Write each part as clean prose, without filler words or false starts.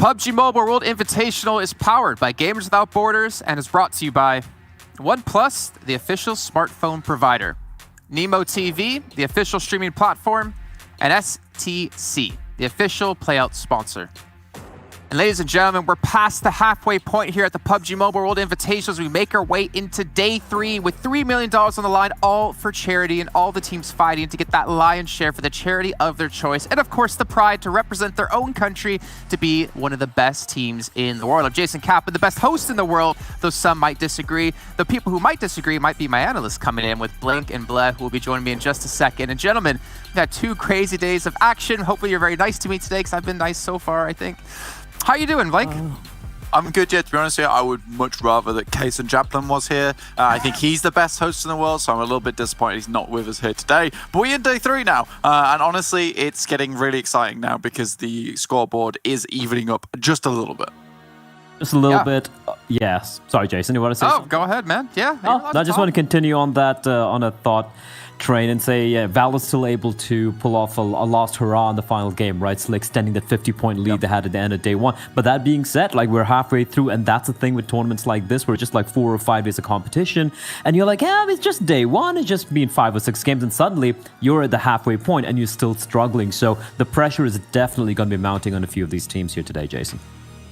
PUBG MOBILE World Invitational is powered by Gamers Without Borders and is brought to you by OnePlus, the official smartphone provider, Nemo TV, the official streaming platform, and STC, the official playout sponsor. And ladies and gentlemen, we're past the halfway point here at the PUBG MOBILE World Invitational as we make our way into day 3 with $3 million on the line, all for charity, and all the teams fighting to get that lion's share for the charity of their choice. And of course, the pride to represent their own country to be one of the best teams in the world. I'm Jason Kaplan, the best host in the world, though some might disagree. The people who might disagree might be my analysts coming in with Blink and Bleh, who will be joining me in just a second. And gentlemen, we've had 2 crazy days of action. Hopefully you're very nice to me today, because I've been nice so far, I think. How you doing, Blake? I'm good, yeah. To be honest with you, I would much rather that Kason Japlin was here. I think he's the best host in the world, so I'm a little bit disappointed he's not with us here today. But we're in day 3 now, and honestly, it's getting really exciting now because the scoreboard is evening up just a little bit. Just a little bit. Yes. Sorry, Jason, you want to say something? Go ahead, man. Yeah. I just want to continue on that, on a thought train and say, Val is still able to pull off a last hurrah in the final game, right? Still extending that 50-point lead they had at the end of day 1. But that being said, like, we're halfway through, and that's the thing with tournaments like this, where it's just like 4 or 5 days of competition, and you're like, yeah, it's just day 1, it's just been 5 or 6 games, and suddenly you're at the halfway point and you're still struggling. So the pressure is definitely going to be mounting on a few of these teams here today, Jason.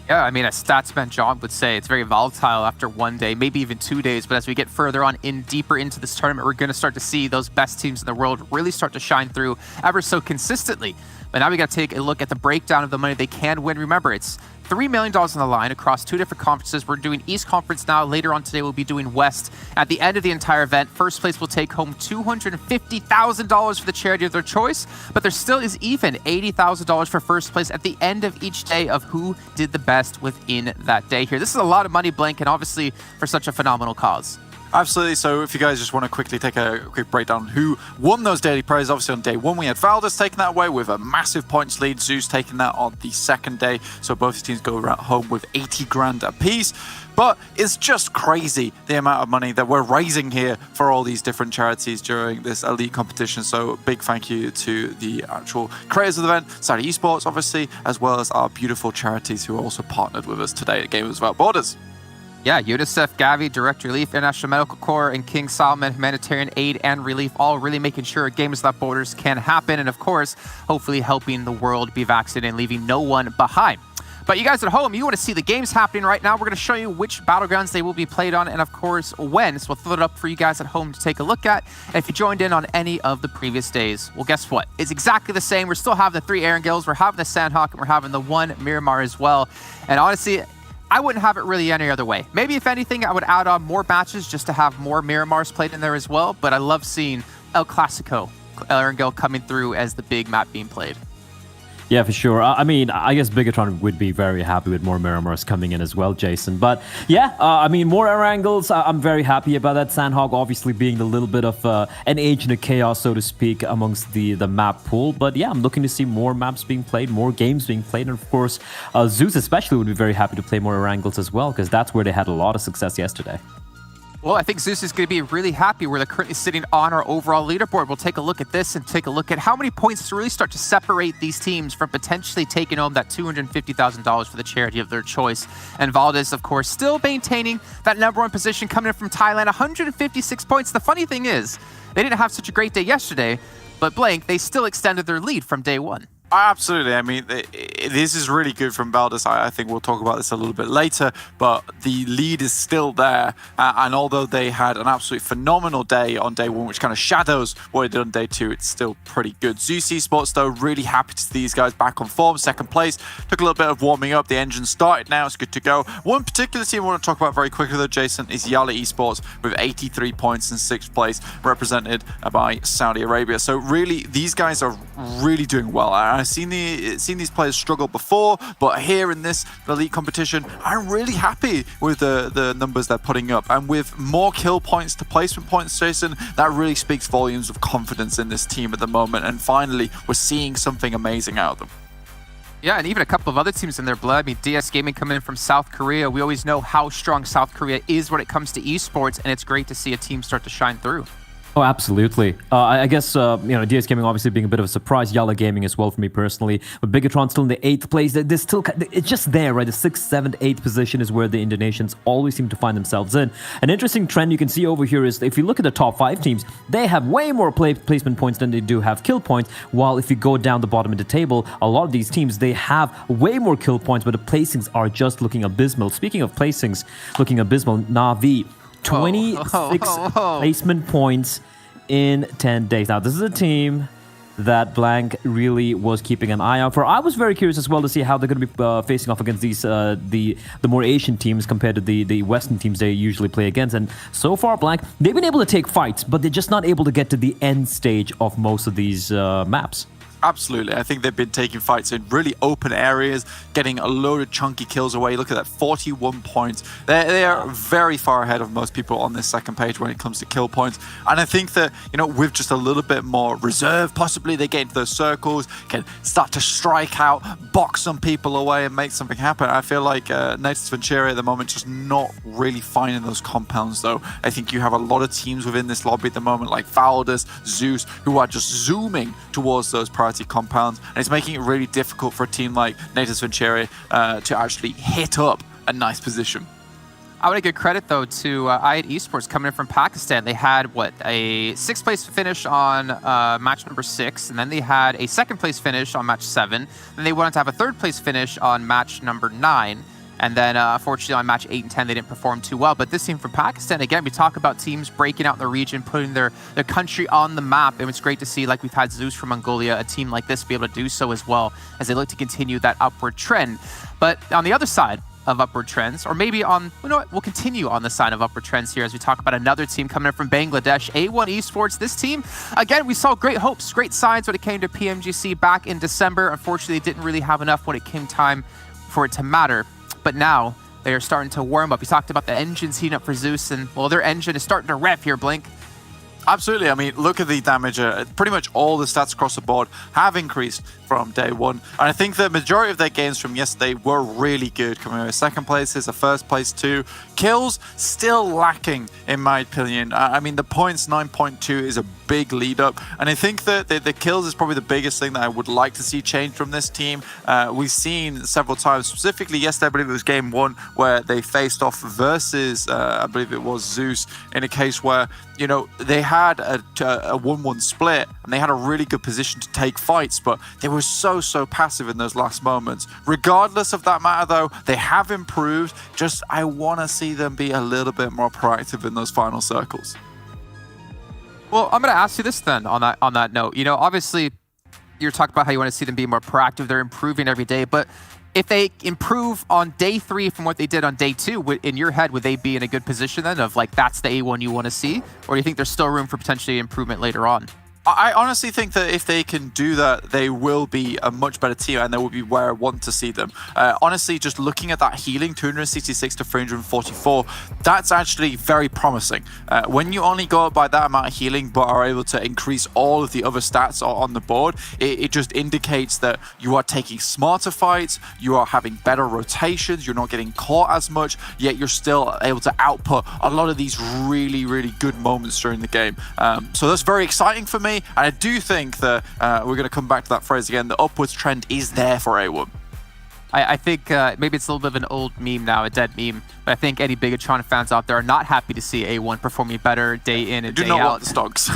Yeah, I mean, as Statsman John would say, it's very volatile after 1 day, maybe even 2 days. But as we get further on deeper into this tournament, we're going to start to see those best teams in the world really start to shine through ever so consistently. But now we got to take a look at the breakdown of the money they can win. Remember, it's $3 million on the line across 2 different conferences. We're doing East Conference now. Later on today, we'll be doing West. At the end of the entire event, first place will take home $250,000 for the charity of their choice. But there still is even $80,000 for first place at the end of each day of who did the best within that day here. This is a lot of money, Blank, and obviously for such a phenomenal cause. Absolutely. So if you guys just want to quickly take a quick breakdown on who won those daily prizes, obviously on day 1 we had Valdez taking that away with a massive points lead, Zeus taking that on the second day. So both teams go home with 80 grand apiece. But it's just crazy the amount of money that we're raising here for all these different charities during this elite competition. So big thank you to the actual creators of the event, Saudi Esports obviously, as well as our beautiful charities who are also partnered with us today at Gamers Without Borders. Yeah, UNICEF, Gavi, Direct Relief, International Medical Corps, and King Solomon Humanitarian Aid and Relief, all really making sure Gamers Without Borders can happen. And of course, hopefully helping the world be vaccinated and leaving no one behind. But you guys at home, you want to see the games happening right now. We're going to show you which battlegrounds they will be played on and, of course, when. So we'll throw it up for you guys at home to take a look at. And if you joined in on any of the previous days, well, guess what? It's exactly the same. We're still having the 3 Erangels, we're having the Sandhawk, and we're having the 1 Miramar as well. And honestly, I wouldn't have it really any other way. Maybe if anything, I would add on more matches just to have more Miramars played in there as well. But I love seeing El Clasico, Erangel coming through as the big map being played. Yeah, for sure. I mean, I guess Bigatron would be very happy with more Miramars coming in as well, Jason. But yeah, I mean, more air angles. I'm very happy about that. Sandhog obviously being a little bit of an agent of chaos, so to speak, amongst the map pool. But yeah, I'm looking to see more maps being played, more games being played. And of course, Zeus especially would be very happy to play more air angles as well, because that's where they had a lot of success yesterday. Well, I think Zeus is going to be really happy where they're currently sitting on our overall leaderboard. We'll take a look at this and take a look at how many points to really start to separate these teams from potentially taking home that $250,000 for the charity of their choice. And Valdez, of course, still maintaining that #1 position, coming in from Thailand, 156 points. The funny thing is, they didn't have such a great day yesterday, but Blank, they still extended their lead from day 1. Absolutely. I mean, this is really good from Valdez. I think we'll talk about this a little bit later, but the lead is still there. And although they had an absolutely phenomenal day on day 1, which kind of shadows what they did on day 2, it's still pretty good. Zeus Esports, though, really happy to see these guys back on form. Second place. Took a little bit of warming up. The engine started now. It's good to go. One particular team I want to talk about very quickly, though, Jason, is Yala Esports with 83 points in 6th place, represented by Saudi Arabia. So really, these guys are really doing well. I've seen these players struggle before, but here in this elite competition, I'm really happy with the numbers they're putting up. And with more kill points to placement points, Jason, that really speaks volumes of confidence in this team at the moment. And finally, we're seeing something amazing out of them. Yeah, and even a couple of other teams in their blood. I mean, DS Gaming coming in from South Korea. We always know how strong South Korea is when it comes to esports, and it's great to see a team start to shine through. Oh, absolutely. I guess, DS Gaming obviously being a bit of a surprise. Yalla Gaming as well for me personally. But Bigatron still in the 8th place. They're still, it's just there, right? The 6th, 7th, 8th position is where the Indonesians always seem to find themselves in. An interesting trend you can see over here is if you look at the top 5 teams, they have way more placement points than they do have kill points. While if you go down the bottom of the table, a lot of these teams, they have way more kill points, but the placings are just looking abysmal. Speaking of placings, looking abysmal, Na'Vi. 26 placement points in 10 days. Now, this is a team that Blank really was keeping an eye out for. I was very curious as well to see how they're going to be facing off against these the more Asian teams compared to the Western teams they usually play against. And so far, Blank, they've been able to take fights, but they're just not able to get to the end stage of most of these maps. Absolutely. I think they've been taking fights in really open areas, getting a load of chunky kills away. Look at that, 41 points. They are very far ahead of most people on this second page when it comes to kill points. And I think that, with just a little bit more reserve, possibly they get into those circles, can start to strike out, box some people away and make something happen. I feel like Natus Venturi at the moment just not really finding those compounds, though. I think you have a lot of teams within this lobby at the moment, like Valdes, Zeus, who are just zooming towards those priority compounds, and it's making it really difficult for a team like Natus Venturi to actually hit up a nice position. I want to give credit, though, to IAT Esports coming in from Pakistan. They had, a 6th place finish on match number 6, and then they had a 2nd place finish on match 7. Then they wanted to have a 3rd place finish on match number 9. And then, unfortunately, on match 8 and 10, they didn't perform too well. But this team from Pakistan, again, we talk about teams breaking out in the region, putting their country on the map. And it's great to see, like we've had Zeus from Mongolia, a team like this be able to do so as well as they look to continue that upward trend. But on the other side of upward trends, or maybe on, we'll continue on the side of upward trends here as we talk about another team coming in from Bangladesh, A1 Esports. This team, again, we saw great hopes, great signs when it came to PMGC back in December. Unfortunately, they didn't really have enough when it came time for it to matter. But now they are starting to warm up. We talked about the engines heating up for Zeus, and their engine is starting to rev here, Blink. Absolutely. I mean, look at the damage. Pretty much all the stats across the board have increased from day one. And I think the majority of their games from yesterday were really good, coming with 2nd places, a 1st place too. Kills still lacking, in my opinion. I mean, the points 9.2 is a big lead up. And I think that the kills is probably the biggest thing that I would like to see change from this team. We've seen several times, specifically yesterday, I believe it was game 1, where they faced off versus, I believe it was Zeus, in a case where, they had a 1-1 split and they had a really good position to take fights, but they were so passive in those last moments. Regardless of that matter, though, they have improved. Just I want to see them be a little bit more proactive in those final circles. Well, I'm going to ask you this then on that note. Obviously, you're talking about how you want to see them be more proactive. They're improving every day, but if they improve on day 3 from what they did on day 2, in your head, would they be in a good position then of that's the A1 you want to see? Or do you think there's still room for potentially improvement later on? I honestly think that if they can do that, they will be a much better team and they will be where I want to see them. Honestly, just looking at that healing, 266 to 344, that's actually very promising. When you only go up by that amount of healing but are able to increase all of the other stats on the board, it just indicates that you are taking smarter fights, you are having better rotations, you're not getting caught as much, yet you're still able to output a lot of these really, really good moments during the game. So that's very exciting for me. And I do think that we're going to come back to that phrase again. The upwards trend is there for A1. I think maybe it's a little bit of an old meme now, a dead meme. But I think any Bigatron fans out there are not happy to see A1 performing better day in and day out. They do not want the stocks.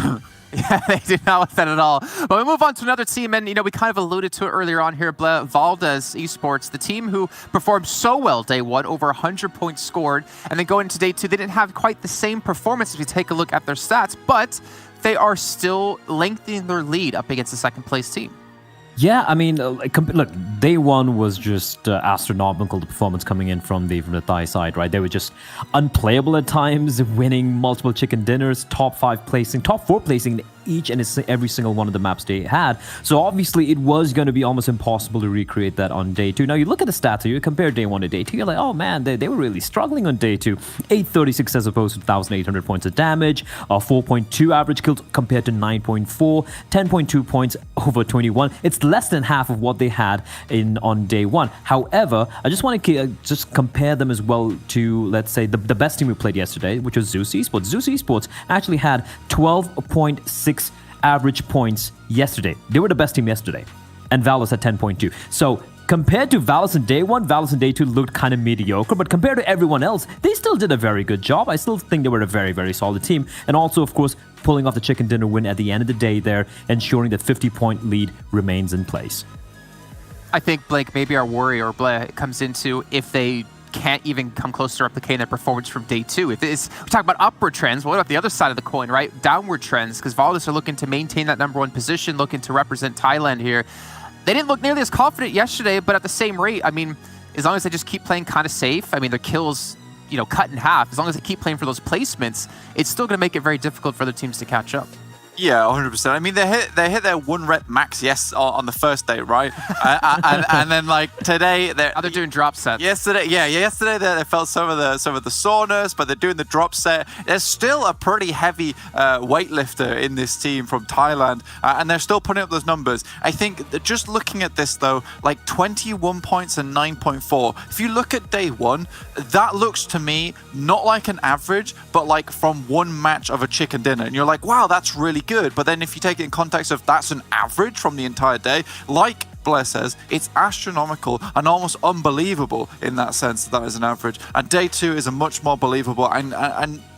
Yeah, they do not want that at all. But we move on to another team, and we kind of alluded to it earlier on here, Valdes Esports, the team who performed so well day 1, over 100 points scored, and then going into day 2, they didn't have quite the same performance if we take a look at their stats, but they are still lengthening their lead up against the 2nd place team. Yeah, I mean, look, day 1 was just astronomical, the performance coming in from the Thai side, right? They were just unplayable at times, winning multiple chicken dinners, top 4 placing each and every single one of the maps they had. So obviously it was going to be almost impossible to recreate that on day 2. Now you look at the stats here, you compare day 1 to day 2, you're like, oh man, they were really struggling on day 2. 836 as opposed to 1,800 points of damage, 4.2 average kills compared to 9.4, 10.2 points over 21. It's less than half of what they had on day 1. However, I just want to just compare them as well to, let's say, the best team we played yesterday, which was Zeus Esports. Zeus Esports actually had 12.6 average points yesterday. They were the best team yesterday. And Valus had 10.2. So compared to Valus in day 1, Valus in day 2 looked kind of mediocre, but compared to everyone else, they still did a very good job. I still think they were a very, very solid team. And also, of course, pulling off the chicken dinner win at the end of the day there, ensuring that 50-point lead remains in place. I think, Blake, maybe our worry or comes into if they can't even come close to replicating their performance from day 2. If it's, we talk about upward trends, what about the other side of the coin, right? Downward trends, because Valdes are looking to maintain that #1 position, looking to represent Thailand here. They didn't look nearly as confident yesterday, but at the same rate, I mean, as long as they just keep playing kind of safe, I mean, their kills, cut in half, as long as they keep playing for those placements, it's still going to make it very difficult for other teams to catch up. Yeah, 100%. I mean, they hit their 1 rep max on the first day, right? and then like today they're doing drop sets. Yesterday they felt some of the soreness, but they're doing the drop set. There's still a pretty heavy weightlifter in this team from Thailand, and they're still putting up those numbers. I think that just looking at this though, like 21 points and 9.4. If you look at day 1, that looks to me not like an average, but like from one match of a chicken dinner, and you're like, wow, that's really good. But then if you take it in context of that's an average from the entire day, like Blair says, it's astronomical and almost unbelievable in that sense that is an average. And day 2 is a much more believable and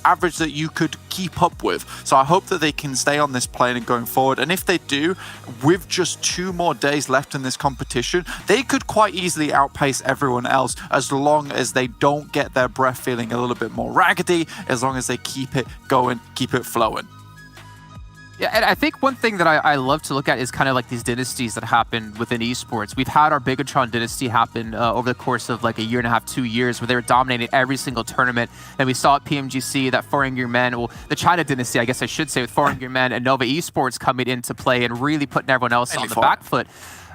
average that you could keep up with. So I hope that they can stay on this plane and going forward. And if they do, with just 2 more days left in this competition, they could quite easily outpace everyone else as long as they don't get their breath feeling a little bit more raggedy, as long as they keep it going, keep it flowing. Yeah, and I think one thing that I love to look at is kind of like these dynasties that happen within esports. We've had our Bigatron dynasty happen over the course of like a year and a half, 2 years, where they were dominating every single tournament. And we saw at PMGC that ForeignerMen, well, the China dynasty, I guess I should say, with ForeignerMen and Nova Esports coming into play and really putting everyone else on the back foot.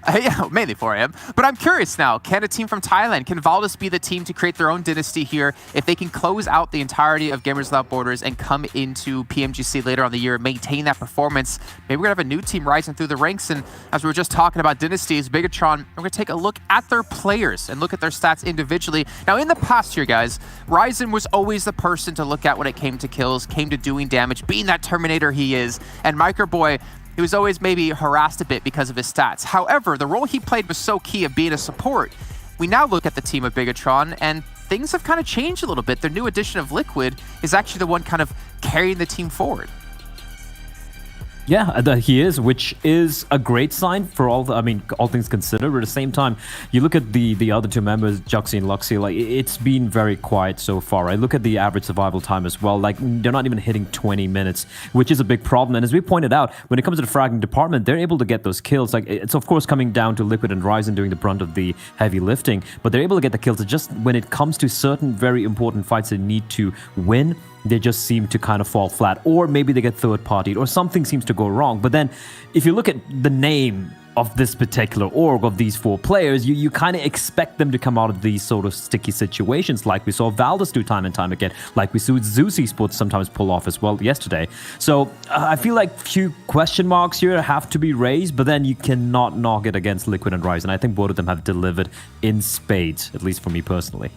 Yeah, mainly 4AM. But I'm curious now, can a team from Thailand, can Valdes be the team to create their own dynasty here if they can close out the entirety of Gamers Without Borders and come into PMGC later on the year, maintain that performance? Maybe we're going to have a new team rising through the ranks. And as we were just talking about dynasties, Bigatron, we're going to take a look at their players and look at their stats individually. Now, in the past year, guys, Ryzen was always the person to look at when it came to kills, came to doing damage, being that Terminator he is. And Microboy, he was always maybe harassed a bit because of his stats. However, the role he played was so key of being a support. We now look at the team of Bigatron, and things have kind of changed a little bit. Their new addition of Liquid is actually the one kind of carrying the team forward. Yeah, he is, which is a great sign for all things considered. But at the same time, you look at the other 2 members, Juxi and Luxi, like it's been very quiet so far. I look at the average survival time as well. Like they're not even hitting 20 minutes, which is a big problem. And as we pointed out, when it comes to the fragging department, they're able to get those kills. Like it's of course coming down to Liquid and Ryzen doing the brunt of the heavy lifting, but they're able to get the kills. It's just when it comes to certain very important fights they need to win, they just seem to kind of fall flat, or maybe they get third-partied, or something seems to go wrong. But then, if you look at the name of this particular org, of these 4 players, you kind of expect them to come out of these sort of sticky situations, like we saw Valdes do time and time again, like we saw Zeus Esports sometimes pull off as well yesterday. So I feel like few question marks here have to be raised, but then you cannot knock it against Liquid and Ryzen. I think both of them have delivered in spades, at least for me personally.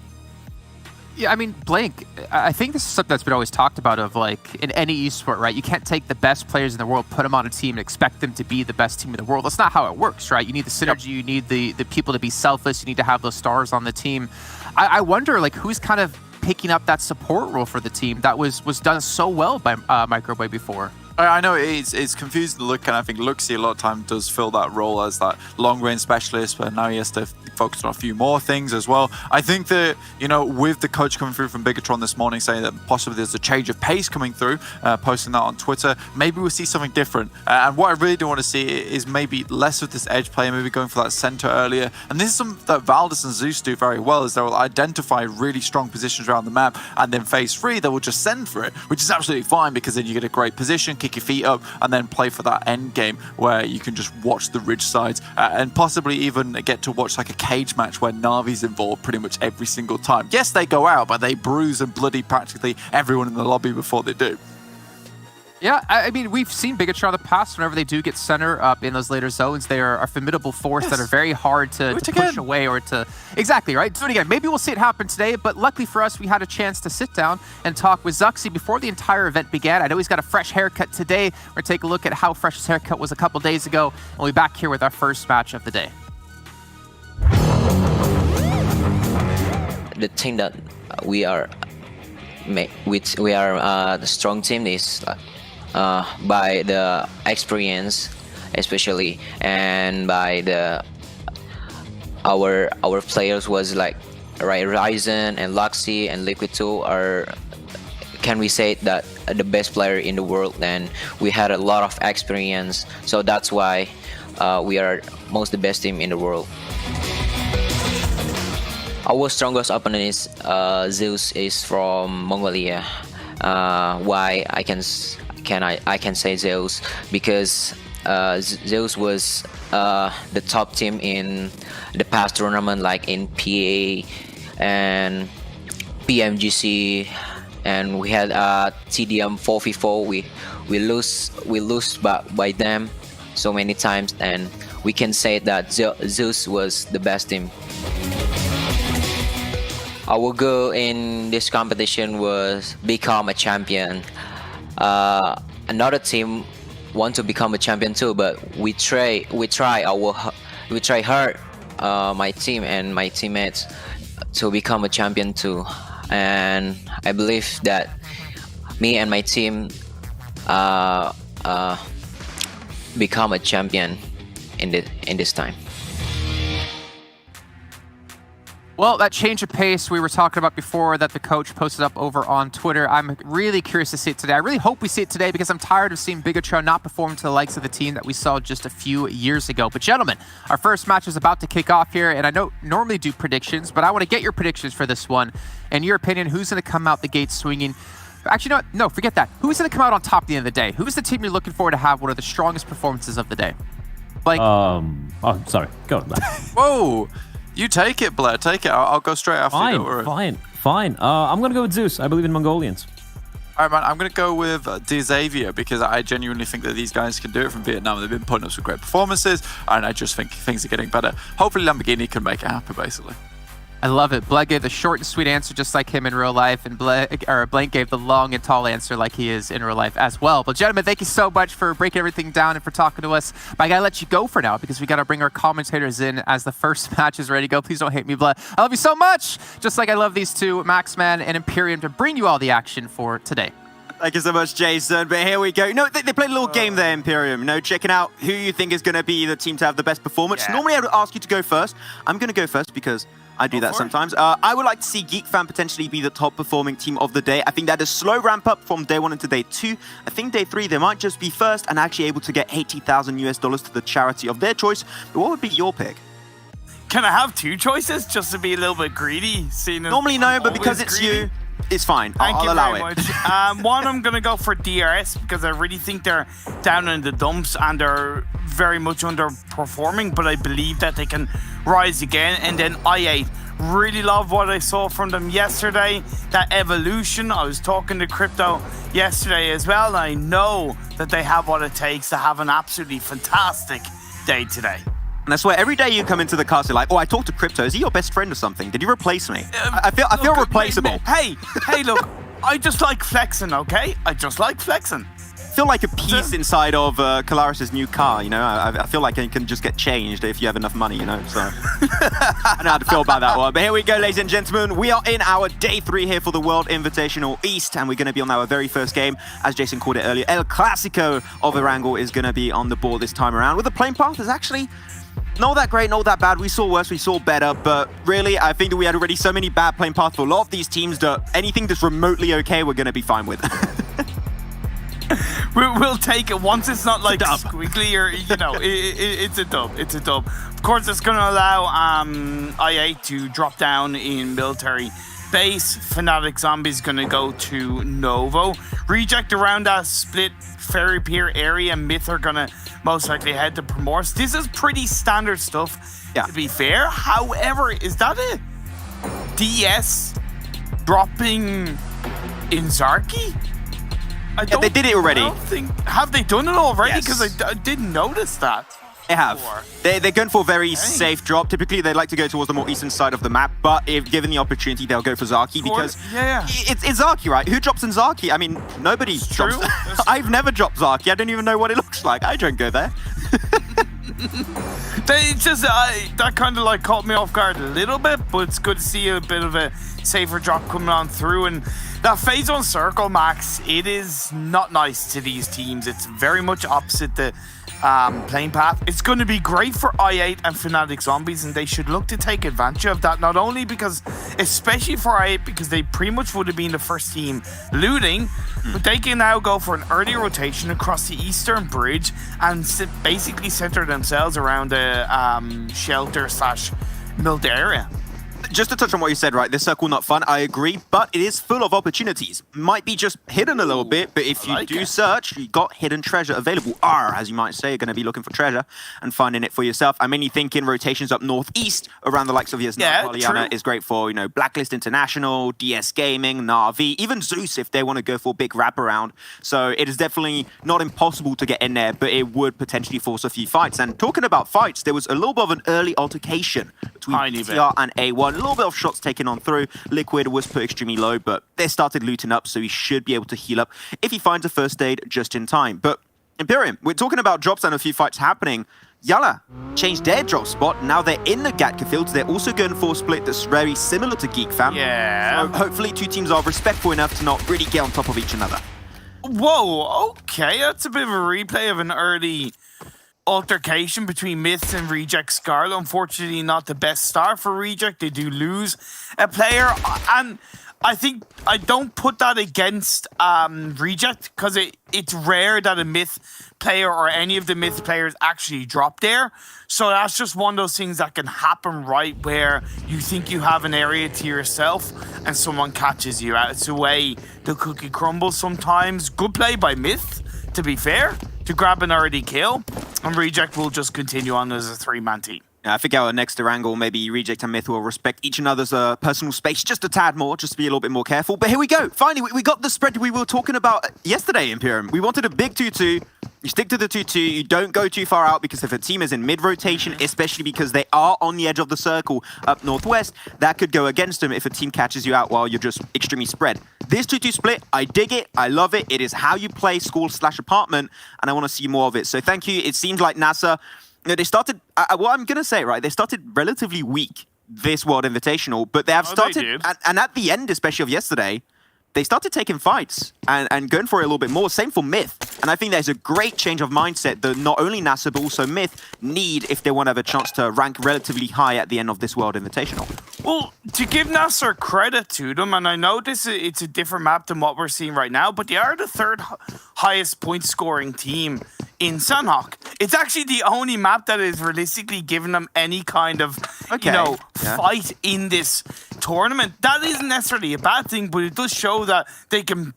Yeah, I mean, Blake, I think this is something that's been always talked about of like in any esport, right? You can't take the best players in the world, put them on a team and expect them to be the best team in the world. That's not how it works, right? You need the synergy, you need the people to be selfless, you need to have those stars on the team. I wonder like who's kind of picking up that support role for the team that was done so well by Microboy before. I know it's confusing to look, and I think Luxi a lot of time does fill that role as that long-range specialist, but now he has to focused on a few more things as well. I think that, you know, with the coach coming through from Bigatron this morning saying that possibly there's a change of pace coming through, posting that on Twitter, maybe we'll see something different. And what I really do want to see is maybe less of this edge play, maybe going for that center earlier. And this is something that Valdez and Zeus do very well, is they will identify really strong positions around the map, and then phase 3 they will just send for it, which is absolutely fine, because then you get a great position, kick your feet up, and then play for that end game where you can just watch the ridge sides and possibly even get to watch like a cage match where Na'Vi's involved pretty much every single time. Yes, they go out, but they bruise and bloody practically everyone in the lobby before they do. Yeah, I mean, we've seen Bigatron in the past. Whenever they do get center up in those later zones, they are a formidable force that are very hard to push away or to... Exactly, right? Do it again. Maybe we'll see it happen today, but luckily for us, we had a chance to sit down and talk with Zuxi before the entire event began. I know he's got a fresh haircut today. We're going to take a look at how fresh his haircut was a couple days ago, and we'll be back here with our first match of the day. The thing that we are the strong team is by the experience, especially, and by the our players was like Ryzen and Luxy and Liquid 2 are, can we say that, the best player in the world, and we had a lot of experience, so that's why we are the best team in the world. Our strongest opponent is Zeus is from Mongolia. Why I can say Zeus, because Zeus was the top team in the past tournament, like in PA and PMGC, and we had TDM 4v4. We lose by them so many times, and we can say that Zeus was the best team. Our goal in this competition was become a champion. Another team want to become a champion too, but we try hard, my team and my teammates, to become a champion too. And I believe that me and my team become a champion in this time. Well, that change of pace we were talking about before that the coach posted up over on Twitter, I'm really curious to see it today. I really hope we see it today, because I'm tired of seeing Bigatron not perform to the likes of the team that we saw just a few years ago. But gentlemen, our first match is about to kick off here, and I don't normally do predictions, but I want to get your predictions for this one. In your opinion, who's going to come out the gate swinging? Actually, no, no, forget that. Who's going to come out on top at the end of the day? Who's the team you're looking for to have one of the strongest performances of the day? Blake? Oh, sorry. Go. Whoa! You take it, Blair. Take it. I'll go straight after you. Don't worry. Fine. I'm going to go with Zeus. I believe in Mongolians. All right, man. I'm going to go with Xavier, because I genuinely think that these guys can do it from Vietnam. They've been putting up some great performances, and I just think things are getting better. Hopefully Lamborghini can make it happen, basically. I love it. Blake gave the short and sweet answer just like him in real life, and Blake gave the long and tall answer like he is in real life as well. But gentlemen, thank you so much for breaking everything down and for talking to us. But I gotta let you go for now, because we gotta bring our commentators in as the first match is ready to go. Please don't hate me, Blake. I love you so much, just like I love these two, Maxman and Imperium, to bring you all the action for today. Thank you so much, Jason. But here we go. No, they played a little game there, Imperium. No, checking out who you think is going to be the team to have the best performance. Yeah. Normally, I would ask you to go first. I'm going to go first because I do that sometimes. I would like to see GeekFan potentially be the top performing team of the day. I think that a slow ramp up from day 1 into day 2. I think day 3 they might just be first and actually able to get $80,000 US to the charity of their choice. But what would be your pick? Can I have 2 choices just to be a little bit greedy? Normally no, but because it's greedy. You, it's fine. I'll allow it. Thank you very much. One, I'm going to go for DRS, because I really think they're down in the dumps and they're very much underperforming, but I believe that they can rise again. And then I8. Really love what I saw from them yesterday. That evolution. I was talking to Crypto yesterday as well. And I know that they have what it takes to have an absolutely fantastic day today. And I swear, every day you come into the cast, you're like, oh, I talked to Crypto. Is he your best friend or something? Did you replace me? I feel replaceable. Hey, look, I just like flexing, okay? I just like flexing. I feel like a piece inside of Kalaris' new car, you know? I feel like it can just get changed if you have enough money, you know? So I know how to feel about that one. But here we go, ladies and gentlemen. We are in our day 3 here for the World Invitational East, and we're going to be on our very first game. As Jason called it earlier, El Clasico of Erangel is going to be on the board this time around. With the playing path, there's actually Not that great, not that bad. We saw worse, we saw better, but really, I think that we had already so many bad playing paths for a lot of these teams that anything that's remotely okay, we're going to be fine with. We'll take it once it's not like squiggly or, it's a dub. It's a dub. Of course, it's going to allow IA to drop down in military base. Fnatic Zombies going to go to Novo. Reject around that split Ferry Pier area. Myth are going to most likely head to Primorse. This is pretty standard stuff, to be fair. However, is that a DS dropping in Zarki? They did it already. Have they done it already? Yes. Because I didn't notice that. They have. They're going for a very safe drop. Typically, they like to go towards the more eastern side of the map, but if given the opportunity, they'll go for Zarki because it's Zarki, right? Who drops in Zarki? I mean, nobody drops. I've never dropped Zarki. I don't even know what it looks like. I don't go there. That kind of like caught me off guard a little bit, but it's good to see a bit of a safer drop coming on through. And that phase on circle, Max, it is not nice to these teams. It's very much opposite the playing path. It's going to be great for i8 and Fnatic Zombies, and they should look to take advantage of that, not only because, especially for i8, because they pretty much would have been the first team looting, but they can now go for an early rotation across the eastern bridge and basically center themselves around a shelter/milled area. Just to touch on what you said, right, this circle not fun, I agree, but it is full of opportunities. Might be just hidden a little bit, but if you do search, you got hidden treasure available. As you might say, you're going to be looking for treasure and finding it for yourself. I mean, you think in rotations up northeast around the likes of Poliana is great for, Blacklist International, DS Gaming, Na'Vi, even Zeus if they want to go for a big wraparound. So it is definitely not impossible to get in there, but it would potentially force a few fights. And talking about fights, there was a little bit of an early altercation between TR and A1. A little bit of shots taken on through. Liquid was put extremely low, but they started looting up, so he should be able to heal up if he finds a first aid just in time. But Imperium, we're talking about drops and a few fights happening. Yala changed their drop spot. Now they're in the Gatka fields. They're also going for a split that's very similar to Geek Fam. Yeah. So hopefully two teams are respectful enough to not really get on top of each another. Whoa, okay. That's a bit of a replay of an early altercation between Myths and Reject Scarlet. Unfortunately, not the best start for Reject. They do lose a player, and I think I don't put that against Reject because it's rare that a Myth player or any of the Myth players actually drop there. So that's just one of those things that can happen right where you think you have an area to yourself and someone catches you out. It's the way the cookie crumbles sometimes. Good play by Myth, to be fair, to grab an early kill, and Reject will just continue on as a three-man team. I think our next wrangle, maybe Reject and Myth will respect each another's personal space just a tad more, just to be a little bit more careful. But here we go. Finally, we got the spread we were talking about yesterday, Imperium. We wanted a big 2-2. You stick to the 2-2. You don't go too far out because if a team is in mid-rotation, especially because they are on the edge of the circle up northwest, that could go against them if a team catches you out while you're just extremely spread. This 2-2 split, I dig it. I love it. It is how you play school/apartment, and I want to see more of it. So thank you. It seems like NASA... They started, well, I'm going to say, right, they started relatively weak this World Invitational, but they have started, and at the end, especially of yesterday, they started taking fights and going for it a little bit more. Same for Myth. And I think there's a great change of mindset that not only NASA, but also Myth need if they want to have a chance to rank relatively high at the end of this World Invitational. Well, to give Nasser credit to them, and I know it's a different map than what we're seeing right now, but they are the third highest point scoring team in Sanhok. It's actually the only map that is realistically giving them any kind of, fight in this tournament. That isn't necessarily a bad thing, but it does show that they can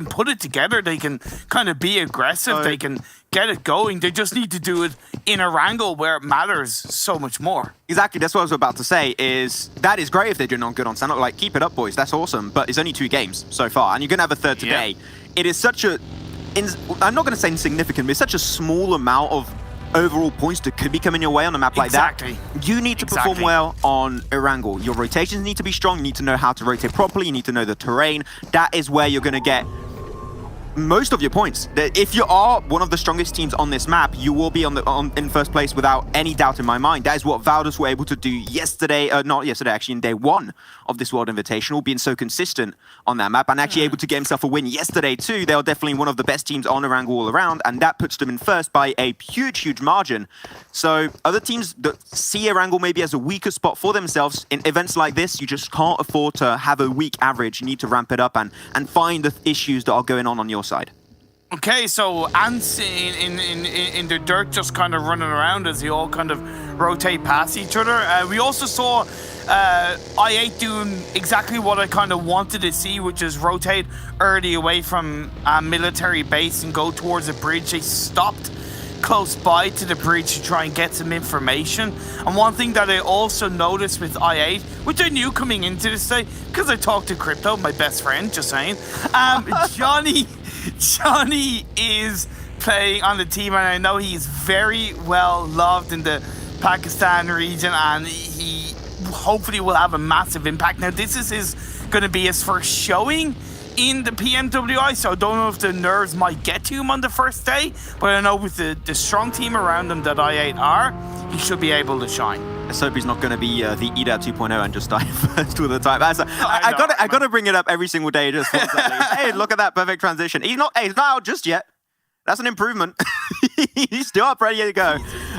put it together. They can kind of be aggressive. They can get it going. They just need to do it in a wrangle where it matters so much more. Exactly. That's what I was about to say. That is great if they're doing on good on Sanhok. Like, keep it up, boys. That's awesome. But it's only 2 games so far, and you're going to have a third today. It is such a... I'm not going to say insignificant, but it's such a small amount of overall points that could be coming your way on a map like that. You need to perform well on Erangel. Your rotations need to be strong. You need to know how to rotate properly. You need to know the terrain. That is where you're going to get most of your points. If you are one of the strongest teams on this map, you will be in first place without any doubt in my mind. That is what Valdez were able to do yesterday, not yesterday, actually in day one of this World Invitational, being so consistent on that map and actually able to get himself a win yesterday too. They are definitely one of the best teams on Erangel all around, and that puts them in first by a huge margin. So other teams that see Erangel maybe as a weaker spot for themselves, in events like this, you just can't afford to have a weak average. You need to ramp it up and find the issues that are going on your side. Okay, so ants in the dirt just kind of running around as they all kind of rotate past each other. We also saw I8 doing exactly what I kind of wanted to see, which is rotate early away from a military base and go towards a bridge. They stopped close by to the bridge to try and get some information. And one thing that I also noticed with I8, which I knew coming into this day, because I talked to Crypto, my best friend, just saying, Johnny is playing on the team, and I know he's very well loved in the Pakistan region, and he hopefully will have a massive impact. Now, this is going to be his first showing in the PMWI, so I don't know if the nerves might get to him on the first day, but I know with the strong team around him that I8 are, he should be able to shine. Let's hope he's not going to be the EDA 2.0 and just die first all the time. I got to bring it up every single day. Just hey, look at that perfect transition. He's not out just yet. That's an improvement. He's still up, ready to go.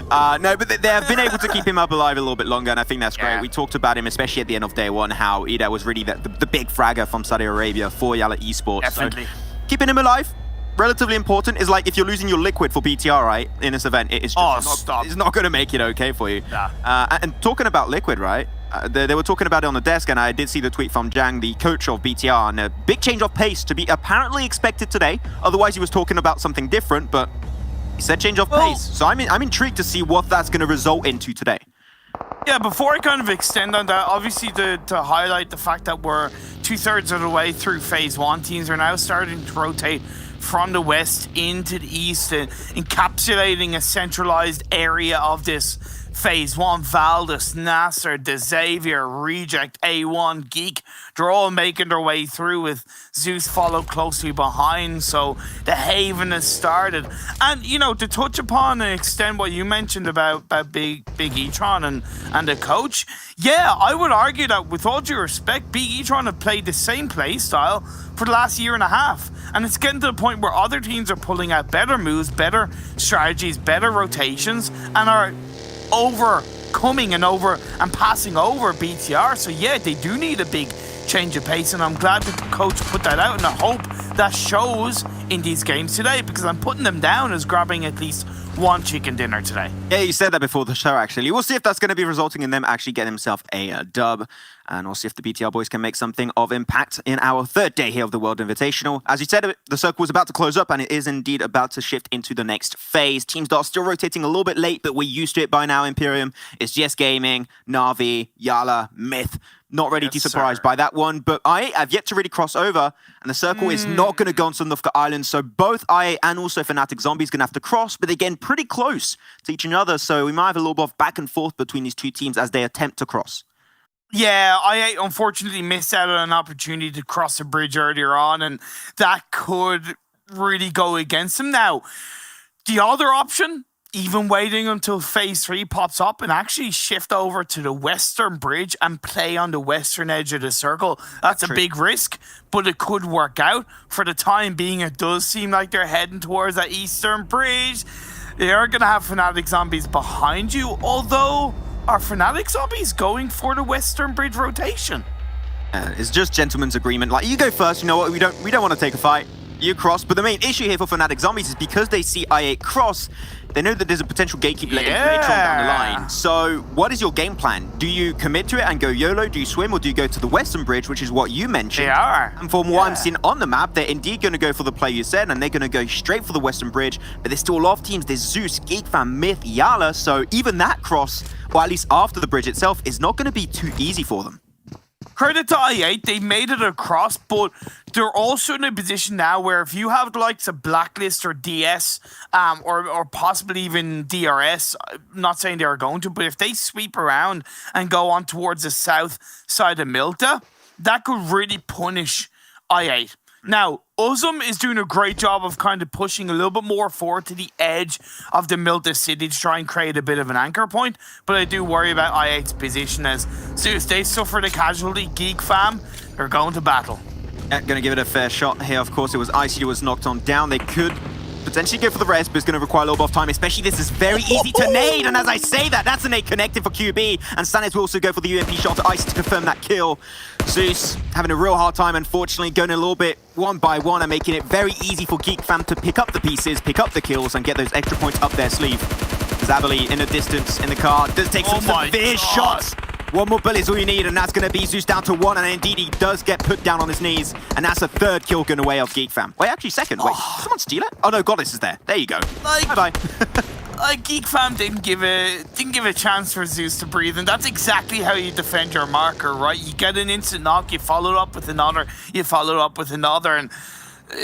No, but they have been able to keep him up alive a little bit longer, and I think that's great. Yeah. We talked about him, especially at the end of day one, how EDA was really the big fragger from Saudi Arabia for Yalla Esports. Definitely. So keeping him alive, relatively important. Is like if you're losing your liquid for BTR, right, in this event, it's just it's not going to make it okay for you. Yeah. And talking about liquid, right, they were talking about it on the desk, and I did see the tweet from Jang, the coach of BTR, and a big change of pace to be apparently expected today. Otherwise, he was talking about something different, but he said change of pace. So I'm intrigued to see what that's going to result into today. Yeah, before I kind of extend on that, obviously to highlight the fact that we're 2/3 of the way through phase one, teams are now starting to rotate from the west into the east, encapsulating a centralized area of this phase one. Valdez, Nasser, De Xavier, Reject, A1, Geek, they're all making their way through with Zeus followed closely behind. So the Haven has started. And, you know, to touch upon and extend what you mentioned about Big E-Tron and the coach, yeah, I would argue that with all due respect, Big E-Tron have played the same play style for the last year and a half. And it's getting to the point where other teams are pulling out better moves, better strategies, better rotations, and are overcoming and passing over BTR. So yeah, they do need a big change of pace, and I'm glad that the coach put that out, and I hope that shows in these games today, because I'm putting them down as grabbing at least one chicken dinner today. Yeah, you said that before the show, actually. We'll see if that's going to be resulting in them actually getting themselves a dub. And we'll see if the BTR boys can make something of impact in our third day here of the World Invitational. As you said, the circle was about to close up, and it is indeed about to shift into the next phase. Teams that are still rotating a little bit late, but we're used to it by now. Imperium, it's GS Gaming, Na'Vi, Yalla, Myth. Not ready to be surprised by that one, but I have yet to really cross over, and the circle is not going to go on Sundufka Island, so both I and also Fnatic Zombies going to have to cross, but they're getting pretty close to each other, so we might have a little bit of back and forth between these two teams as they attempt to cross. Yeah, I unfortunately missed out on an opportunity to cross a bridge earlier on, and that could really go against them. Now, the other option, even waiting until phase 3 pops up and actually shift over to the western bridge and play on the western edge of the circle. That's a big risk, but it could work out. For the time being, it does seem like they're heading towards that eastern bridge. They are going to have Fnatic Zombies behind you, although are Fnatic Zombies going for the western bridge rotation? It's just gentleman's agreement. Like, you go first, you know what, we don't want to take a fight. You cross, but the main issue here for Fnatic Zombies is because they see I8 cross, they know that there's a potential gatekeep later on down the line. So what is your game plan? Do you commit to it and go YOLO? Do you swim, or do you go to the western bridge, which is what you mentioned? They are. And from what I'm seeing on the map, they're indeed going to go for the play you said, and they're going to go straight for the western bridge. But there's still a lot of teams. There's Zeus, Geekfam, Myth, Yalla. So even that cross, or at least after the bridge itself, is not going to be too easy for them. Credit to I8, they made it across, but they're also in a position now where if you have the likes of Blacklist or DS, or possibly even DRS, I'm not saying they are going to, but if they sweep around and go on towards the south side of Milta, that could really punish I8. Now, Uzum is doing a great job of kind of pushing a little bit more forward to the edge of the middle of the city to try and create a bit of an anchor point. But I do worry about i8's position as soon as they suffered a casualty, Geek Fam, they're going to battle. Yeah, going to give it a fair shot here. Of course, it was Icy who was knocked on down. They could potentially go for the rest, but it's going to require a little bit of time, especially this is very easy to nade. And as I say that, that's a nade connected for QB. And Stanis will also go for the UMP shot to Icy to confirm that kill. Zeus having a real hard time, unfortunately, going a little bit one by one and making it very easy for Geek Fam to pick up the pieces, pick up the kills, and get those extra points up their sleeve. Zabali in the distance in the car does take some severe shots. One more bullet is all you need, and that's going to be Zeus down to 1, and indeed he does get put down on his knees, and that's a third kill going away of Geek Fam. Wait, actually second. Wait, did someone steal it? Oh no, Goddess is there. There you go. Bye-bye. Geek Fam didn't give a chance for Zeus to breathe, and that's exactly how you defend your marker, right? You get an instant knock, you follow it up with another, you follow it up with another, and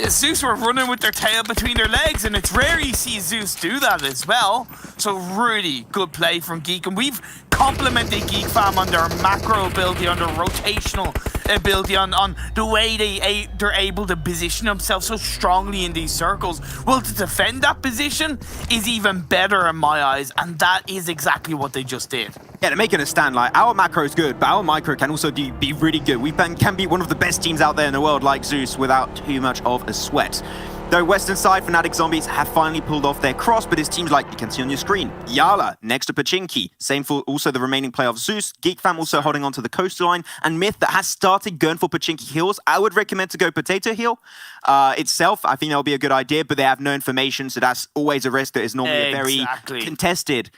Zeus were running with their tail between their legs, and it's rare you see Zeus do that as well. So really good play from Geek, and we've complimented Geek Fam on their macro ability, on their rotational ability, on the way they're able to position themselves so strongly in these circles. Well, to defend that position is even better in my eyes, and that is exactly what they just did. Yeah, they're making a stand. Like, our macro is good, but our micro can also be really good. We can be one of the best teams out there in the world, like Zeus, without too much of a sweat. Though Western side, Fnatic Zombies have finally pulled off their cross, but it's teams like you can see on your screen. Yala next to Pachinki. Same for also the remaining player of Zeus. Geek Fam also holding on to the coastline. And Myth that has started going for Pachinki heals. I would recommend to go Potato Heal itself. I think that would be a good idea, but they have no information, so that's always a risk that is normally a very contested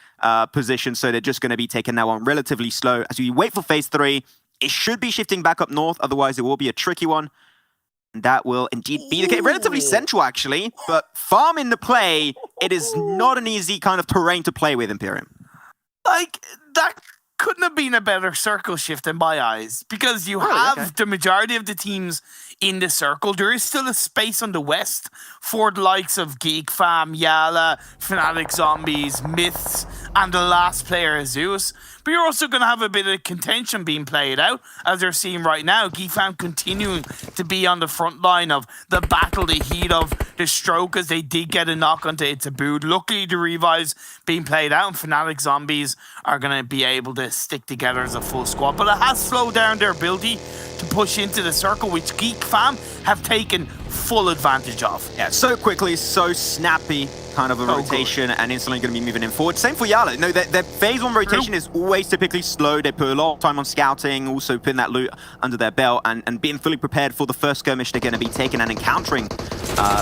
position. So they're just going to be taking that one relatively slow. As we wait for phase 3, it should be shifting back up north, otherwise it will be a tricky one. That will indeed be the case. Relatively central, actually, but farm in the play, it is not an easy kind of terrain to play with, Imperium. Like, that couldn't have been a better circle shift in my eyes, because you have the majority of the teams in the circle. There is still a space on the west for the likes of Geek Fam, Yala, Fnatic Zombies, Myths, and the last player is Zeus. But you're also going to have a bit of contention being played out, as they're seeing right now. Geek Fam continuing to be on the front line of the battle, the heat of the stroke, as they did get a knock onto Itabud. Luckily, the revives being played out, and Fnatic Zombies are going to be able to stick together as a full squad. But it has slowed down their ability to push into the circle, which Geek Fam have taken full advantage of. Yeah, so quickly, so snappy kind of a rotation, and instantly going to be moving in forward. Same for Yala. No, their phase 1 rotation is always typically slow. They put a lot of time on scouting, also putting that loot under their belt, and being fully prepared for the first skirmish they're going to be taking and encountering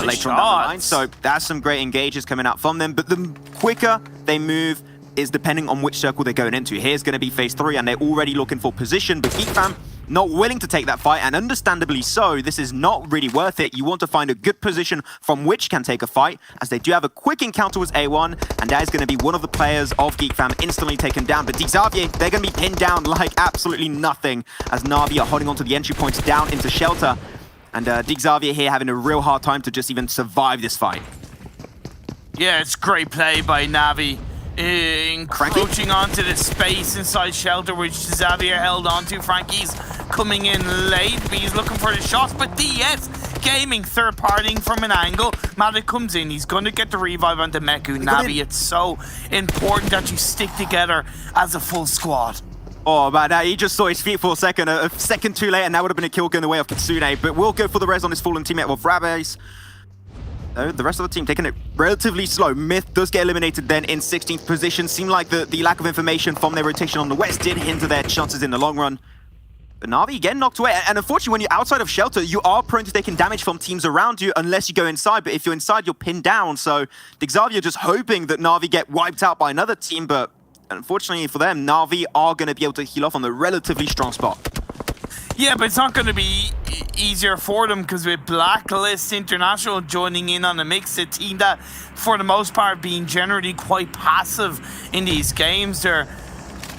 later on down the line. So that's some great engages coming out from them. But the quicker they move is depending on which circle they're going into. Here's going to be phase 3, and they're already looking for position, but Geek Fam not willing to take that fight, and understandably so. This is not really worth it. You want to find a good position from which can take a fight, as they do have a quick encounter with A1, and that is going to be one of the players of Geek Fam instantly taken down. But Xavier, they're going to be pinned down like absolutely nothing, as Na'Vi are holding onto the entry points down into shelter. And Xavier here having a real hard time to just even survive this fight. Yeah, it's great play by Na'Vi. Encroaching onto the space inside shelter, which Xavier held onto. Frankie's coming in late, but he's looking for the shots. But DS Gaming third-partying from an angle. Matic comes in, he's going to get the revive onto Meku. Na'Vi, it's so important that you stick together as a full squad. Oh man, he just saw his feet for a second too late, and that would have been a kill going away of Kitsune. But we'll go for the res on his fallen teammate of Rabes. The rest of the team taking it relatively slow. Myth does get eliminated then in 16th position. Seemed like the lack of information from their rotation on the west did hinder their chances in the long run. But Na'Vi getting knocked away. And unfortunately, when you're outside of shelter, you are prone to taking damage from teams around you unless you go inside. But if you're inside, you're pinned down. So Xavier just hoping that Na'Vi get wiped out by another team. But unfortunately for them, Na'Vi are going to be able to heal off on the relatively strong spot. Yeah, but it's not going to be easier for them, because with Blacklist International joining in on the mix, a team that, for the most part, being generally quite passive in these games, their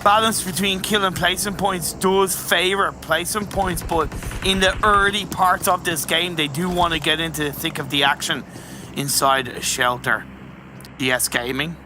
balance between kill and placement points does favour placement points, but in the early parts of this game, they do want to get into the thick of the action inside a shelter. DS Gaming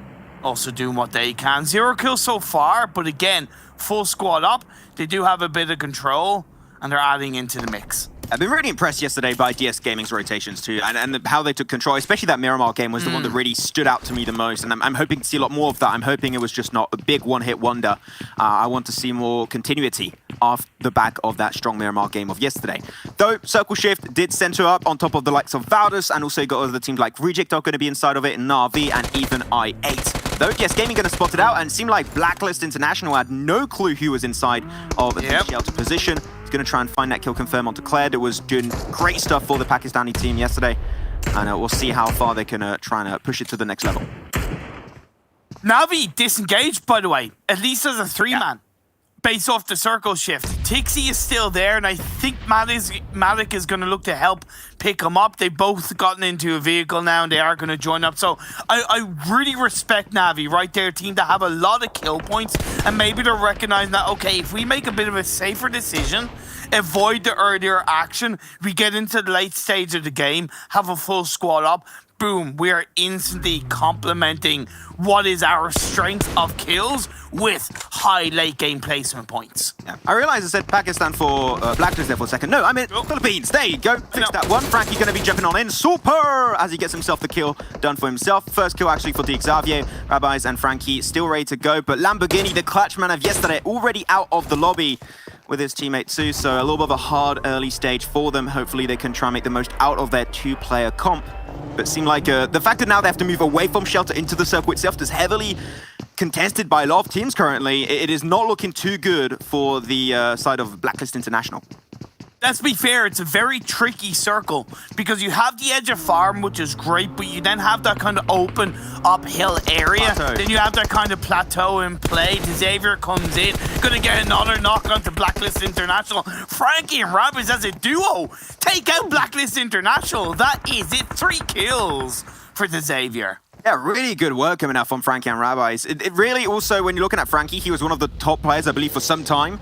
also doing what they can. 0 kills so far, but again, full squad up. They do have a bit of control, and they're adding into the mix. I've been really impressed yesterday by DS Gaming's rotations too, and how they took control, especially that Miramar game was the one that really stood out to me the most, and I'm hoping to see a lot more of that. I'm hoping it was just not a big one-hit wonder. I want to see more continuity off the back of that strong Miramar game of yesterday. Though Circle Shift did center up on top of the likes of Valdus, and also got other teams like Reject are going to be inside of it, Na'Vi, and even I8. Though DS Gaming going to spot it out, and it seemed like Blacklist International had no clue who was inside of the shelter position. Going to try and find that kill confirm onto Claire. It was doing great stuff for the Pakistani team yesterday, and we'll see how far they can try and push it to the next level. Na'Vi disengaged, by the way, at least as a 3-man, based off the circle shift. Tixie is still there, and I think Malik is going to look to help pick him up. They've both gotten into a vehicle now, and they are going to join up. So I really respect Na'Vi, right there, team, to have a lot of kill points, and maybe they're recognizing that, okay, if we make a bit of a safer decision, avoid the earlier action, we get into the late stage of the game, have a full squad up, boom, we are instantly complementing what is our strength of kills with high late game placement points. Yeah. I realized I said Pakistan for Blacklist there for a second. No, I meant Philippines. There you go. Fix that one. Frankie going to be jumping on in. Super! As he gets himself the kill done for himself. First kill actually for the Xavier. Rabbis and Frankie still ready to go. But Lamborghini, the clutch man of yesterday, already out of the lobby with his teammate too. So a little bit of a hard early stage for them. Hopefully they can try and make the most out of their 2-player comp. But it seemed like the fact that now they have to move away from Shelter into the circle itself is heavily contested by a lot of teams currently. It is not looking too good for the side of Blacklist International. Let's be fair, it's a very tricky circle because you have the edge of farm, which is great, but you then have that kind of open uphill area. Plateau. Then you have that kind of plateau in play. The Xavier comes in, gonna get another knock onto Blacklist International. Frankie and Rabbits as a duo take out Blacklist International. That is it, 3 kills for the Xavier. Yeah, really good work coming out from Frankie and Rabbis. It really also, when you're looking at Frankie, he was one of the top players, I believe, for some time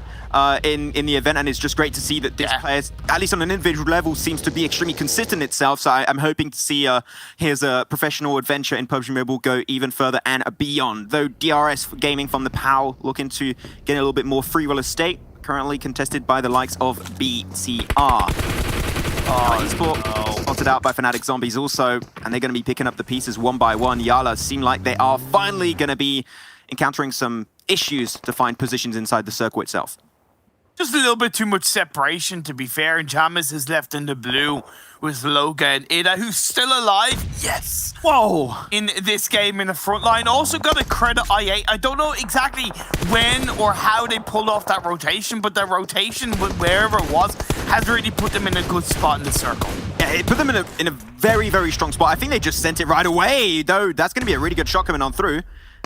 in the event, and it's just great to see that this player, at least on an individual level, seems to be extremely consistent itself. So I'm hoping to see his professional adventure in PUBG Mobile go even further and beyond. Though DRS Gaming from the POW looking to get a little bit more free will estate, currently contested by the likes of BTR. Esport spotted out by Fnatic Zombies also, and they're going to be picking up the pieces one by one. Yala seem like they are finally going to be encountering some issues to find positions inside the circle itself. Just a little bit too much separation, to be fair. And Jamis is left in the blue with Loga and Ida, who's still alive. Yes! Whoa! In this game in the front line. Also got to credit I8. I don't know exactly when or how they pulled off that rotation, but that rotation, wherever it was, has really put them in a good spot in the circle. Yeah, it put them in a very, very strong spot. I think they just sent it right away, though. That's going to be a really good shot coming on through.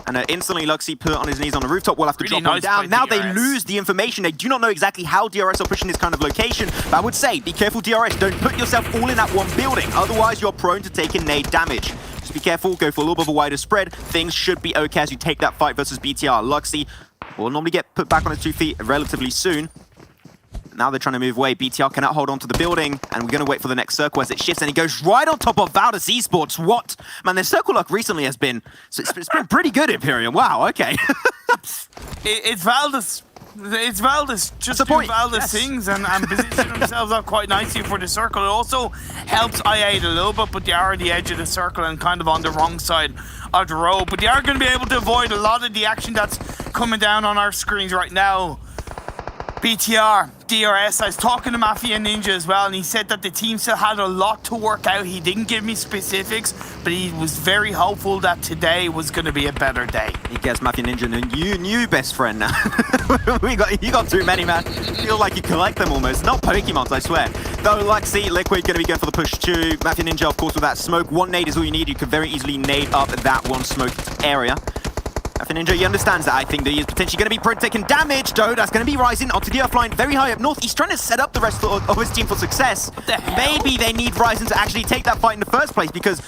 And instantly, Luxy put on his knees on the rooftop. We'll have to really drop him down. Now DRS. they lose the information. They do not know exactly how DRS are pushing this kind of location. But I would say, be careful, DRS. Don't put yourself all in that one building. Otherwise, you're prone to taking nade damage. Just be careful. Go for a little bit of a wider spread. Things should be okay as you take that fight versus BTR. Luxy will normally get put back on his 2 feet relatively soon. Now they're trying to move away. BTR cannot hold on to the building, and we're going to wait for the next circle as it shifts, and he goes right on top of Valdus Esports. What? Man, their circle luck recently has been... It's been pretty good, Imperium. Wow, okay. It's Valdus. It's Valdus. Just do Valdus things and position themselves up quite nicely for the circle. It also helps I8 a little bit, but they are at the edge of the circle and kind of on the wrong side of the road. But they are going to be able to avoid a lot of the action that's coming down on our screens right now. BTR, DRS, I was talking to Mafia Ninja as well, and he said that the team still had a lot to work out. He didn't give me specifics, but he was very hopeful that today was going to be a better day. He gets Mafia Ninja a new best friend now. You got too many, man. Feel like you collect them almost. Not Pokemons, I swear. Though, Luxy, Liquid going to be going for the push too. Mafia Ninja, of course, with that smoke. One nade is all you need. You could very easily nade up that one smoked area. Ninja, he understands that. I think that he is potentially going to be taking damage, though. That's going to be Ryzen onto the Earth line very high up north. He's trying to set up the rest of his team for success. What the hell? Maybe they need Ryzen to actually take that fight in the first place because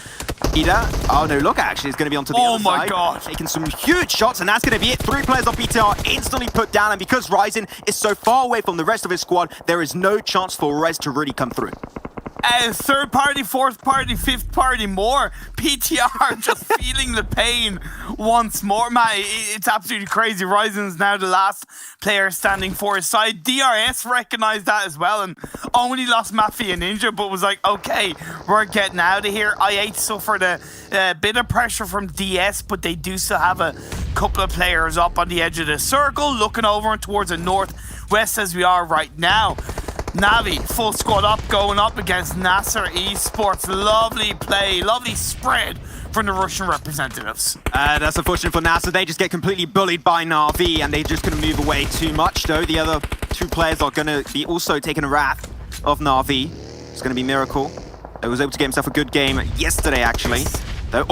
Ida... Oh, no, look, actually, is going to be onto the other side. Oh, my God. Taking some huge shots, and that's going to be it. 3 players off BTR instantly put down, and because Ryzen is so far away from the rest of his squad, there is no chance for Rez to really come through. Third party, fourth party, fifth party, more. PTR just feeling the pain once more. Man, it's absolutely crazy. Ryzen's now the last player standing for his side. DRS recognized that as well and only lost Mafia Ninja, but was like, okay, we're getting out of here. I8 suffered a bit of pressure from DS, but they do still have a couple of players up on the edge of the circle, looking over and towards the northwest as we are right now. Navi, full squad up, going up against Nasser Esports. Lovely play, lovely spread from the Russian representatives. That's unfortunate for Nasser. They just get completely bullied by Na'Vi, and they're just going to move away too much, though. The other two players are going to be also taking a wrath of Na'Vi. It's going to be Miracle. He was able to get himself a good game yesterday, actually. Though,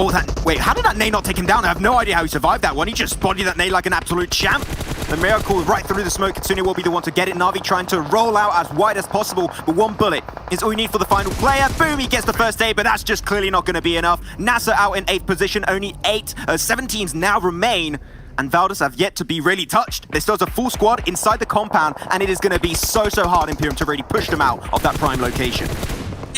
wait, how did that nade not take him down? I have no idea how he survived that one. He just bodied that nade like an absolute champ. The Miracle right through the smoke. Kitsune will be the one to get it. Na'Vi trying to roll out as wide as possible, but one bullet is all you need for the final player. Boom, he gets the first aid, but that's just clearly not going to be enough. Nasser out in 8th position. Only 17s now remain. And Valdez have yet to be really touched. There's still a full squad inside the compound, and it is going to be so hard, Imperium, to really push them out of that prime location.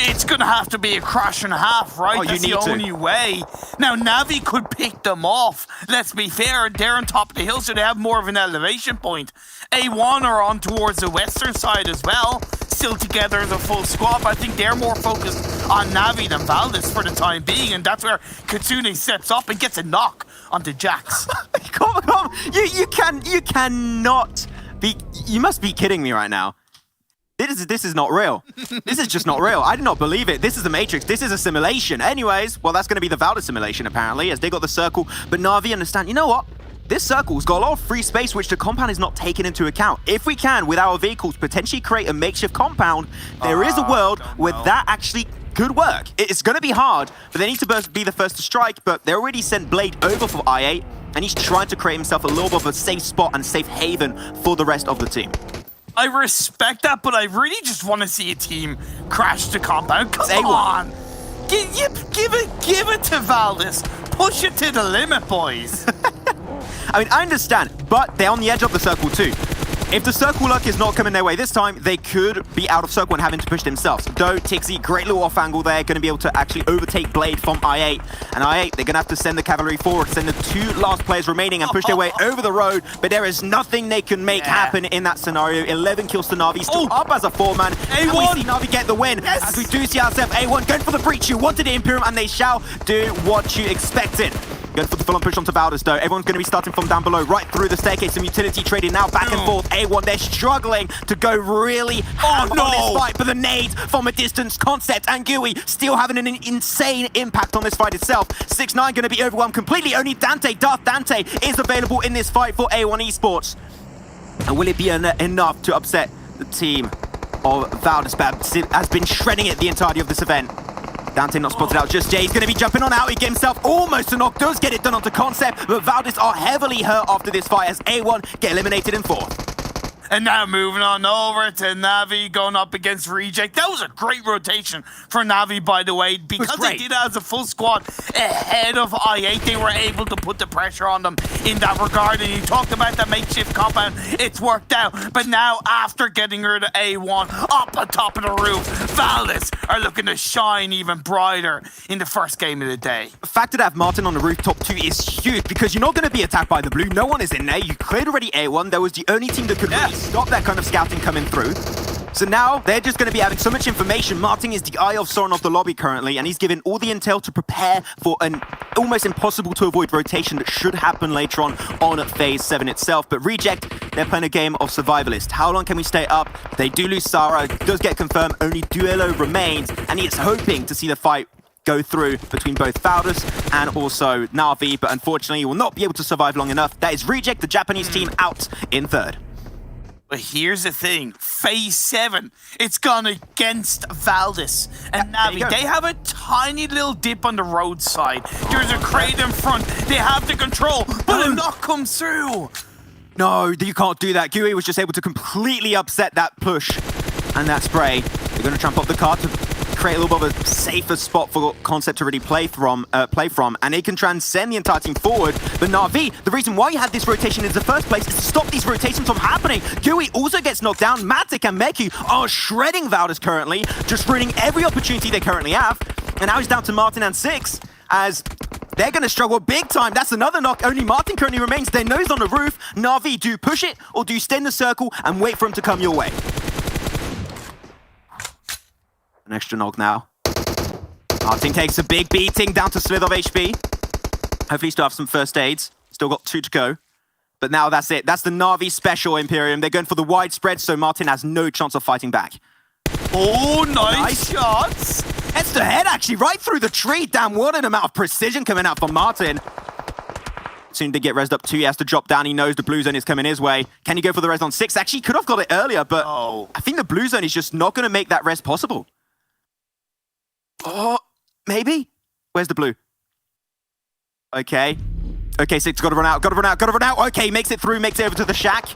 It's going to have to be a crash and a half, right? Oh, That's the only way. Now, Navi could pick them off. Let's be fair, they're on top of the hill, so they have more of an elevation point. A1 are on towards the western side as well, still together as a full squad. I think they're more focused on Navi than Valdez for the time being, and that's where Kitsune steps up and gets a knock onto Jax. Come on, you cannot be, you must be kidding me right now. This is not real. This is just not real. I do not believe it. This is the Matrix. This is a simulation. Anyways, well, that's going to be the Valdez simulation, apparently, as they got the circle. But Na'Vi understand, you know what? This circle's got a lot of free space, which the compound is not taking into account. If we can, with our vehicles, potentially create a makeshift compound, there is a world where that actually could work. It's going to be hard, but they need to be the first to strike, but they already sent Blade over for I8, and he's trying to create himself a little bit of a safe spot and safe haven for the rest of the team. I respect that, but I really just want to see a team crash the compound. Come on! Give it to Valdez. Push it to the limit, boys. I mean, I understand, but they're on the edge of the circle too. If the circle luck is not coming their way this time, they could be out of circle and having to push themselves. Though, Tixi, great little off angle there, going to be able to actually overtake Blade from I8. And I8, they're going to have to send the cavalry forward, send the two last players remaining and push their way over the road. But there is nothing they can make happen in that scenario. 11 kills to Na'Vi, still up as a 4-man. And we see Na'Vi get the win. As we do see ourselves, A1 going for the breach. You wanted the Imperium, and they shall do what you expected. Going for the full-on push onto Valdez, though. Everyone's going to be starting from down below, right through the staircase. Some utility trading now, back and forth. A1, they're struggling to go really hard on this fight, but the nades from a distance, Concept and Gui still having an insane impact on this fight itself. 6ix9ine going to be overwhelmed completely. Only Darth Dante is available in this fight for A1 Esports. And will it be enough to upset the team of Valdez? Has been shredding it the entirety of this event. Dante not spotted out just yet. He's going to be jumping on out. He gets himself almost a knock. Does get it done onto Concept, but Valdez are heavily hurt after this fight as A1 get eliminated in 4th. And now moving on over to Navi going up against Reject. That was a great rotation for Navi, by the way. Because they did it as a full squad ahead of I8, they were able to put the pressure on them in that regard. And you talked about that makeshift compound. It's worked out. But now, after getting rid of A1 up on top of the roof, Valdez are looking to shine even brighter in the first game of the day. The fact that I have Martin on the rooftop too is huge because you're not going to be attacked by the blue. No one is in there. You cleared already A1. That was the only team that could really stop that kind of scouting coming through. So now they're just going to be having so much information. Martin is the eye of Sauron of the lobby currently, and he's given all the intel to prepare for an almost impossible to avoid rotation that should happen later on Phase 7 itself. But Reject, they're playing a game of survivalist. How long can we stay up? They do lose Sarah. It does get confirmed. Only Duelo remains, and he is hoping to see the fight go through between both Valdez and also Na'Vi, but unfortunately he will not be able to survive long enough. That is Reject, the Japanese team, out in 3rd. But here's the thing, Phase 7, it's gone against Valdez and Navi. They have a tiny little dip on the roadside. There's a crate in front. They have the control, but a knock comes through. No, you can't do that. Gui was just able to completely upset that push and that spray. They're going to tramp up the car to create a little bit of a safer spot for Concept to really play from, and they can transcend the entire team forward. But Na'Vi, the reason why you had this rotation in the first place is to stop these rotations from happening. Gui also gets knocked down. Matic and Meku are shredding Valdez currently, just ruining every opportunity they currently have. And now he's down to Martin and Six, as they're going to struggle big time. That's another knock. Only Martin currently remains. Their nose on the roof. Na'Vi, do you push it or do you stay in the circle and wait for him to come your way? An extra knock now. Martin takes a big beating, down to slith of HP. Hopefully still have some first aids. Still got 2 to go. But now that's it. That's the Na'Vi special, Imperium. They're going for the widespread, so Martin has no chance of fighting back. Oh, nice shots. Heads to head, actually, right through the tree. Damn, what an amount of precision coming out from Martin. Soon to get rezzed up 2, he has to drop down. He knows the blue zone is coming his way. Can he go for the res on 6? Actually, he could have got it earlier, but I think the blue zone is just not going to make that res possible. Oh, maybe? Where's the blue? Okay. Okay, Six, gotta run out, gotta run out, gotta run out. Okay, makes it through, makes it over to the shack.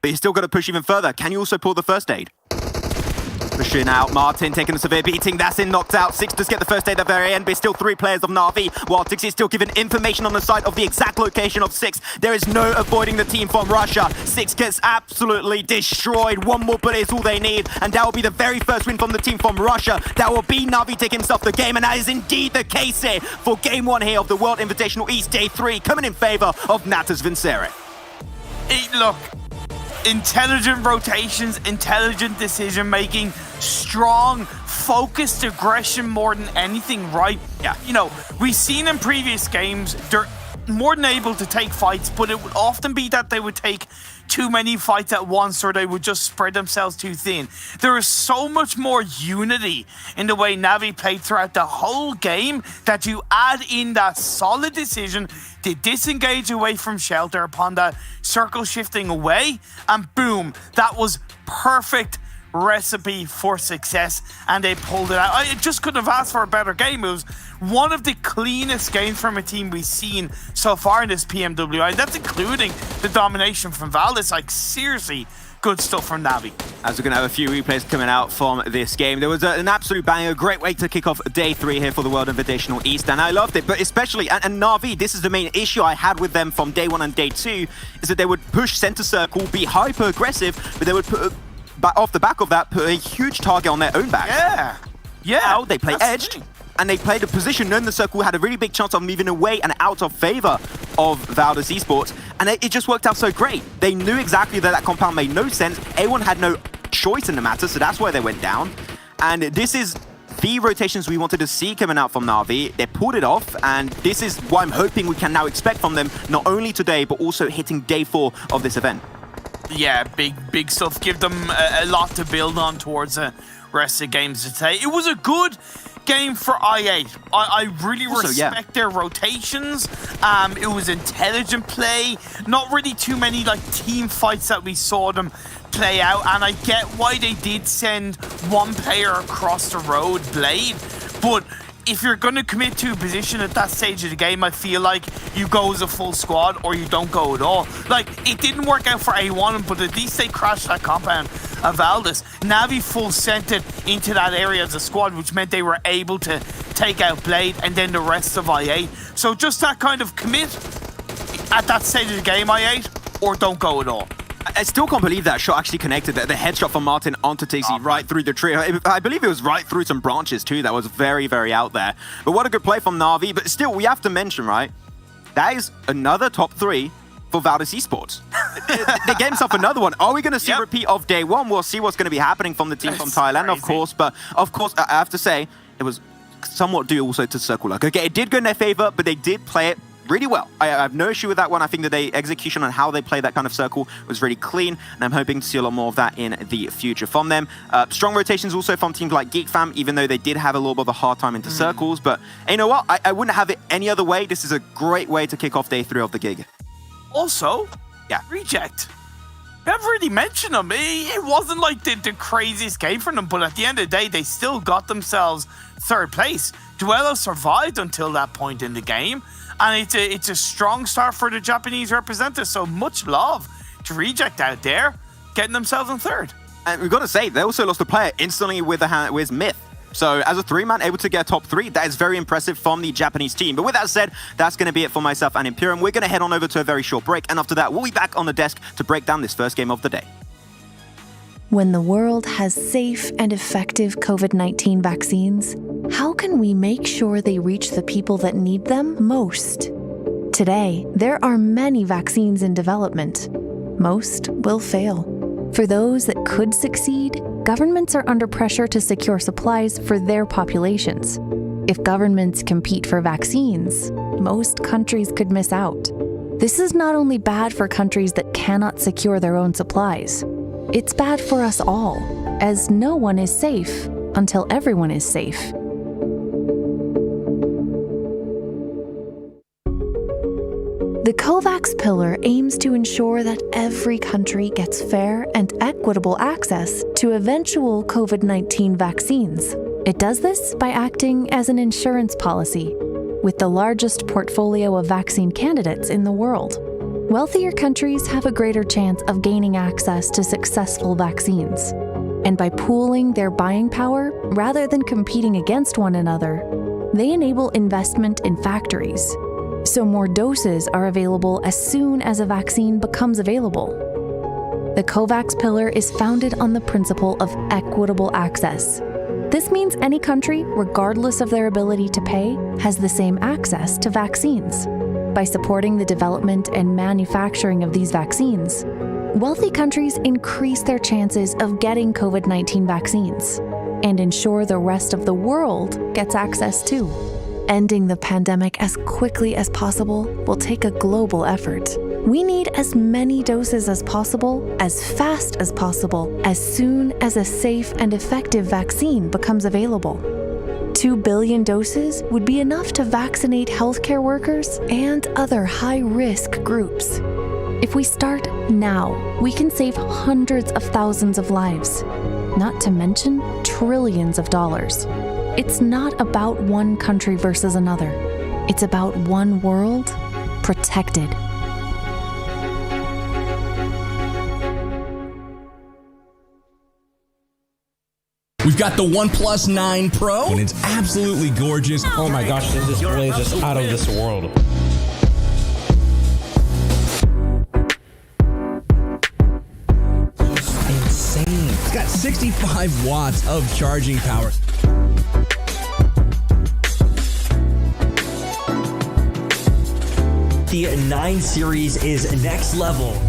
But he's still got to push even further. Can you also pull the first aid? Pushing out, Martin taking a severe beating. That's in, knocked out. Six does get the first aid at the very end, but still 3 players of Na'Vi. While Tix is still given information on the side of the exact location of Six. There is no avoiding the team from Russia. Six gets absolutely destroyed. 1 more bullet is all they need, and that will be the very first win from the team from Russia. That will be Na'Vi taking himself the game, and that is indeed the case here for Game 1 here of the World Invitational East Day 3, coming in favor of Natas Vincere. Look, intelligent rotations, intelligent decision making, strong, focused aggression more than anything, right? Yeah. You know, we've seen in previous games, they're more than able to take fights, but it would often be that they would take too many fights at once, or they would just spread themselves too thin. There is so much more unity in the way Navi played throughout the whole game that you add in that solid decision to disengage away from shelter upon that circle shifting away, and boom, that was perfect recipe for success, and they pulled it out. I just couldn't have asked for a better game. It was one of the cleanest games from a team we've seen so far in this PMWI. That's including the domination from Valdez. Like, seriously, good stuff from Navi. As we're going to have a few replays coming out from this game. There was an absolute banger, great way to kick off day 3 here for the World Invitational East, and I loved it. But especially, and Na'Vi, this is the main issue I had with them from day 1 and day 2, is that they would push center circle, be hyper aggressive, but they would put off the back of that, put a huge target on their own back. Yeah. Now they play edged, and they played a position known the circle had a really big chance of moving away and out of favor of Valdez Esports, and it just worked out so great. They knew exactly that compound made no sense. A1 had no choice in the matter, so that's why they went down. And this is the rotations we wanted to see coming out from Na'Vi. They pulled it off, and this is what I'm hoping we can now expect from them, not only today, but also hitting day 4 of this event. Yeah, big stuff. Give them a lot to build on towards the rest of the games today. It was a good game for I8. I really respect their rotations. It was intelligent play. Not really too many like team fights that we saw them play out, and I get why they did send 1 player across the road, Blade, but if you're going to commit to a position at that stage of the game, I feel like you go as a full squad or you don't go at all. Like, it didn't work out for A1, but at least they crashed that compound of Valdez. Navi full sent it into that area as a squad, which meant they were able to take out Blade and then the rest of I8. So just that kind of commit at that stage of the game, I8, or don't go at all. I still can't believe that shot actually connected, the headshot from Martin onto Tixi right through the tree. I believe it was right through some branches too. That was very, very out there. But what a good play from Na'Vi. But still, we have to mention, right, that is another top 3 for Valdez Esports. They gave himself another one. Are we going to see a repeat of day 1? We'll see what's going to be happening from the team from Thailand, crazy. of course. But of course, I have to say, it was somewhat due also to circle luck. Okay, it did go in their favor, but they did play it really well. I have no issue with that one. I think that the execution on how they play that kind of circle was really clean, and I'm hoping to see a lot more of that in the future from them. Strong rotations also from teams like GeekFam, even though they did have a little bit of a hard time into circles. But you know what? I wouldn't have it any other way. This is a great way to kick off day 3 of the gig. Also, Reject. I haven't really mentioned them. It wasn't like the craziest game for them, but at the end of the day, they still got themselves 3rd place. Duello survived until that point in the game, and it's a strong start for the Japanese representatives, so much love to Reject out there, getting themselves in 3rd. And we've got to say, they also lost a player instantly with Myth. So as a 3-man able to get top 3, that is very impressive from the Japanese team. But with that said, that's going to be it for myself and Imperium. We're going to head on over to a very short break, and after that, we'll be back on the desk to break down this first game of the day. When the world has safe and effective COVID-19 vaccines, how can we make sure they reach the people that need them most? Today, there are many vaccines in development. Most will fail. For those that could succeed, governments are under pressure to secure supplies for their populations. If governments compete for vaccines, most countries could miss out. This is not only bad for countries that cannot secure their own supplies. It's bad for us all, as no one is safe until everyone is safe. The COVAX pillar aims to ensure that every country gets fair and equitable access to eventual COVID-19 vaccines. It does this by acting as an insurance policy, with the largest portfolio of vaccine candidates in the world. Wealthier countries have a greater chance of gaining access to successful vaccines. And by pooling their buying power, rather than competing against one another, they enable investment in factories. So more doses are available as soon as a vaccine becomes available. The COVAX pillar is founded on the principle of equitable access. This means any country, regardless of their ability to pay, has the same access to vaccines. By supporting the development and manufacturing of these vaccines, wealthy countries increase their chances of getting COVID-19 vaccines and ensure the rest of the world gets access too. Ending the pandemic as quickly as possible will take a global effort. We need as many doses as possible, as fast as possible, as soon as a safe and effective vaccine becomes available. 2 billion doses would be enough to vaccinate healthcare workers and other high-risk groups. If we start now, we can save hundreds of thousands of lives, not to mention trillions of dollars. It's not about one country versus another. It's about one world protected. We've got the OnePlus 9 Pro, and it's absolutely gorgeous. Oh my gosh, this display is just out of this world. Insane. It's got 65 watts of charging power. The 9 series is next level.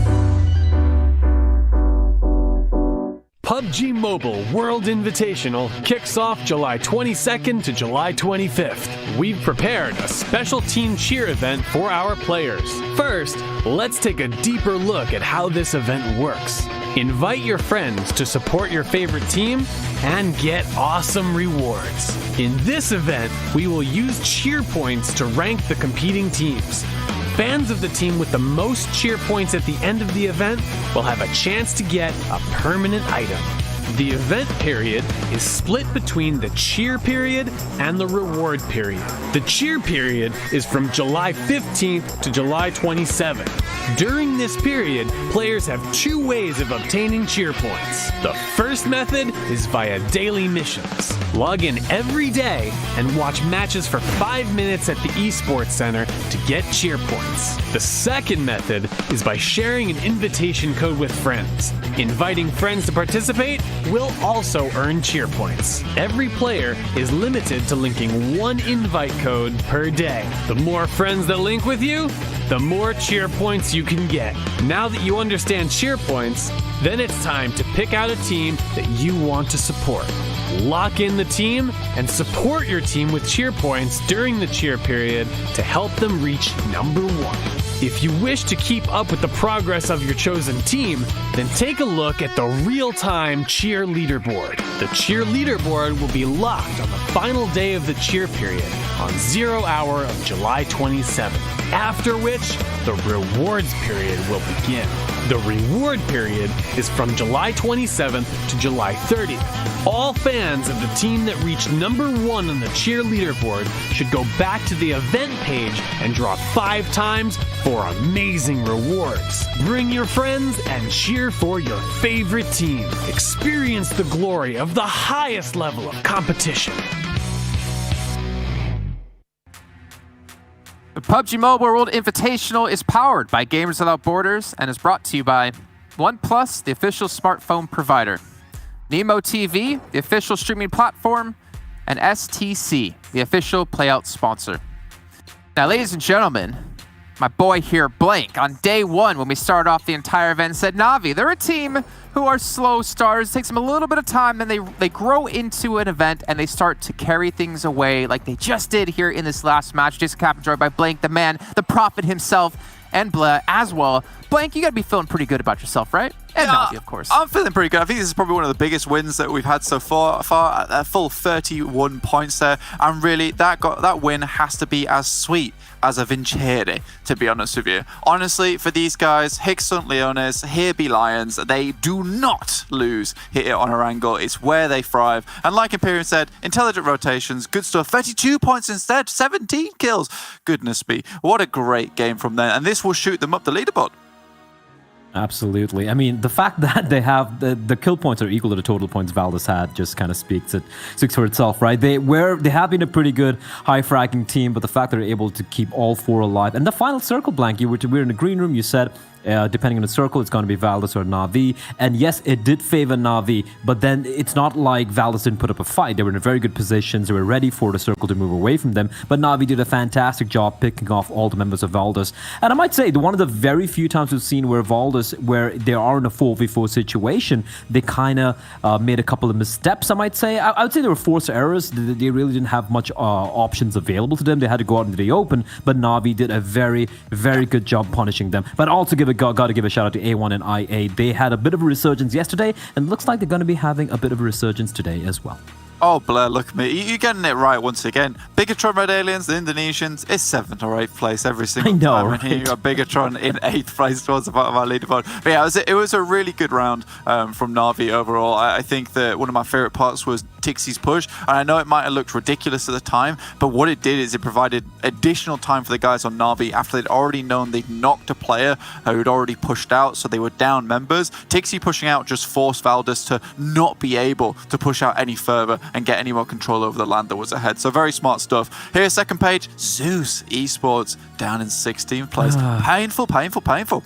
PUBG MOBILE World Invitational kicks off July 22nd to July 25th. We've prepared a special team cheer event for our players. First, let's take a deeper look at how this event works. Invite your friends to support your favorite team and get awesome rewards. In this event, we will use cheer points to rank the competing teams. Fans of the team with the most cheer points at the end of the event will have a chance to get a permanent item. The event period is split between the cheer period and the reward period. The cheer period is from July 15th to July 27th. During this period, players have 2 ways of obtaining cheer points. The first method is via daily missions. Log in every day and watch matches for 5 minutes at the Esports Center to get cheer points. The second method is by sharing an invitation code with friends. Inviting friends to participate will also earn cheer points. Every player is limited to linking 1 invite code per day. The more friends that link with you, the more cheer points you can get. Now that you understand cheer points, then it's time to pick out a team that you want to support. Lock in the team and support your team with cheer points during the cheer period to help them reach number 1. If you wish to keep up with the progress of your chosen team, then take a look at the real-time cheer leaderboard. The cheer leaderboard will be locked on the final day of the cheer period on 0 hour of July 27th, after which the rewards period will begin. The reward period is from July 27th to July 30th. All fans of the team that reached number 1 on the cheer leaderboard should go back to the event page and draw 5 times for for amazing rewards. Bring your friends and cheer for your favorite team. Experience the glory of the highest level of competition. The PUBG Mobile World Invitational is powered by Gamers Without Borders and is brought to you by OnePlus, the official smartphone provider, Nemo TV, the official streaming platform, and STC, the official playout sponsor. Now, ladies and gentlemen, my boy here, Blank, on day one when we started off the entire event, said Na'Vi, they're a team who are slow starters. It takes them a little bit of time, then they grow into an event and they start to carry things away like they just did here in this last match. Jason Cap joined by Blank, the man, the prophet himself, and Blah as well. Blank, you gotta be feeling pretty good about yourself, right? And Na'Vi, of course. I'm feeling pretty good. I think this is probably one of the biggest wins that we've had so far. A full 31 points there, and really that win has to be as sweet as a Vincere, to be honest with you. Honestly, for these guys, Hickson Leones, here be Lions, they do not lose here on Erangel. It's where they thrive. And like Imperium said, intelligent rotations, good stuff. 32 points instead, 17 kills. Goodness me, what a great game from them. And this will shoot them up the leaderboard. Absolutely. I mean, the fact that they have the kill points are equal to the total points Valdez had just kind of speaks for itself, right? They have been a pretty good high fragging team, but the fact that they're able to keep all four alive. And the final circle, Blank, we're in the green room, you said, depending on the circle, it's going to be Valdez or Na'Vi. And yes, it did favor Na'Vi, but then it's not like Valdez didn't put up a fight. They were in a very good positions. They were ready for the circle to move away from them. But Na'Vi did a fantastic job picking off all the members of Valdez. And I might say, one of the very few times we've seen where Valdez, where they are in a 4v4 situation, they kind of made a couple of missteps, I might say. I would say they were forced errors. They really didn't have much options available to them. They had to go out into the open, but Na'Vi did a very, very good job punishing them. But also got to give a shout out to A1 and IA. They had a bit of a resurgence yesterday, and looks like they're going to be having a bit of a resurgence today as well. Oh, Blair, look at me. You're getting it right once again. Bigatron Red Aliens, the Indonesians, is 7th or 8th place every single time. Right? And here you got Bigatron in 8th place towards the bottom of our leaderboard. But yeah, it was a really good round from Na'Vi overall. I think that one of my favorite parts was Tixie's push. And I know it might have looked ridiculous at the time, but what it did is it provided additional time for the guys on Na'Vi after they'd already known they'd knocked a player who'd already pushed out, so they were down members. Tixie pushing out just forced Valdez to not be able to push out any further and get any more control over the land that was ahead. So very smart stuff. Here's second page, Zeus Esports down in 16th place. Painful.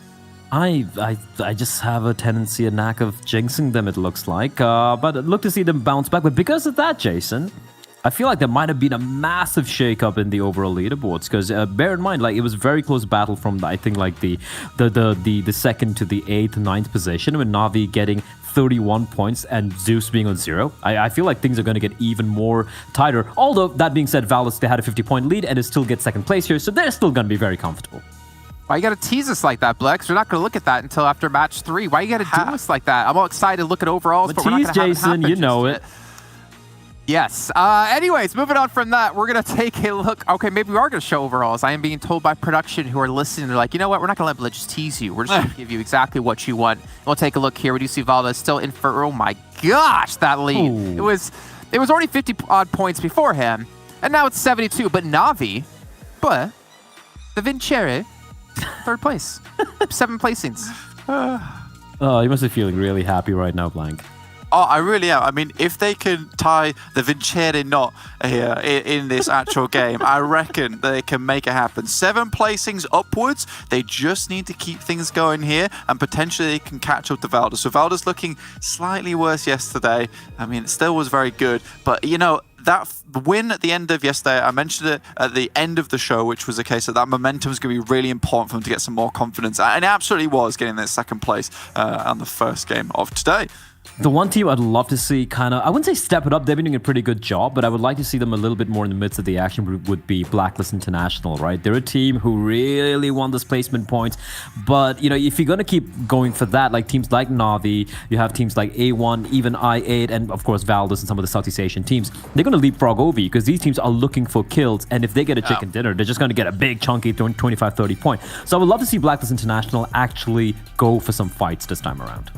I just have a tendency, a knack of jinxing them, it looks like. But I'd look to see them bounce back. But because of that, Jason, I feel like there might have been a massive shake-up in the overall leaderboards. Because bear in mind, like, it was a very close battle from, I think, like the second to the 8th, 9th position, with Na'Vi getting 31 points and Zeus being on 0. I feel like things are going to get even more tighter. Although, that being said, Valdez, they had a 50-point lead and they still get second place here, so they're still going to be very comfortable. Why you gotta tease us like that, Blex? We're not gonna look at that until after match 3. Why you gotta do us like that? I'm all excited to look at overalls, but we're not gonna have it happen. You know it. Yes. Anyways, moving on from that, we're going to take a look. Okay, maybe we are going to show overalls. I am being told by production who are listening, they're like, you know what? We're not going to let Blitz tease you. We're just going to give you exactly what you want. We'll take a look here. We do see Valdez still in for, oh my gosh, that lead. Ooh. It was already 50-odd points before him, and now it's 72. But Na'Vi, the Vincere, 3rd place. 7 placings. Oh, you must be feeling really happy right now, Blank. Oh, I really am. I mean, if they can tie the Vincere knot here in this actual game, I reckon they can make it happen. 7 placings upwards. They just need to keep things going here, and potentially they can catch up to Valdez. So Valdez looking slightly worse yesterday. I mean, it still was very good, but you know, that win at the end of yesterday, I mentioned it at the end of the show, which was a case that momentum is going to be really important for them to get some more confidence. And it absolutely was, getting that 2nd place on the first game of today. The one team I'd love to see kind of, I wouldn't say step it up, they've been doing a pretty good job, but I would like to see them a little bit more in the midst of the action would be Blacklist International, right? They're a team who really won this placement points, but, you know, if you're going to keep going for that, like teams like Na'Vi, you have teams like A1, even I8, and of course Valdez and some of the Southeast Asian teams, they're going to leapfrog over you because these teams are looking for kills, and if they get a chicken dinner, they're just going to get a big chunky 25-30 point. So I would love to see Blacklist International actually go for some fights this time around.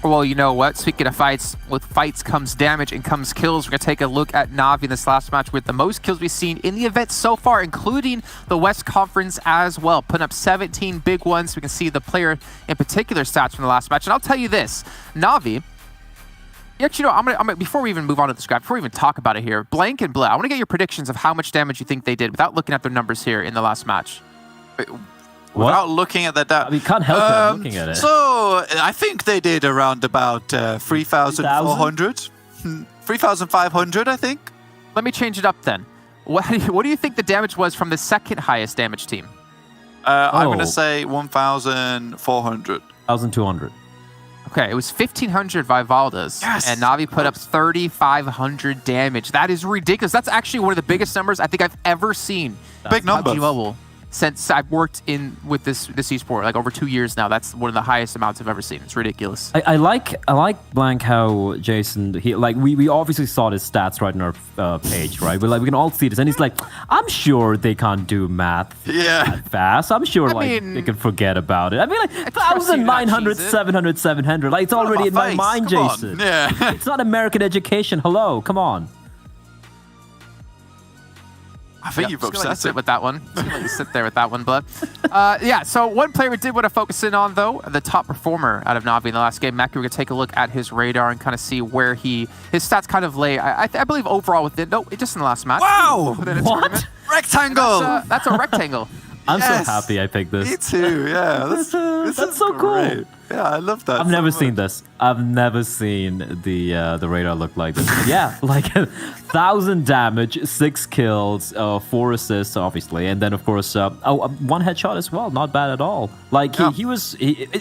Well, you know what? Speaking of fights, with fights comes damage and comes kills. We're going to take a look at Na'Vi in this last match with the most kills we've seen in the event so far, including the West Conference as well, putting up 17 big ones. We can see the player in particular stats from the last match. And I'll tell you this, Na'Vi, actually, I'm gonna, before we even move on to the scrap, before we even talk about it here, Blank and Bleh, I want to get your predictions of how much damage you think they did without looking at their numbers here in the last match. Without looking at the data. I mean, can't help it looking at it. So, I think they did around about 3,400. 3,500, I think. Let me change it up then. What do you think the damage was from the second highest damage team? I'm going to say 1,400. 1,200. Okay, it was 1,500 by Valdes. Yes! And Na'Vi put up 3,500 damage. That is ridiculous. That's actually one of the biggest numbers I think I've ever seen. Big number. PUBG Mobile. Since I've worked in with this esport, like over 2 years now, that's one of the highest amounts I've ever seen. It's ridiculous. I like Blank how Jason we obviously saw his stats right on our page, right? We can all see this, and he's like, I'm sure they can't do math that fast. I'm sure they can forget about it. I mean, like 1,900, 700, 700. Like it's already in my mind, Jason. Yeah, it's not American education. Hello, come on. I think you've upset it with that one. Just gonna let you sit there with that one, Blood. Yeah, so one player we did want to focus in on, though, the top performer out of Na'Vi in the last game, Maki, we're going to take a look at his radar and kind of see where his stats kind of lay. I believe overall within, just in the last match. Wow! What? Rectangle! That's a rectangle. I'm so happy I picked this. Me too, yeah. That's so cool. Yeah, I love that. I've never seen this. I've never seen the radar look like this. But yeah, like 1,000 damage, 6 kills, 4 assists, obviously, and then of course, 1 headshot as well. Not bad at all. Like he was.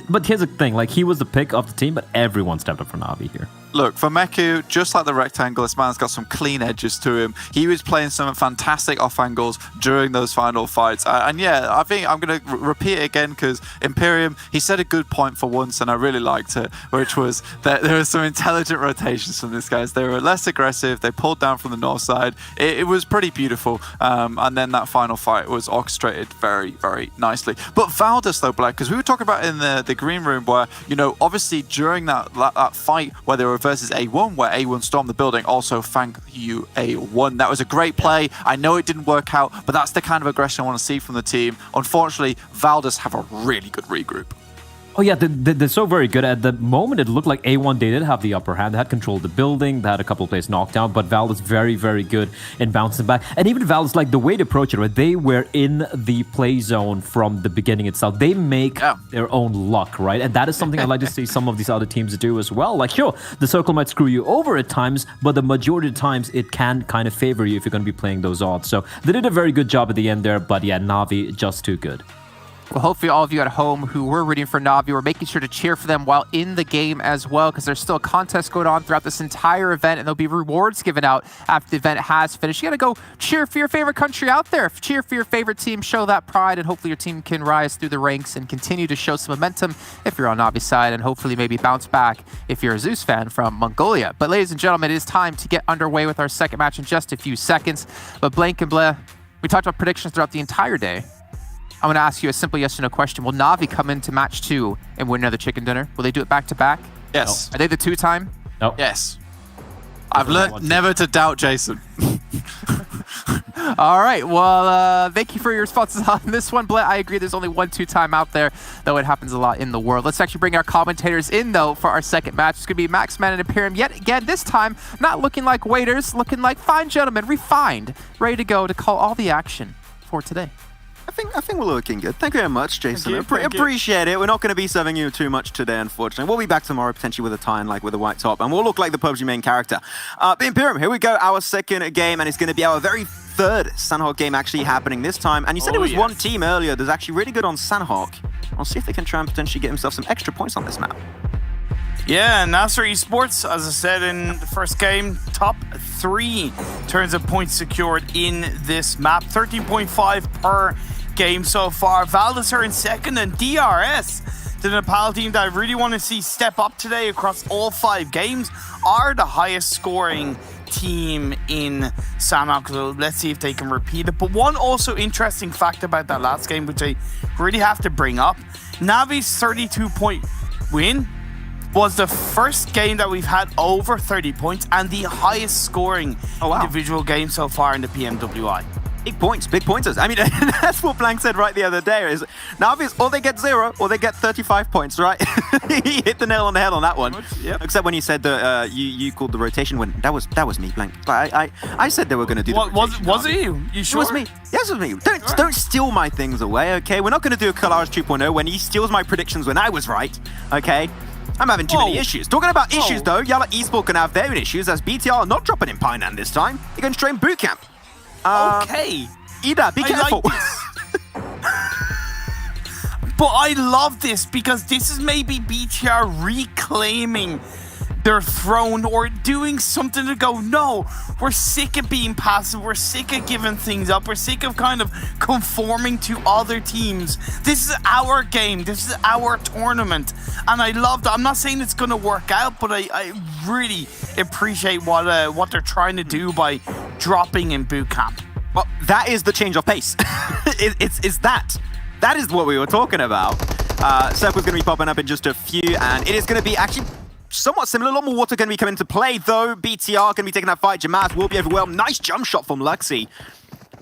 But here's the thing: like he was the pick of the team, but everyone stepped up for Na'Vi here. Look, for Meku, just like the rectangle, this man's got some clean edges to him. He was playing some fantastic off angles during those final fights. And yeah, I think I'm going to repeat it again because Imperium, he said a good point for once, and I really liked it, which was that there were some intelligent rotations from these guys. They were less aggressive. They pulled down from the north side. It was pretty beautiful. And then that final fight was orchestrated very, very nicely. But Valdes, though, Black, because we were talking about in the green room where, you know, obviously during that fight where they were versus A1, where A1 stormed the building. Also, thank you, A1. That was a great play. I know it didn't work out, but that's the kind of aggression I want to see from the team. Unfortunately, Valdes have a really good regroup. Oh yeah, they're so very good. At the moment, it looked like A1, they did have the upper hand. They had controlled the building. They had a couple of players knocked down, but Valdes very, very good in bouncing back. And even Valdes, like the way they approach it, right? They were in the play zone from the beginning itself. They make their own luck, right? And that is something I'd like to see some of these other teams do as well. Like, sure, the circle might screw you over at times, but the majority of the times, it can kind of favor you if you're going to be playing those odds. So they did a very good job at the end there, but yeah, Na'Vi just too good. Well, hopefully all of you at home who were rooting for Na'Vi were making sure to cheer for them while in the game as well, because there's still a contest going on throughout this entire event, and there'll be rewards given out after the event has finished. You got to go cheer for your favorite country out there. Cheer for your favorite team, show that pride, and hopefully your team can rise through the ranks and continue to show some momentum if you're on Na'Vi's side, and hopefully maybe bounce back if you're a Zeus fan from Mongolia. But ladies and gentlemen, it is time to get underway with our second match in just a few seconds. But Blank and Bleh, we talked about predictions throughout the entire day. I'm going to ask you a simple yes or no question. Will Na'Vi come into match 2 and win another chicken dinner? Will they do it back-to-back? Yes. No. Are they the 2-time? No. Yes. I've learned never to doubt Jason. All right. Well, thank you for your responses on this one, Bleh. I agree there's only 1 2-time out there, though it happens a lot in the world. Let's actually bring our commentators in, though, for our second match. It's going to be Maxman and Imperium yet again, this time not looking like waiters, looking like fine gentlemen, refined, ready to go to call all the action for today. I think we're looking good. Thank you very much, Jason. Thank you. Appreciate it. We're not going to be serving you too much today, unfortunately. We'll be back tomorrow, potentially with a tie and like with a white top, and we'll look like the PUBG main character. Imperium, here we go. Our second game, and it's going to be our very third Sanhok game actually happening this time. And you said it was one team earlier that's actually really good on Sanhok. I'll see if they can try and potentially get himself some extra points on this map. Yeah, Nasser Esports, as I said in the first game, top 3 turns of points secured in this map. 13.5 per game so far. Valdes are in second, and DRS, the Nepal team that I really want to see step up today across all 5 games, are the highest scoring team in Sanhok. So let's see if they can repeat it. But one also interesting fact about that last game, which I really have to bring up, Navi's 32-point win was the first game that we've had over 30 points and the highest scoring individual game so far in the PMWI. Big points, big pointers. I mean, that's what Blank said right the other day. Is now if it's or they get 0 or they get 35 points, right? He hit the nail on the head on that one. Yep. Except when you said that you called the rotation win. That was me, Blank. I said they were going to do the rotation. Was it you? You sure? It was me. Yes, it was me. Don't steal my things away, okay? We're not going to do a Kalash 2.0 when he steals my predictions when I was right, okay? I'm having too many issues. Talking about issues, though, Yala Esport can have their own issues as BTR are not dropping in Pineland this time. They're going straight in boot camp. Okay. Ida, be careful. Like but I love this because this is maybe BTR reclaiming their throne or doing something to go, no, we're sick of being passive. We're sick of giving things up. We're sick of kind of conforming to other teams. This is our game. This is our tournament. And I love that. I'm not saying it's going to work out, but I really appreciate what they're trying to do by dropping in boot camp. Well, that is the change of pace. It's that. That is what we were talking about. Circle's going to be popping up in just a few, and it is going to be actually somewhat similar. A lot more water going to be coming into play, though. BTR going to be taking that fight. Jamaz will be overwhelmed. Nice jump shot from Luxy.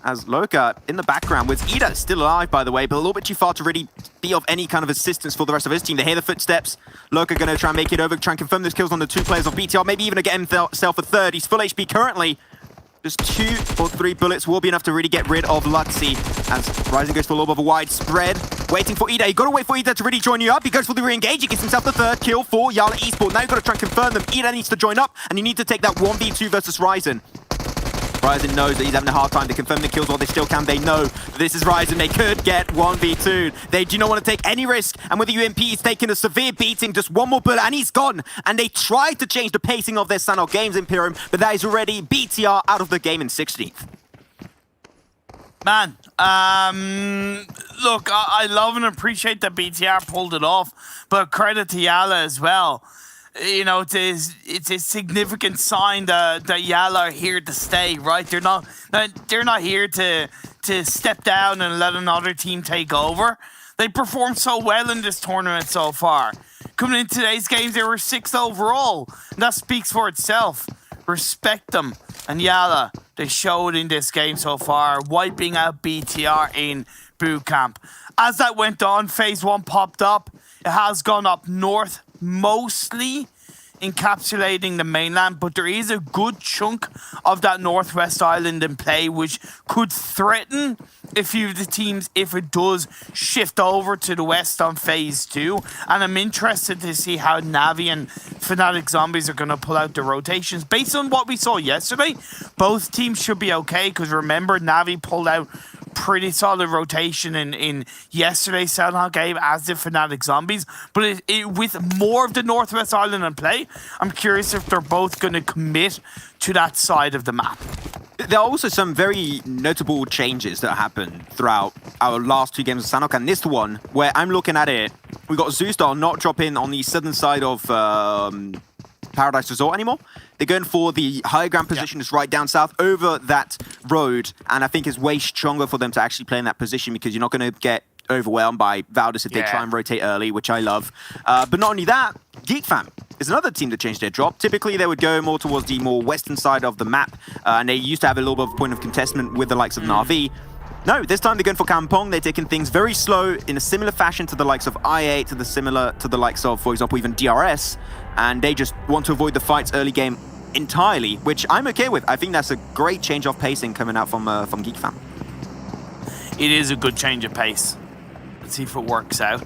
As Loka in the background with Ida still alive, by the way, but a little bit too far to really be of any kind of assistance for the rest of his team. They hear the footsteps. Loka going to try and make it over, try and confirm those kills on the 2 players of BTR, maybe even get himself a third. He's full HP currently. Just 2 or 3 bullets will be enough to really get rid of Luxy. As Rising goes for a little bit of a wide spread. Waiting for Ida. You gotta wait for Ida to really join you up. He goes for the re-engage. He gets himself the 3rd kill for Yala Esport. Now you've got to try and confirm them. Ida needs to join up, and you need to take that 1v2 versus Ryzen. Ryzen knows that he's having a hard time to confirm the kills while they still can. They know that this is Ryzen. They could get 1v2. They do not want to take any risk. And with the UMP, he's taking a severe beating. Just one more bullet and he's gone. And they tried to change the pacing of their Sanok games, Imperium, but that is already BTR out of the game in 16th. Man, look, I love and appreciate that BTR pulled it off, but credit to Yala as well. You know, it's a significant sign that Yala are here to stay, right? They're not here to step down and let another team take over. They performed so well in this tournament so far. Coming into today's games, they were 6th overall. And that speaks for itself. Respect them. And Yala, they showed in this game so far, wiping out BTR in boot camp. As that went on, phase 1 popped up. It has gone up north, mostly encapsulating the mainland, but there is a good chunk of that northwest island in play, which could threaten a few of the teams if it does shift over to the west on phase 2. And I'm interested to see how Navi and Fnatic Zombies are going to pull out the rotations. Based on what we saw yesterday, both teams should be okay, because remember, Navi pulled out pretty solid rotation in yesterday's Soundhound game, as did Fnatic Zombies. But with more of the Northwest Island in play, I'm curious if they're both going to commit to that side of the map. There are also some very notable changes that happened throughout our last 2 games of Sanok, and this one, where I'm looking at it, we got Zoostar not dropping on the southern side of Paradise Resort anymore. They're going for the higher ground position, is right down south over that road, and I think it's way stronger for them to actually play in that position, because you're not going to get overwhelmed by Valdis if they try and rotate early, which I love. But not only that, GeekFam is another team that changed their drop. Typically, they would go more towards the more western side of the map, and they used to have a little bit of a point of contestment with the likes of Na'Vi. No, this time they're going for Kampong. They're taking things very slow in a similar fashion to the likes of IA, to the likes of, for example, even DRS, and they just want to avoid the fights early game entirely, which I'm okay with. I think that's a great change of pacing coming out from GeekFam. It is a good change of pace. Let's see if it works out.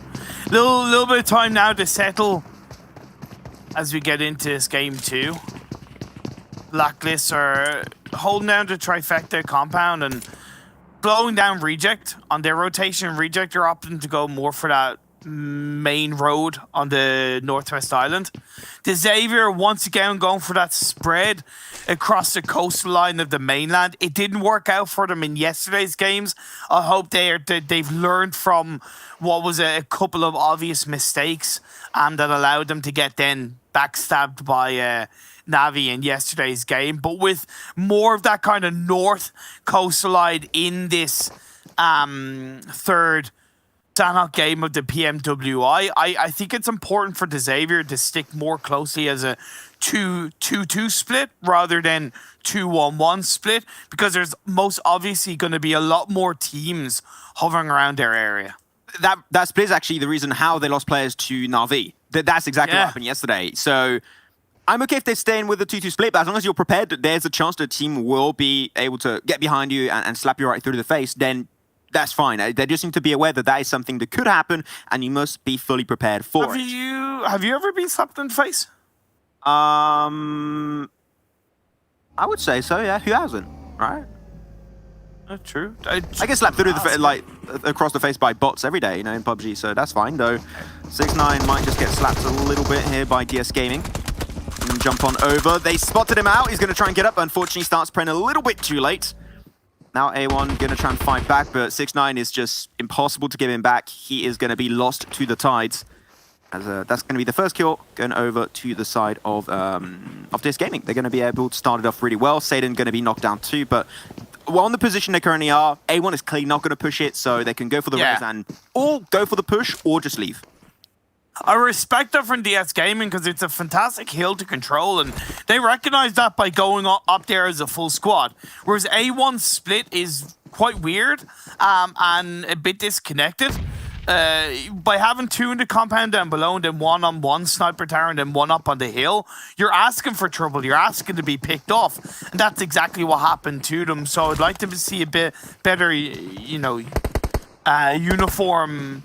Little bit of time now to settle as we get into this game 2. Blacklist are holding down the trifecta compound and blowing down Reject. On their rotation, Reject are opting to go more for that main road on the Northwest Island. The Xavier once again going for that spread across the coastline of the mainland. It didn't work out for them in yesterday's games. I hope they've learned from what was a couple of obvious mistakes that allowed them to get then backstabbed by Navi in yesterday's game. But with more of that kind of north coastline in this third Sanhok game of the PMWI. I think it's important for the Xavier to stick more closely as a 2-2-2 split rather than 2-1-1 split, because there's most obviously going to be a lot more teams hovering around their area. That split is actually the reason how they lost players to Na'Vi. That's exactly what happened yesterday. So I'm okay if they're staying with the 2-2 split, but as long as you're prepared that there's a chance the team will be able to get behind you and slap you right through the face, then that's fine. They just need to be aware that that is something that could happen, and you must be fully prepared for it. Have you ever been slapped in the face? I would say so, yeah. Who hasn't, right? True. I get slapped through across the face by bots every day, in PUBG, so that's fine, though. 6ix9ine might just get slapped a little bit here by DS Gaming. And jump on over. They spotted him out. He's going to try and get up. Unfortunately, starts praying a little bit too late. Now A1 going to try and fight back, but 6ix9ine is just impossible to give him back. He is going to be lost to the tides. As that's going to be the first kill going over to the side of DS Gaming. They're going to be able to start it off really well. Satan going to be knocked down too, but on the position they currently are, A1 is clearly not going to push it, so they can go for the res and or go for the push or just leave. I respect that from DS Gaming because it's a fantastic hill to control, and they recognize that by going up there as a full squad. Whereas A1 split is quite weird and a bit disconnected. By having two in the compound down below and then one on one sniper tower and then one up on the hill, you're asking for trouble. You're asking to be picked off, and that's exactly what happened to them. So I'd like to see a bit better, uniform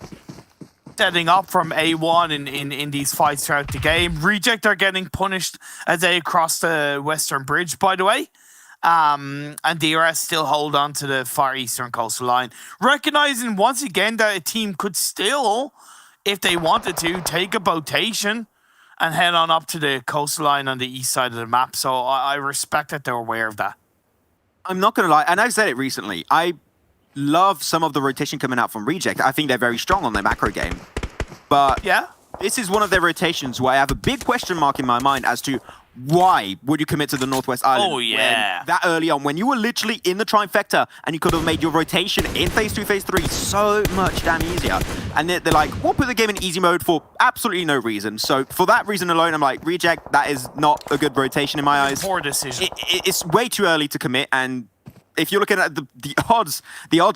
setting up from A1 in these fights throughout the game. Reject are getting punished as they cross the Western Bridge, by the way. And DRS still hold on to the far eastern coastal line. Recognizing once again that a team could still, if they wanted to, take a botation and head on up to the coastal line on the east side of the map. So I respect that they're aware of that. I'm not going to lie, and I've said it recently, I love some of the rotation coming out from Reject. I think they're very strong on their macro game. But this is one of their rotations where I have a big question mark in my mind as to why would you commit to the Northwest Island? Oh, yeah. That early on, when you were literally in the trifecta and you could have made your rotation in Phase 2, Phase 3 so much damn easier. And they're like, we'll put the game in easy mode for absolutely no reason. So for that reason alone, I'm like, Reject, that is not a good rotation in my eyes. Poor decision. It's way too early to commit, and if you're looking at the odds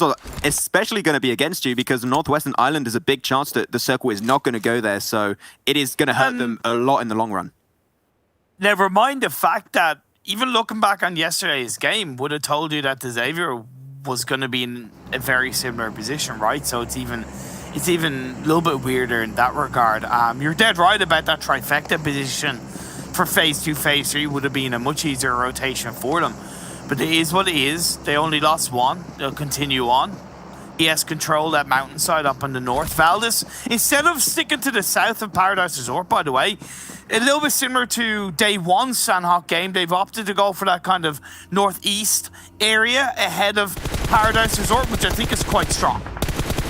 are especially going to be against you because the Northwestern Island is a big chance that the circle is not going to go there. So it is going to hurt them a lot in the long run. Never mind the fact that even looking back on yesterday's game would have told you that the Xavier was going to be in a very similar position, right? So it's even a little bit weirder in that regard. You're dead right about that trifecta position for Phase 2, Phase 3 would have been a much easier rotation for them. But it is what it is. They only lost one. They'll continue on. He has control that mountainside up in the north. Valdez, instead of sticking to the south of Paradise Resort, by the way, a little bit similar to day one Sanhok game, they've opted to go for that kind of northeast area ahead of Paradise Resort, which I think is quite strong.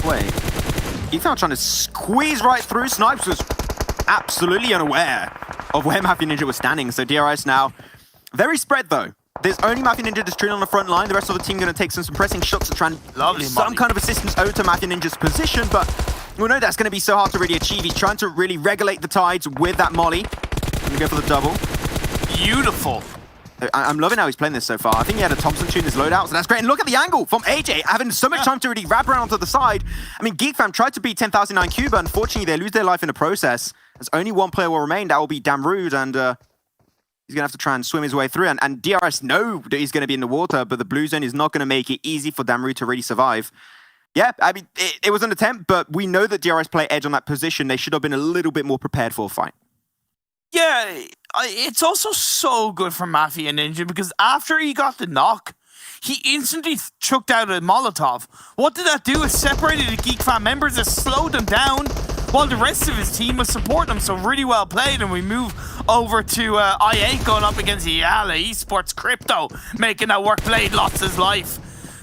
Wait, Ethan trying to squeeze right through. Snipes was absolutely unaware of where Mafia Ninja was standing. So DRS now very spread though. There's only Mafia Ninja just drilling on the front line. The rest of the team going to take some pressing shots to try and give some kind of assistance over to Mafia Ninja's position, but we know that's going to be so hard to really achieve. He's trying to really regulate the tides with that molly. Going to go for the double. Beautiful. I'm loving how he's playing this so far. I think he had a Thompson tune his loadout, so that's great. And look at the angle from AJ, having so much time to really wrap around onto the side. I mean, GeekFam tried to beat 10,000 IQ, but unfortunately they lose their life in the process. There's only one player will remain. That will be Damrude, and he's going to have to try and swim his way through. And DRS know that he's going to be in the water, but the blue zone is not going to make it easy for Damrude to really survive. Yeah, I mean, it was an attempt, but we know that DRS play edge on that position. They should have been a little bit more prepared for a fight. Yeah, it's also so good for Mafia Ninja because after he got the knock, he instantly chucked out a Molotov. What did that do? It separated the GeekFam members, it slowed them down while the rest of his team was supporting him. So really well played, and we move over to IA going up against Yala Esports Crypto, making that work. Blade lost his life.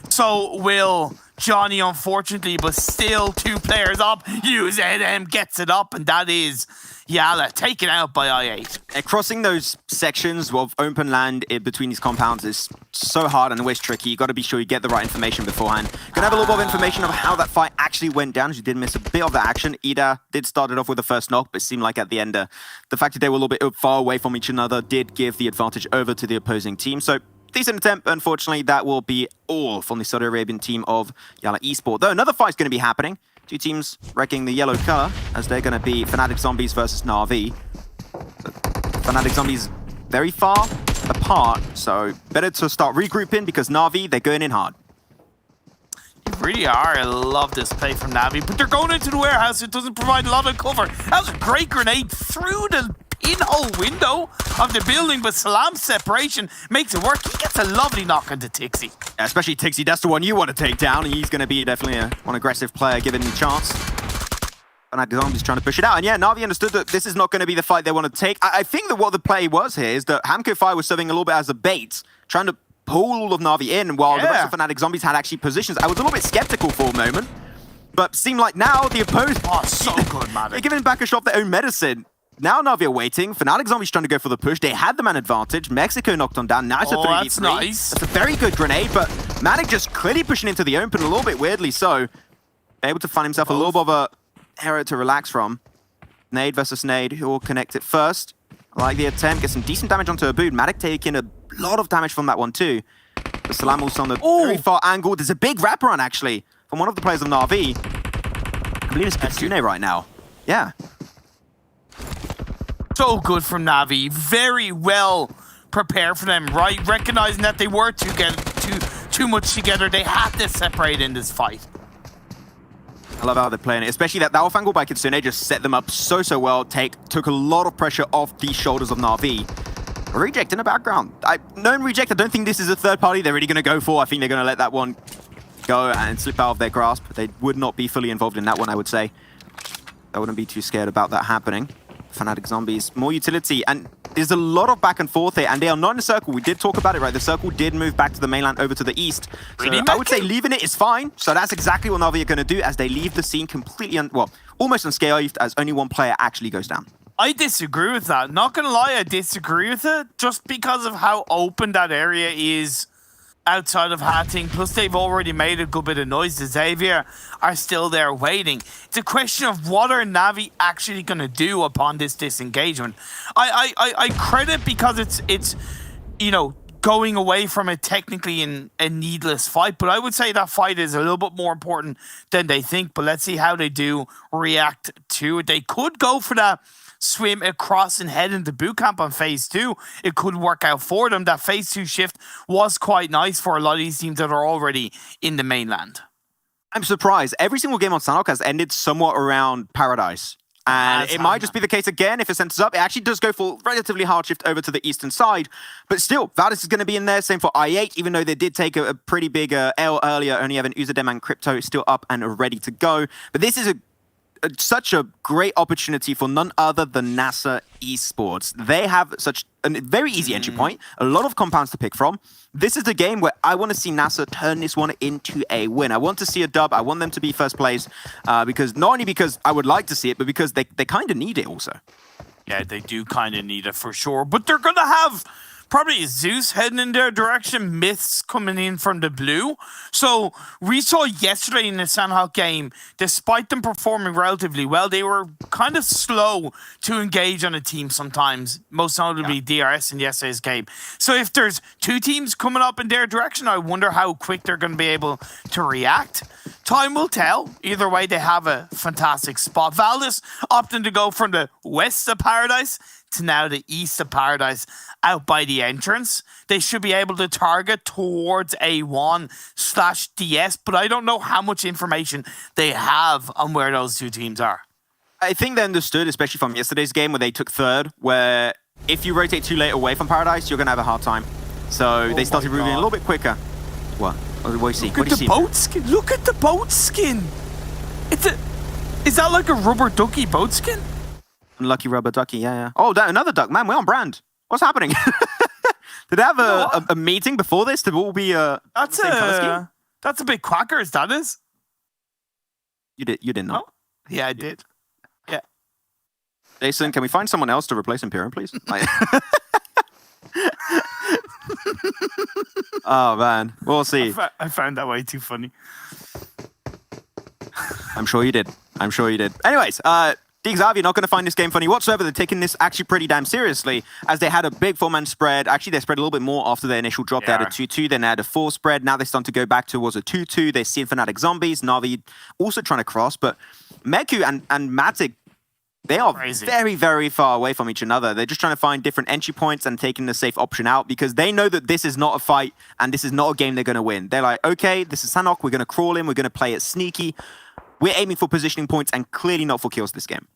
So will Johnny, unfortunately, but still 2 players up. UZM gets it up, and that is Yala taken out by I8. Crossing those sections of open land in between these compounds is so hard and always tricky. You got to be sure you get the right information beforehand. Gonna have a little bit of information of how that fight actually went down. You did miss a bit of the action. Ida did start it off with the first knock, but it seemed like at the end, the fact that they were a little bit far away from each other did give the advantage over to the opposing team. So decent attempt. Unfortunately, that will be all from the Saudi Arabian team of Yala Esport. Though another fight's going to be happening. 2 teams wrecking the yellow color as they're going to be Fnatic Zombies versus Na'Vi. So, Fnatic Zombies very far apart, so better to start regrouping because Na'Vi, they're going in hard. You really are. I love this play from Na'Vi, but they're going into the warehouse. It doesn't provide a lot of cover. That was a great grenade through the pinhole window of the building, but Salam's separation makes it work. He gets a lovely knock into Tixi. Yeah, especially Tixi, that's the one you want to take down, and he's going to be definitely one aggressive player given the chance. Fnatic Zombies trying to push it out, and yeah, Na'Vi understood that this is not going to be the fight they want to take. I think that what the play was here is that Hamco Fire was serving a little bit as a bait, trying to pull all of Na'Vi in while the rest of Fnatic Zombies had actually positions. I was a little bit skeptical for a moment, but seemed like now the opposed... Oh, so good, man. They're giving back a shot of their own medicine. Now Na'Vi are waiting. Fnatic Zombies trying to go for the push. They had the man advantage. Mexico knocked on down. Now it's a 3v3. That's nice. That's a very good grenade, but Matic just clearly pushing into the open a little bit weirdly so. Able to find himself a little bit of a area to relax from. Nade versus Nade, who will connect it first. I like the attempt. Get some decent damage onto Abood. Matic taking a lot of damage from that one too. The Salam also on the very far angle. There's a big wraparound actually from one of the players of Na'Vi. I believe it's Kitsune right now. Yeah. So good from Na'Vi. Very well prepared for them, right? Recognizing that they were too much together. They had to separate in this fight. I love how they're playing it, especially that off angle by Kitsune just set them up so well. Took a lot of pressure off the shoulders of Na'Vi. A reject in the background. Known reject, I don't think this is a third party they're really going to go for. I think they're going to let that one go and slip out of their grasp. They would not be fully involved in that one, I would say. I wouldn't be too scared about that happening. Fnatic Zombies, more utility, and there's a lot of back and forth here, and they are not in a circle. We did talk about it, right? The circle did move back to the mainland over to the east. So I would say leaving it is fine. So that's exactly what Na'Vi are going to do as they leave the scene completely, almost unscathed as only one player actually goes down. I disagree with that. Not going to lie, I disagree with it just because of how open that area is outside of Hatting. Plus, they've already made a good bit of noise. The Xavier are still there waiting. It's a question of what are Na'Vi actually going to do upon this disengagement. I credit because it's you know, going away from it technically in a needless fight, but I would say that fight is a little bit more important than they think. But let's see how they do react to it. They could go for that swim across and head into boot camp on phase 2. It could work out for them. That phase 2 shift was quite nice for a lot of these teams that are already in the mainland. I'm surprised. Every single game on Sanhok has ended somewhat around Paradise. And it might just be the case again if it centers up. It actually does go for relatively hard shift over to the eastern side. But still, Valdis is going to be in there. Same for I8, even though they did take a pretty big L earlier, only having Uzadem and Crypto still up and ready to go. But this is such a great opportunity for none other than NASA Esports. They have such a very easy entry point, a lot of compounds to pick from. This is the game where I want to see NASA turn this one into a win. I want to see a dub. I want them to be first place because not only because I would like to see it, but because they kind of need it also. Yeah, they do kind of need it for sure. But they're going to have probably Zeus heading in their direction, Myths coming in from the blue. So we saw yesterday in the Sanhok game, despite them performing relatively well, they were kind of slow to engage on a team sometimes, most notably DRS in yesterday's game. So if there's two teams coming up in their direction, I wonder how quick they're going to be able to react. Time will tell. Either way, they have a fantastic spot. Valdis opting to go from the west of Paradise to now the east of Paradise out by the entrance. They should be able to target towards A1/DS, but I don't know how much information they have on where those two teams are. I think they understood, especially from yesterday's game where they took third, where if you rotate too late away from Paradise, you're going to have a hard time. So they started moving a little bit quicker. What? What do you see? Look at the boat skin. Look at the boat skin. Is that like a rubber ducky boat skin? Lucky rubber ducky, yeah. Oh, another duck. Man, we're on brand. What's happening? Did they have a meeting before this to all be that's same color scheme? That's a bit quackers, that is. You did not. Oh, yeah, I did. Yeah. Jason, can we find someone else to replace Imperium, please? Oh, man. We'll see. I found that way too funny. I'm sure you did. Anyways, Xavier not going to find this game funny whatsoever. They're taking this actually pretty damn seriously, as they had a big 4-man spread. Actually, they spread a little bit more after their initial drop. They had a 2-2, then they had a 4 spread. Now they're starting to go back towards a 2-2. They're seeing Fnatic Zombies. Na'Vi also trying to cross, but Meku and Matic, they are very, very far away from each other. They're just trying to find different entry points and taking the safe option out because they know that this is not a fight and this is not a game they're going to win. They're like, okay, this is Sanhok. We're going to crawl in. We're going to play it sneaky. We're aiming for positioning points and clearly not for kills this game.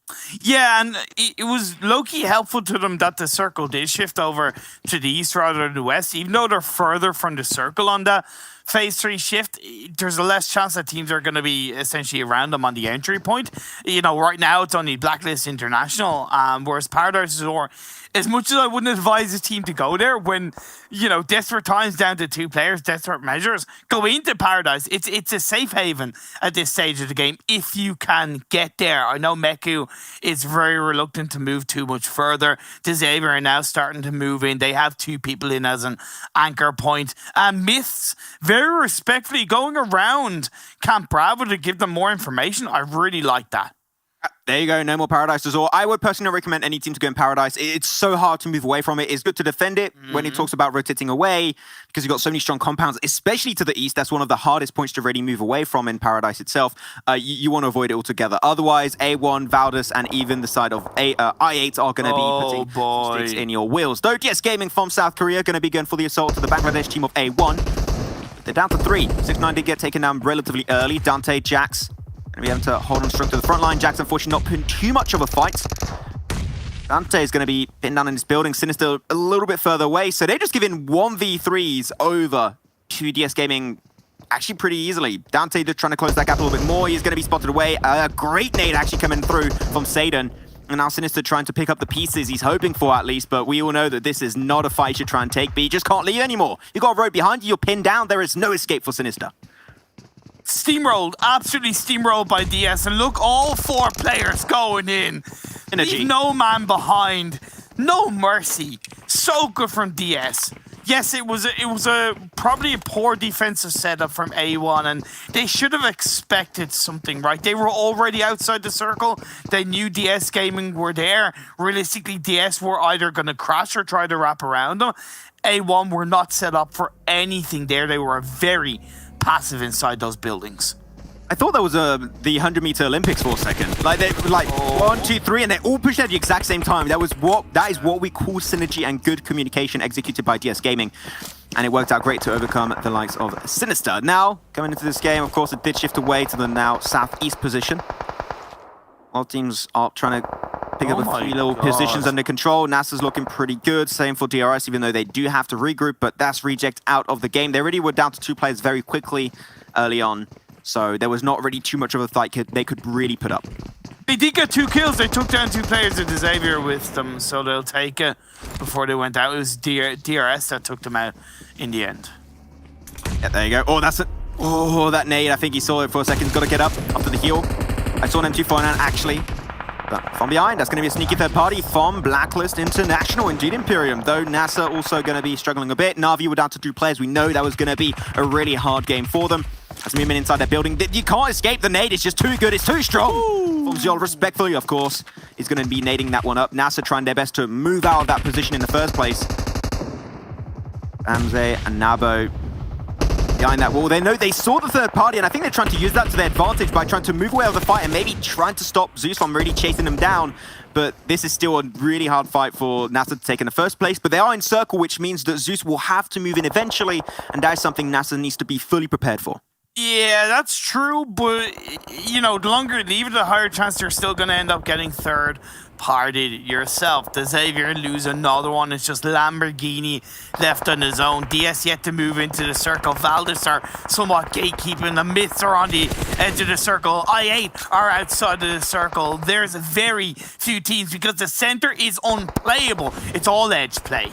Yeah, and it was low-key helpful to them that the circle did shift over to the east rather than the west. Even though they're further from the circle on the Phase 3 shift, there's a less chance that teams are going to be essentially around them on the entry point. You know, right now it's only Blacklist International, whereas Paradise Azure, as much as I wouldn't advise a team to go there when, you know, desperate times down to 2 players, desperate measures, go into Paradise. It's a safe haven at this stage of the game if you can get there. I know Meku is very reluctant to move too much further. Xavier are now starting to move in. They have 2 people in as an anchor point. Myths, very respectfully, going around Camp Bravo to give them more information. I really like that. There you go, no more Paradise Azure. I would personally not recommend any team to go in Paradise. It's so hard to move away from it. It's good to defend it when it talks about rotating away because you've got so many strong compounds, especially to the east. That's one of the hardest points to really move away from in Paradise itself. You want to avoid it altogether. Otherwise, A1, Valdez, and even the side of I8 are going to be putting sticks in your wheels. Though, yes, Gaming from South Korea going to be going for the assault to the Bangladesh team of A1. They're down to 3. 6ix9ine did get taken down relatively early. Dante, Jax, and we have to hold on strong to the front line. Jax, unfortunately, not putting too much of a fight. Dante is going to be pinned down in this building. Sinister a little bit further away. So they're just giving 1v3s over to DS Gaming actually pretty easily. Dante just trying to close that gap a little bit more. He's going to be spotted away. A great nade actually coming through from Sadon. And now Sinister trying to pick up the pieces he's hoping for at least. But we all know that this is not a fight you should try and take. But you just can't leave anymore. You got a road behind you. You're pinned down. There is no escape for Sinister. Steamrolled, absolutely steamrolled by DS, and look, all 4 players going in. Energy. Leave no man behind, no mercy. So good from DS. Yes, it was probably a poor defensive setup from A1, and they should have expected something, right? They were already outside the circle. They knew DS Gaming were there. Realistically, DS were either going to crash or try to wrap around them. A1 were not set up for anything there. They were very passive inside those buildings. I thought that was the 100-meter Olympics for a second. Like they like 1, 2, 3, and they all pushed at the exact same time. That is what we call synergy and good communication executed by DS Gaming, and it worked out great to overcome the likes of Sinister. Now coming into this game, of course, it did shift away to the now southeast position. All teams are trying to pick up a few little positions under control. NASA's looking pretty good. Same for DRS, even though they do have to regroup, but that's reject out of the game. They already were down to 2 players very quickly early on, so there was not really too much of a fight they could really put up. They did get 2 kills. They took down 2 players of Xavier with them, so they'll take it before they went out. It was DRS that took them out in the end. Yeah, there you go. Oh, that's it. Oh, that nade. I think he saw it for a second. He's got to get up after the heal. I saw an M249 actually. But from behind, that's going to be a sneaky third party from Blacklist International, indeed Imperium. Though NASA also going to be struggling a bit. Na'Vi were down to 2 players. We know that was going to be a really hard game for them. As movement inside that building, you can't escape the nade. It's just too good. It's too strong. From Zyol, respectfully, of course, is going to be nading that one up. NASA trying their best to move out of that position in the first place. Amze and Nabo behind that wall. They saw the third party, and I think they're trying to use that to their advantage by trying to move away out of the fight and maybe trying to stop Zeus from really chasing them down. But this is still a really hard fight for NASA to take in the first place. But they are in circle, which means that Zeus will have to move in eventually, and that is something NASA needs to be fully prepared for. Yeah, that's true, but, you know, the longer you leave it, the higher chance you're still going to end up getting third party yourself. The Xavier lose another one. It's just Lamborghini left on his own. DS yet to move into the circle. Valdez are somewhat gatekeeping. The Myths are on the edge of the circle. I8 are outside of the circle. There's very few teams because the center is unplayable. It's all edge play.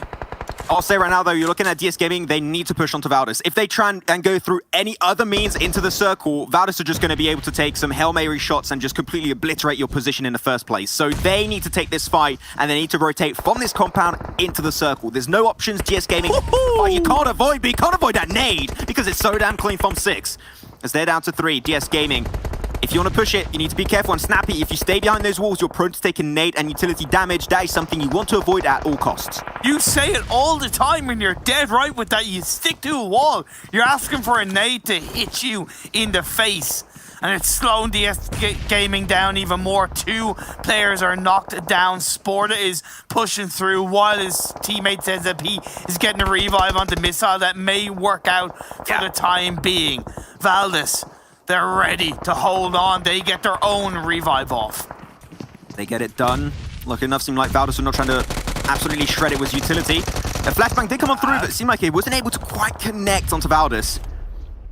I'll say right now, though, you're looking at DS Gaming, they need to push onto Valdis. If they try and go through any other means into the circle, Valdis are just going to be able to take some Hail Mary shots and just completely obliterate your position in the first place. So they need to take this fight, and they need to rotate from this compound into the circle. There's no options, DS Gaming. But you can't avoid that nade, because it's so damn clean from 6. As they're down to 3, DS Gaming. If you want to push it, you need to be careful and snappy. If you stay behind those walls, you're prone to take nade and utility damage. That is something you want to avoid at all costs. You say it all the time and you're dead right with that. You stick to a wall. You're asking for a nade to hit you in the face. And it's slowing DS Gaming down even more. 2 players are knocked down. Sporta is pushing through while his teammate says that he is getting a revive on the missile that may work out for the time being. Valdis, they're ready to hold on. They get their own revive off. They get it done. Lucky enough, seemed like Valdis were not trying to absolutely shred it with utility. A flashbang did come on through, but it seemed like it wasn't able to quite connect onto Valdis.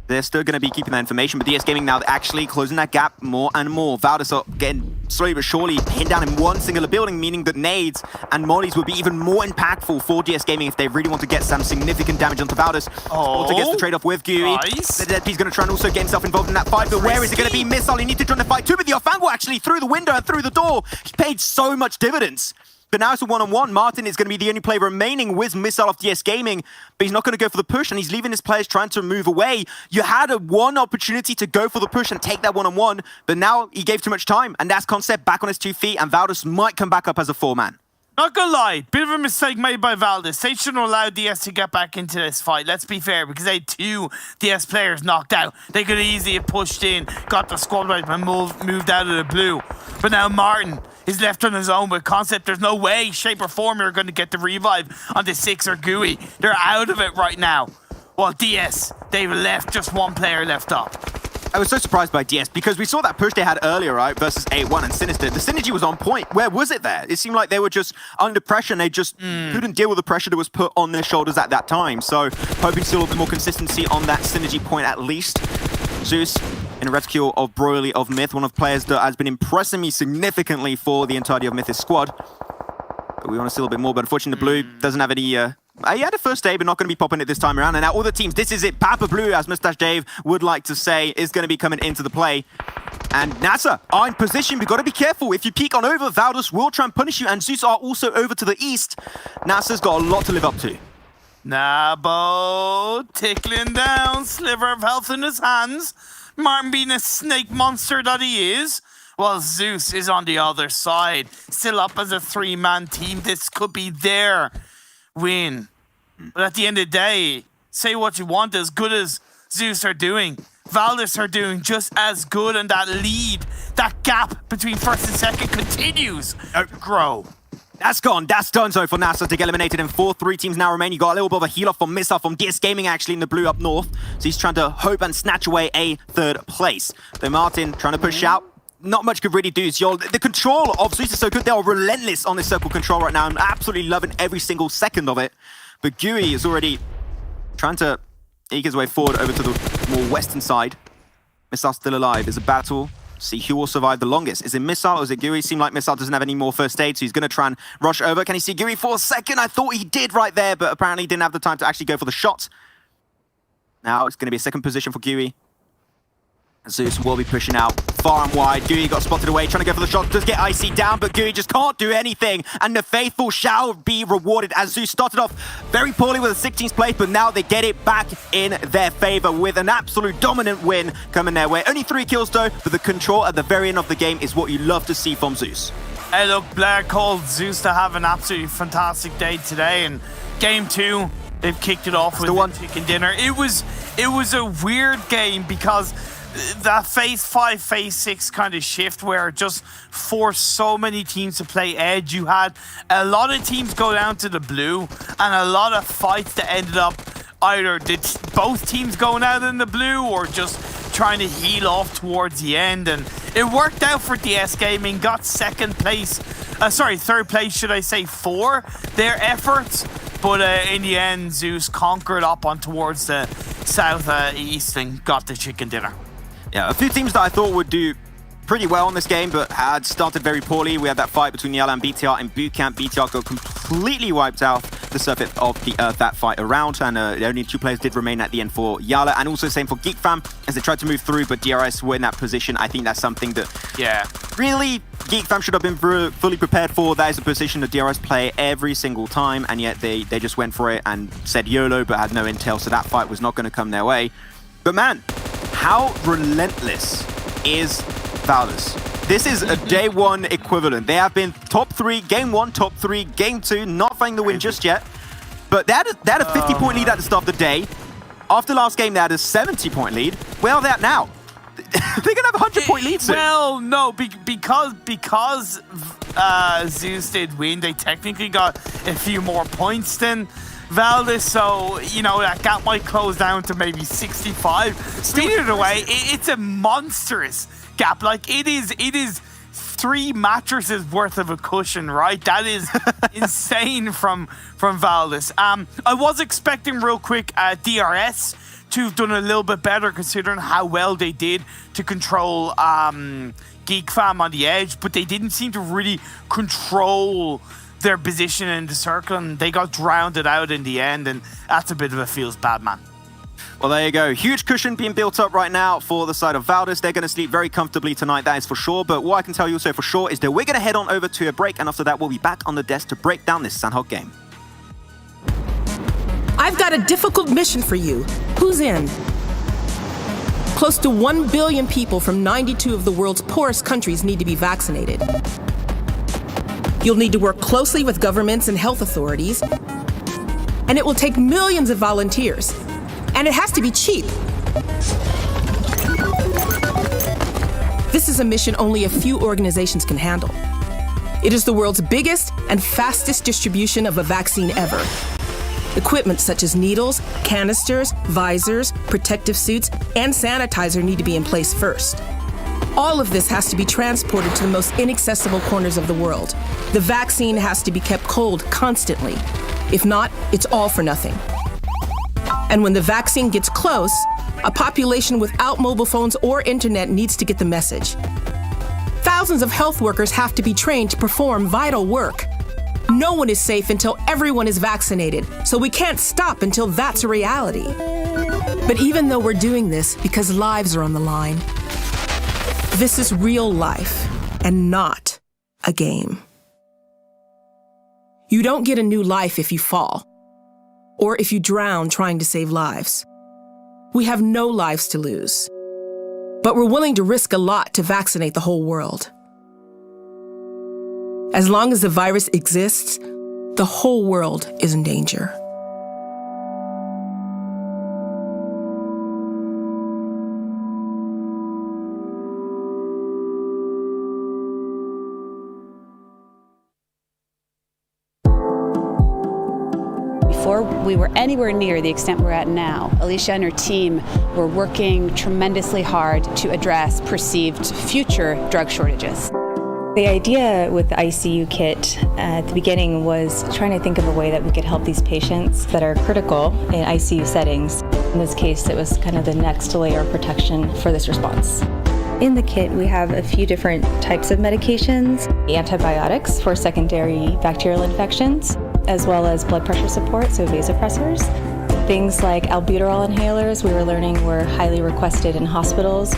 They're still going to be keeping that information, but DS Gaming now actually closing that gap more and more. Valdis are getting slowly but surely pinned down in one singular building, meaning that nades and mollies would be even more impactful for DS Gaming if they really want to get some significant damage onto Valdis. Sporta gets the trade-off with Gui. Nice. The Deadpi's going to try and also get himself involved in that fight, but where is it going to be? Missile, he needs to join the fight too, but the off-angle actually through the window and through the door. He paid so much dividends. But now it's a one-on-one. Martin is going to be the only player remaining with Missile off DS Gaming, but he's not going to go for the push, and he's leaving his players trying to move away. You had one opportunity to go for the push and take that one-on-one, but now he gave too much time, and that's Concept back on his 2 feet, and Valdis might come back up as a 4-man. Not gonna lie, bit of a mistake made by Valdis. They shouldn't allow DS to get back into this fight, let's be fair, because they had 2 DS players knocked out. They could easily have pushed in, got the squad wipe and moved out of the blue. But now Martin is left on his own with Concept. There's no way, shape or form you're going to get the revive on the 6 or GUI. They're out of it right now. Well, DS, they've left just 1 player left up. I was so surprised by DS because we saw that push they had earlier, right, versus A1 and Sinister. The synergy was on point. Where was it there? It seemed like they were just under pressure and they just couldn't deal with the pressure that was put on their shoulders at that time. So hoping to see a little bit more consistency on that synergy point at least. Zeus in a red kill of Broly of Myth, one of the players that has been impressing me significantly for the entirety of Myth's squad. But we want to see a little bit more, but unfortunately the Blue doesn't have any... he had a first aid, but not going to be popping it this time around. And now all the teams, this is it. Papa Blue, as Mustache Dave would like to say, is going to be coming into the play. And NASA are in position. We've got to be careful. If you peek on over, Valdis will try and punish you. And Zeus are also over to the east. NASA's got a lot to live up to. Nabo tickling down, sliver of health in his hands. Martin being a snake monster that he is. While Zeus is on the other side, still up as a 3-man team. This could be their win. But at the end of the day, say what you want, as good as Zeus are doing, Valdis are doing just as good, and that lead, that gap between first and second continues to grow. That's gone. That's done so for NASA to get eliminated in 4. 3 teams now remain. You got a little bit of a heal off from Missile from DS Gaming actually in the blue up north. So he's trying to hope and snatch away a 3rd place. Though Martin trying to push out. Not much could really do. So the control of Zeus is so good. They are relentless on this circle control right now. I'm absolutely loving every single second of it. But GUI is already trying to eke his way forward over to the more western side. Missile still alive. There's a battle. See who will survive the longest. Is it Missile or is it GUI? Seemed like Missile doesn't have any more first aid, so he's going to try and rush over. Can he see GUI for a second? I thought he did right there, but apparently he didn't have the time to actually go for the shot. Now it's going to be a second position for GUI. Zeus will be pushing out far and wide. GUI got spotted away, trying to go for the shot. Does get IC down, but GUI just can't do anything. And the faithful shall be rewarded as Zeus started off very poorly with a 16th place, but now they get it back in their favor with an absolute dominant win coming their way. Only 3 kills though, but the control at the very end of the game is what you love to see from Zeus. Hey, look, Blair called Zeus to have an absolutely fantastic day today, and game 2, they've kicked it off with a chicken dinner. It was a weird game because that phase 5, phase 6 kind of shift where it just forced so many teams to play edge. You had a lot of teams go down to the blue and a lot of fights that ended up either both teams going out in the blue or just trying to heal off towards the end. And it worked out for DS Gaming, got 2nd place, 3rd place should I say, for their efforts. But in the end, Zeus conquered up on towards the southeast and got the chicken dinner. Yeah, a few teams that I thought would do pretty well in this game, but had started very poorly. We had that fight between Yala and BTR in boot camp. BTR got completely wiped out. The the surface of the Earth that fight around, and only 2 players did remain at the end for Yala, and also same for GeekFam as they tried to move through, but DRS were in that position. I think that's something that really GeekFam should have been fully prepared for. That is a position that DRS play every single time, and yet they just went for it and said YOLO but had no intel, so that fight was not going to come their way. But man, how relentless is Valdes? This is a day one equivalent. They have been top 3, game 1, top 3, game 2, not finding the win just yet. But they had a 50-point lead at the start of the day. After last game, they had a 70-point lead. Where are they at now? They're going to have a 100-point lead soon. Well, no, because Zeus did win, they technically got a few more points than Valdes, so, you know, that gap might close down to maybe 65. Still, either way, it's a monstrous gap. Like, it is 3 mattresses worth of a cushion, right? That is insane from Valdes. I was expecting real quick DRS to have done a little bit better considering how well they did to control GeekFam on the edge, but they didn't seem to really control their position in the circle, and they got drowned out in the end, and that's a bit of a feels bad, man. Well, there you go. Huge cushion being built up right now for the side of Valdes. They're going to sleep very comfortably tonight, that is for sure. But what I can tell you also for sure is that we're going to head on over to a break, and after that, we'll be back on the desk to break down this Sandhog game. I've got a difficult mission for you. Who's in? Close to 1 billion people from 92 of the world's poorest countries need to be vaccinated. You'll need to work closely with governments and health authorities, and it will take millions of volunteers. And it has to be cheap. This is a mission only a few organizations can handle. It is the world's biggest and fastest distribution of a vaccine ever. Equipment such as needles, canisters, visors, protective suits, and sanitizer need to be in place first. All of this has to be transported to the most inaccessible corners of the world. The vaccine has to be kept cold constantly. If not, it's all for nothing. And when the vaccine gets close, a population without mobile phones or internet needs to get the message. Thousands of health workers have to be trained to perform vital work. No one is safe until everyone is vaccinated, so we can't stop until that's a reality. But even though we're doing this because lives are on the line, this is real life and not a game. You don't get a new life if you fall, or if you drown trying to save lives. We have no lives to lose, but we're willing to risk a lot to vaccinate the whole world. As long as the virus exists, the whole world is in danger. Before we were anywhere near the extent we're at now, Alicia and her team were working tremendously hard to address perceived future drug shortages. The idea with the ICU kit at the beginning was trying to think of a way that we could help these patients that are critical in ICU settings. In this case, it was kind of the next layer of protection for this response. In the kit, we have a few different types of medications, antibiotics for secondary bacterial infections, as well as blood pressure support, so vasopressors. Things like albuterol inhalers, we were learning were highly requested in hospitals.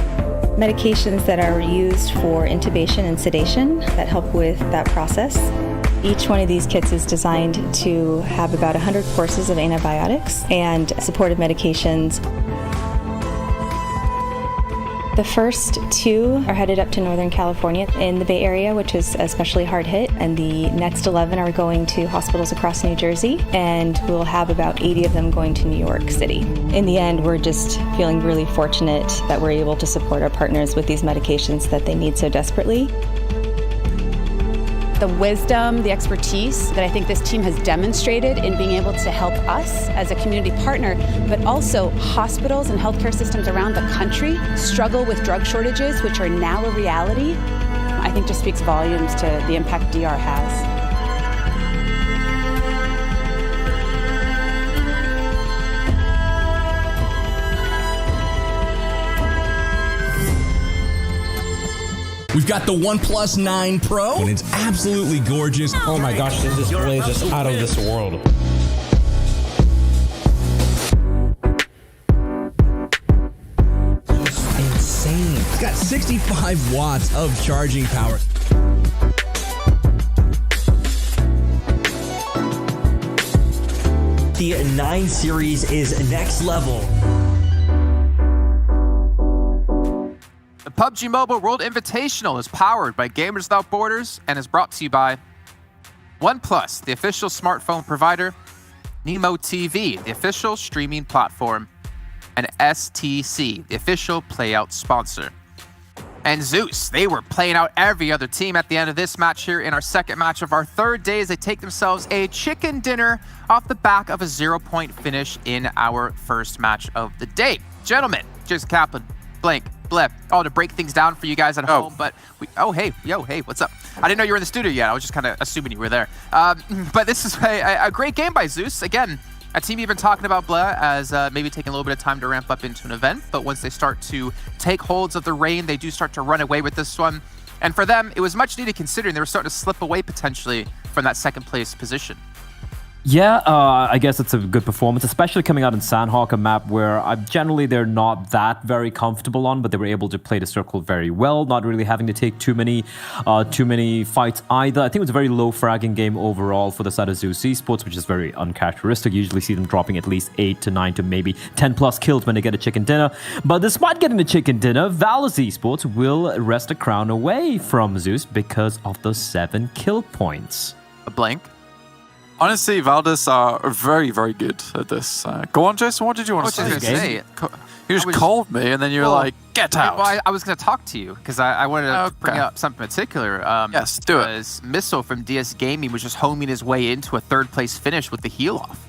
Medications that are used for intubation and sedation that help with that process. Each one of these kits is designed to have about 100 courses of antibiotics and supportive medications. The first 2 are headed up to Northern California in the Bay Area, which is especially hard hit, and the next 11 are going to hospitals across New Jersey, and we'll have about 80 of them going to New York City. In the end, we're just feeling really fortunate that we're able to support our partners with these medications that they need so desperately. The wisdom, the expertise that I think this team has demonstrated in being able to help us as a community partner, but also hospitals and healthcare systems around the country struggle with drug shortages, which are now a reality, I think just speaks volumes to the impact DR has. We've got the OnePlus 9 Pro, and it's absolutely gorgeous. Oh my gosh, this display is just out of this world. insane. It's got 65 watts of charging power. The 9 series is next level. The PUBG MOBILE World Invitational is powered by Gamers Without Borders and is brought to you by OnePlus, the official smartphone provider, Nemo TV, the official streaming platform, and STC, the official playout sponsor. And Zeus, they were playing out every other team at the end of this match here in our second match of our third day as they take themselves a chicken dinner off the back of a 0-point finish in our first match of the day. Gentlemen, Jason Kaplan, Blank, Blep, all to break things down for you guys at home, but hey, what's up? I didn't know you were in the studio yet. I was just kind of assuming you were there. But this is a great game by Zeus. Again, a team you've been talking about, Blah, as maybe taking a little bit of time to ramp up into an event, but once they start to take holds of the reign, they do start to run away with this one. And for them, it was much needed considering they were starting to slip away potentially from that second place position. Yeah, I guess it's a good performance, especially coming out in Sandhawk, a map where generally they're not that very comfortable on, but they were able to play the circle very well, not really having to take too many fights either. I think it was a very low fragging game overall for the side of Zeus Esports, which is very uncharacteristic. You usually see them dropping at least 8 to 9 to maybe 10 plus kills when they get a chicken dinner. But despite getting the chicken dinner, Valus Esports will wrest a crown away from Zeus because of those 7 kill points. A blank. Honestly, Valdez are very, very good at this. Go on, Jason, what did you want to say? You just called me and then you were like, get out. Well, I was going to talk to you because I wanted to bring up something particular. Yes, do it. Missile from DS Gaming was just homing his way into a third place finish with the heal off.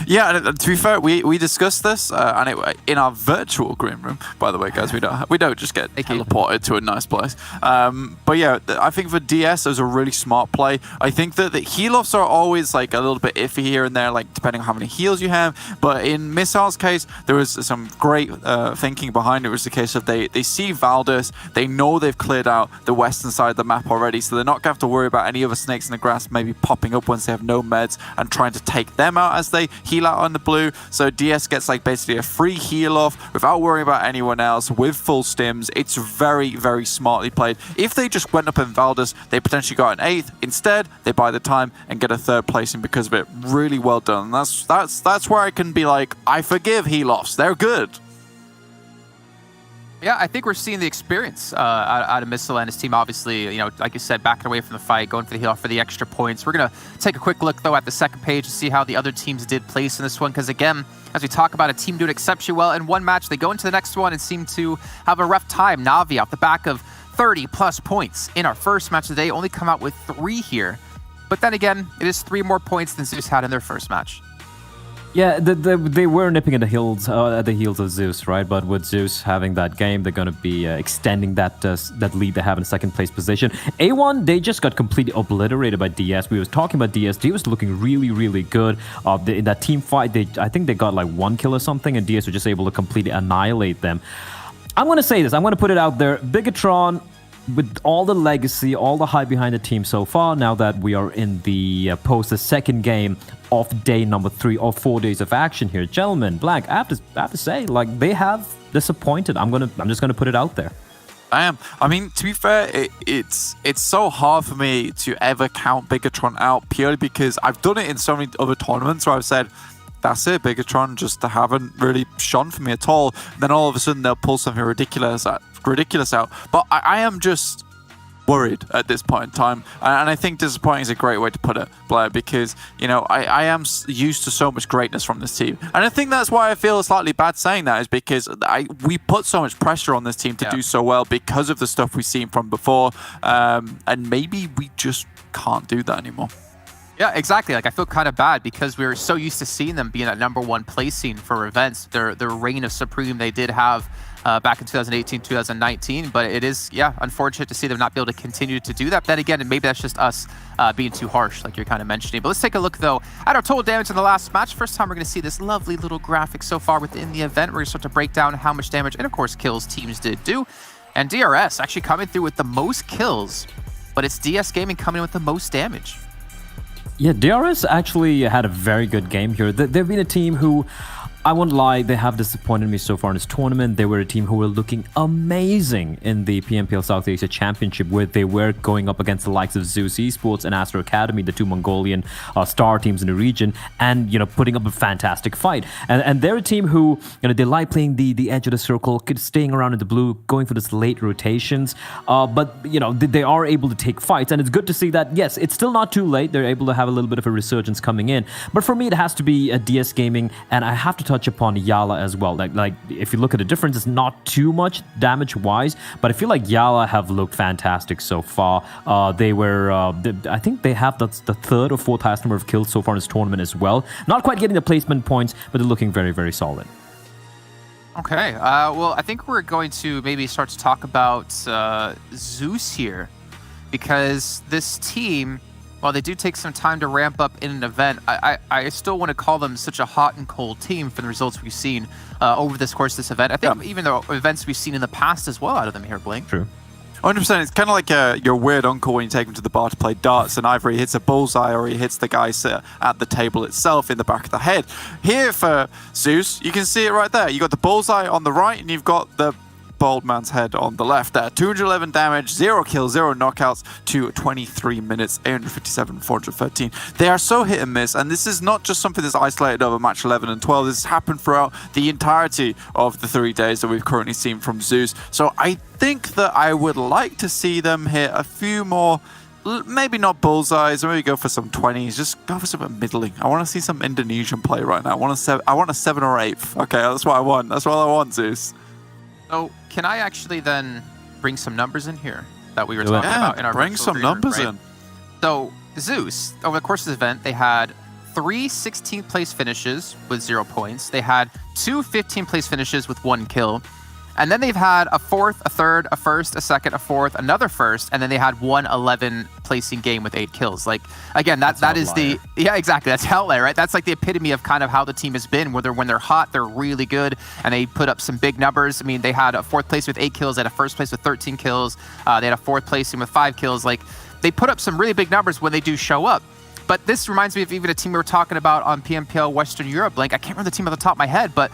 Yeah, and to be fair, we discussed this in our virtual green room. By the way, guys, we don't just get teleported to a nice place. But yeah, I think for DS, it was a really smart play. I think that the heal-offs are always like a little bit iffy here and there, like depending on how many heals you have. But in Missile's case, there was some great thinking behind it. It was the case of they see Valdez, they know they've cleared out the western side of the map already, so they're not going to have to worry about any other snakes in the grass maybe popping up once they have no meds and trying to take them out as they heal out on the blue. So DS gets like basically a free heal off without worrying about anyone else with full stims. It's very, very smartly played. If they just went up in Valdez, they potentially got an 8th. Instead, they buy the time and get a 3rd placing because of it. Really well done. That's where I can be like, I forgive heal offs. They're good. Yeah, I think we're seeing the experience out of Missile and his team. Obviously, you know, like you said, backing away from the fight, going for the heal for the extra points. We're going to take a quick look, though, at the second page to see how the other teams did place in this one. Because, again, as we talk about a team doing exceptionally well in one match, they go into the next one and seem to have a rough time. Navi off the back of 30-plus points in our first match of the day, only come out with 3 here. But then again, it is 3 more points than Zeus had in their first match. Yeah, they were nipping at the heels of Zeus, right? But with Zeus having that game, they're going to be extending that lead they have in second place position. A1, they just got completely obliterated by DS. We was talking about DS. DS was looking really, really good. In that team fight, I think they got like 1 kill or something, and DS were just able to completely annihilate them. I'm going to say this. I'm going to put it out there. Bigatron, with all the legacy, all the hype behind the team so far, now that we are in the the second game of day number 3 of 4 days of action here, gentlemen, Black, I have to say, like, they have disappointed. I'm just gonna put it out there. I am. I mean, to be fair, it's so hard for me to ever count Bigatron out purely because I've done it in so many other tournaments where I've said, that's it, Bigatron just haven't really shone for me at all. And then all of a sudden they'll pull something ridiculous out. But I am just worried at this point in time. And I think disappointing is a great way to put it, Blair, because, you know, I am used to so much greatness from this team. And I think that's why I feel slightly bad saying that is because we put so much pressure on this team to do so well because of the stuff we've seen from before. And maybe we just can't do that anymore. Yeah, exactly. Like, I feel kind of bad because we were so used to seeing them being at #1 placing for events. Their reign of supreme they did have back in 2018, 2019. But it is, unfortunate to see them not be able to continue to do that. But then again, and maybe that's just us being too harsh, like you're kind of mentioning. But let's take a look, though, at our total damage in the last match. First time we're going to see this lovely little graphic so far within the event. We're going to start to break down how much damage and, of course, kills teams did do. And DRS actually coming through with the most kills, but it's DS Gaming coming in with the most damage. Yeah, DRS actually had a very good game here. They've been a team who I won't lie, they have disappointed me so far in this tournament. They were a team who were looking amazing in the PMPL South Asia Championship, where they were going up against the likes of Zeus Esports and Astro Academy, the two Mongolian star teams in the region, and putting up a fantastic fight. And they're a team who they like playing the edge of the circle, staying around in the blue, going for this late rotations. But they are able to take fights, and it's good to see that. Yes, it's still not too late. They're able to have a little bit of a resurgence coming in. But for me, it has to be a DS Gaming, and I have to touch upon Yala as well. Like if you look at the difference, it's not too much damage wise, but I feel like Yala have looked fantastic so far. They were I think they have the third or fourth highest number of kills so far in this tournament as well. Not quite getting the placement points, but they're looking very, very solid. Okay, well, I think we're going to maybe start to talk about Zeus here, because this team, while they do take some time to ramp up in an event, I still want to call them such a hot and cold team for the results we've seen over this course of this event. I think even the events we've seen in the past as well out of them here, Blink. True. 100%. It's kind of like your weird uncle when you take him to the bar to play darts, and either he hits a bullseye or he hits the guy at the table itself in the back of the head. Here for Zeus, you can see it right there. You got the bullseye on the right, and you've got the bald man's head on the left there. 211 damage, 0 kills, 0 knockouts to 23 minutes, 857, 413. They are so hit and miss, and this is not just something that's isolated over match 11 and 12. This has happened throughout the entirety of the 3 days that we've currently seen from Zeus. So I think that I would like to see them hit a few more, maybe not bullseyes, or maybe go for some 20s. Just go for something middling. I want to see some Indonesian play right now. I want a 7 or 8th. Okay, that's what I want. That's what I want, Zeus. So can I actually then bring some numbers in here that we were talking about in our bring some numbers in. So Zeus, over the course of the event, they had 3 16th place finishes with 0 points. They had 2 15th place finishes with 1 kill. And then they've had a 4th, a 3rd, a 1st, a 2nd, a 4th, another 1st, and then they had 1 11 placing game with 8 kills. Like, again, that is the... Yeah, exactly. That's outlier, right? That's like the epitome of kind of how the team has been, where when they're hot, they're really good, and they put up some big numbers. I mean, they had a 4th place with 8 kills, they had a 1st place with 13 kills, they had a 4th placing with 5 kills. Like, they put up some really big numbers when they do show up. But this reminds me of even a team we were talking about on PMPL Western Europe. Like, I can't remember the team off the top of my head, but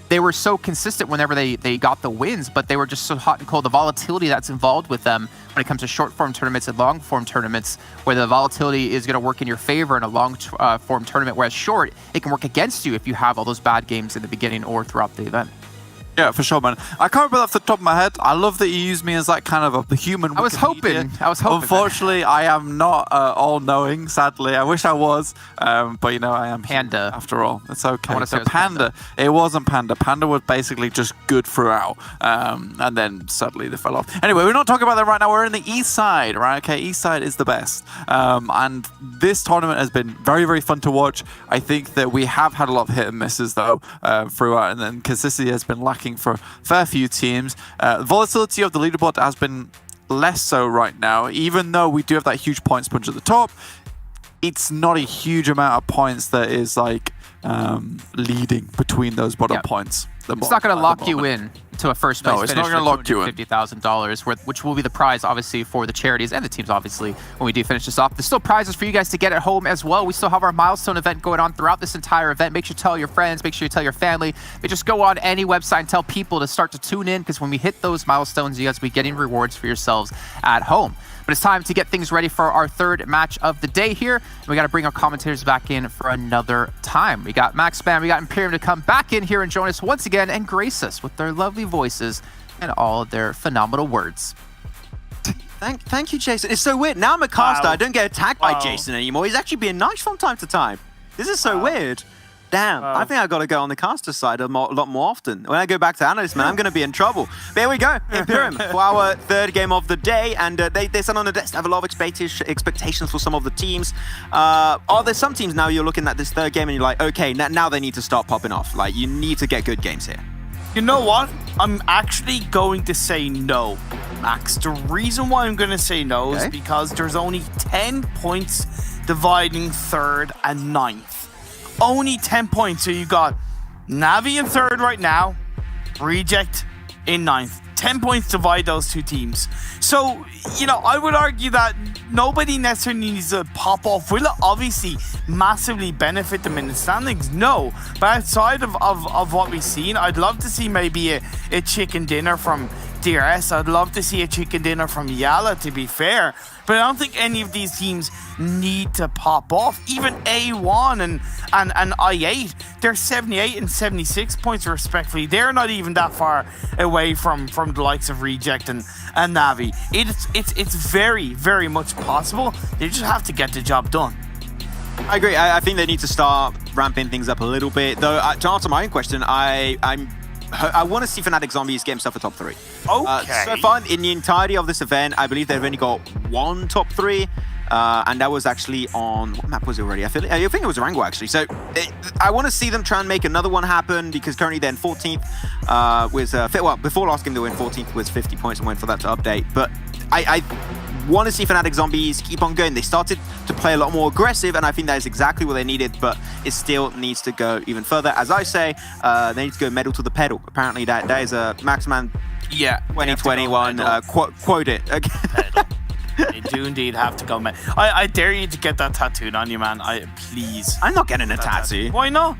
they were so consistent whenever they got the wins, but they were just so hot and cold. The volatility that's involved with them when it comes to short-form tournaments and long-form tournaments, where the volatility is going to work in your favor in a long-form tournament, whereas short, it can work against you if you have all those bad games in the beginning or throughout the event. Yeah, for sure, man. I can't remember off the top of my head. I love that you used me as like kind of a human. I was hoping. Unfortunately, I am not all-knowing. Sadly, I wish I was, but I am Panda. After all, it's okay. I want to say Panda. It wasn't Panda. Panda was basically just good throughout, and then suddenly they fell off. Anyway, we're not talking about that right now. We're in the East Side, right? Okay, East Side is the best, and this tournament has been very, very fun to watch. I think that we have had a lot of hit and misses though throughout, and then consistency has been lacking for a fair few teams. Volatility of the leaderboard has been less so right now, even though we do have that huge points punch at the top. It's not a huge amount of points that is like leading between those bottom points. It's not going to lock you in to a first place finish. It's not going to lock you in. $50,000, which will be the prize, obviously, for the charities and the teams, obviously, when we do finish this off. There's still prizes for you guys to get at home as well. We still have our milestone event going on throughout this entire event. Make sure to tell your friends. Make sure you tell your family. Just go on any website and tell people to start to tune in, because when we hit those milestones, you guys will be getting rewards for yourselves at home. But it's time to get things ready for our third match of the day here. We got to bring our commentators back in for another time. We got Max Spam, we got Imperium to come back in here and join us once again and grace us with their lovely voices and all of their phenomenal words. Thank you, Jason. It's so weird. Now I'm a caster. I don't get attacked by Jason anymore. He's actually being nice from time to time. This is so weird. Damn, I think I got to go on the caster side a lot more often. When I go back to analyst, man, I'm going to be in trouble. But here we go, Imperium, for our third game of the day, and they said on the desk have a lot of expectations for some of the teams. Are there some teams now you're looking at this third game and you're like, okay, now they need to start popping off. Like, you need to get good games here. You know what? I'm actually going to say no, Max. The reason why I'm going to say no is because there's only 10 points dividing third and ninth. Only 10 points. So you got Navi in third right now, Reject in ninth. 10 points divide those two teams. So, you know, I would argue that nobody necessarily needs to pop off. Will it obviously massively benefit them in the standings? No. But outside of what we've seen, I'd love to see maybe a chicken dinner from DRS. I'd love to see a chicken dinner from Yala, to be fair. But I don't think any of these teams need to pop off. Even A1 and I8, they're 78 and 76 points respectively. They're not even that far away from the likes of Reject and Navi. It's very, very much possible. They just have to get the job done. I agree. I think they need to start ramping things up a little bit. Though, to answer my own question, I want to see Fnatic Zombies get himself a top 3. Okay. So far, in the entirety of this event, I believe they've only got one top 3. And that was actually on... What map was it already? I think it was Rango, actually. So I want to see them try and make another one happen, because currently they're in 14th. Well, before last game, they were in 14th with 50 points and waiting for that to update. But I want to see Fnatic Zombies keep on going. They started to play a lot more aggressive, and I think that is exactly what they needed, but it still needs to go even further. As I say, they need to go medal to the pedal. Apparently, that is a Maxman 2021 quote it. They do indeed have to go, man. I dare you to get that tattooed on you, man. Please. I'm not getting a tattoo. Why not?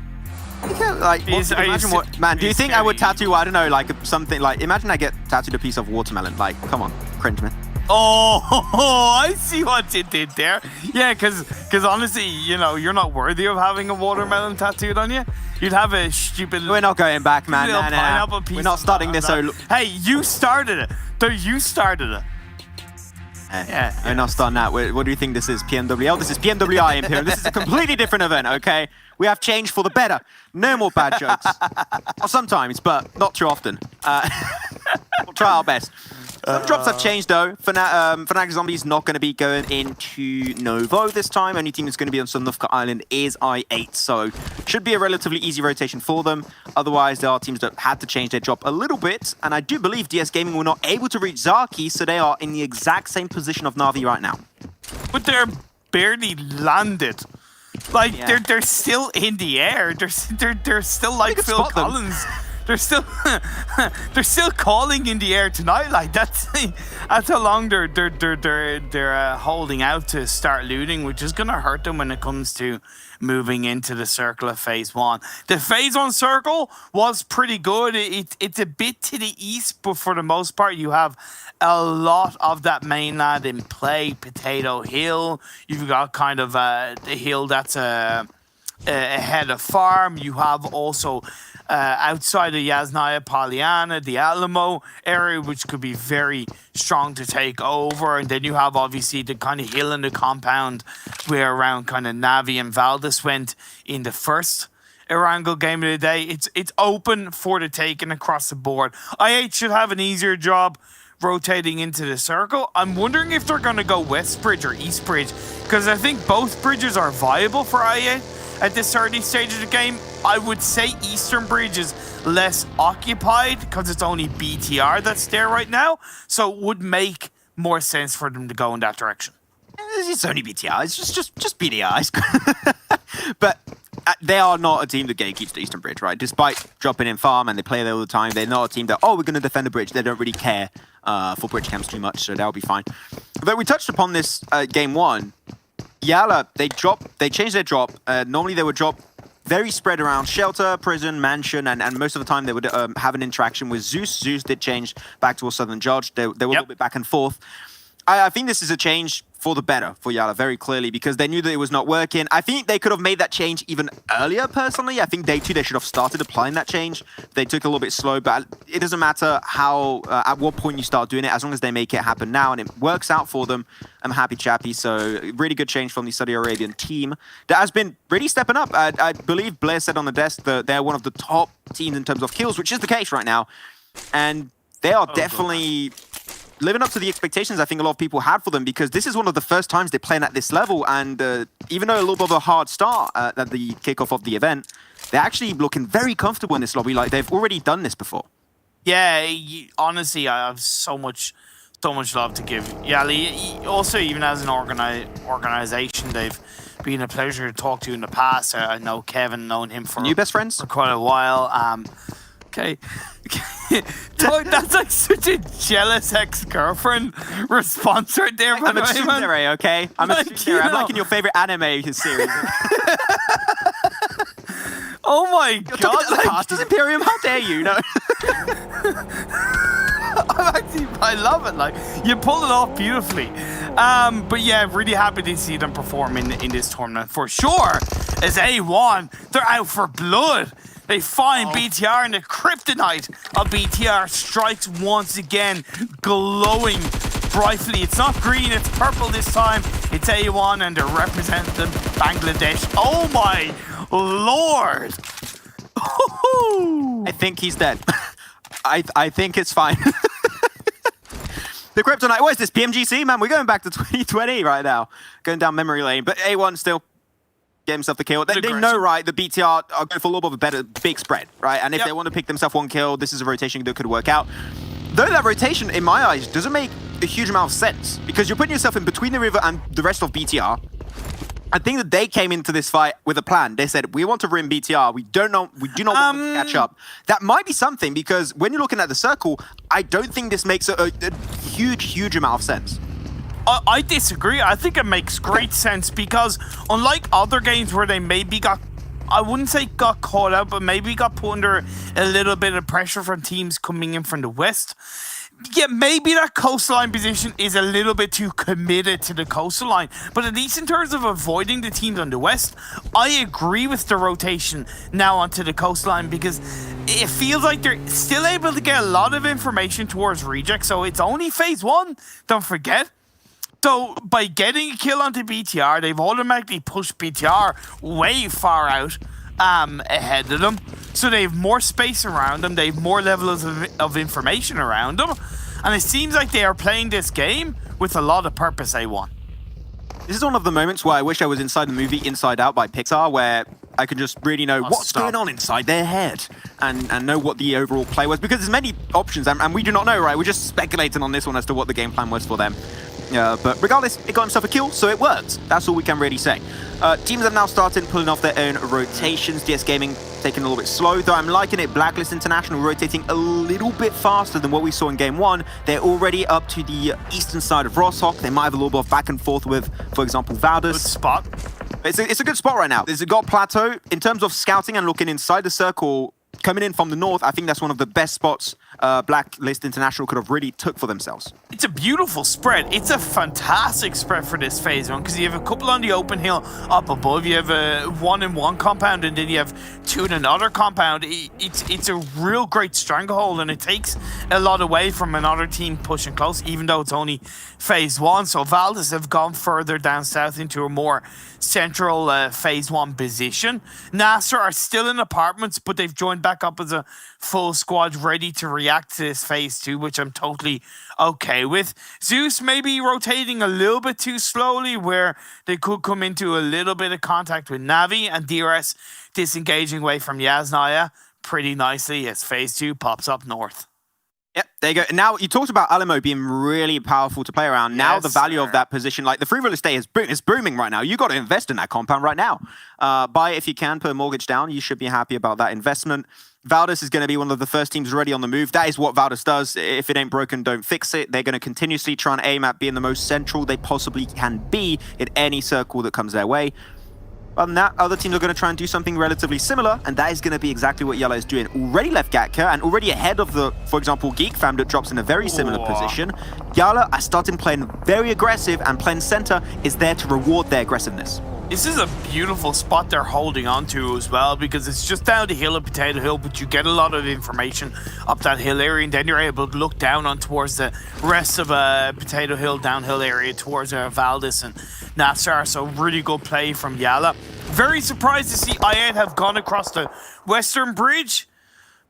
Like, imagine what, man, do you think I would tattoo, I don't know, like something like, imagine I get tattooed a piece of watermelon. Like, come on, cringe, man. Oh, I see what you did there. Yeah, because honestly, you know, you're not worthy of having a watermelon tattooed on you. You'd have a stupid... We're not going back, man. Nah. We're not starting this. Hey, you started it. You started it. Yeah, we're not starting that. What do you think this is? PMWL? This is PMWI Imperium. This is a completely different event, okay? We have changed for the better. No more bad jokes. Or sometimes, but not too often. We'll try our best. Some drops have changed, though. Fnatic Zombies not going to be going into Novo this time. Only team that's going to be on Sunlufka Island is I8, so should be a relatively easy rotation for them. Otherwise, there are teams that had to change their drop a little bit, and I do believe DS Gaming were not able to reach Zaki, so they are in the exact same position of Na'Vi right now. But they're barely landed. Like, they're still in the air. They're still like Phil Collins. They're still calling in the air tonight. Like, that's how long they're holding out to start looting, which is gonna hurt them when it comes to moving into the circle of phase 1. The phase 1 circle was pretty good. It's a bit to the east, but for the most part, you have a lot of that mainland in play. Potato Hill. You've got kind of the hill that's ahead of farm. You have also outside of Yasnaya, Pollyanna, the Alamo area, which could be very strong to take over. And then you have obviously the kind of hill in the compound where around kind of Navi and Valdez went in the first Erangel game of the day. It's open for the taking across the board. I8 should have an easier job rotating into the circle. I'm wondering if they're going to go West Bridge or East Bridge, because I think both bridges are viable for I8 at this early stage of the game. I would say Eastern Bridge is less occupied because it's only BTR that's there right now, so it would make more sense for them to go in that direction. It's only BTR. It's just BDR. But they are not a team that gatekeeps the Eastern Bridge, right? Despite dropping in farm and they play there all the time, they're not a team that, oh, we're going to defend the bridge. They don't really care for bridge camps too much, so that'll be fine. But we touched upon this game 1. Yala, they changed their drop. Normally they would drop very spread around shelter, prison, mansion, and most of the time they would have an interaction with Zeus. Zeus did change back to a Southern Judge. They were a little bit back and forth. I think this is a change for the better for Yala, very clearly, because they knew that it was not working. I think they could have made that change even earlier, personally. I think day 2 they should have started applying that change. They took a little bit slow, but it doesn't matter how, at what point you start doing it, as long as they make it happen now and it works out for them. I'm happy chappy. So really good change from the Saudi Arabian team that has been really stepping up. I believe Blair said on the desk that they're one of the top teams in terms of kills, which is the case right now. And they are definitely living up to the expectations I think a lot of people had for them, because this is one of the first times they're playing at this level, and even though a little bit of a hard start at the kickoff of the event, they're actually looking very comfortable in this lobby, like they've already done this before. Yeah, honestly, I have so much love to give. Yeah, also even as an organization, they've been a pleasure to talk to in the past. I know Kevin, known him for new best friends for quite a while. Okay. Doug, that's like such a jealous ex-girlfriend response right there. I'm a tsundere, okay? I'm a tsundere. I'm like in your favorite anime series. Oh my God! God! Like, past is Imperium. How dare you? No. I love it. Like, you pull it off beautifully. But yeah, really happy to see them perform in this tournament for sure. As A1, they're out for blood. They find BTR, and the kryptonite of BTR strikes once again, glowing brightly. It's not green, it's purple this time. It's A1, and they're representing Bangladesh. Oh my Lord! I think he's dead. I think it's fine. The kryptonite. What is this? PMGC, man? We're going back to 2020 right now. Going down memory lane. But A1 still get himself the kill. They know, right, the BTR are going for a little bit of a better big spread, right? And if they want to pick themselves one kill, this is a rotation that could work out. Though that rotation, in my eyes, doesn't make a huge amount of sense because you're putting yourself in between the river and the rest of BTR. I think that they came into this fight with a plan. They said, we want to rim BTR. We do not want to catch up. That might be something because when you're looking at the circle, I don't think this makes a huge amount of sense. I disagree. I think it makes great sense because unlike other games where they maybe I wouldn't say got caught out, but maybe got put under a little bit of pressure from teams coming in from the west. Yeah, maybe that coastline position is a little bit too committed to the coastline, but at least in terms of avoiding the teams on the west, I agree with the rotation now onto the coastline because it feels like they're still able to get a lot of information towards reject, so it's only phase 1, don't forget. So by getting a kill onto BTR, they've automatically pushed BTR way far out ahead of them. So they have more space around them, they have more levels of information around them, and it seems like they are playing this game with a lot of purpose, A1. This is one of the moments where I wish I was inside the movie Inside Out by Pixar, where I could just really know what's going on inside their head and know what the overall play was, because there's many options and we do not know, right? We're just speculating on this one as to what the game plan was for them. But regardless, it got himself a kill, so it worked. That's all we can really say. Teams have now started pulling off their own rotations. DS Gaming taking a little bit slow, though I'm liking it. Blacklist International rotating a little bit faster than what we saw in Game 1. They're already up to the eastern side of Rosshok. They might have a little bit of back and forth with, for example, Valdez. Good spot. It's a good spot right now. There's a God Plateau. In terms of scouting and looking inside the circle, coming in from the north, I think that's one of the best spots Blacklist International could have really took for themselves. It's a beautiful spread. It's a fantastic spread for this phase 1 because you have a couple on the open hill up above. You have a 1-in-1 compound and then you have 2 in another compound. It's a real great stranglehold and it takes a lot away from another team pushing close, even though it's only phase 1. So Valdez have gone further down south into a more central phase 1 position. NASA are still in apartments, but they've joined back up as a full squad ready to react to this phase 2, which I'm totally okay with. Zeus may be rotating a little bit too slowly, where they could come into a little bit of contact with Navi, and DRS disengaging away from Yasnaya pretty nicely as phase 2 pops up north. Yep, there you go. And now, you talked about Alamo being really powerful to play around. Now the value of that position, like the free real estate is booming right now. You got to invest in that compound right now. Buy it if you can, put a mortgage down. You should be happy about that investment. Valdez is going to be one of the first teams ready on the move. That is what Valdez does. If it ain't broken, don't fix it. They're going to continuously try and aim at being the most central they possibly can be in any circle that comes their way. Other than that, other teams are going to try and do something relatively similar, and that is going to be exactly what Yellow is doing. Already left Gatka, and already ahead of the, for example, Geek Fam that drops in a very similar position. Yala are starting playing very aggressive, and playing center is there to reward their aggressiveness. This is a beautiful spot they're holding on to as well, because it's just down the hill of Potato Hill, but you get a lot of information up that hill area, and then you're able to look down on towards the rest of Potato Hill downhill area towards Valdez and Nassar. So really good play from Yala. Very surprised to see I8 have gone across the Western Bridge,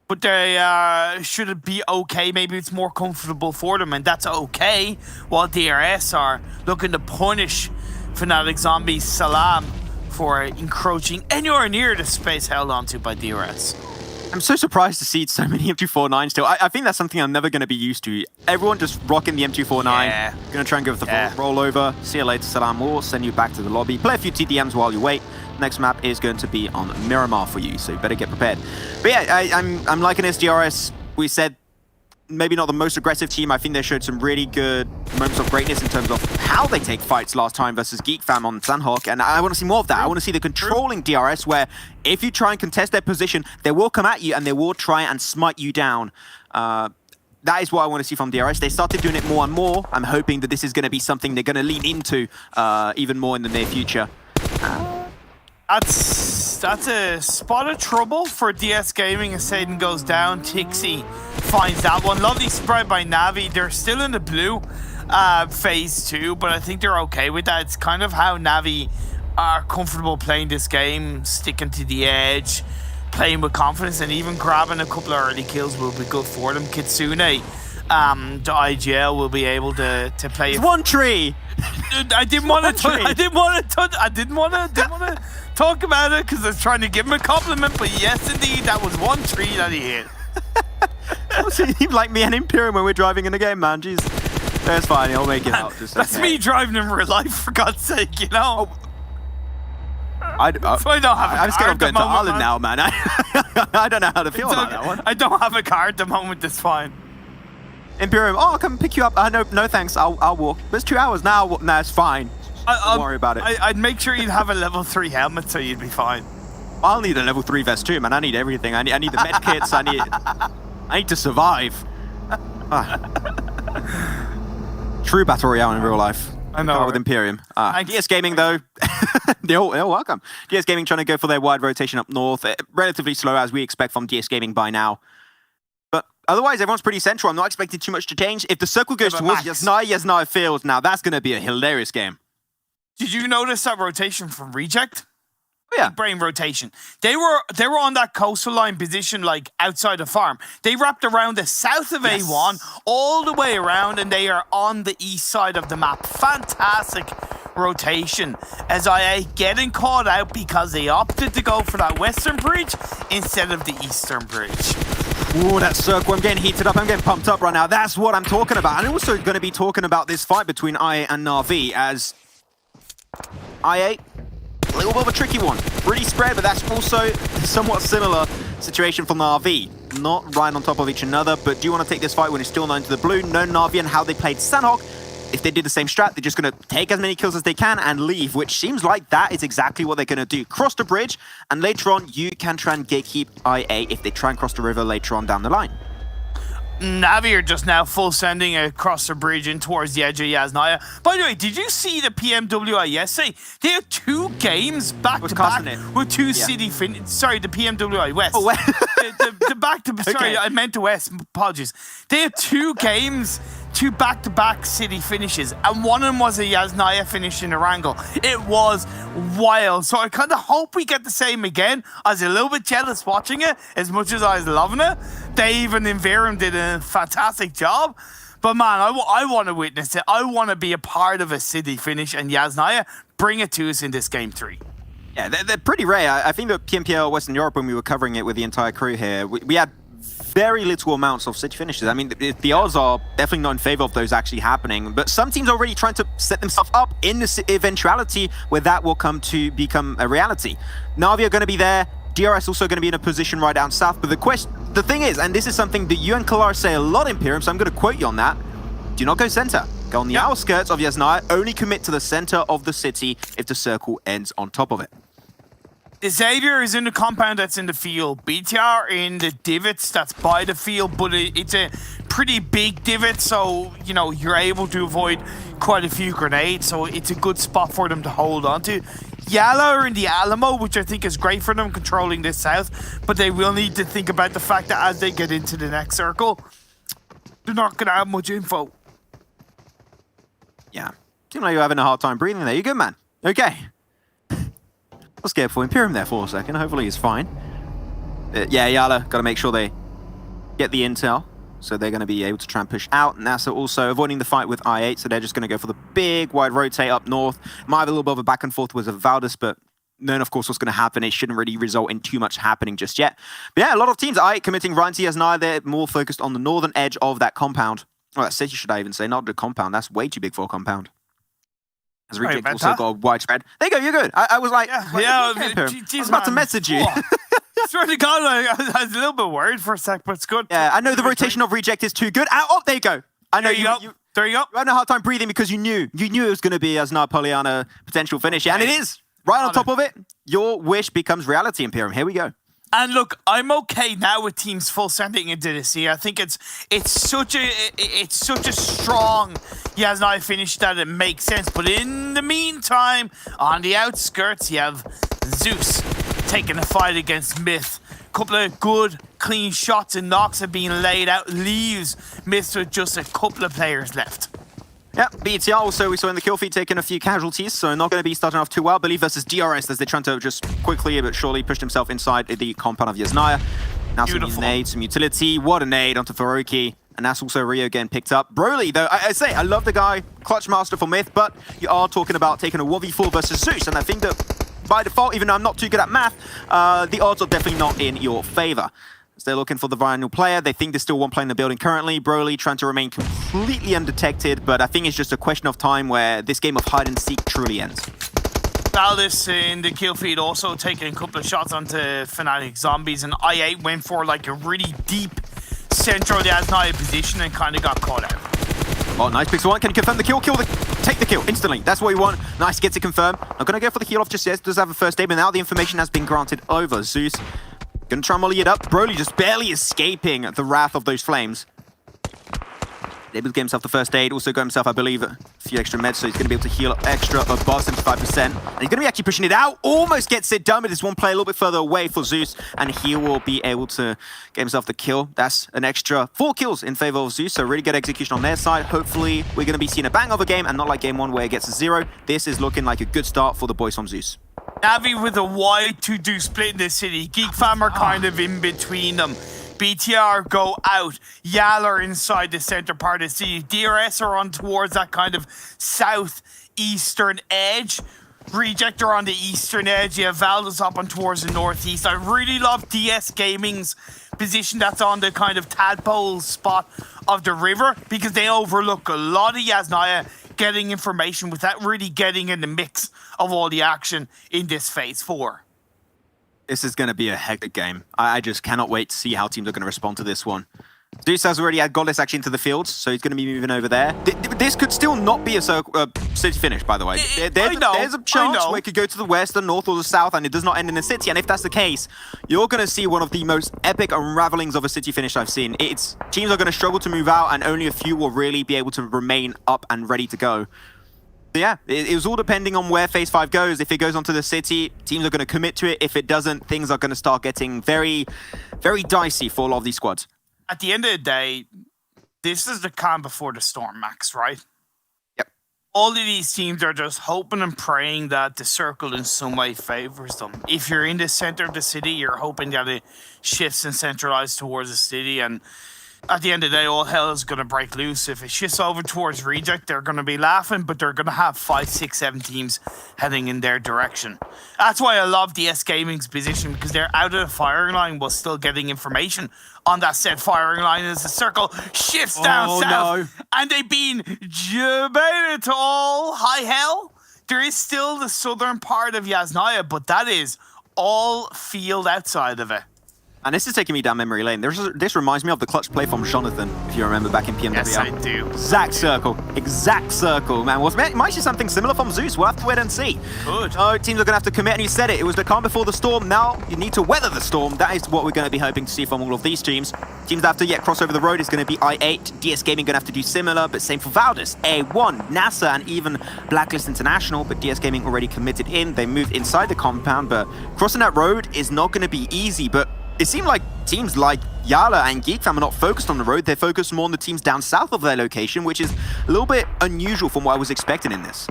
but they should be okay. Maybe it's more comfortable for them, and that's okay, while DRS are looking to punish Fnatic Zombie Salam for encroaching anywhere near the space held onto by DRS. I'm so surprised to see so many M249 still. I think that's something I'm never going to be used to. Everyone just rocking the M249. Yeah. Going to try and go for the rollover. See you later, Salam. We'll send you back to the lobby. Play a few TDMs while you wait. Next map is going to be on Miramar for you, so you better get prepared. But yeah, I'm liking this DRS. We said maybe not the most aggressive team. I think they showed some really good moments of greatness in terms of how they take fights last time versus Geek Fam on Sanhok, and I want to see more of that. I want to see the controlling DRS where if you try and contest their position, they will come at you and they will try and smite you down. That is what I want to see from DRS. They started doing it more and more. I'm hoping that this is going to be something they're going to lean into even more in the near future. That's a spot of trouble for DS Gaming as Satan goes down. Tixie finds that one. Lovely spread by Navi. They're still in the blue phase 2, but I think they're okay with that. It's kind of how Navi are comfortable playing this game, sticking to the edge, playing with confidence, and even grabbing a couple of early kills will be good for them. Kitsune, the IGL will be able to play. It's one tree. I didn't want to talk about it because I was trying to give him a compliment, but yes, indeed, that was one tree that he hit. Seems like me and Imperium when we're driving in the game, man. Jeez, that's fine. I'll make it out. That's me driving in real life, for God's sake, you know. I'm scared of going to Ireland now, man. I don't know how to feel about that one. I don't have a car at the moment. It's fine. Imperium, I'll come pick you up. No thanks. I'll walk. It's 2 hours now. No, it's fine. Don't worry about it. I'd make sure you'd have a level 3 helmet so you'd be fine. I'll need a level 3 vest too, man. I need everything. I need the med kits. I need to survive. True battle royale in real life. I know. With Imperium. DS Gaming though, they're welcome. DS Gaming trying to go for their wide rotation up north. Relatively slow as we expect from DS Gaming by now. But otherwise, everyone's pretty central. I'm not expecting too much to change. If the circle goes towards Yasnaya Field, now that's going to be a hilarious game. Did you notice that rotation from Reject? Oh, yeah. Brain rotation. They were on that coastal line position, like outside the farm. They wrapped around the south of A1, all the way around, and they are on the east side of the map. Fantastic rotation. As IA getting caught out because they opted to go for that western bridge instead of the eastern bridge. Ooh, that circle. I'm getting heated up. I'm getting pumped up right now. That's what I'm talking about. And also going to be talking about this fight between IA and Na'Vi as IA, a little bit of a tricky one. Pretty spread, but that's also a somewhat similar situation for Na'Vi. Not right on top of each another, but do you want to take this fight when it's still known to the blue? Know Na'Vi and how they played Sanhok. If they did the same strat, they're just going to take as many kills as they can and leave, which seems like that is exactly what they're going to do. Cross the bridge, and later on, you can try and gatekeep IA if they try and cross the river later on down the line. Navi are just now full sending across the bridge in towards the edge of Yasnaya. By the way, did you see the PMWI yesterday? They had 2 games back to back with 2 city sorry, the PMWI West. Oh, the back to sorry, I meant the West. Apologies. They had 2 games, 2 back-to-back city finishes, and one of them was a Yasnaya finish in Erangel. It was wild. So I kind of hope we get the same again. I was a little bit jealous watching it, as much as I was loving it. Dave and Inverum did a fantastic job. But man, I want to witness it. I want to be a part of a city finish, and Yasnaya, bring it to us in this game 3. Yeah, they're pretty rare. I think that PMPL Western Europe, when we were covering it with the entire crew here, we had very little amounts of city finishes. I mean, the odds are definitely not in favor of those actually happening, but some teams are already trying to set themselves up in the eventuality where that will come to become a reality. Na'Vi are going to be there. DRS also going to be in a position right down south, but the thing is, and this is something that you and Kalar say a lot, Imperium, so I'm going to quote you on that, do not go center. Go on the outskirts of Yasnaya, only commit to the center of the city if the circle ends on top of it. Xavier is in the compound that's in the field. BTR in the divots that's by the field, but it's a pretty big divot, so, you know, you're able to avoid quite a few grenades, so it's a good spot for them to hold on to. Yala are in the Alamo, which I think is great for them, controlling this south, but they will need to think about the fact that as they get into the next circle, they're not going to have much info. Yeah. Seems like you're having a hard time breathing there. You good, man? Okay. I was scared for Imperium there for a second. Hopefully he's fine. Yeah, Yala, got to make sure they get the intel. So they're going to be able to try and push out. NASA also avoiding the fight with I-8, so they're just going to go for the big wide rotate up north. Might have a little bit of a back and forth with Valdis, but knowing, of course, what's going to happen, it shouldn't really result in too much happening just yet. But yeah, a lot of teams are committing Ryan to Yasnaya. They're more focused on the northern edge of that compound. Oh, that city, should I even say, not the compound. That's way too big for a compound. As Reject also got a widespread. There you go, you're good. I was like, I was about to message you. Swear to God, I was a little bit worried for a sec, but it's good. Yeah, I know the rotation of Reject is too good. Oh, there you go. I know you there you go. You had a hard time breathing because you knew it was going to be Yasnaya Poliana potential finish, and it is. Right on top of it, your wish becomes reality, Imperium. Here we go. And look, I'm okay now with teams full sending into this year. I think it's such a strong Yasnaya finish that it makes sense. But in the meantime, on the outskirts, you have Zeus taking a fight against Myth. A couple of good, clean shots and knocks have been laid out. Leaves Myth with just a couple of players left. Yeah, BTR also, we saw in the kill feed, taking a few casualties, so not going to be starting off too well. Believe versus DRS as they're trying to just quickly but surely push himself inside the compound of Yasnaya. Now some nade, some utility. What a nade onto Faroki. And that's also Rio getting picked up. Broly, though, I say, I love the guy, clutch master for Myth, but you are talking about taking a 1v4 versus Zeus, and I think that by default, even though I'm not too good at math, the odds are definitely not in your favor. They're looking for the final player. They think there's still one player in the building currently. Broly trying to remain completely undetected, but I think it's just a question of time where this game of hide and seek truly ends. Valdez in the kill feed also taking a couple of shots onto Fnatic Zombies, and I8 went for like a really deep central Yasnaya position and kind of got caught out. Oh, nice Pixel 1. Can you confirm the kill? Take the kill instantly. That's what we want. Nice, gets it confirmed. Not going to go for the heal off just yet. Does have a first aid, but now the information has been granted over. Zeus gonna try and molly it up. Broly just barely escaping the wrath of those flames. Able to get himself the first aid. Also got himself, I believe, a few extra meds, so he's going to be able to heal up extra above 75%. And he's going to be actually pushing it out. Almost gets it done, but there's one player a little bit further away for Zeus, and he will be able to get himself the kill. That's an extra 4 kills in favor of Zeus, so really good execution on their side. Hopefully, we're going to be seeing a bang of a game, and not like game 1 where it gets a 0. This is looking like a good start for the boys from Zeus. Navi with a wide 2-2 split in the city. Geek Fam are kind of in between them. BTR go out. Yal are inside the center part of the city. DRS are on towards that kind of southeastern edge. Reject are on the eastern edge. You have Valdez up on towards the northeast. I really love DS Gaming's position that's on the kind of tadpole spot of the river, because they overlook a lot of Yasnaya getting information without really getting in the mix of all the action in this phase 4. This is going to be a hectic game. I just cannot wait to see how teams are going to respond to this one. Zeus has already had Godless actually into the field, so he's going to be moving over there. This could still not be a city finish, by the way. There's a chance where it could go to the west, the north, or the south, and it does not end in the city. And if that's the case, you're going to see one of the most epic unravelings of a city finish I've seen. Teams are going to struggle to move out, and only a few will really be able to remain up and ready to go. So yeah, it was all depending on where Phase 5 goes. If it goes onto the city, teams are going to commit to it. If it doesn't, things are going to start getting very, very dicey for a lot of these squads. At the end of the day, this is the calm before the storm, Max, right? Yep. All of these teams are just hoping and praying that the circle in some way favors them. If you're in the center of the city, you're hoping that it shifts and centralizes towards the city, and at the end of the day, all hell is going to break loose. If it shifts over towards Reject, they're going to be laughing, but they're going to have 5, 6, 7 teams heading in their direction. That's why I love DS Gaming's position, because they're out of the firing line while still getting information on that said firing line as the circle shifts down south. And they've been debated to all high hell. There is still the southern part of Yasnaya, but that is all field outside of it. And this is taking me down memory lane. This reminds me of the clutch play from Jonathan, if you remember back in PMWI. Yes, I do. Exact circle, man. Well, it might see something similar from Zeus. We'll have to wait and see. Good. Oh, teams are going to have to commit, and you said it. It was the calm before the storm. Now you need to weather the storm. That is what we're going to be hoping to see from all of these teams. Teams that have to cross over the road is going to be I8. DS Gaming going to have to do similar, but same for Valdez, A1, NASA, and even Blacklist International. But DS Gaming already committed in. They moved inside the compound, but crossing that road is not going to be easy. But it seemed like teams like Yala and Geek Fam are not focused on the road. They're focused more on the teams down south of their location, which is a little bit unusual from what I was expecting in this.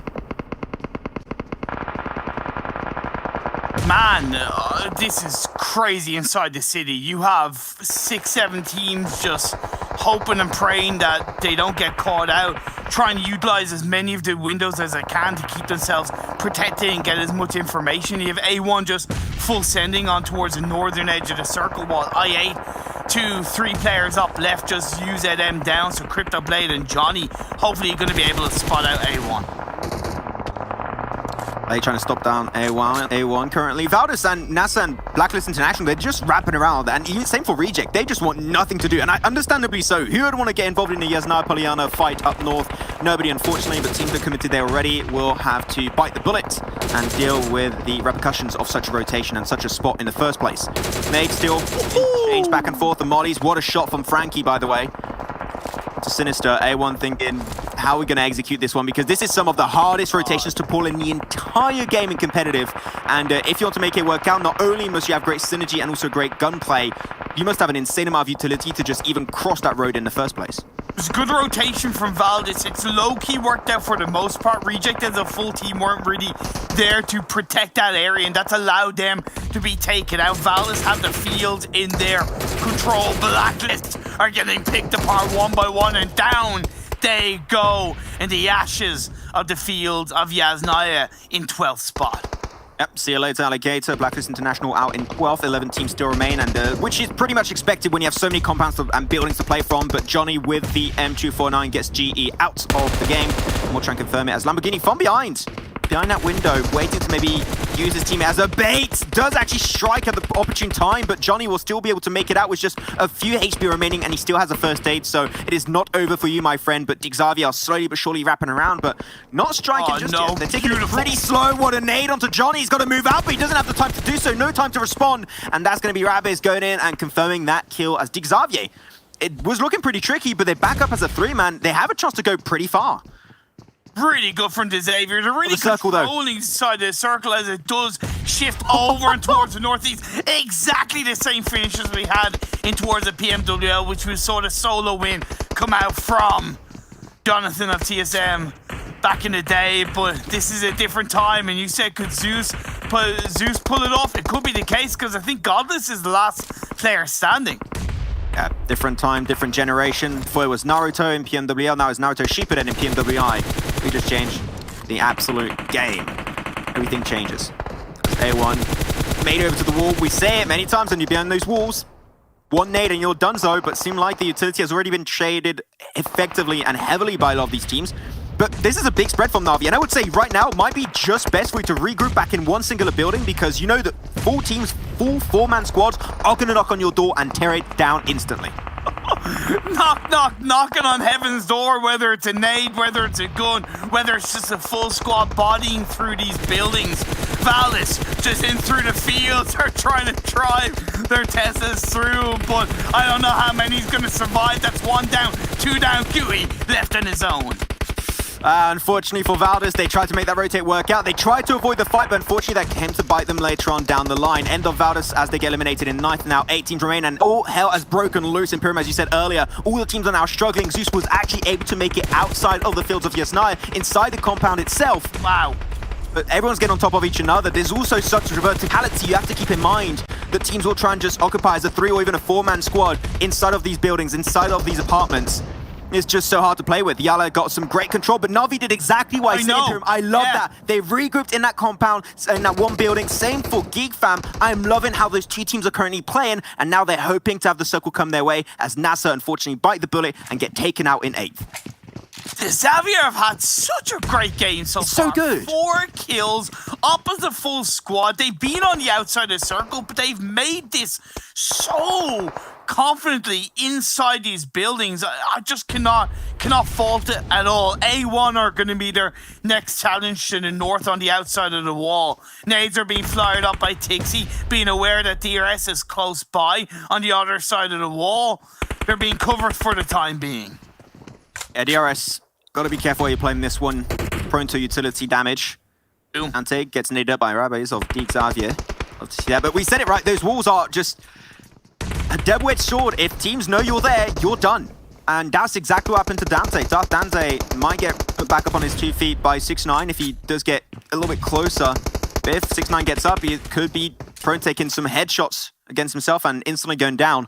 man, this is crazy inside the city. You have 6-7 teams just hoping and praying that they don't get caught out, trying to utilize as many of the windows as they can to keep themselves protected and get as much information. You have A1 just full sending on towards the northern edge of the circle, while I8, 2-3 players up left, just use them down. So Crypto Blade and Johnny, hopefully you're going to be able to spot out A1. They trying to stop down A1 currently. Valdez and NASA and Blacklist International, they're just wrapping around. And even same for Reject. They just want nothing to do. And understandably so. Who would want to get involved in the Yasnar Poliana fight up north? Nobody, unfortunately, but teams that are committed there already will have to bite the bullet and deal with the repercussions of such a rotation and such a spot in the first place. Nade still change back and forth. The mollies. What a shot from Frankie, by the way. To Sinister. A1 thinking, how are we going to execute this one? Because this is some of the hardest rotations to pull in the entire game in competitive. And if you want to make it work out, not only must you have great synergy and also great gunplay, you must have an insane amount of utility to just even cross that road in the first place. It's good rotation from Valdez. It's low-key worked out for the most part. Reject as a full team weren't really there to protect that area, and that's allowed them to be taken out. Valdez have the field in their control. Blacklist are getting picked apart one by one, and down they go in the ashes of the field of Yasnaya in 12th spot. Yep, see you later, Alligator. Blacklist International out in 12th. 11 teams still remain, and which is pretty much expected when you have so many compounds and buildings to play from. But Johnny with the M249 gets GE out of the game. And we'll try and confirm it as Lamborghini from behind that window, waiting to maybe use his teammate as a bait. Does actually strike at the opportune time, but Johnny will still be able to make it out with just a few HP remaining, and he still has a first aid, so it is not over for you, my friend. But Xavier are slowly but surely wrapping around, but not striking just yet. They're taking it pretty slow. What a nade onto Johnny. He's got to move out, but he doesn't have the time to do so. No time to respond, and that's going to be Rabbiz going in and confirming that kill as Xavier. It was looking pretty tricky, but they back up as a 3-man. They have a chance to go pretty far. Really good from Xavier. They're really controlling inside the circle as it does shift over and towards the northeast. Exactly the same finish as we had in towards the PMWI, which was sort of solo win come out from Jonathan of TSM back in the day. But this is a different time, and you said, could Zeus pull it off? It could be the case, because I think Godless is the last player standing. Yeah, different time, different generation. Before it was Naruto in PMWL, now it's Naruto Shippuden in PMWI. We just changed the absolute game. Everything changes. A1 made it over to the wall. We say it many times when you're behind those walls. One nade and you're donezo, but seem like the utility has already been traded effectively and heavily by a lot of these teams. But this is a big spread from Na'Vi, and I would say right now it might be just best for you to regroup back in one singular building, because you know that full teams, full 4-man squads are going to knock on your door and tear it down instantly. Knocking on heaven's door, whether it's a nade, whether it's a gun, whether it's just a full squad bodying through these buildings. Valdez just in through the fields are trying to drive their Teslas through, but I don't know how many he's going to survive. That's 1 down, 2 down, Gooey left on his own. Unfortunately for Valdez, they tried to make that rotate work out. They tried to avoid the fight, but unfortunately that came to bite them later on down the line. End of Valdez as they get eliminated in 9th. Now 8 teams remain, and all hell has broken loose in Pyramid, as you said earlier. All the teams are now struggling. Zeus was actually able to make it outside of the fields of Yasnaya, inside the compound itself. Wow. But everyone's getting on top of each another. There's also such verticality. You have to keep in mind that teams will try and just occupy as a 3 or even a 4-man squad inside of these buildings, inside of these apartments. It's just so hard to play with. Yala got some great control, but Na'Vi did exactly what I said to him. I love that. They regrouped in that compound, in that one building. Same for Geek Fam. I'm loving how those two teams are currently playing, and now they're hoping to have the circle come their way, as NASA unfortunately bite the bullet and get taken out in 8th. Xavier have had such a great game so far. So good. 4 kills, up as a full squad. They've been on the outside of the circle, but they've made this so confidently inside these buildings. I just cannot fault it at all. A1 are going to be their next challenge to the north on the outside of the wall. Nades are being fired up by Tixie, being aware that DRS is close by on the other side of the wall. They're being covered for the time being. Yeah, DRS, got to be careful while you're playing this one. Prone to utility damage. Ante gets naded up by Rabbiz of Xavier. Love to see that, but we said it right. Those walls are just a double-edged sword. If teams know you're there, you're done. And that's exactly what happened to Dante. Darth Dante might get put back up on his 2 feet by 6ix9ine if he does get a little bit closer But if 6ix9ine gets up, he could be prone to taking some headshots against himself and instantly going down.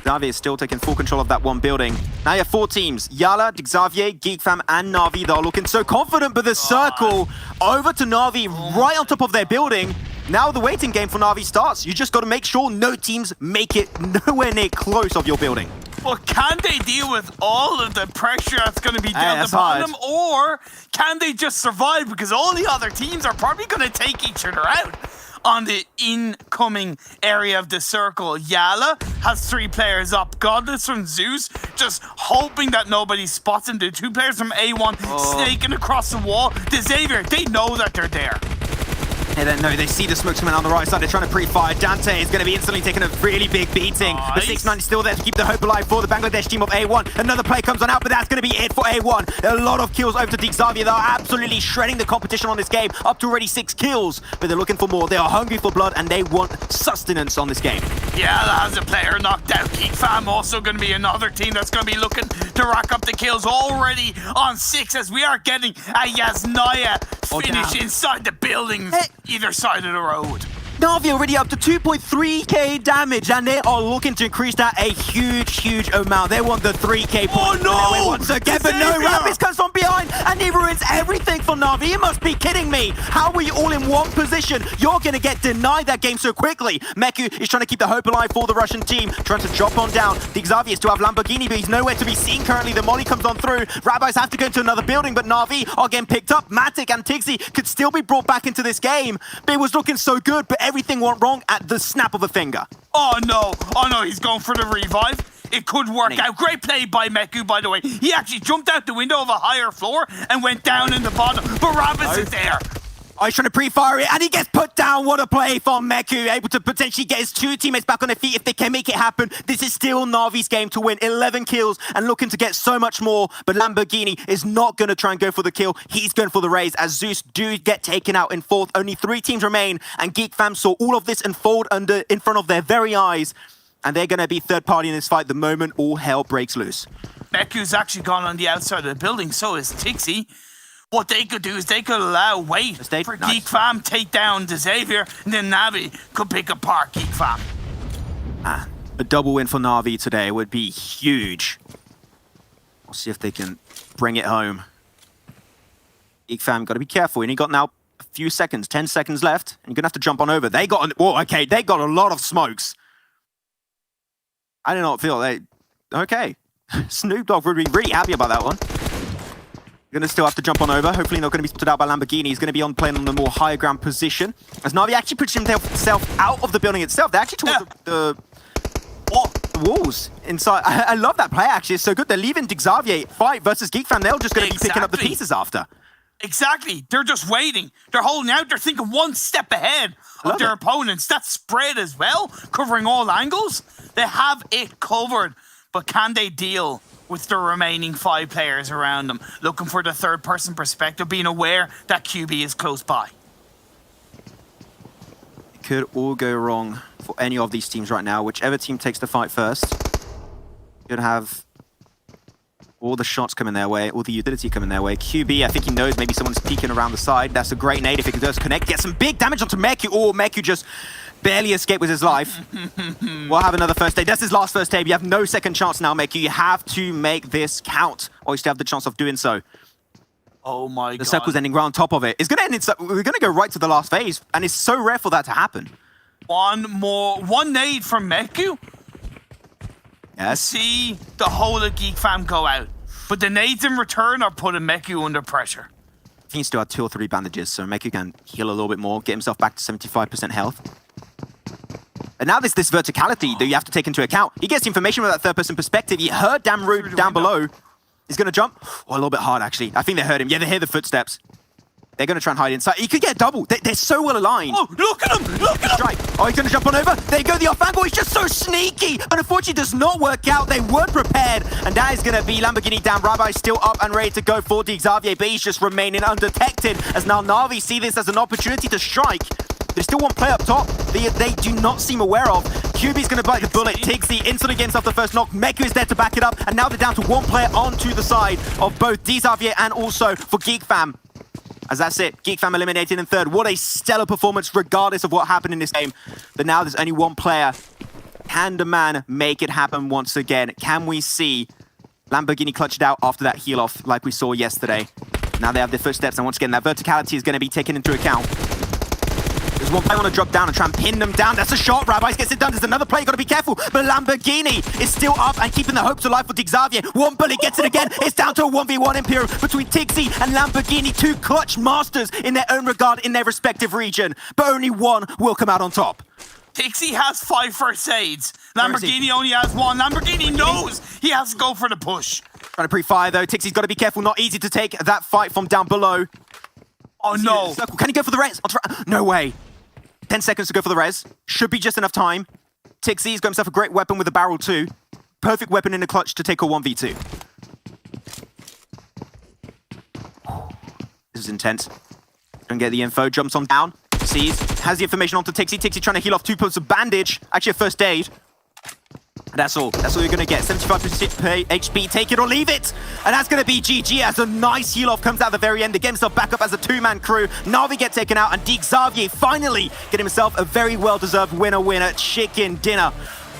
Xavier is still taking full control of that one building. Now you have 4 teams. Yala, Xavier, GeekFam, and Na'Vi. They're looking so confident, but the circle over to Na'Vi right on top of their building. Now the waiting game for Na'Vi starts. You just got to make sure no teams make it nowhere near close of your building. Well, can they deal with all of the pressure that's going to be dealt upon them? Or can they just survive? Because all the other teams are probably going to take each other out on the incoming area of the circle. Yala has 3 players up. Godless from Zeus, just hoping that nobody spots him. The 2 players from A1 snaking across the wall. The Xavier, they know that they're there. They don't know. They see the smokes coming on the right side. They're trying to pre-fire. Dante is going to be instantly taking a really big beating. But 6ix9ine is still there to keep the hope alive for the Bangladesh team of A1. Another play comes on out, but that's going to be it for A1. A lot of kills over to Xavier. They are absolutely shredding the competition on this game, up to already 6 kills. But they're looking for more. They are hungry for blood, and they want sustenance on this game. Yeah, that has a player knocked out. GeekFam also going to be another team that's going to be looking to rack up the kills already on 6 as we are getting a Yasnaya finish inside the buildings, either side of the road. Na'Vi already up to 2.3k damage, and they are looking to increase that a huge amount. They want the 3k point. Oh no! Once again, but no, Rapids comes from behind, and he ruins everything for Na'Vi. You must be kidding me. How are you all in one position? You're going to get denied that game so quickly. Meku is trying to keep the hope alive for the Russian team, trying to drop on down. The Xavier still have Lamborghini, but he's nowhere to be seen currently. The molly comes on through. Rabbis have to go into another building, but Na'Vi are getting picked up. Matic and Tixi could still be brought back into this game. But it was looking so good, but everything went wrong at the snap of a finger. Oh no, he's going for the revive. It could work out. Great play by Meku, by the way. He actually jumped out the window of a higher floor and went down in the bottom, but Rabbits is there. Oh, he's trying to pre-fire it, and he gets put down. What a play from Meku, able to potentially get his 2 teammates back on their feet if they can make it happen. This is still Na'Vi's game to win. 11 kills and looking to get so much more, but Lamborghini is not going to try and go for the kill. He's going for the raise as Zeus do get taken out in 4th. Only 3 teams remain, and GeekFam saw all of this unfold in front of their very eyes, and they're going to be third party in this fight the moment all hell breaks loose. Meku's actually gone on the outside of the building, so is Tixi. What they could do is they could wait for GeekFam, take down the Xavier, and then Na'Vi could pick apart GeekFam. A double win for Na'Vi today would be huge. We'll see if they can bring it home. GeekFam, got to be careful. And you got now a few seconds, 10 seconds left, and you're going to have to jump on over. They got a lot of smokes. I do not feel okay. Snoop Dogg would be really happy about that one. Going to still have to jump on over. Hopefully not going to be spotted out by Lamborghini. He's going to be playing on the more higher ground position. As Na'Vi actually puts himself out of the building itself. They're actually towards the walls inside. I love that play, actually. It's so good. They're leaving Xavier fight versus GeekFam. They're just going to be picking up the pieces after. Exactly. They're just waiting. They're holding out. They're thinking one step ahead of their opponents. That's spread as well, covering all angles. They have it covered. But can they deal with the remaining 5 players around them, looking for the third-person perspective, being aware that QB is close by? It could all go wrong for any of these teams right now. Whichever team takes the fight first, could have all the shots coming their way, all the utility coming their way. QB, I think he knows maybe someone's peeking around the side. That's a great nade if he can just connect. Get some big damage onto Meku. Oh, Meku just barely escaped with his life. We'll have another first aid. That's his last first aid. You have no second chance now, Meku. You have to make this count, or you still have the chance of doing so. Oh my God. The circle's ending right on top of it. It's going to end. We're going to go right to the last phase, and it's so rare for that to happen. One nade from Meku. Yes. See the whole of GeekFam go out. But the nades in return are putting Meku under pressure. I think he still had 2 or 3 bandages, so Meku can heal a little bit more, get himself back to 75% health. And now there's this verticality that you have to take into account. He gets information with that third-person perspective. He heard Damru down below. He's going to jump. Oh, a little bit hard, actually. I think they heard him. Yeah, they hear the footsteps. They're going to try and hide inside. He could get a double. They're so well aligned. Oh, look at him! Look at him! Strike. Oh, he's going to jump on over. There you go, the off angle. He's just so sneaky. But unfortunately, does not work out. They weren't prepared. And that is going to be Lamborghini down. Rabbi still up and ready to go for Xavier, but he's just remaining undetected. As now Na'Vi see this as an opportunity to strike. There's still one player up top they do not seem aware of. QB's going to bite the bullet. Tixi instantly gets off the first knock. Meku is there to back it up. And now they're down to 1 player onto the side of both Xavier and also for GeekFam. as that's it. Geek Fam eliminated in third. What a stellar performance regardless of what happened in this game. But now there's only one player. Can the man make it happen once again? Can we see Lamborghini clutch it out after that heal off like we saw yesterday? Now they have their footsteps, and once again, that verticality is going to be taken into account. There's one player want to drop down and try and pin them down. That's a shot. Rabbi's gets it done. There's another player. Got to be careful. But Lamborghini is still up and keeping the hopes alive for Xavier. One bullet gets it again. It's down to a 1v1 Imperial between Tixi and Lamborghini. Two clutch masters in their own regard in their respective region. But only one will come out on top. Tixi has 5 first aids. Lamborghini only has 1. Lamborghini knows he has to go for the push. Trying to pre-fire though. Tixi's got to be careful. Not easy to take that fight from down below. Oh no. Can he go for the res? No way. 10 seconds to go for the res. Should be just enough time. Tixi's got himself a great weapon with a barrel too. Perfect weapon in the clutch to take a 1v2. This is intense. Don't get the info. Jumps on down. Sees. Has the information onto Tixi. Tixi trying to heal off 2 points of bandage. Actually a first aid. And that's all. That's all you're going to get. 75% HP. Take it or leave it. And that's going to be GG as a nice heal off comes out at the very end. To get himself back up as a 2-man crew. Na'Vi get taken out and Xavier finally get himself a very well-deserved winner. Chicken dinner.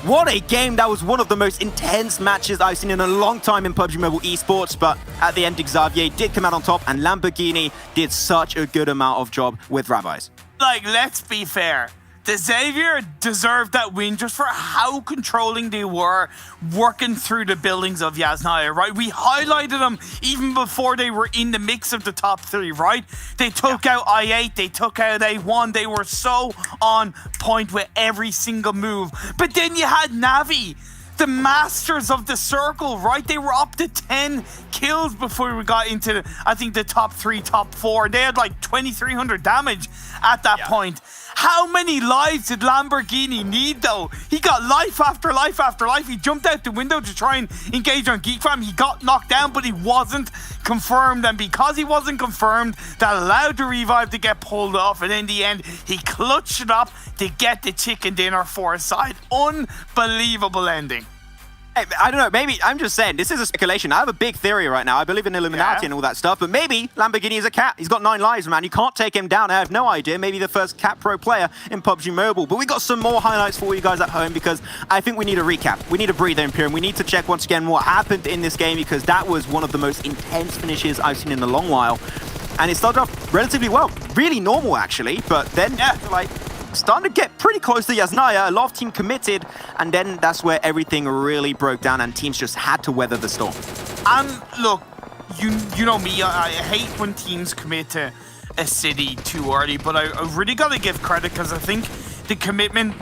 What a game. That was one of the most intense matches I've seen in a long time in PUBG Mobile esports. But at the end, Xavier did come out on top and Lamborghini did such a good amount of job with Rabbis. Like, let's be fair. The Xavier deserved that win just for how controlling they were working through the buildings of Yasnaya, right? We highlighted them even before they were in the mix of the top 3, right? They took out I8, they took out A1, they were so on point with every single move. But then you had Na'Vi, the masters of the circle, right? They were up to 10 kills before we got into, I think, the top 3, top 4. They had like 2,300 damage at that point. How many lives did Lamborghini need, though? He got life after life after life. He jumped out the window to try and engage on Geek Fam. He got knocked down, but he wasn't confirmed. And because he wasn't confirmed, that allowed the revive to get pulled off. And in the end, he clutched it up to get the chicken dinner for his side. Unbelievable ending. Hey, I don't know, maybe, I'm just saying, this is a speculation. I have a big theory right now. I believe in Illuminati and all that stuff, but maybe Lamborghini is a cat. He's got 9 lives, man. You can't take him down. I have no idea. Maybe the first cat pro player in PUBG Mobile. But we got some more highlights for you guys at home because I think we need a recap. We need a breather, Imperium. We need to check once again what happened in this game because that was one of the most intense finishes I've seen in a long while. And it started off relatively well. Really normal, actually. But then, like, starting to get pretty close to Yasnaya. A lot of team committed, and then that's where everything really broke down and teams just had to weather the storm. Look, you know me, I hate when teams commit to a city too early, but I really got to give credit because I think the commitment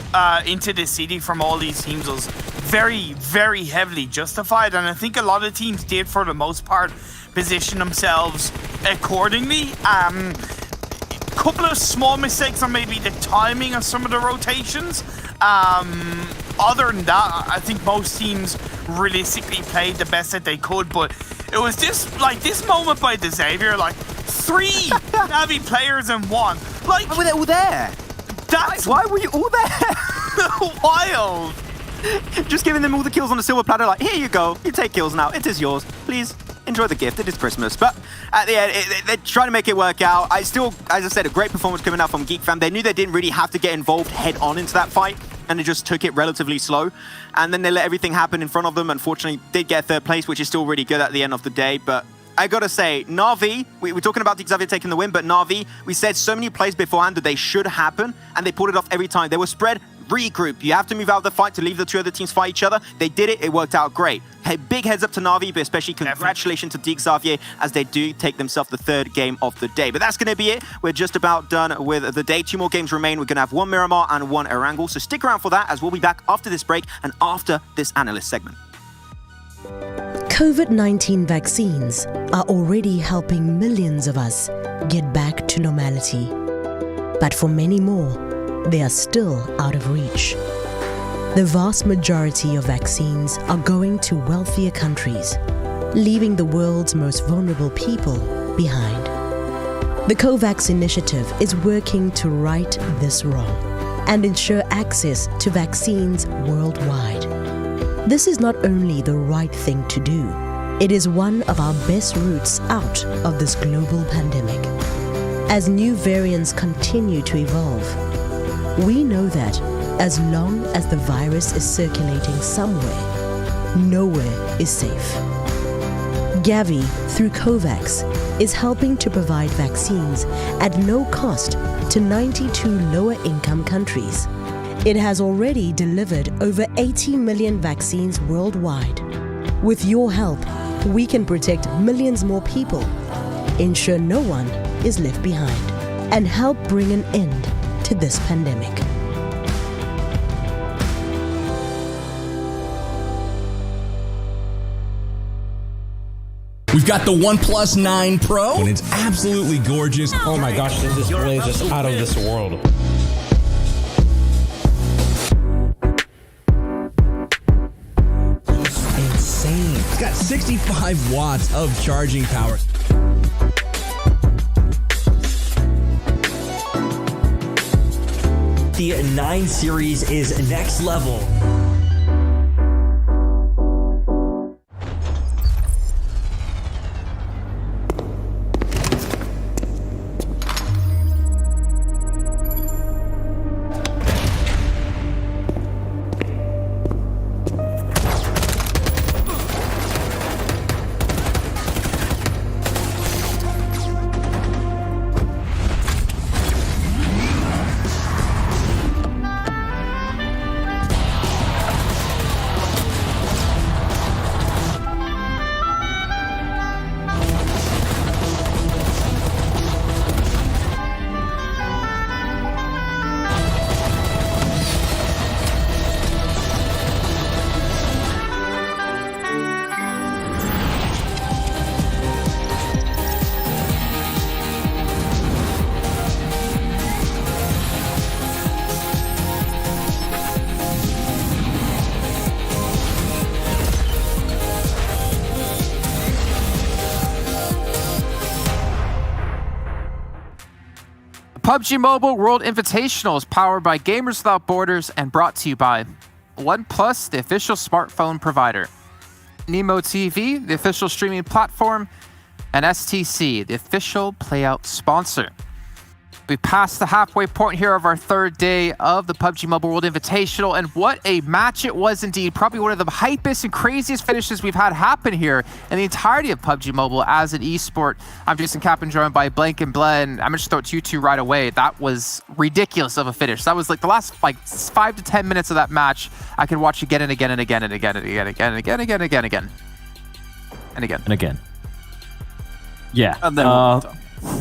into the city from all these teams was very, very heavily justified, and I think a lot of teams did, for the most part, position themselves accordingly. Couple of small mistakes on maybe the timing of some of the rotations. Other than that, I think most teams realistically played the best that they could, but it was this moment by the Xavier, like 3 Na'Vi players in 1. Like, why were they all there? Why were you all there? Wild. Just giving them all the kills on the silver platter, like, here you go, you take kills now, it is yours, please. Enjoy the gift, it is Christmas. But at the end, they're trying to make it work out. I still, as I said, a great performance coming out from Geek Fam. They knew they didn't really have to get involved head on into that fight, and they just took it relatively slow. And then they let everything happen in front of them. Unfortunately, did get 3rd place, which is still really good at the end of the day. But I gotta say, Na'Vi, we were talking about Xavier taking the win, but Na'Vi, we said so many plays beforehand that they should happen, and they pulled it off every time. They were spread, regroup. You have to move out of the fight to leave the 2 other teams fight each other. They did it. It worked out great. Hey, big heads up to Na'Vi, but especially congratulations to Xavier as they do take themselves the 3rd game of the day. But that's going to be it. We're just about done with the day. 2 more games remain. We're going to have 1 Miramar and 1 Erangel. So stick around for that as we'll be back after this break and after this analyst segment. COVID-19 vaccines are already helping millions of us get back to normality. But for many more, they are still out of reach. The vast majority of vaccines are going to wealthier countries, leaving the world's most vulnerable people behind. The COVAX initiative is working to right this wrong and ensure access to vaccines worldwide. This is not only the right thing to do, it is one of our best routes out of this global pandemic. as new variants continue to evolve. We know that as long as the virus is circulating somewhere, nowhere is safe. Gavi, through COVAX, is helping to provide vaccines at no cost to 92 lower-income countries. It has already delivered over 80 million vaccines worldwide. With your help, we can protect millions more people, ensure no one is left behind, and help bring an end to this pandemic. We've got the OnePlus 9 Pro, and it's absolutely gorgeous. Oh my gosh, this display is just out of this world. Insane. It's got 65 watts of charging power. The 9 series is next level. PUBG Mobile World Invitational is powered by Gamers Without Borders and brought to you by OnePlus, the official smartphone provider, Nemo TV, the official streaming platform, and STC, the official playout sponsor. We passed the halfway point here of our third day of the PUBG Mobile World Invitational, and what a match it was indeed. Probably one of the hypest and craziest finishes we've had happen here in the entirety of PUBG Mobile as an esport. I'm Jason Kaplan, joined by Blank and Blen. I'm going to throw it to you two right away. That was ridiculous of a finish. That was like the last 5 to 10 minutes of that match. I could watch again and again and again and again and again and again and again and again and again and again and again. Yeah. And then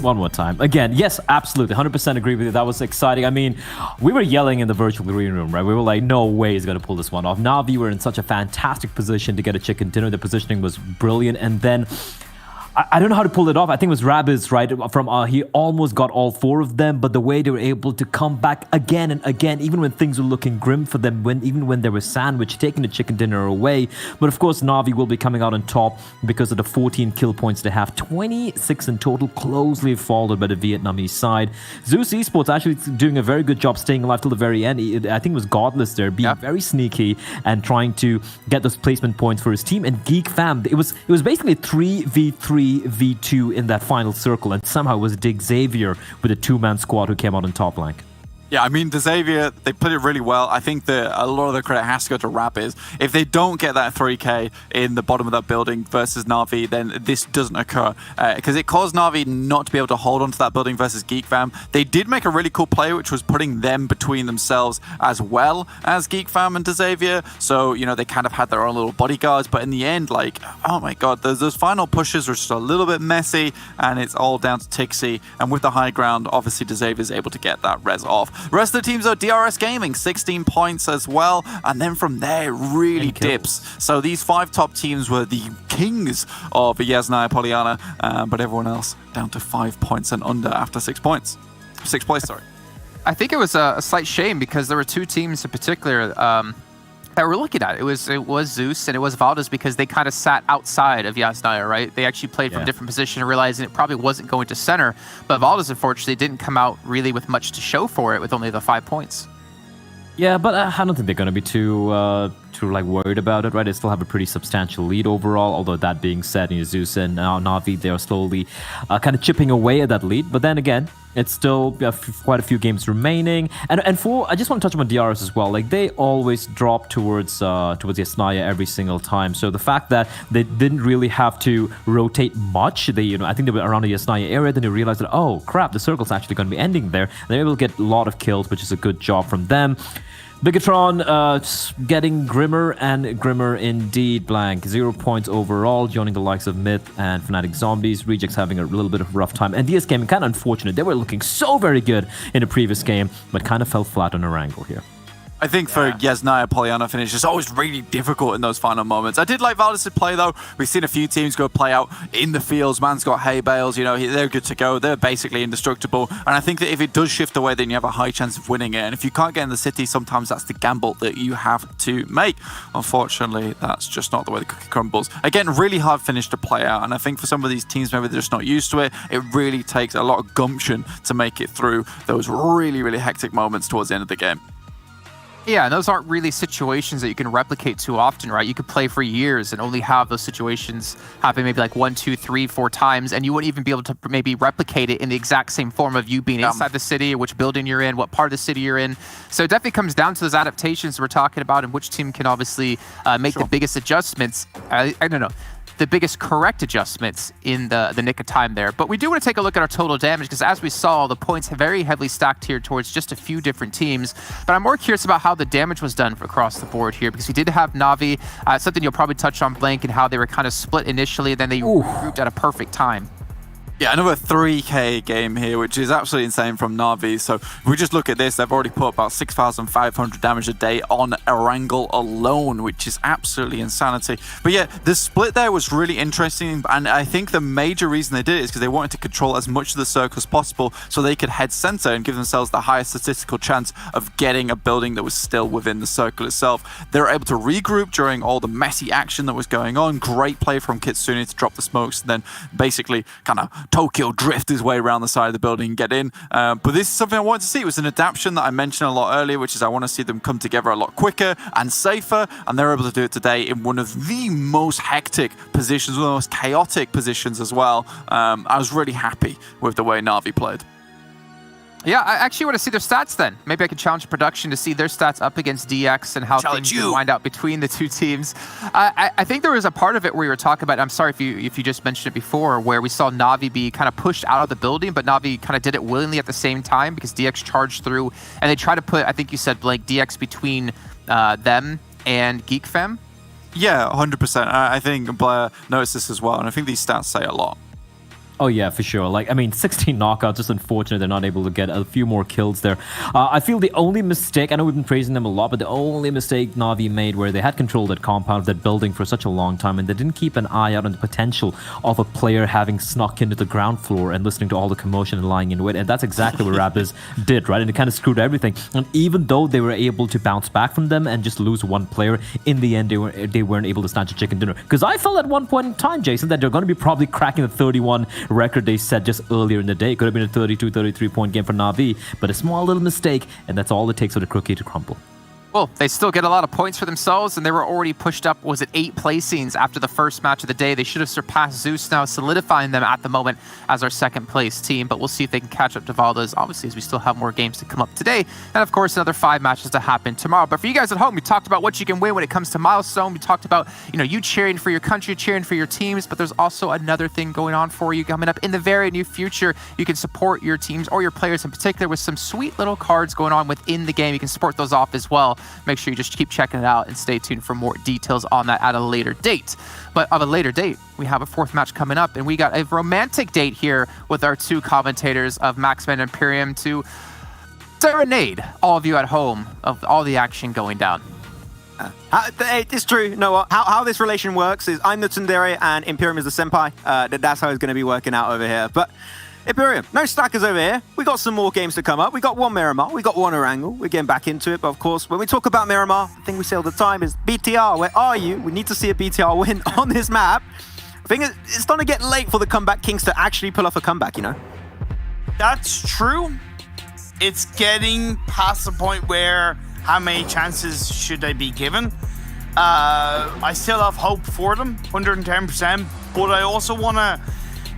one more time. Again, yes, absolutely. 100% agree with you. That was exciting. I mean, we were yelling in the virtual green room, right? We were like, no way he's going to pull this one off. Na'Vi were in such a fantastic position to get a chicken dinner. The positioning was brilliant. And then I don't know how to pull it off. I think it was Rabbids, right? He almost got all four of them, but the way they were able to come back again and again, even when things were looking grim for them, even when they were sandwiched, taking the chicken dinner away. But of course, Na'Vi will be coming out on top because of the 14 kill points they have, 26 in total, closely followed by the Vietnamese side. Zeus Esports actually doing a very good job staying alive till the very end. I think it was Godless there, being very sneaky and trying to get those placement points for his team. And Geek Fam, it was basically 3v3 V2 in that final circle, and somehow it was Dig Xavier with a two-man squad who came out on top lane. Yeah, I mean, the Xavier, they played it really well. I think that a lot of the credit has to go to Rabbids. If they don't get that 3K in the bottom of that building versus Na'Vi, then this doesn't occur. Because it caused Na'Vi not to be able to hold onto that building versus Geek Fam. They did make a really cool play, which was putting them between themselves as well as Geek Fam and Xavier. So, you know, they kind of had their own little bodyguards. But in the end, like, oh my god, those final pushes were just a little bit messy, and it's all down to Tixie. And with the high ground, obviously, Xavier's able to get that res off. The rest of the teams, though, DRS Gaming, 16 points as well. And then from there, it really dips. So these 5 top teams were the kings of Yasnaya Poliana, but everyone else down to 5 points and under after 6 points. 6th place, sorry. I think it was a slight shame because there were 2 teams in particular that we're looking at. It was Zeus and it was Valdes because they kind of sat outside of Yasnaya, right? They actually played from a different position, realizing it probably wasn't going to center. But Valdes, unfortunately, didn't come out really with much to show for it with only the 5 points. Yeah, but I don't think they're going to be too like worried about it, right? They still have a pretty substantial lead overall. Although that being said, Zeus and Na'Vi, they are slowly kind of chipping away at that lead. But then again, it's still quite a few games remaining. And for I just want to touch on DRS as well. Like they always drop towards Yasnaya every single time. So the fact that they didn't really have to rotate much, they I think they were around the Yasnaya area. Then they realized that oh crap, the circle's actually going to be ending there. They're able to get a lot of kills, which is a good job from them. Bigatron getting grimmer and grimmer indeed, Blank. 0 points overall, joining the likes of Myth and Fnatic Zombies. Rejects having a little bit of a rough time. And DS Gaming, kind of unfortunate. They were looking so very good in the previous game, but kind of fell flat on Erangel here. I think for Yasnaya, Pollyanna finish is always really difficult in those final moments. I did like Valdez' play though. We've seen a few teams go play out in the fields. Man's got hay bales, they're good to go. They're basically indestructible. And I think that if it does shift away, then you have a high chance of winning it. And if you can't get in the city, sometimes that's the gamble that you have to make. Unfortunately, that's just not the way the cookie crumbles. Again, really hard finish to play out. And I think for some of these teams, maybe they're just not used to it. It really takes a lot of gumption to make it through those really, really hectic moments towards the end of the game. Yeah, and those aren't really situations that you can replicate too often, right? You could play for years and only have those situations happen maybe like 1, 2, 3, 4 times, and you wouldn't even be able to maybe replicate it in the exact same form of you being inside the city, or which building you're in, what part of the city you're in. So it definitely comes down to those adaptations we're talking about, and which team can obviously make the biggest adjustments. I don't know. The biggest correct adjustments in the nick of time there. But we do want to take a look at our total damage, because as we saw, the points very heavily stacked here towards just a few different teams. But I'm more curious about how the damage was done across the board here, because we did have Na'Vi, something you'll probably touch on, Blank, and how they were kind of split initially, and then they regrouped at a perfect time. Yeah, another 3k game here, which is absolutely insane from Na'Vi. So if we just look at this, they've already put about 6,500 damage a day on Erangel alone, which is absolutely insanity. But yeah, the split there was really interesting, and I think the major reason they did it is because they wanted to control as much of the circle as possible so they could head center and give themselves the highest statistical chance of getting a building that was still within the circle itself. They were able to regroup during all the messy action that was going on. Great play from Kitsune to drop the smokes and then basically kind of Tokyo drift his way around the side of the building and get in. But this is something I wanted to see. It was an adaptation that I mentioned a lot earlier, which is I want to see them come together a lot quicker and safer, and they're able to do it today in one of the most hectic positions, one of the most chaotic positions as well. I was really happy with the way Na'Vi played. Yeah, I actually want to see their stats then. Maybe I can challenge production to see their stats up against DX and how things can wind out between the two teams. I think there was a part of it where you were talking about, I'm sorry if you just mentioned it before, where we saw Na'Vi be kind of pushed out of the building, but Na'Vi kind of did it willingly at the same time because DX charged through, and they tried to put, I think you said, Blake, DX between them and Geek Fam. Yeah, 100%. I think Blair noticed this as well, and I think these stats say a lot. Oh yeah, for sure. 16 knockouts, just unfortunate they're not able to get a few more kills there. I feel the only mistake, I know we've been praising them a lot, but the only mistake Na'Vi made where they had control of that compound, that building for such a long time, and they didn't keep an eye out on the potential of a player having snuck into the ground floor and listening to all the commotion and lying in wait. And that's exactly what Raptors did, right? And it kind of screwed everything. And even though they were able to bounce back from them and just lose one player, in the end, they weren't able to snatch a chicken dinner. Because I felt at one point in time, Jason, that they're going to be probably cracking the 31 record they set just earlier in the day. It could have been a 32, 33 point game for Na'Vi, but a small little mistake, and that's all it takes for the cookie to crumble. Well, they still get a lot of points for themselves, and they were already pushed up, was it 8 placings after the first match of the day? They should have surpassed Zeus now, solidifying them at the moment as our second place team, but we'll see if they can catch up to Valdez, obviously, as we still have more games to come up today, and of course, another 5 matches to happen tomorrow. But for you guys at home, we talked about what you can win when it comes to Milestone. We talked about, you cheering for your country, cheering for your teams, but there's also another thing going on for you coming up in the very near future. You can support your teams or your players in particular with some sweet little cards going on within the game. You can support those off as well. Make sure you just keep checking it out and stay tuned for more details on that at a later date. But of a later date, we have a 4th match coming up, and we got a romantic date here with our 2 commentators of Maxman Imperium to serenade all of you at home of all the action going down. It's true. No, how this relation works is I'm the tsundere and Imperium is the senpai. That's how it's going to be working out over here. But Imperium, no stackers over here. We got some more games to come up. We got 1 Miramar, we got 1 Erangel. We're getting back into it, but of course, when we talk about Miramar, the thing we say all the time is BTR, where are you? We need to see a BTR win on this map. I think it's starting to get late for the Comeback Kings to actually pull off a comeback, That's true. It's getting past the point where how many chances should they be given? I still have hope for them, 110%, but I also want to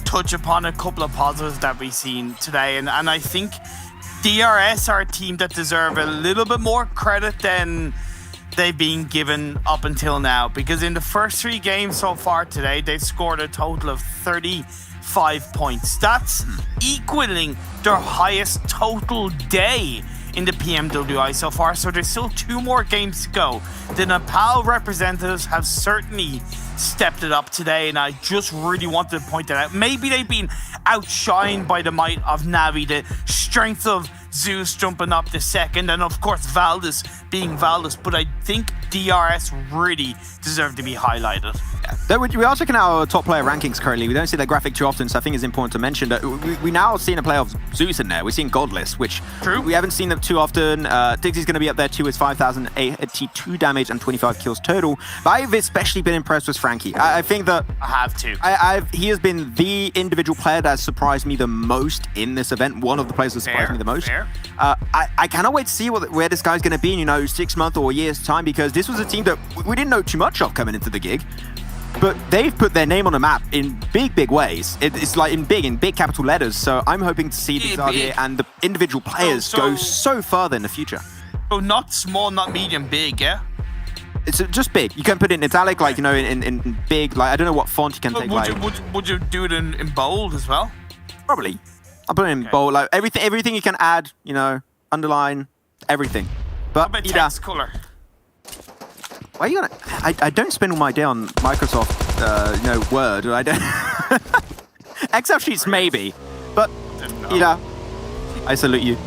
touch upon a couple of positives that we've seen today, and I think DRS are a team that deserve a little bit more credit than they've been given up until now, because in the first 3 games so far today, they've scored a total of 35 points. That's equaling their highest total day in the PMWI so far, so there's still 2 more games to go. The Nepal representatives have certainly stepped it up today, and I just really wanted to point that out. Maybe they've been outshined by the might of Navi, the strength of Zeus jumping up the second, and of course Valdez being Valdez, but I think DRS really deserve to be highlighted. Yeah. We are checking our top player rankings currently. We don't see that graphic too often, so I think it's important to mention that we now seeing a player of Zeus in there. We're seeing Godless, which we haven't seen them too often. Dixie's going to be up there too with 5,082 damage and 25 kills total. But I've especially been impressed with Frankie. I think that I have too. He has been the individual player that has surprised me the most in this event. One of the players that surprised me the most. I cannot wait to see where this guy's going to be in 6 months or a year's time, because this was a team that we didn't know too much of coming into the gig. But they've put their name on the map in big ways. It's like in big capital letters. So I'm hoping to see Xavier and the individual players go so further in the future. So not small, not medium, big, yeah? It's just big. You can put it in italic, like, in big, like, I don't know what font you can take. Would you do it in bold as well? Probably. I'll put it in bold, like everything you can add, underline, everything. But text color. Why are you gonna? I don't spend all my day on Microsoft, Word. I don't. Excel sheets maybe, but I salute you.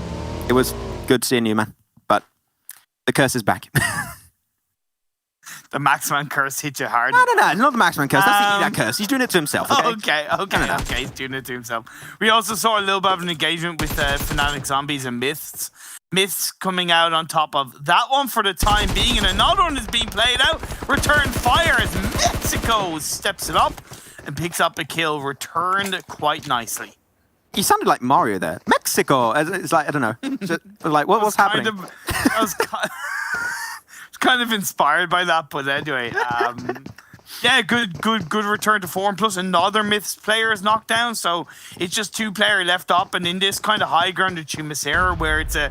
It was good seeing you, man. But the curse is back. The Maxman curse hit you hard. No, it's not the Maxman curse. That's that curse. He's doing it to himself. Okay. Okay. He's doing it to himself. We also saw a little bit of an engagement with Fnatic Zombies and Myths. Myths coming out on top of that one for the time being, and another one is being played out. Return fire as Mexico steps it up and picks up a kill. Returned quite nicely. You sounded like Mario there. Mexico. It's like, I don't know. Like, what's happening? I was kind of inspired by that, but anyway. Yeah, good return to form. Plus another Myths player is knocked down, so it's just 2 players left up. And in this kind of high ground of Chumasera, where it's a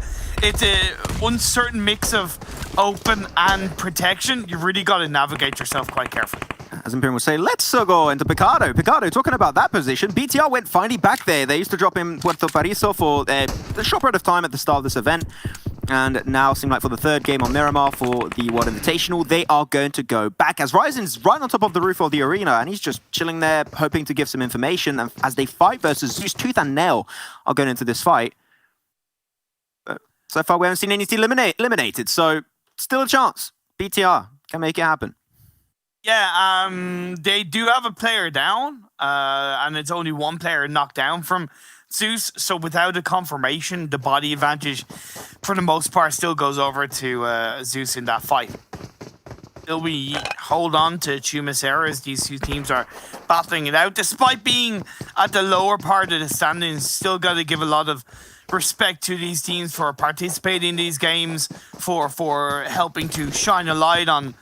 uncertain mix of open and protection, you really got to navigate yourself quite carefully. As Imperium would say, let's go into Picardo. Picardo, talking about that position, BTR went finally back there. They used to drop in Puerto Pariso for the short period of time at the start of this event. And now, seem like for the 3rd game on Miramar for the World Invitational, they are going to go back as Ryzen's right on top of the roof of the arena, and he's just chilling there, hoping to give some information. And as they fight versus Zeus, Tooth and Nail are going into this fight. But so far, we haven't seen any team eliminated, so still a chance. BTR can make it happen. Yeah, they do have a player down, and it's only 1 player knocked down from Zeus, so without a confirmation, the body advantage for the most part still goes over to Zeus in that fight. Still, we hold on to Chumasera as these 2 teams are battling it out. Despite being at the lower part of the standings, still got to give a lot of respect to these teams for participating in these games, for helping to shine a light on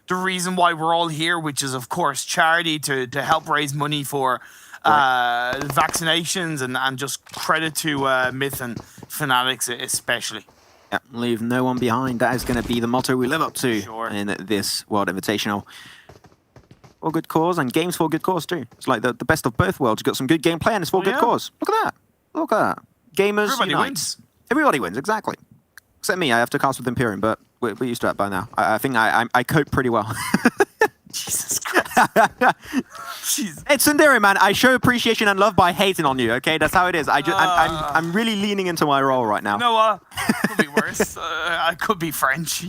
the reason why we're all here, which is, of course, charity to help raise money for vaccinations, and just credit to Myth and Fanatics especially. Yeah, leave no one behind. That is going to be the motto we live up to in this World Invitational. For good cause, and games for good cause too. It's like the best of both worlds. You've got some good gameplay and it's for good cause. Look at that. Look at that. Gamers Everybody unite. wins. Everybody wins, exactly. Except me, I have to cast with Imperium, but we're used to that by now. I think I cope pretty well. Jesus Christ. It's Sundari, man. I show appreciation and love by hating on you, okay? That's how it is. I'm really leaning into my role right now. You know what? Could be worse. I could be French,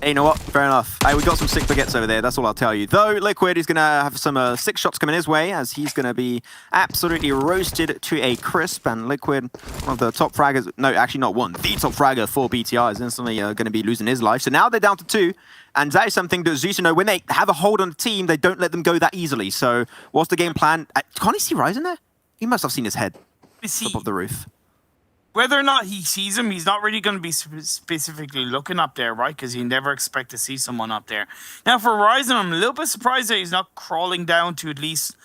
Hey, you know what? Fair enough. We got some sick baguettes over there. That's all I'll tell you. Though, Liquid is going to have some 6 shots coming his way, as he's going to be absolutely roasted to a crisp. And Liquid, one of the top fraggers, no, actually not one, the top fragger for BTR is instantly going to be losing his life. So now they're down to 2. And that is something that Zeus, when they have a hold on the team, they don't let them go that easily. So what's the game plan? Can't he see Ryzen there? He must have seen his head top of the roof. whether or not he sees him, he's not really going to be specifically looking up there, right? Because you never expect to see someone up there. Now, for Ryzen, I'm a little bit surprised that he's not crawling down to at least...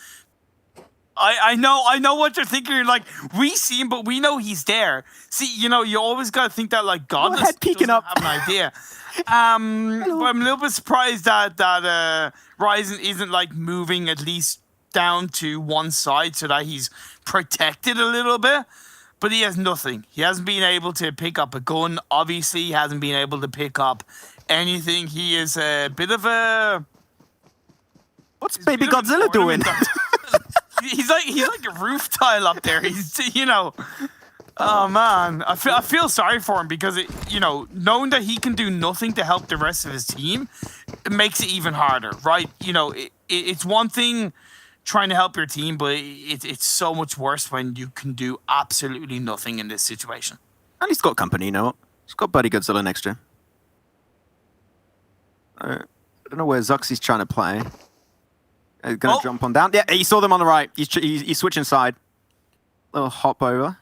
I know what you're thinking. You're like, we see him, but we know he's there. See, you know, you always got to think that, like, God doesn't have an idea. But I'm a little bit surprised that Ryzen isn't, like, moving at least down to one side so that he's protected a little bit. But he has nothing. He hasn't been able to pick up a gun. Obviously, he hasn't been able to pick up anything. He is a bit of a... What's Baby Godzilla doing? He's like a roof tile up there. He's, you know... Oh, man. I feel sorry for him because, knowing that he can do nothing to help the rest of his team, it makes it even harder, right? You know, it's one thing... trying to help your team, but it's so much worse when you can do absolutely nothing in this situation. And he's got company, you know what? He's got Buddy Godzilla next to him. I don't know where Zuxy's trying to play. He's going to jump on down. Yeah, he saw them on the right. He's switching side. Little hop over.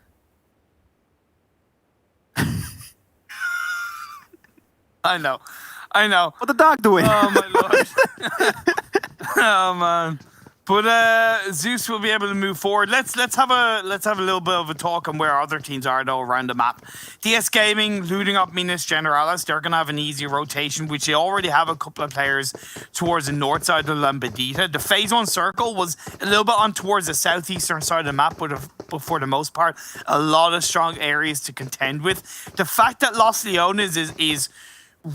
I know. What the dog doing? Oh, my Lord. Oh, man. But Zeus will be able to move forward. Let's have a little bit of a talk on where other teams are though around the map. DS Gaming looting up Minas Generalis. They're gonna have an easy rotation, which they already have a couple of players towards the north side of Lambedita. The phase 1 circle was a little bit on towards the southeastern side of the map, but for the most part, a lot of strong areas to contend with. The fact that Los Leones is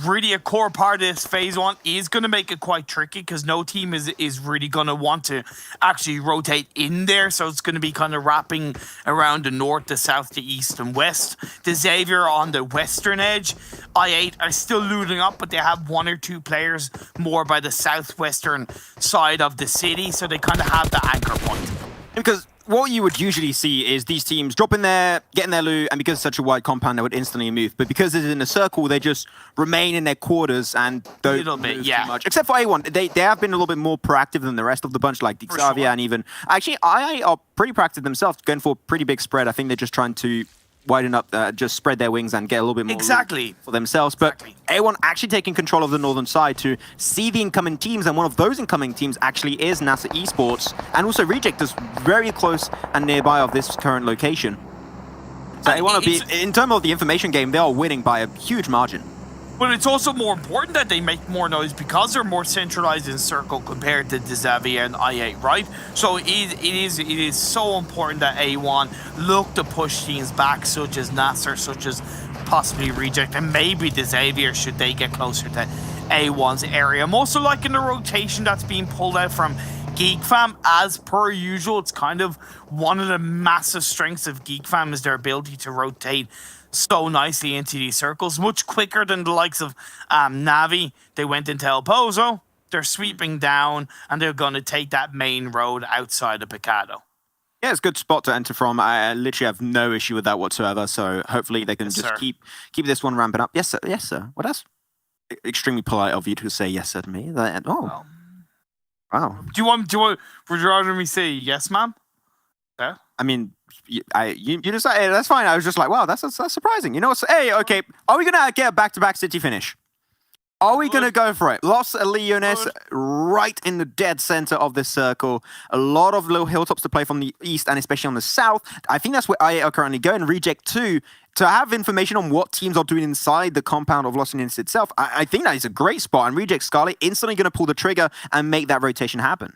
really a core part of this phase 1 is going to make it quite tricky because no team is really going to want to actually rotate in there. So it's going to be kind of wrapping around the north, the south, the east, and west. The Xavier on the western edge. I8 are still looting up, but they have 1 or 2 players more by the southwestern side of the city. So they kind of have the anchor point. Because what you would usually see is these teams drop in there, getting their loot, and because it's such a wide compound, they would instantly move. But because it's in a circle, they just remain in their quarters and don't move too much. Except for A1, they have been a little bit more proactive than the rest of the bunch, like Xavier and even... Actually, IA are pretty proactive themselves, going for a pretty big spread. I think they're just trying to widen up, just spread their wings and get a little bit more for themselves. But A1 actually taking control of the northern side to see the incoming teams, and one of those incoming teams actually is NASA Esports, and also Reject is very close and nearby of this current location. So A1 be, in terms of the information game, they are winning by a huge margin. But it's also more important that they make more noise because they're more centralized in circle compared to Xavier and I8, right? So it is so important that A1 look to push teams back, such as Nasser, such as possibly Reject, and maybe Xavier should they get closer to A1's area. I'm also liking the rotation that's being pulled out from Geek Fam. As per usual, it's kind of one of the massive strengths of Geek Fam is their ability to rotate so nicely into these circles, much quicker than the likes of Navi. They went into El Pozo, they're sweeping down, and they're going to take that main road outside of Picado. Yeah, it's a good spot to enter from. I literally have no issue with that whatsoever, so hopefully they can just keep this one ramping up. Yes, sir. What else? Extremely polite of you to say yes, sir to me. Wow. Would you rather me say yes, ma'am? Yeah. I mean, you just hey, that's fine. I was just like, wow, that's surprising. You know what? Hey, okay, are we gonna get a back-to-back city finish? Are we gonna go for it? Los Leones right in the dead center of this circle. A lot of little hilltops to play from the east and especially on the south. I think that's where IA are currently going. Reject 2 to have information on what teams are doing inside the compound of Los Leones itself. I think that is a great spot, and Reject Scarlet instantly gonna pull the trigger and make that rotation happen.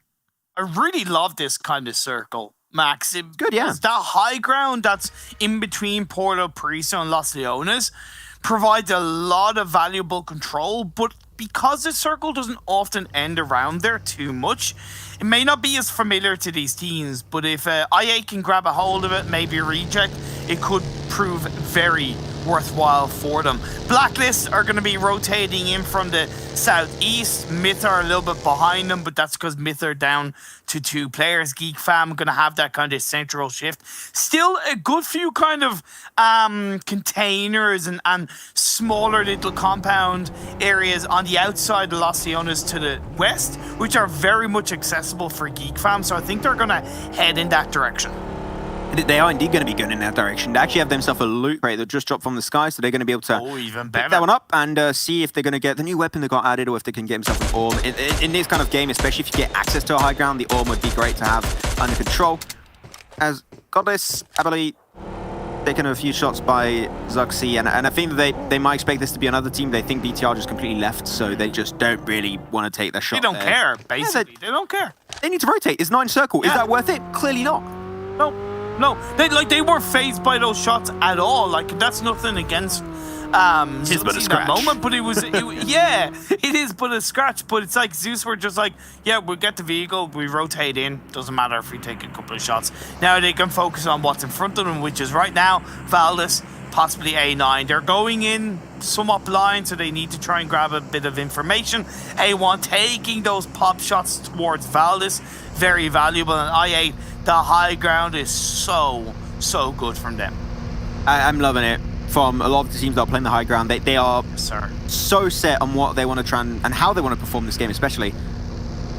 I really love this kind of circle, Max. Good, yeah. That high ground that's in between Puerto Paraiso and Los Leones provides a lot of valuable control, but because the circle doesn't often end around there too much, it may not be as familiar to these teams, but if IA can grab a hold of it, maybe a Reject, it could prove very worthwhile for them. Blacklist are going to be rotating in from the southeast. Myth are a little bit behind them, but that's because Myth are down to 2 players. Geek Fam going to have that kind of central shift. Still a good few kind of containers and smaller little compound areas on the outside of Los Leones to the west, which are very much accessible for Geek Fam. So I think they're going to head in that direction. They are indeed going to be going in that direction. They actually have themselves a loot crate that just dropped from the sky, so they're going to be able to even pick better. that one up and see if they're going to get the new weapon that got added or if they can get themselves an orb. In this kind of game, especially if you get access to a high ground, the orb would be great to have under control. As Godless, Abily, taken a few shots by Zuxi, and I think that they might expect this to be another team. They think BTR just completely left, so they just don't really want to take their shot. They don't there. care, basically. They don't care. They need to rotate. It's 9 circle. Is that worth it? Clearly not. No, they weren't phased by those shots at all. Like, that's nothing against Zuxi in that moment, but yeah, it is but a scratch. But it's like Zeus were just like, yeah, we'll get the vehicle, we rotate in, doesn't matter if we take a couple of shots. Now they can focus on what's in front of them, which is right now Valdez, possibly A9. They're going in somewhat blind, so they need to try and grab a bit of information. A1 taking those pop shots towards Valdez, very valuable, and I8, the high ground is so good from them. I'm loving it. From a lot of the teams that are playing the high ground, they are so set on what they want to try and how they want to perform this game, especially.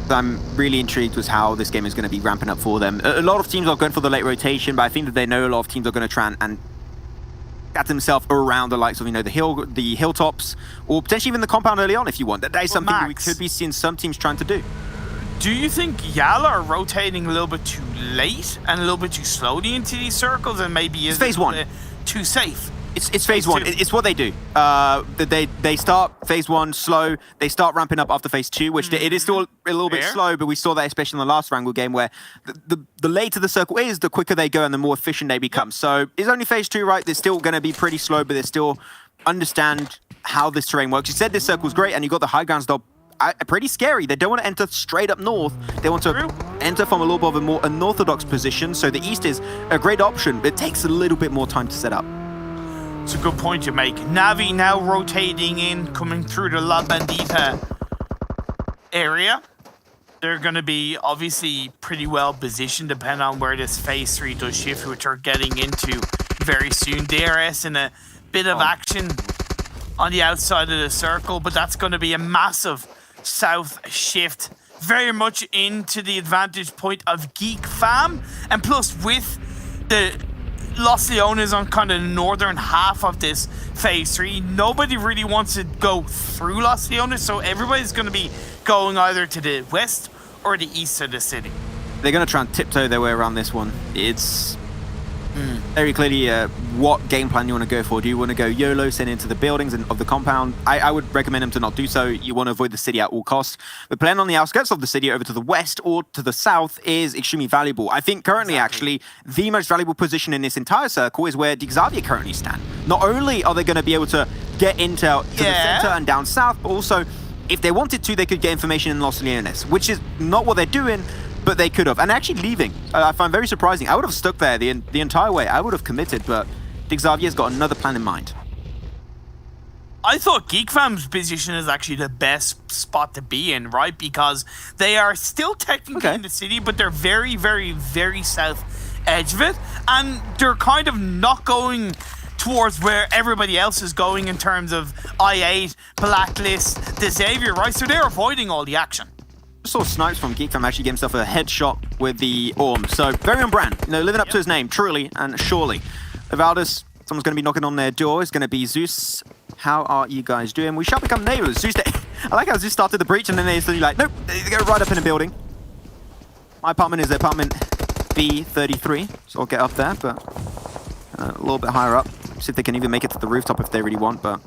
I'm really intrigued with how this game is going to be ramping up for them. A lot of teams are going for the late rotation, but I think that they know a lot of teams are going to try and get themselves around the likes of, the hilltops, or potentially even the compound early on if you want. That is something that we could be seeing some teams trying to do. Do you think Yala are rotating a little bit too late and a little bit too slowly into these circles, and maybe is phase one too safe? It's phase one. It's what they do. They start phase one slow. They start ramping up after phase two, which it is still a little bit slow, but we saw that especially in the last Wrangle game where the later the circle is, the quicker they go and the more efficient they become. So it's only phase two, right? They're still going to be pretty slow, but they still understand how this terrain works. You said this circle's great, and you got the high ground stop. Pretty scary. They don't want to enter straight up north. They want to enter from a little bit of a more unorthodox position. So the east is a great option, but it takes a little bit more time to set up. It's a good point you make. Navi now rotating in, coming through the La Bandita area. They're going to be obviously pretty well positioned depending on where this phase 3 does shift, which we're getting into very soon. DRS in a bit of action on the outside of the circle, but that's going to be a massive south shift, very much into the advantage point of Geek Fam, and plus with the Los Leones on kind of the northern half of this phase 3, nobody really wants to go through Los Leones, so everybody's going to be going either to the west or the east of the city. They're going to try and tiptoe their way around this one. It's very clearly what game plan you want to go for. Do you want to go YOLO, send into the buildings and of the compound? I would recommend them to not do so. You want to avoid the city at all costs. But playing on the outskirts of the city over to the west or to the south is extremely valuable. I think currently, actually, the most valuable position in this entire circle is where Xavier currently stand. Not only are they going to be able to get intel to the center and down south, but also, if they wanted to, they could get information in Los Leones, which is not what they're doing, but they could have. And actually leaving, I find very surprising. I would have stuck there the entire way. I would have committed, but Xavier's got another plan in mind. I thought Geek Fam's position is actually the best spot to be in, right? Because they are still technically in the city, but they're very, very, very south edge of it. And they're kind of not going towards where everybody else is going in terms of I8, Blacklist, the Xavier, right? So they're avoiding all the action. Saw Snipes from Geek Fam actually get himself a headshot with the Orm. So very on brand, living up to his name, truly and surely. Valdez, someone's going to be knocking on their door. It's going to be Zeus. How are you guys doing? We shall become neighbors. Zeus, I like how Zeus started the breach and then they're like, nope, they go right up in the building. My apartment is apartment B33, so I'll get up there, but a little bit higher up. See if they can even make it to the rooftop if they really want, but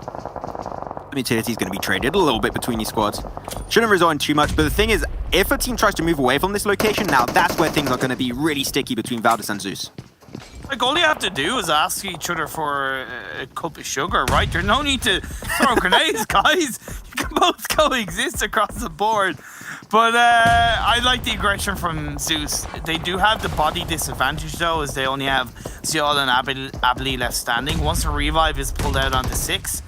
utility is going to be traded a little bit between these squads. Shouldn't result in too much, but the thing is, if a team tries to move away from this location, now that's where things are going to be really sticky between Valdez and Zeus. Like, all you have to do is ask each other for a cup of sugar, right? There's no need to throw grenades, guys. You can both coexist across the board. But I like the aggression from Zeus. They do have the body disadvantage, though, as they only have Ziol and Abli left standing. Once a revive is pulled out onto 6,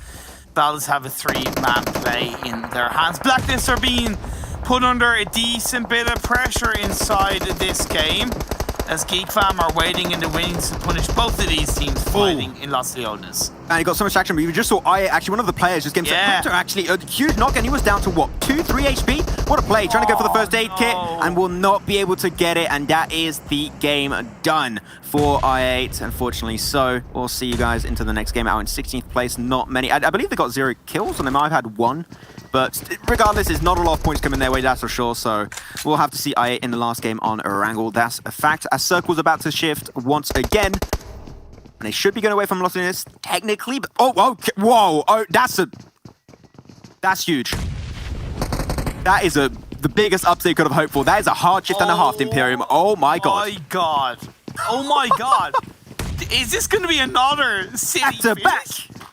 Valdez have a 3-man play in their hands. Blacklists are being put under a decent bit of pressure inside this game. as Geek Fam are waiting in the wings to punish both of these teams fighting in Los Leones. And he got so much action, but you just saw actually one of the players just getting actually a huge knock, and he was down to what, 2-3 HP? What a play, trying to go for the first aid kit and will not be able to get it, and that is the game done for I8, unfortunately. So we'll see you guys into the next game out in 16th place. Not many, I believe they got 0 kills, and they might have had 1. But regardless, there's not a lot of points coming their way, that's for sure. So we'll have to see I8 in the last game on Erangel. That's a fact. As Circle's about to shift once again. And they should be going away from Los Angeles, technically. But whoa. Oh, that's huge. That is the biggest upset you could have hoped for. That is a hard shift and a half, Imperium. Oh my god. Oh my god. Is this going to be another city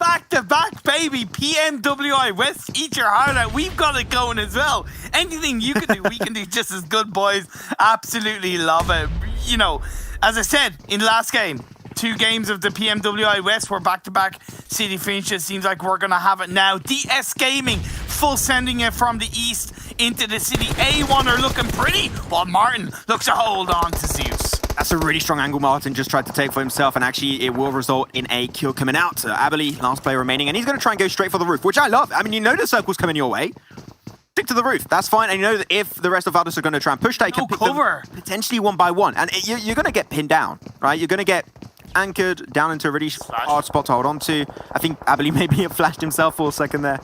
Back to back, baby. PMWI West, eat your heart out. We've got it going as well. Anything you can do, we can do just as good, boys. Absolutely love it. You know, as I said in the last game, 2 games of the PMWI West were back-to-back city finishes. Seems like we're going to have it now. DS Gaming, full sending it from the east into the city. A1 are looking pretty, while Martin looks to hold on to Zeus. That's a really strong angle Martin just tried to take for himself, and actually it will result in a kill coming out. Aberly, last player remaining, and he's going to try and go straight for the roof, which I love. I mean, you know the circle's coming your way. Stick to the roof, that's fine, and you know that if the rest of Valdez are going to try and push that, you can pick them potentially one by one, and you're going to get pinned down, right? You're going to get anchored down into a really hard spot to hold on to. I think Aberly maybe flashed himself for a second there.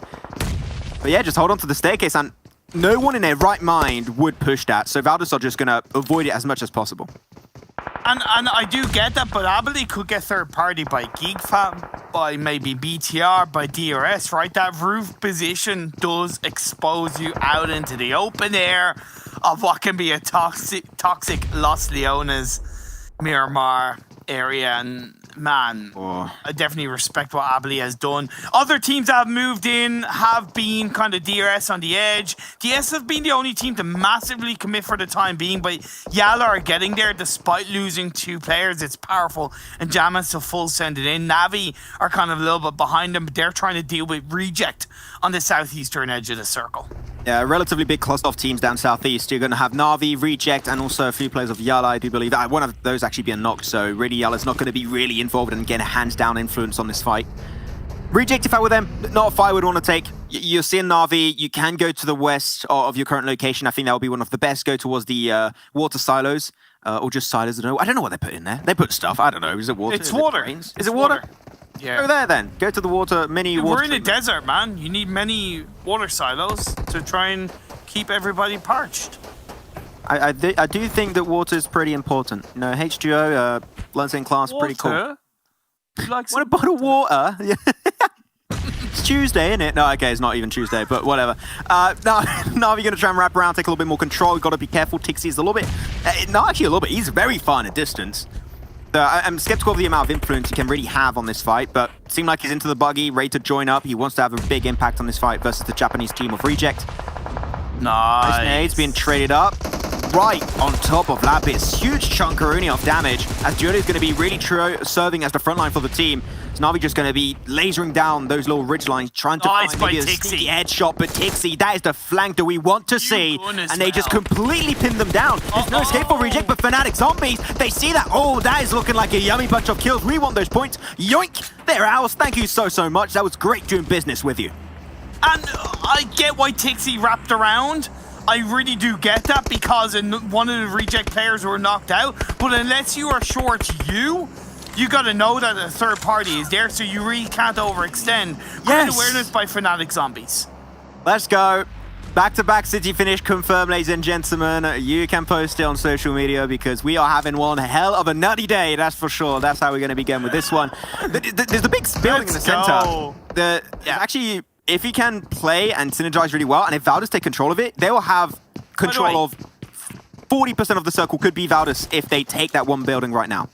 But yeah, just hold on to the staircase, and no one in their right mind would push that, so Valdez are just going to avoid it as much as possible. And I do get that, but Aberly could get third party by GeekFam, by maybe BTR, by DRS, right? That roof position does expose you out into the open air of what can be a toxic Los Leones, Miramar area. And man, I definitely respect what Aberly has done. Other teams that have moved in have been kind of DRS on the edge. DS have been the only team to massively commit for the time being, but Yala are getting there despite losing 2 players. It's powerful, and Jaman's to full send it in. Navi are kind of a little bit behind them, but they're trying to deal with Reject on the southeastern edge of the circle. Yeah, relatively big cluster of teams down southeast. You're going to have Navi, Reject, and also a few players of Yala, I do believe. One of those actually being knocked, so really Yala's not going to be really involved and get a hands-down influence on this fight. Reject, if I were them, not a fight I would want to take. You're seeing Navi, you can go to the west of your current location. I think that would be one of the best. Go towards the water silos, or just silos. I don't know what they put in there. They put stuff, I don't know. Is it water? It's water. Is it water? Yeah. Go there then. Go to the water, water. We're in a desert, man. You need many water silos to try and keep everybody parched. I do think that water is pretty important. You know, H2O, learns in class, pretty cool. Like what about a water? It's Tuesday, isn't it? No, okay, it's not even Tuesday, but whatever. Now we're going to try and wrap around, take a little bit more control. We've got to be careful. Tixie's a little bit, not actually a little bit. He's very far in a distance. I'm skeptical of the amount of influence he can really have on this fight, but it seemed like he's into the buggy, ready to join up. He wants to have a big impact on this fight versus the Japanese team of Reject. Nice. Nades being traded up. Right on top of Lapis. Huge chunkaroonie of damage, as Giorgio is going to be really serving as the front line for the team. So Navi just going to be lasering down those little ridge lines, trying to find maybe a sneaky headshot. But Tixie, that is the flank that we want to see. And they just completely pinned them down. There's no escape for Reject, but Fnatic Zombies, they see that. Oh, that is looking like a yummy bunch of kills. We want those points. Yoink! They're ours. Thank you so much. That was great doing business with you. And I get why Tixie wrapped around. I really do get that, because one of the Reject players were knocked out. But unless you are sure it's you got to know that a third party is there, so you really can't overextend. Yes. Awareness by Fnatic Zombies. Let's go. Back-to-back city finish confirmed, ladies and gentlemen. You can post it on social media, because we are having one hell of a nutty day, that's for sure. That's how we're going to begin with this one. There's the big building in the center. Actually, if he can play and synergize really well, and if Valdez take control of it, they will have control of 40% of the circle. Could be Valdez if they take that one building right now.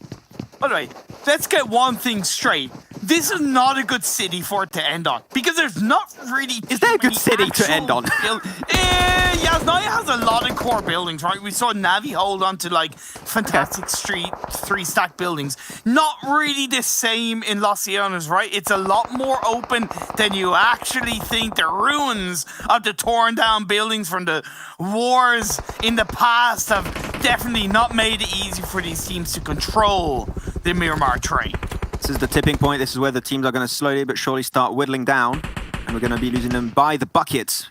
By the way, let's get one thing straight. This is not a good city for it to end on, because there's not really... Is there a good city to end on? Yasnaya has a lot of core buildings, right? We saw Navi hold on to, like, Fantastic Street, 3-stack buildings. Not really the same in Los Leones, right? It's a lot more open than you actually think. The ruins of the torn down buildings from the wars in the past have definitely not made it easy for these teams to control the Miramar train. This is the tipping point. This is where the teams are going to slowly but surely start whittling down. And we're going to be losing them by the buckets.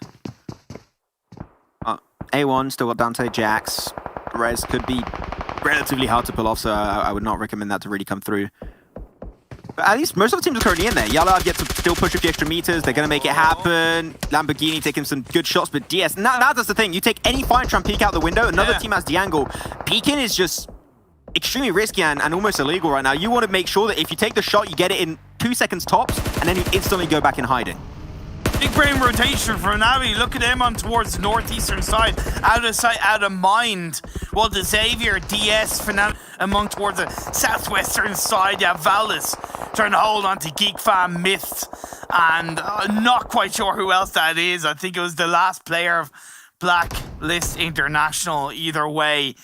A1 still got Dante, Jax. Rez could be relatively hard to pull off, so I would not recommend that to really come through. But at least most of the teams are currently in there. Yellow have yet to still push a few extra meters. They're going to make it happen. Lamborghini taking some good shots, but DS... Now that's the thing. You take any fire and try and peek out the window. Another team has the angle. Peeking is just extremely risky and almost illegal right now. You want to make sure that if you take the shot, you get it in 2 seconds tops, and then you instantly go back in hiding. Big brain rotation for Navi. Look at him on towards the northeastern side. Out of sight, out of mind. Well, the Xavier, DS, Fnatic among towards the southwestern side. Yeah, Valdez trying to hold on to Geek Fam, Myth, and not quite sure who else that is. I think it was the last player of Blacklist International. Either way,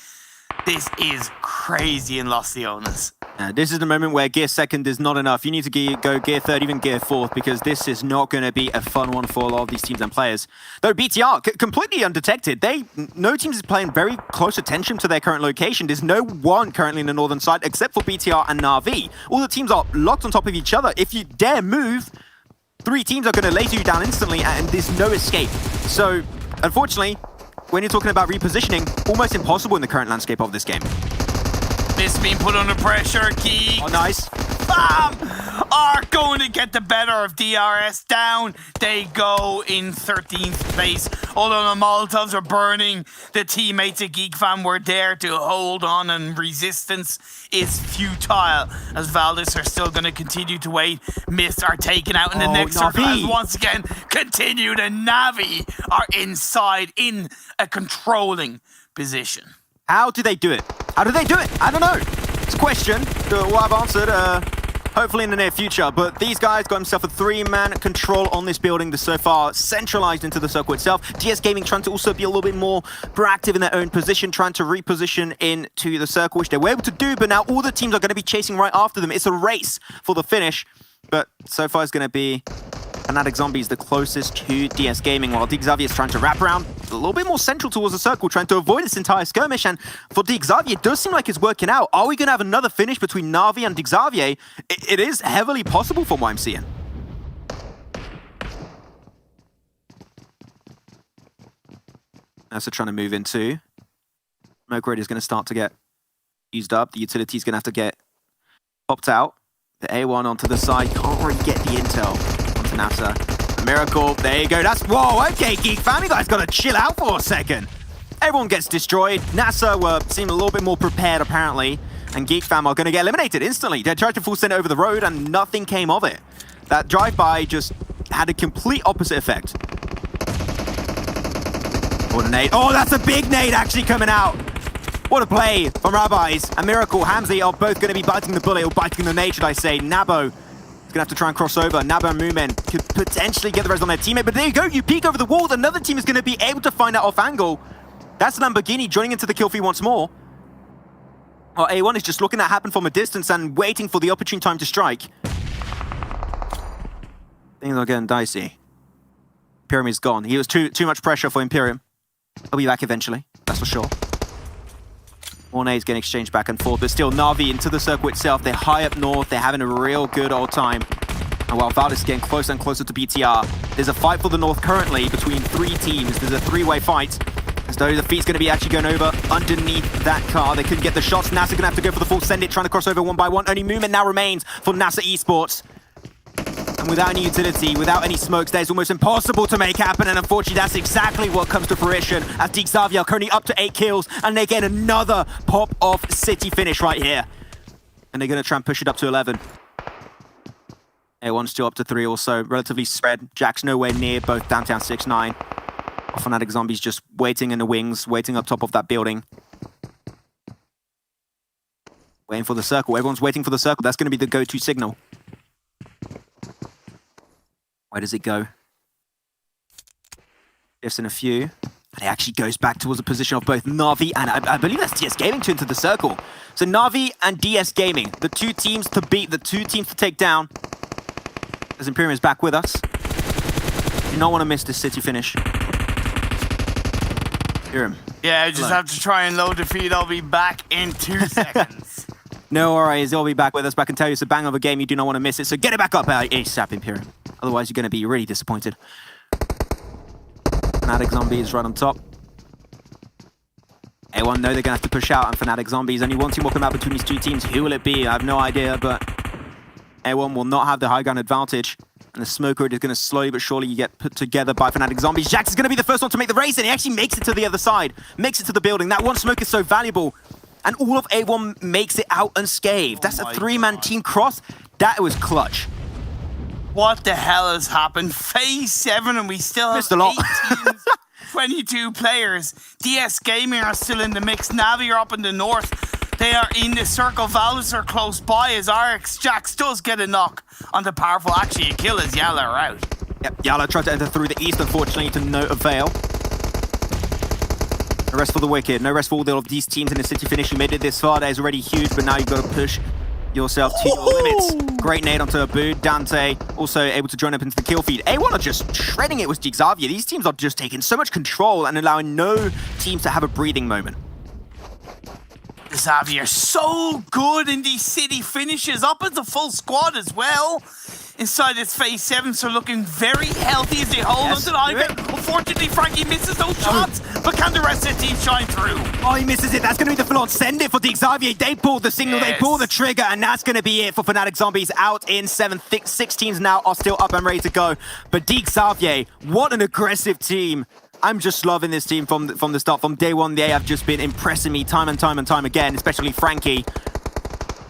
this is crazy in Los Leones. This is the moment where gear second is not enough. You need to go gear third, even gear fourth, because this is not going to be a fun one for a lot of these teams and players. Though BTR, completely undetected. No teams is paying very close attention to their current location. There's no one currently in the northern side except for BTR and Na'Vi. All the teams are locked on top of each other. If you dare move, 3 teams are going to laser you down instantly, and there's no escape. So, unfortunately, when you're talking about repositioning, almost impossible in the current landscape of this game. This being put under pressure, Geek. Oh, nice. Bam! Are going to get the better of DRS. Down they go in 13th place. Although the Molotovs are burning, the teammates of Geek Fam were there to hold on, and resistance is futile as Valdez are still going to continue to wait. Myths are taken out in the next circle as once again continued, and Navi are inside in a controlling position. How do they do it? How do they do it? I don't know. It's a question that we'll have answered hopefully in the near future. But these guys got himself a 3-man control on this building that's so far centralized into the circle itself. DS Gaming trying to also be a little bit more proactive in their own position, trying to reposition into the circle, which they were able to do. But now all the teams are going to be chasing right after them. It's a race for the finish. But so far it's going to be Fnatic Zombies the closest to DS Gaming, while Xavier is trying to wrap around a little bit more central towards the circle, trying to avoid this entire skirmish. And for Xavier, it does seem like it's working out. Are we going to have another finish between Na'Vi and Xavier? It is heavily possible from what I'm seeing. NASA trying to move into. Smoke Raider is going to start to get used up. The utility is going to have to get popped out. The A1 onto the side. Can't really get the intel onto NASA. Miracle. There you go. That's... Whoa, okay, Geek Fam. You guys got to chill out for a second. Everyone gets destroyed. NASA seem a little bit more prepared, apparently. And Geek Fam are going to get eliminated instantly. They tried to full send it over the road, and nothing came of it. That drive-by just had a complete opposite effect. What a nade. Oh, that's a big nade actually coming out. What a play from Rabbis. And Miracle, Hamzy are both going to be biting the bullet, or biting the nade, should I say. Nabo is going to have to try and cross over. Nabo and Moomen could potentially get the rest on their teammate. But there you go, you peek over the wall. Another team is going to be able to find that off angle. That's Lamborghini joining into the kill feed once more. Well, A1 is just looking at that happen from a distance and waiting for the opportune time to strike. Things are getting dicey. Imperium is gone. He was too much pressure for Imperium. He'll be back eventually, that's for sure. Mornay is getting exchanged back and forth, but still Na'Vi into the circle itself. They're high up north. They're having a real good old time. And while Valdez is getting closer and closer to BTR, there's a fight for the north currently between 3 teams. There's a 3-way fight. As though the feet's going to be actually going over underneath that car. They couldn't get the shots. NASA going to have to go for the full send it, trying to cross over one by one. Only movement now remains for NASA Esports. And without any utility, without any smokes, that is almost impossible to make happen. And unfortunately, that's exactly what comes to fruition as Xavier currently up to 8 kills. And they get another pop-off city finish right here. And they're going to try and push it up to 11. A1's still up to 3 also, relatively spread. Jack's nowhere near, both downtown 6-9. Fnatic Zombies just waiting in the wings, waiting up top of that building. Waiting for the circle. Everyone's waiting for the circle. That's going to be the go-to signal. Where does it go? Shifts in a few. And it actually goes back towards the position of both Na'Vi and I believe that's DS Gaming to enter the circle. So Na'Vi and DS Gaming, the 2 teams to beat, the 2 teams to take down. As Imperium is back with us. Do not want to miss this city finish. Imperium Yeah, I just have to try and load the feed. I'll be back in 2 seconds. No worries, he'll be back with us. But I can tell you it's a bang of a game. You do not want to miss it. So get it back up ASAP, Imperium. Otherwise, you're going to be really disappointed. Fnatic Zombies right on top. A1 know they're going to have to push out, and Fnatic Zombies. Only one team will come out between these two teams. Who will it be? I have no idea, but A1 will not have the high ground advantage. And the smoker is going to slowly but surely get put together by Fnatic Zombies. Jax is going to be the first one to make the race, and he actually makes it to the other side. Makes it to the building. That one smoke is so valuable. And all of A1 makes it out unscathed. That's a 3-man team cross. That was clutch. What the hell has happened? Phase 7 and we still have 8 teams, 22 players. DS Gaming are still in the mix. Navi are up in the north. They are in the circle. Valus are close by as RX Jax does get a knock on the powerful. Actually, a kill as Yala are out. Yep, Yala tried to enter through the east, unfortunately, to no avail. No rest for the Wicked. No rest for all of these teams in the city finish. You made it this far. That is already huge, but now you've got to push yourself to your limits. Great nade onto Abu. Dante also able to join up into the kill feed. A1 are just shredding it with Xavier. These teams are just taking so much control and allowing no teams to have a breathing moment. Xavier so good in these city finishes, up as a full squad as well. Inside this phase 7, so looking very healthy as they hold onto the Ivan. Unfortunately, Frankie misses those shots, but can the rest of the team shine through? Oh, he misses it. That's going to be the full-on send it for Xavier. They pull the signal, they pull the trigger, and that's going to be it for Fnatic Zombies out in 7. 6 teams now are still up and ready to go. But Xavier, what an aggressive team. I'm just loving this team from the start. From day one, they have just been impressing me time and time and time again, especially Frankie.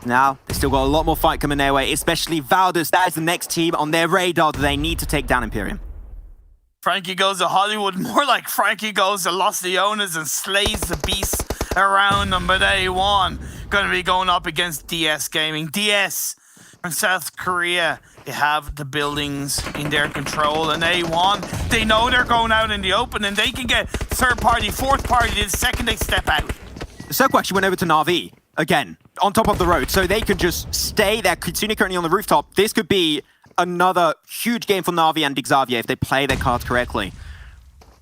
Now, they still got a lot more fight coming their way, especially Valdez. That is the next team on their radar that they need to take down Imperium. Frankie goes to Hollywood, more like Frankie goes to Los Leones and slays the beasts around them. But A1 going to be going up against DS Gaming. DS from South Korea, they have the buildings in their control. And A1, they know they're going out in the open and they can get third party, fourth party the second they step out. The circle actually went over to Na'Vi again, on top of the road, so they can just stay there. Kitsune currently on the rooftop. This could be another huge game for Na'Vi and Xavier if they play their cards correctly.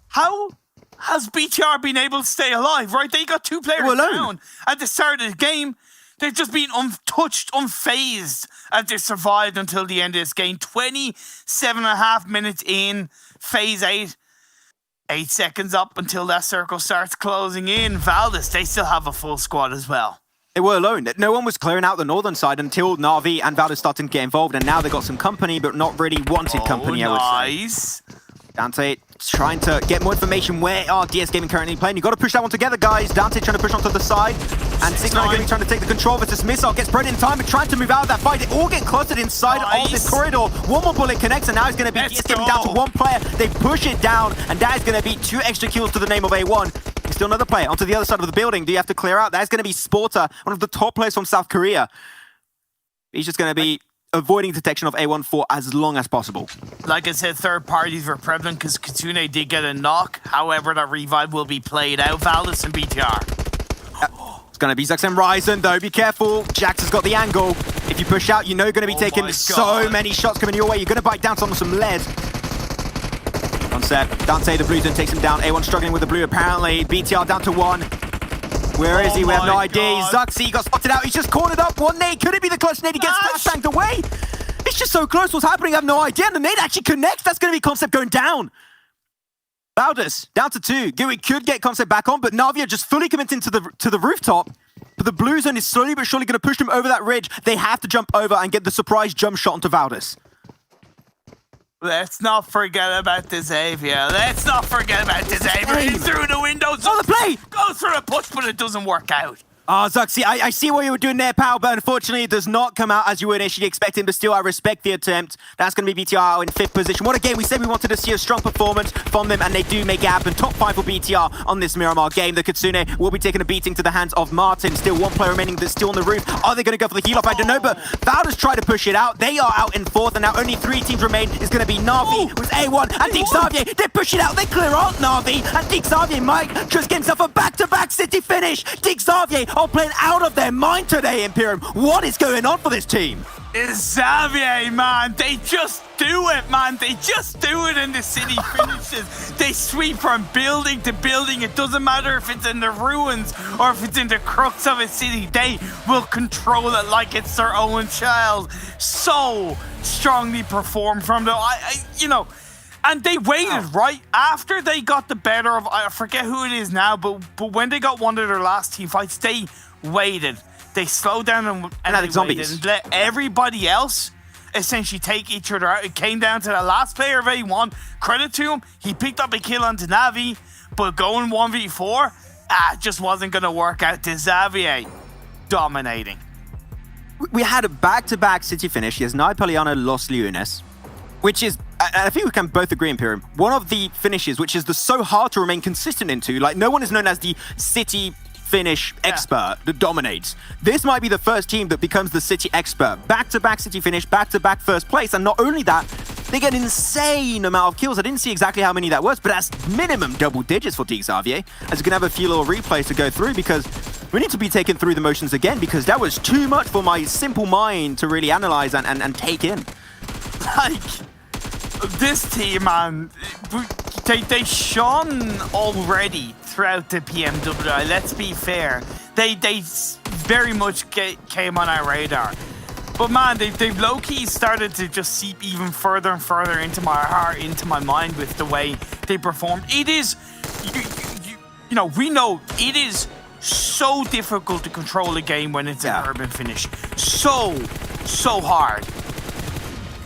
How has BTR been able to stay alive, right? They got 2 players down at the start of the game. They've just been untouched, unfazed as they survived until the end of this game. 27.5 minutes in, phase 8. 8 seconds up until that circle starts closing in. Valdez, they still have a full squad as well. They were alone. No one was clearing out the northern side until Na'Vi and Valdez started to get involved, and now they got some company, but not really wanted company, I would say. Dante trying to get more information. Where are DS Gaming currently playing? You've got to push that one together, guys. Dante trying to push onto the side, and 6ix9ine Gaming trying to take the control versus Missile. Gets spread in time and trying to move out of that fight. They all get clustered inside of this corridor. One more bullet connects, and now it's going to be DS Gaming down to 1 player. They push it down, and that is going to be 2 extra kills to the name of A1. Still another player onto the other side of the building. Do you have to clear out? That's going to be Sporter, one of the top players from South Korea. He's just going to be avoiding detection of A1 for as long as possible. Like I said, third parties were prevalent because Kitsune did get a knock. However, that revive will be played out. Valdez and BTR. It's going to be Zax and Ryzen, though. Be careful. Jax has got the angle. If you push out, you know you're going to be taking so many shots coming your way. You're going to bite down some lead. On set, Dante, the blue zone takes him down. A1 struggling with the blue, apparently. BTR down to 1. Where is he? We have no idea. Zuxi got spotted out. He's just cornered up. 1 nade. Could it be the clutch nade? He gets flashbanged away. It's just so close. What's happening? I have no idea. And the nade actually connects. That's going to be Concept going down. Valdez down to 2. We could get Concept back on, but Na'Vi just fully committing to the rooftop. But the blue zone is slowly but surely going to push them over that ridge. They have to jump over and get the surprise jump shot onto Valdez. Let's not forget about the Xavier. Let's not forget about the Xavier. He's through the windows. Oh, the play! Goes for a push, but it doesn't work out. Oh, Zuxi, I see what you were doing there, pal, but unfortunately it does not come out as you were initially expecting, but still I respect the attempt. That's going to be BTR in 5th position. What a game. We said we wanted to see a strong performance from them, and they do make it happen. Top 5 for BTR on this Miramar game. The Kitsune will be taking a beating to the hands of Martin. Still 1 player remaining that's still on the roof. Are they going to go for the heal-off? I don't know, but Valdez tried to push it out. They are out in 4th, and now only 3 teams remain. It's going to be Na'Vi with A1 and Xavier. They push it out. They clear out Na'Vi, and Xavier might just get himself a back-to-back city finish. Xavier are playing out of their mind today, Imperium. What is going on for this team? Xavier, man, they just do it, man. They just do it in the city finishes. They sweep from building to building. It doesn't matter if it's in the ruins or if it's in the crux of a city. They will control it like it's their own child. So strongly performed from them. And they waited, right? After they got the better of, I forget who it is now, but when they got one of their last team fights, they waited. They slowed down and they zombies. and let everybody else essentially take each other out. It came down to the last player of A1. Credit to him, he picked up a kill onto Navi, but going 1v4, just wasn't going to work out. To Xavier dominating. We had a back-to-back city finish. Yes, Nai Paliano lost Leones, which is, I think we can both agree, Imperium, one of the finishes which is so hard to remain consistent into. Like, no one is known as the city finish expert that dominates. This might be the first team that becomes the city expert. Back-to-back city finish, back-to-back first place, and not only that, they get an insane amount of kills. I didn't see exactly how many that was, but that's minimum double digits for Xavier, as you can have a few little replays to go through, because we need to be taken through the motions again, because that was too much for my simple mind to really analyze and take in. Like, this team, man, they shone already throughout the PMWI. Let's be fair. They very much came on our radar. But man, they've low-key started to just seep even further and further into my heart, into my mind with the way they perform. It is, we know it is so difficult to control a game when it's an urban finish. So hard.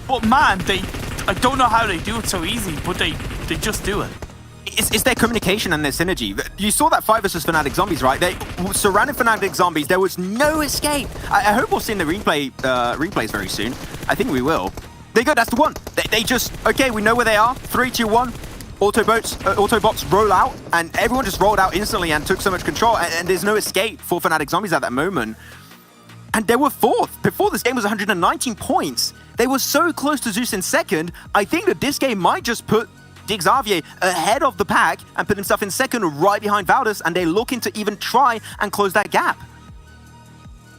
But man, I don't know how they do it so easy, but they just do it. It's their communication and their synergy. You saw that fight versus Fnatic Zombies, right? They surrounded Fnatic Zombies. There was no escape. I hope we'll see in the replays very soon. I think we will. There you go, that's the one. They just, okay, we know where they are. 3, 2, 1. Autobots roll out, and everyone just rolled out instantly and took so much control, and there's no escape for Fnatic Zombies at that moment. And they were fourth. Before this game was 119 points. They were so close to Zeus in second. I think that this game might just put Xavier ahead of the pack and put himself in second right behind Valdez, and they're looking to even try and close that gap.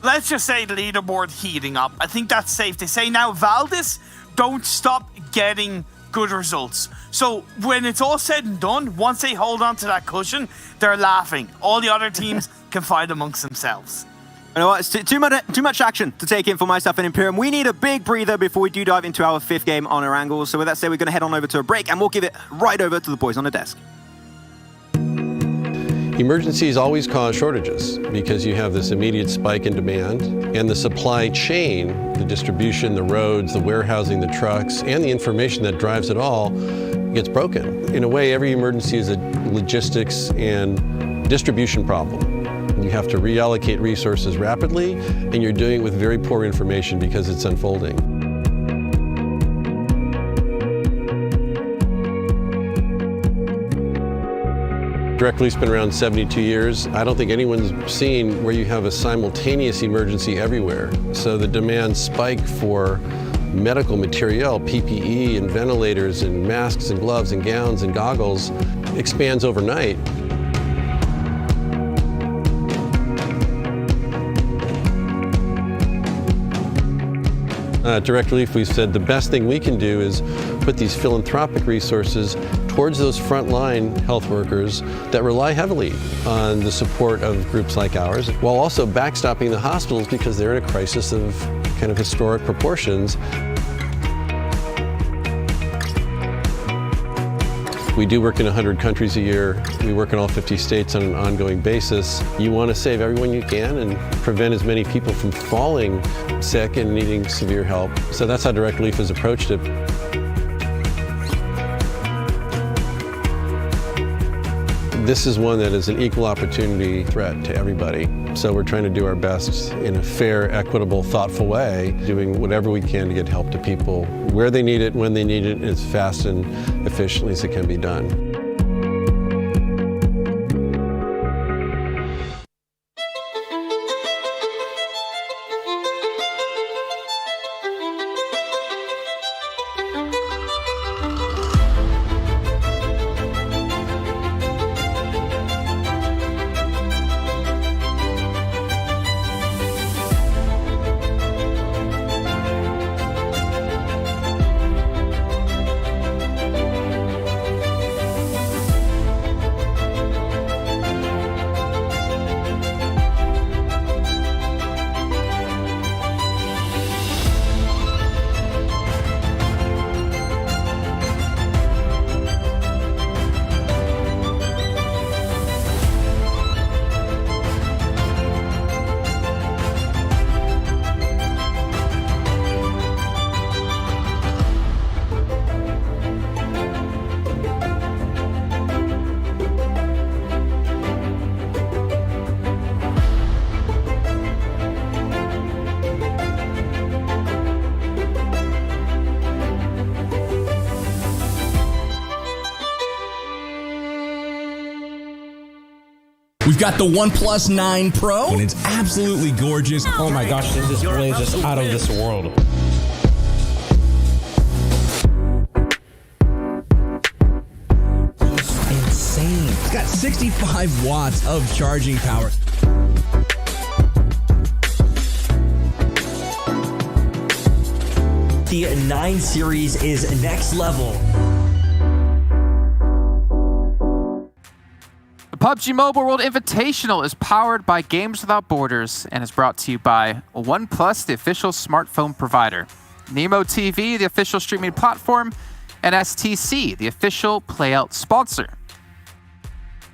Let's just say the leaderboard heating up. I think that's safe to say. Now, Valdez don't stop getting good results. So when it's all said and done, once they hold on to that cushion, they're laughing. All the other teams can fight amongst themselves. You know what? It's too much action to take in for myself and Imperium. We need a big breather before we do dive into our 5th game on our angles. So with that said, we're going to head on over to a break, and we'll give it right over to the boys on the desk. Emergencies always cause shortages because you have this immediate spike in demand, and the supply chain, the distribution, the roads, the warehousing, the trucks, and the information that drives it all gets broken. In a way, every emergency is a logistics and distribution problem. You have to reallocate resources rapidly, and you're doing it with very poor information because it's unfolding. Direct Relief's been around 72 years. I don't think anyone's seen where you have a simultaneous emergency everywhere. So the demand spike for medical material, PPE and ventilators and masks and gloves and gowns and goggles expands overnight. Direct Relief, we've said the best thing we can do is put these philanthropic resources towards those frontline health workers that rely heavily on the support of groups like ours, while also backstopping the hospitals because they're in a crisis of kind of historic proportions. We do work in 100 countries a year. We work in all 50 states on an ongoing basis. You want to save everyone you can and prevent as many people from falling sick and needing severe help. So that's how Direct Relief has approached it. This is one that is an equal opportunity threat to everybody. So we're trying to do our best in a fair, equitable, thoughtful way, doing whatever we can to get help to people where they need it, when they need it, as fast and efficiently as it can be done. We've got the OnePlus 9 Pro, and it's absolutely gorgeous. Oh my gosh, this display is just out of this world. Insane. It's got 65 watts of charging power. The 9 series is next level. The PUBG Mobile World Invitational is powered by Gamers Without Borders and is brought to you by OnePlus, the official smartphone provider, Nemo TV, the official streaming platform, and STC, the official playout sponsor.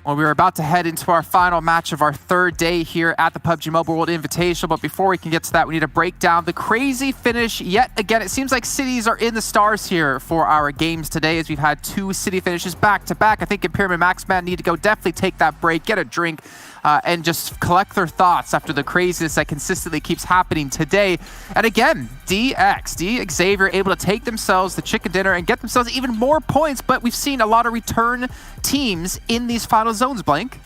Well, we are about to head into our final match of our third day here at the PUBG Mobile World Invitational, but before we can get to that, we need to break down the crazy finish yet again. It seems like cities are in the stars here for our games today, as we've had 2 city finishes back to back. I think Imperium and Maxman need to go definitely take that break, get a drink, and just collect their thoughts after the craziness that consistently keeps happening today. And again, D Xavier able to take themselves the chicken dinner and get themselves even more points, but we've seen a lot of return teams in these final zones, Blank.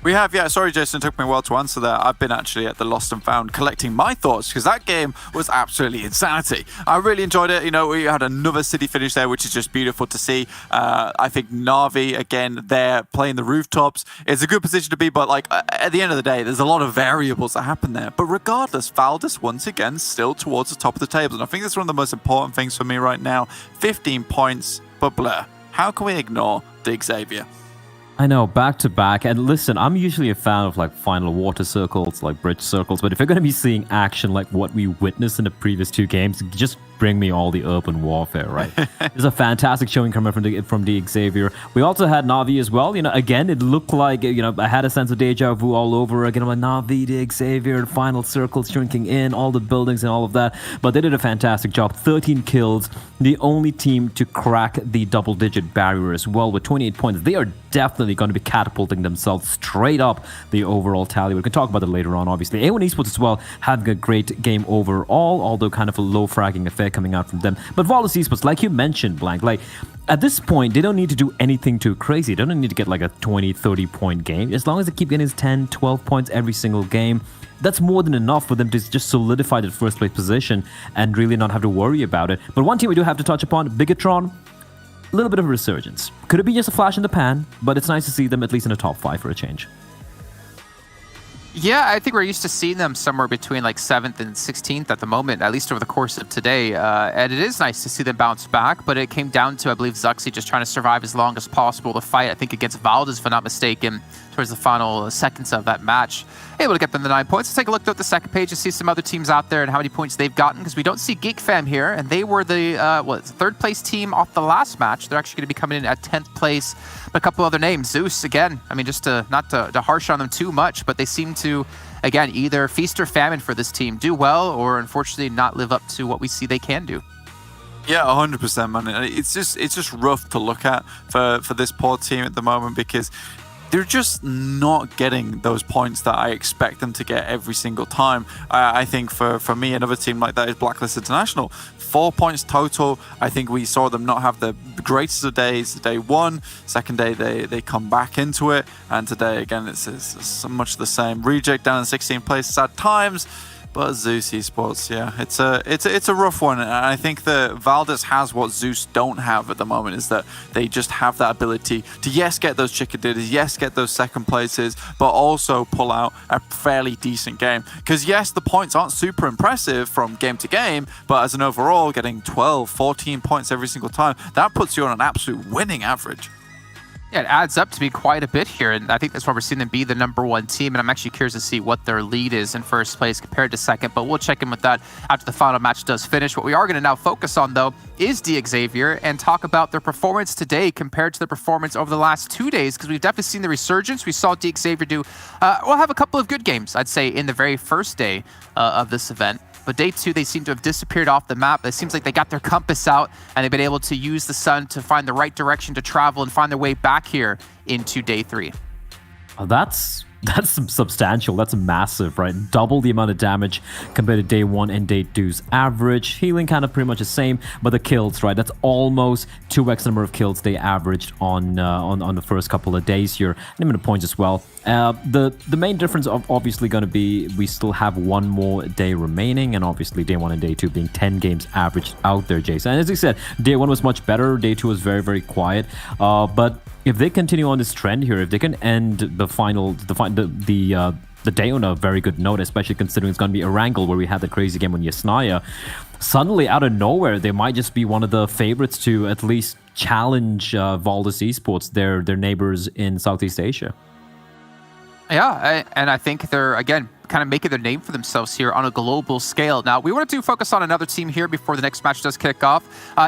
We have, yeah. Sorry, Jason, it took me a while to answer that. I've been actually at the Lost and Found collecting my thoughts because that game was absolutely insanity. I really enjoyed it. You know, we had another city finish there, which is just beautiful to see. I think Na'Vi, again, there playing the rooftops. It's a good position to be, but like at the end of the day, there's a lot of variables that happen there. But regardless, Valdez, once again, still towards the top of the table. And I think that's one of the most important things for me right now. 15 points, but blur. How can we ignore the Xavier? I know, back to back. And listen, I'm usually a fan of like final water circles, like bridge circles. But if you're going to be seeing action like what we witnessed in the previous 2 games, just bring me all the urban warfare, right? There's a fantastic showing coming from the Xavier. We also had Na'Vi as well. You know, again, it looked like, you know, I had a sense of deja vu all over again. I'm like, Na'Vi, the Xavier, final circles shrinking in, all the buildings and all of that. But they did a fantastic job. 13 kills. The only team to crack the double-digit barrier as well with 28 points. They are definitely going to be catapulting themselves straight up the overall tally. We can talk about it later on, obviously. A1 Esports as well having a great game overall, although kind of a low fragging affair coming out from them. But Valdez Esports, like you mentioned, Blank, like at this point, they don't need to do anything too crazy. They don't need to get like a 20, 30 point game. As long as they keep getting 10, 12 points every single game, that's more than enough for them to just solidify that first place position and really not have to worry about it. But one team we do have to touch upon, Bigatron, a little bit of a resurgence. Could it be just a flash in the pan? But it's nice to see them at least in the top 5 for a change. Yeah, I think we're used to seeing them somewhere between like 7th and 16th at the moment, at least over the course of today. And it is nice to see them bounce back, but it came down to, I believe, Zuxi just trying to survive as long as possible. The fight, I think, against Valdez, if I'm not mistaken, towards the final seconds of that match. Able to get them the 9 points. Let's take a look at the second page and see some other teams out there and how many points they've gotten, because we don't see Geek Fam here, and they were the 3rd place team off the last match. They're actually going to be coming in at 10th place. But a couple other names. Zeus, again, I mean, just not to harsh on them too much, but they seem to, again, either feast or famine for this team, do well, or unfortunately not live up to what we see they can do. Yeah, 100%, man. It's just rough to look at for this poor team at the moment because they're just not getting those points that I expect them to get every single time. I think for me, another team like that is Blacklist International. 4 points total. I think we saw them not have the greatest of days. Day 1, second day they come back into it, and today again it's so much the same. Reject down in 16th place at times. But Zeus Esports, yeah, it's a rough one. And I think that Valdez has what Zeus don't have at the moment, is that they just have that ability to, yes, get those chicken dinners, yes, get those second places, but also pull out a fairly decent game. Because, yes, the points aren't super impressive from game to game, but as an overall, getting 12, 14 points every single time, that puts you on an absolute winning average. Yeah, it adds up to be quite a bit here, and I think that's why we're seeing them be the #1 team, and I'm actually curious to see what their lead is in first place compared to second, but we'll check in with that after the final match does finish. What we are going to now focus on, though, is D Xavier, and talk about their performance today compared to the performance over the last 2 days, because we've definitely seen the resurgence. We saw D Xavier do, have a couple of good games, I'd say, in the very first day of this event. But day 2, they seem to have disappeared off the map. It seems like they got their compass out and they've been able to use the sun to find the right direction to travel and find their way back here into day 3. Well, that's That's substantial. That's massive, right? Double the amount of damage compared to day 1 and day 2's average. Healing kind of pretty much the same, but the kills, right? That's almost 2x the number of kills they averaged on the first couple of days here. And even the points as well. The main difference obviously going to be we still have one more day remaining, and obviously day 1 and day 2 being 10 games averaged out there, Jason. And as you said, day 1 was much better. Day 2 was very, very quiet. But if they continue on this trend here, if they can end the day on a very good note, especially considering it's going to be a wrangle where we had the crazy game on Yasnaya, suddenly out of nowhere they might just be one of the favorites to at least challenge Valdez Esports, their neighbors in Southeast Asia. Yeah, and I think they're, again, kind of making their name for themselves here on a global scale. Now, we wanted to focus on another team here before the next match does kick off.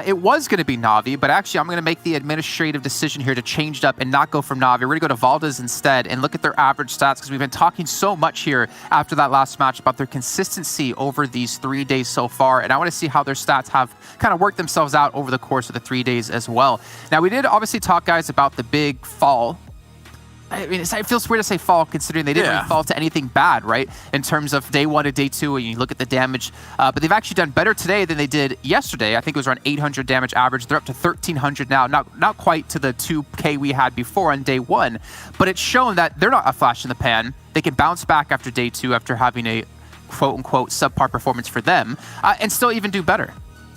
It was going to be Na'Vi, but actually I'm going to make the administrative decision here to change it up and not go for Na'Vi. We're going to go to Valdez instead and look at their average stats, because we've been talking so much here after that last match about their consistency over these 3 days so far, and I want to see how their stats have kind of worked themselves out over the course of the 3 days as well. Now, we did obviously talk, guys, about the big fall. I mean, it feels weird to say fall, considering they didn't really fall to anything bad, right? In terms of day 1 to day 2, and you look at the damage. But they've actually done better today than they did yesterday. I think it was around 800 damage average. They're up to 1,300 now. Not quite to the 2K we had before on day 1, but it's shown that they're not a flash in the pan. They can bounce back after day 2 after having a quote-unquote subpar performance for them, and still even do better.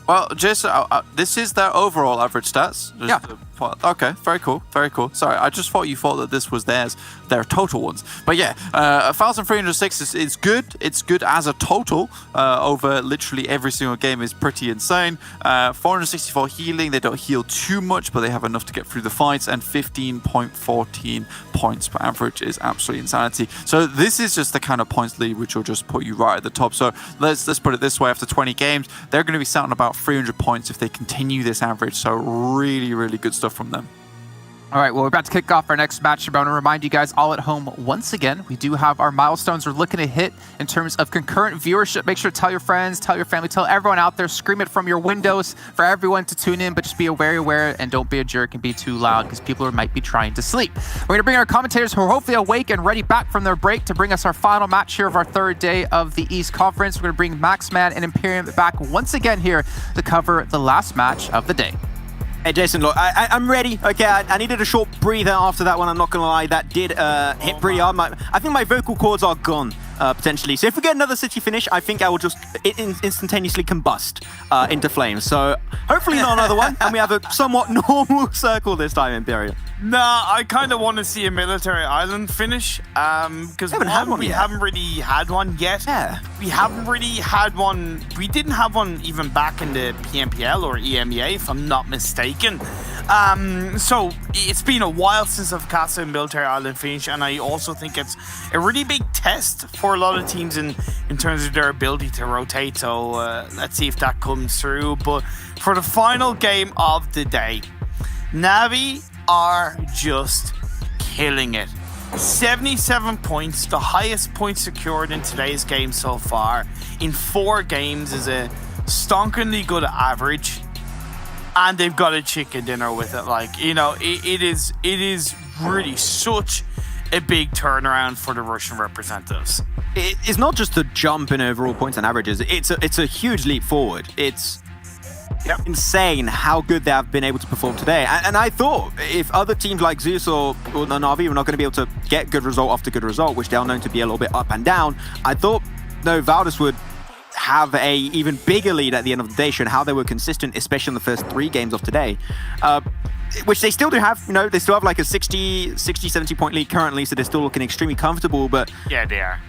Well, Jason, this is their overall average stats. Okay, very cool, very cool. Sorry, I just thought you thought that this was their total ones. But yeah, 1,306 is good. It's good as a total over literally every single game is pretty insane. 464 healing. They don't heal too much, but they have enough to get through the fights. And 15.14 points per average is absolutely insanity. So this is just the kind of points lead which will just put you right at the top. So let's put it this way: after 20 games, they're going to be sat on about 300 points if they continue this average. So really, really good stuff from them. All right, well, we're about to kick off our next match. I want to remind you guys all at home once again, we do have our milestones we're looking to hit in terms of concurrent viewership. Make sure to tell your friends, tell your family, tell everyone out there, scream it from your windows for everyone to tune in, but just be aware and don't be a jerk and be too loud, because people might be trying to sleep. We're going to bring our commentators who are hopefully awake and ready back from their break to bring us our final match here of our 3rd day of the East Conference. We're going to bring Maxman and Imperium back once again here to cover the last match of the day. Hey, Jason, look, I'm ready. Okay, I needed a short breather after that one. I'm not going to lie. That did hit pretty hard. I think my vocal cords are gone, potentially. So if we get another city finish, I think I will just instantaneously combust into flames. So hopefully not another one. And we have a somewhat normal circle this time, Imperial. Nah, I kind of want to see a military island finish, because we haven't really had one yet. Yeah. We haven't really had one. We didn't have one even back in the PMPL or EMEA, if I'm not mistaken. So it's been a while since I've cast a military island finish, and I also think it's a really big test for a lot of teams in terms of their ability to rotate. So let's see if that comes through. But for the final game of the day, Na'Vi are just killing it. 77 points, the highest points secured in today's game so far. In 4 games is a stonkingly good average. And they've got a chicken dinner with it. Like, you know, it is really such a big turnaround for the Russian representatives. It's not just a jump in overall points and averages. It's a huge leap forward. It's insane how good they have been able to perform today. And I thought if other teams like Zeus or Na'Vi were not going to be able to get good result after good result, which they are known to be a little bit up and down, I thought Valdez would have a even bigger lead at the end of the day, showing how they were consistent, especially in the first 3 games of today. Which they still do have, you know, they still have like a 60, 70 point lead currently, so they're still looking extremely comfortable. But yeah, they are.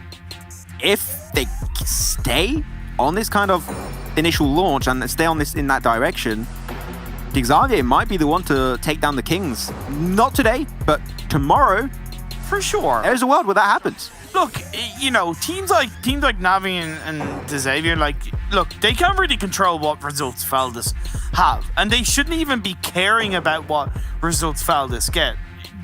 If they stay on this kind of initial launch and stay on this in that direction, Xavier might be the one to take down the Kings. Not today, but tomorrow, for sure. There's a world where that happens. Look, you know, teams like Na'Vi and Xavier, like, look, they can't really control what results Valdez have, and they shouldn't even be caring about what results Valdez get.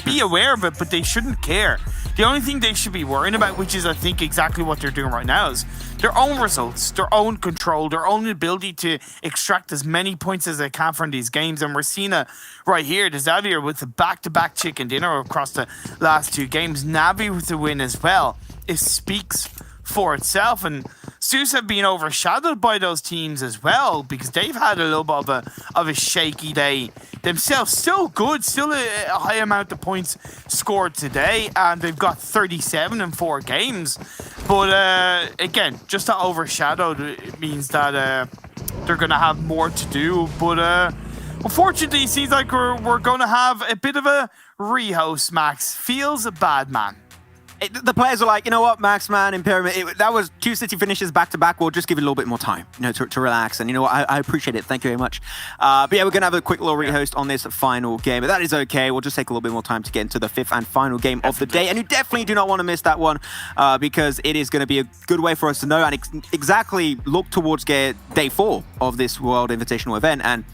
Be aware of it, but they shouldn't care. The only thing they should be worrying about, which is I think exactly what they're doing right now, is their own results, their own control, their own ability to extract as many points as they can from these games. And we're seeing it right here. The Xavier with the back-to-back chicken dinner across the last 2 games. Navi with the win as well. It speaks for itself, and Zeus have been overshadowed by those teams as well because they've had a little bit of a shaky day themselves. Still good, still a high amount of points scored today, and they've got 37 in 4 games. But again, just to overshadowed, it means that they're going to have more to do. But unfortunately, it seems like we're going to have a bit of a rehost, Max. Feels bad, man. The players are like, you know what, Max, man, Imperium, that was 2 city finishes back-to-back. We'll just give it a little bit more time, to relax. And you know what, I appreciate it. Thank you very much. But yeah, we're going to have a quick little rehost on this final game. But that is okay. We'll just take a little bit more time to get into the 5th and final game of the day. And you definitely do not want to miss that one because it is going to be a good way for us to know and exactly look towards day 4 of this World Invitational event. And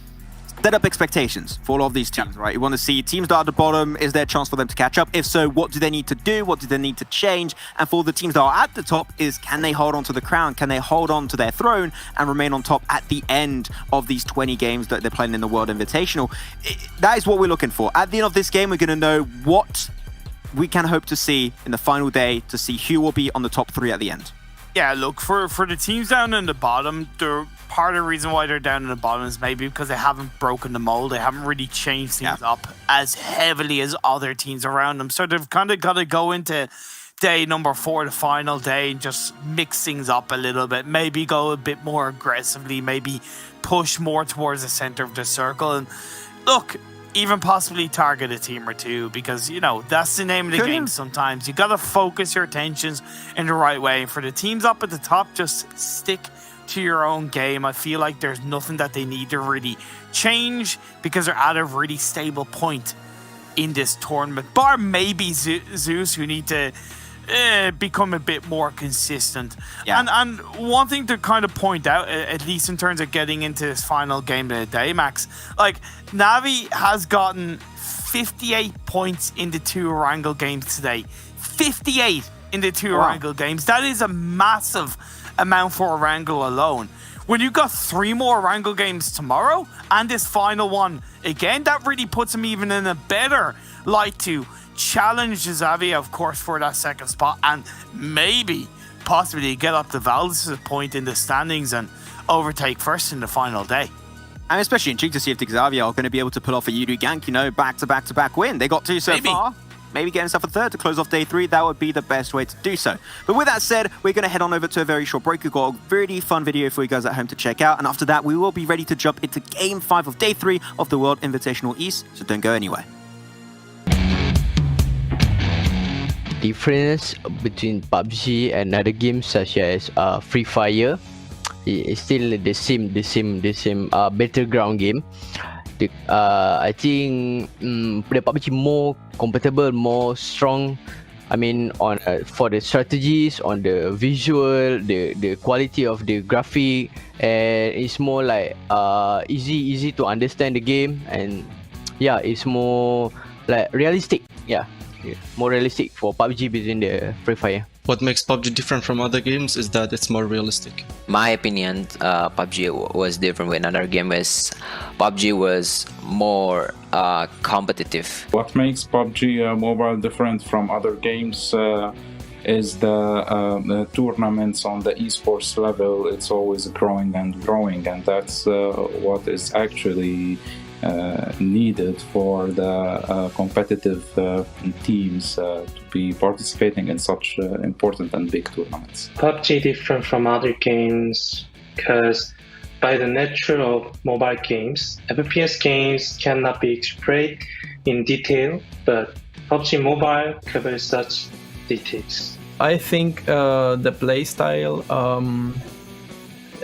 set up expectations for all of these teams, right? You want to see teams that are at the bottom, is there a chance for them to catch up? If so, what do they need to do? What do they need to change? And for the teams that are at the top is, can they hold on to the crown? Can they hold on to their throne and remain on top at the end of these 20 games that they're playing in the World Invitational? That is what we're looking for. At the end of this game, we're going to know what we can hope to see in the final day to see who will be on the top 3 at the end. Yeah, look, for the teams down in the bottom, part of the reason why they're down in the bottom is maybe because they haven't broken the mold. They haven't really changed things up as heavily as other teams around them. So they've kind of got to go into day number 4, the final day, and just mix things up a little bit. Maybe go a bit more aggressively, maybe push more towards the center of the circle. And look, even possibly target a team or 2 because, that's the name of the game sometimes. You got to focus your attentions in the right way. For the teams up at the top, just stick to your own game. I feel like there's nothing that they need to really change because they're at a really stable point in this tournament. Bar maybe Zeus, who need to become a bit more consistent. Yeah. And one thing to kind of point out, at least in terms of getting into this final game of the day, Max, like Navi has gotten 58 points in the 2 Wrangle games today. 58 in the 2 Wrangle games. That is a massive amount for a Wrangle alone. When you got 3 more Wrangle games tomorrow and this final one again, that really puts him even in a better light to challenge Xavier, of course, for that 2nd spot and maybe possibly get up to Valdez's point in the standings and overtake first in the final day. I'm especially intrigued to see if the Xavier are going to be able to pull off a Yudu gank, back-to-back win. They got 2 so far. Maybe get himself a 3rd to close off day 3. That would be the best way to do so. But with that said, we're going to head on over to a very short break. We've got a really fun video for you guys at home to check out. And after that, we will be ready to jump into Game 5 of day 3 of the World Invitational East. So don't go anywhere. Difference between PUBG and other games such as Free Fire is still the same battleground game. I think the PUBG more compatible, more strong. I mean, on for the strategies, on the visual, the quality of the graphic, and it's more like easy to understand the game, and yeah, it's more like realistic. Yeah, more realistic for PUBG between the Free Fire. What makes PUBG different from other games is that it's more realistic. My opinion, PUBG was different when another game was. PUBG was more competitive. What makes PUBG Mobile different from other games is the tournaments on the esports level. It's always growing, and that's what is actually needed for the competitive teams to be participating in such important and big tournaments. PUBG different from other games because by the nature of mobile games, FPS games cannot be explained in detail, but PUBG Mobile covers such details. I think the playstyle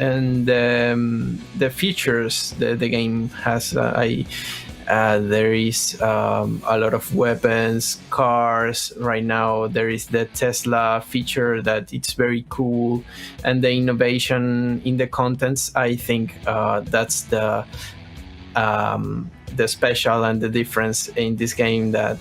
and the features that the game has, there is a lot of weapons, cars. Right now there is the Tesla feature that it's very cool, and the innovation in the contents. I think that's the special and the difference in this game, that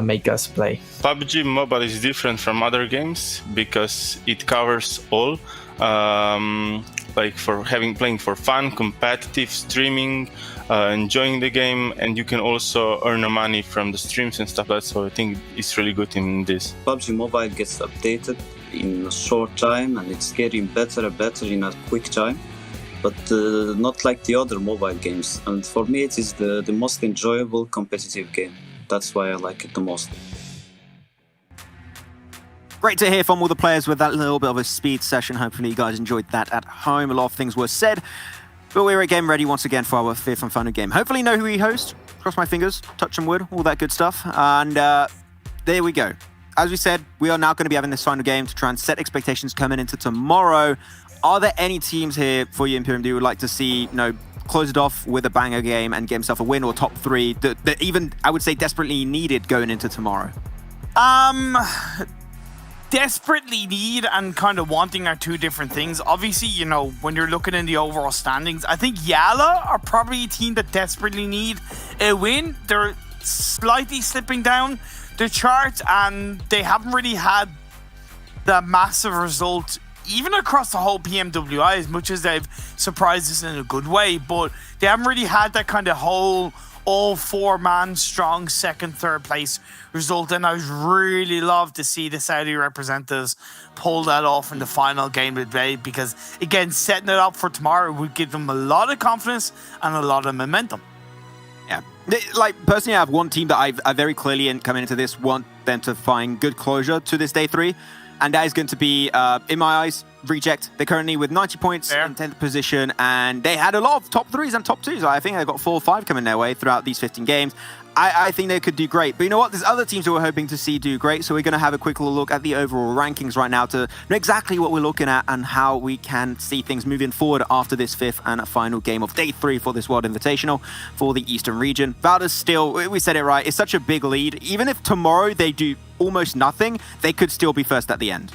make us play. PUBG Mobile is different from other games because it covers all, like for playing for fun, competitive, streaming, enjoying the game, and you can also earn money from the streams and stuff like that. So I think it's really good in this. PUBG Mobile gets updated in a short time, and it's getting better and better in a quick time, but not like the other mobile games. And for me, it is the most enjoyable competitive game. That's why I like it the most. Great to hear from all the players with that little bit of a speed session. Hopefully you guys enjoyed that at home. A lot of things were said, but we're again ready once again for our fifth and final game. Hopefully you know who we host. Cross my fingers, touch some wood, all that good stuff. And there we go. As we said, we are now going to be having this final game to try and set expectations coming into tomorrow. Are there any teams here for you, Imperium, who would like to see, close it off with a banger game and get himself a win, or top three that even, I would say, desperately needed going into tomorrow? Desperately need and kind of wanting are two different things. Obviously, when you're looking in the overall standings, I think Yala are probably a team that desperately need a win. They're slightly slipping down the chart, and they haven't really had the massive result even across the whole PMWI, as much as they've surprised us in a good way, but they haven't really had that kind of whole all four-man strong second, third place result, and I would really love to see the Saudi representatives pull that off in the final game of the day, because again, setting it up for tomorrow would give them a lot of confidence and a lot of momentum. Yeah. Personally, I have one team that I very clearly, coming into this, want them to find good closure to this day 3. And that is going to be, in my eyes, Reject. They're currently with 90 points in 10th position, and they had a lot of top 3s and top 2s. I think they've got 4 or 5 coming their way throughout these 15 games. I think they could do great. But you know what? There's other teams who we're hoping to see do great. So we're going to have a quick little look at the overall rankings right now to know exactly what we're looking at and how we can see things moving forward after this 5th and final game of day 3 for this World Invitational for the Eastern region. Valda's still, we said it right, it's such a big lead. Even if tomorrow they do almost nothing, they could still be first at the end.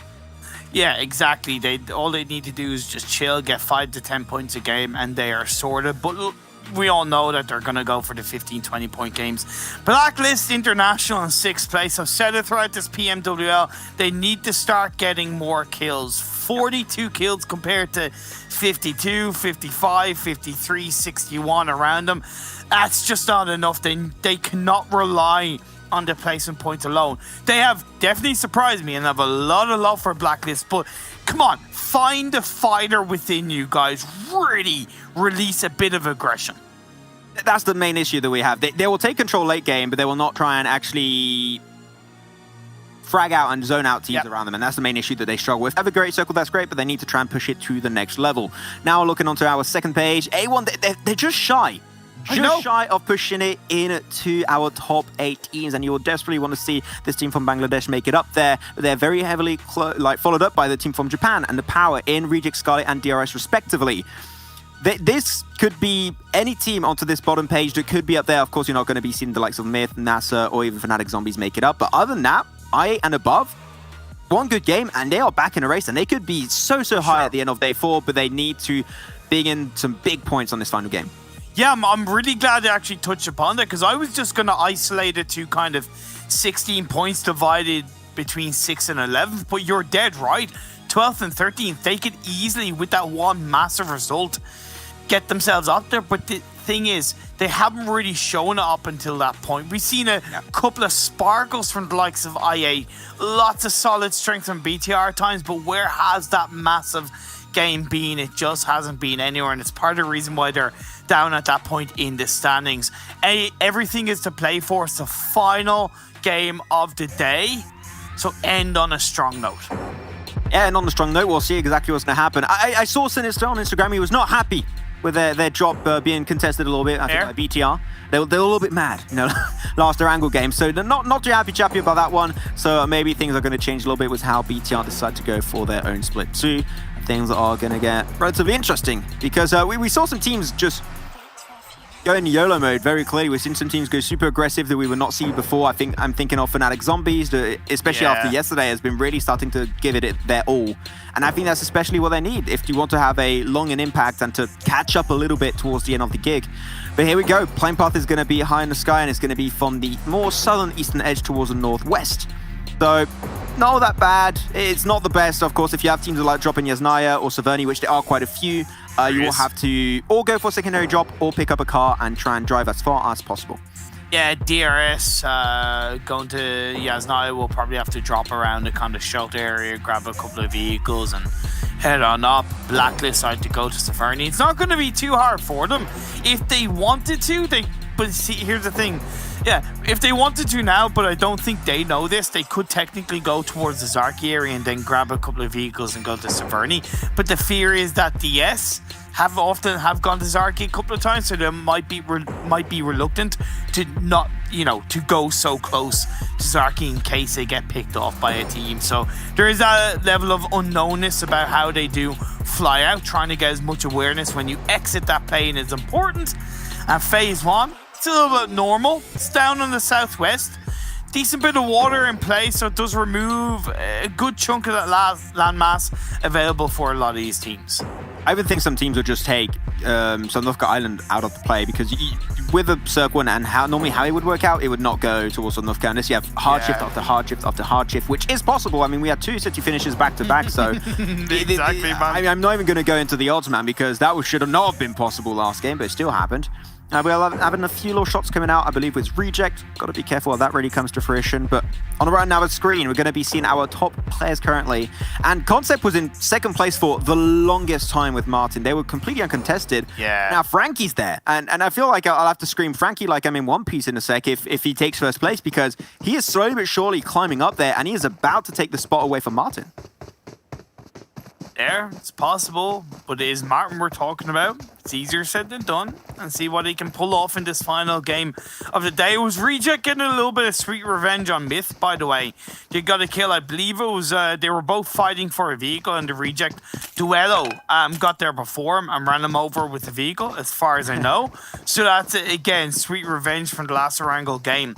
Yeah, exactly. All they need to do is just chill, get 5 to 10 points a game, and they are sorted. But we all know that they're going to go for the 15-20 point games. Blacklist International in 6th place. I've said it throughout this PMWL. They need to start getting more kills. 42 kills compared to 52, 55, 53, 61 around them. That's just not enough. They cannot rely on the placement points alone. They have definitely surprised me and have a lot of love for Blacklist, but come on, find the fighter within you guys. Really release a bit of aggression. That's the main issue that we have. They will take control late game, but they will not try and actually frag out and zone out teams around them, and that's the main issue that they struggle with. Have a great circle, that's great, but they need to try and push it to the next level. Now looking onto our second page, A1, they're just shy. Just shy of pushing it into our top 8 teams, and you will desperately want to see this team from Bangladesh make it up there. They're very heavily followed up by the team from Japan and the Power in Reject Scarlet and DRS respectively. This could be any team onto this bottom page that could be up there. Of course, you're not going to be seeing the likes of Myth, NASA, or even Fnatic Zombies make it up, but other than that, I and above, one good game, and they are back in a race, and they could be so high at the end of day 4, but they need to bring in some big points on this final game. Yeah, I'm really glad they actually touched upon that, because I was just going to isolate it to kind of 16 points divided between 6 and 11, but you're dead right. 12th and 13th, they could easily, with that one massive result, get themselves up there. But the thing is, they haven't really shown it up until that point. We've seen a couple of sparkles from the likes of IA, lots of solid strength from BTR times, but where has that massive game been? It just hasn't been anywhere, and it's part of the reason why they're down at that point in the standings. Everything is to play for. It's the final game of the day, so end on a strong note. Yeah, and on a strong note, we'll see exactly what's going to happen. I saw Sinister on Instagram. He was not happy with their drop being contested a little bit, I think, by BTR. They were a little bit mad, last Angle game. So they're not too happy about that one. So maybe things are going to change a little bit with how BTR decide to go for their own split too. Things are going to get relatively interesting, because we saw some teams just go in YOLO mode very clearly. We've seen some teams go super aggressive that we would not see before. I'm thinking of Fnatic Zombies, that, especially after yesterday, has been really starting to give it their all. And I think that's especially what they need if you want to have a long and impact and to catch up a little bit towards the end of the gig. But here we go. Plane path is going to be high in the sky, and it's going to be from the more southern eastern edge towards the northwest. So, not that bad. It's not the best, of course. If you have teams that like dropping Yasnaya or Severny, which there are quite a few, you will have to or go for a secondary drop or pick up a car and try and drive as far as possible. Yeah, DRS going to Yasnaya will probably have to drop around the kind of shelter area, grab a couple of vehicles and head on up. Blacklist side to go to Severny. It's not going to be too hard for them. If they wanted to, but see, here's the thing. Yeah, if they wanted to now, but I don't think they know this, they could technically go towards the Zarki area and then grab a couple of vehicles and go to Severny. But the fear is that DS have gone to Zarki a couple of times, so they might be reluctant to not, to go so close to Zarki in case they get picked off by a team. So there is a level of unknownness about how they do fly out. Trying to get as much awareness when you exit that plane is important. And phase one, it's a little bit normal. It's down on the southwest. Decent bit of water in place, so it does remove a good chunk of that landmass available for a lot of these teams. I would think some teams would just take Sandovka Island out of the play, because with a circle and normally how it would work out, it would not go towards Sandovka unless you have hard shift after hard shift after hard shift, which is possible. I mean, we had 2 city finishes back to back, so exactly, man. I'm not even going to go into the odds, man, because that should have not been possible last game, but it still happened. We're having a few little shots coming out, I believe, with Reject. Got to be careful if that really comes to fruition. But on the right now screen, we're going to be seeing our top players currently. And Concept was in second place for the longest time with Martin. They were completely uncontested. Yeah. Now Frankie's there. And I feel like I'll have to scream Frankie like I'm in One Piece in a sec if he takes first place, because he is slowly but surely climbing up there, and he is about to take the spot away from Martin. It's possible, but it is Martin we're talking about. It's easier said than done, and see what he can pull off in this final game of the day. It was Reject getting a little bit of sweet revenge on Myth, by the way. They got a kill, I believe it was, they were both fighting for a vehicle, and the Reject Duello got there before him and ran him over with the vehicle, as far as I know. So that's, again, sweet revenge from the last Erangel game.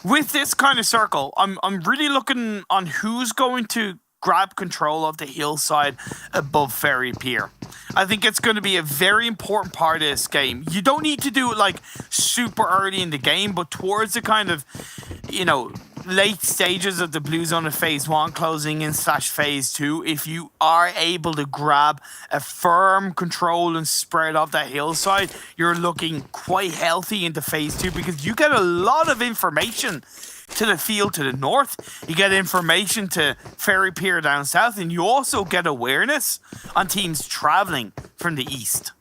With this kind of circle, I'm really looking on who's going to grab control of the hillside above Ferry Pier. I think it's going to be a very important part of this game. You don't need to do it like super early in the game, but towards the kind of, late stages of the Blue Zone of Phase 1 closing in / Phase 2, if you are able to grab a firm control and spread of that hillside, you're looking quite healthy into Phase 2, because you get a lot of information to the field to the north, you get information to Ferry Pier down south, and you also get awareness on teams traveling from the east.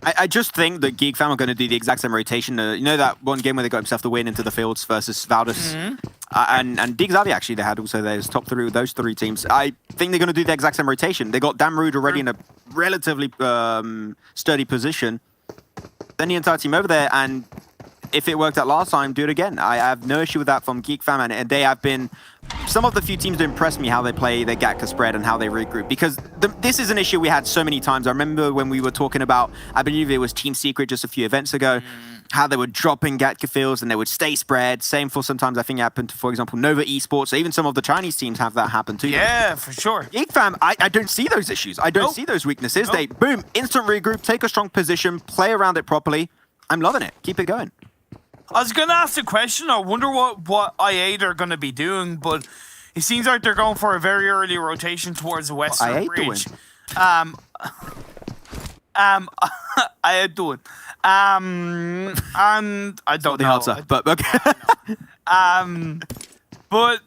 I just think that Geek Fam are going to do the exact same rotation. That one game where they got himself the win into the fields versus Valdus and Dig Xavi, actually, they had also those top 3 with those 3 teams. I think they're going to do the exact same rotation. They got Damrude already in a relatively sturdy position. Then the entire team over there, and if it worked out last time, do it again. I have no issue with that from Geek Fam, and they have been some of the few teams to impress me how they play their Gatka spread and how they regroup, because this is an issue we had so many times. I remember when we were talking about, I believe it was Team Secret just a few events ago, how they would drop in Gatka fields and they would stay spread. Same for sometimes I think it happened to, for example, Nova Esports. So even some of the Chinese teams have that happen too. Yeah, for sure. Geek Fam, I don't see those issues. I don't see those weaknesses. They, boom, instant regroup, take a strong position, play around it properly. I'm loving it. Keep it going. I was going to ask the question, I wonder what I8 are going to be doing, but it seems like they're going for a very early rotation towards the western bridge. I do it. And I don't know the answer, but okay. But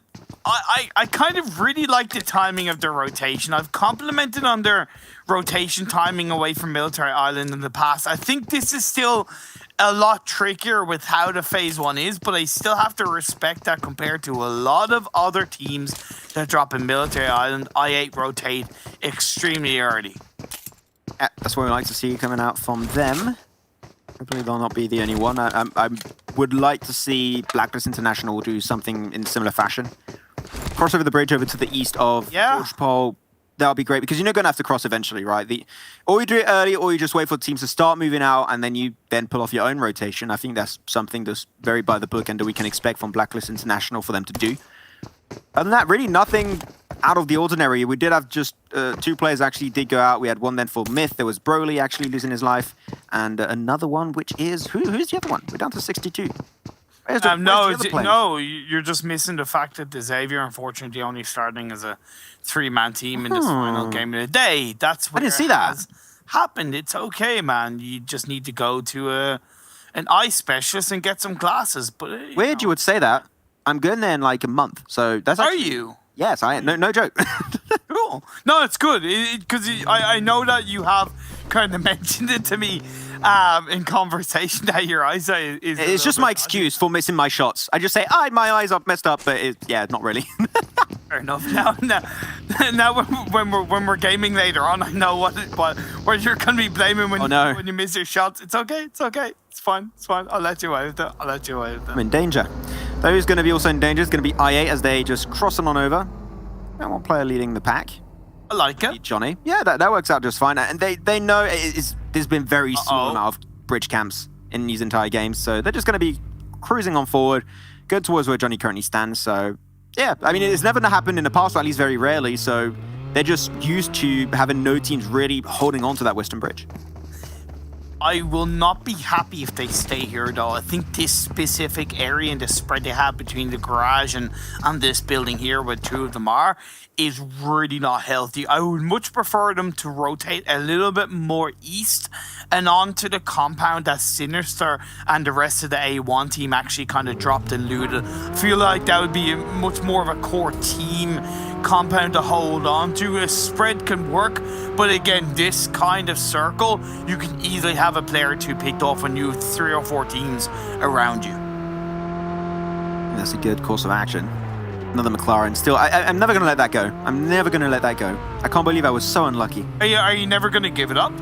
I kind of really like the timing of their rotation. I've complimented on their rotation timing away from Military Island in the past. I think this is still a lot trickier with how the Phase 1 is, but I still have to respect that compared to a lot of other teams that drop in Military Island. I8 rotate extremely early. Yeah, that's what we like to see coming out from them. Hopefully they'll not be the only one. I would like to see Blacklist International do something in similar fashion. Cross over the bridge over to the east of George Pole. that'll be great because you're not going to have to cross eventually, right? Or you do it early, or you just wait for teams to start moving out, and then you then pull off your own rotation. I think that's something that's very by the book and that we can expect from Blacklist International for them to do. Other than that, really nothing out of the ordinary. We did have just 2 players actually did go out. We had one then for Myth. There was Broly actually losing his life, and another one which is who's the other one? We're down to 62. No, you're just missing the fact that the Xavier, unfortunately, only starting as a 3-man team in this final game of the day. That's what I didn't see that has happened. It's okay, man. You just need to go to an eye specialist and get some glasses. But weird, you would say that. I'm going there in like a month, so that's. Are you? Yes, I am. No joke. Cool. No, it's good because I know that you have kind of mentioned it to me in conversation that your eyesight is. It's just my excuse for missing my shots. I just say, my eyes are messed up, but not really. Fair enough. Now when we're gaming later on, I know what you're going to be blaming when you miss your shots. It's okay. It's fine. I'll let you out of it. I'm in danger. Who's going to be also in danger is going to be IA as they just cross them on over. And one player leading the pack. I like it. Johnny. Yeah, that works out just fine. And they know there's been very small amount of bridge camps in these entire games. So they're just going to be cruising on forward, go towards where Johnny currently stands. So, yeah, I mean, it's never happened in the past, or at least very rarely. So they're just used to having no teams really holding on to that Western Bridge. I will not be happy if they stay here, though. I think this specific area and the spread they have between the garage and this building here, where 2 of them are, is really not healthy. I would much prefer them to rotate a little bit more east and onto the compound that Sinister and the rest of the A1 team actually kind of dropped and looted. I feel like that would be much more of a core team compound to hold on to. A spread can work, but again, this kind of circle, you can easily have a player or 2 picked off when you have 3 or 4 teams around you. That's a good course of action. Another McLaren. Still, I'm never going to let that go. I'm never going to let that go. I can't believe I was so unlucky. Are you never going to give it up?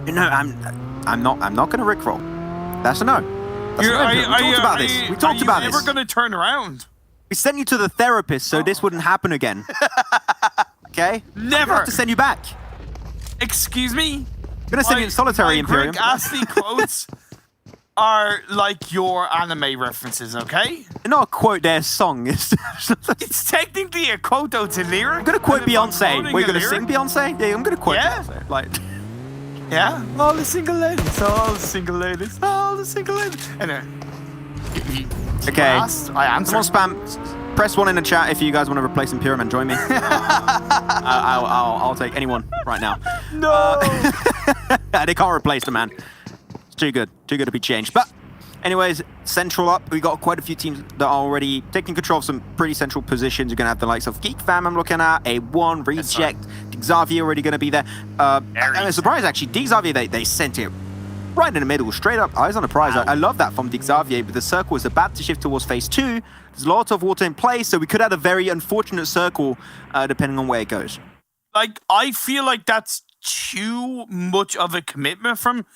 No, I'm not going to rickroll. That's a no. We talked about this. We talked about this. Are you never going to turn around? We sent you to the therapist so this wouldn't happen again. Okay? Never. I have to send you back. Excuse me? I'm going to send you in solitary, Imperium. Greg Astley quotes are like your anime references, okay? They're not a quote, they're a song. It's technically a quote, though, to lyric. I'm going to quote Beyonce. We're going to sing Beyonce? Yeah, I'm going to quote Beyonce. Like... Yeah? All the single ladies, all the single ladies, all the single ladies. Anyway. Okay. I answered. Someone spam. Press 1 in the chat if you guys want to replace Imperium and join me. I'll take anyone right now. No. They can't replace the man. It's too good to be changed. But anyways, central up. We got quite a few teams that are already taking control of some pretty central positions. You're gonna have the likes of Geek Fam. I'm looking at A1 Reject. Xavier already gonna be there. I'm surprised actually. Xavier they sent it right in the middle, straight up, eyes on the prize. I love that from Xavier, but the circle is about to shift towards phase 2. There's a lot of water in place, so we could have a very unfortunate circle depending on where it goes. Like, I feel like that's too much of a commitment from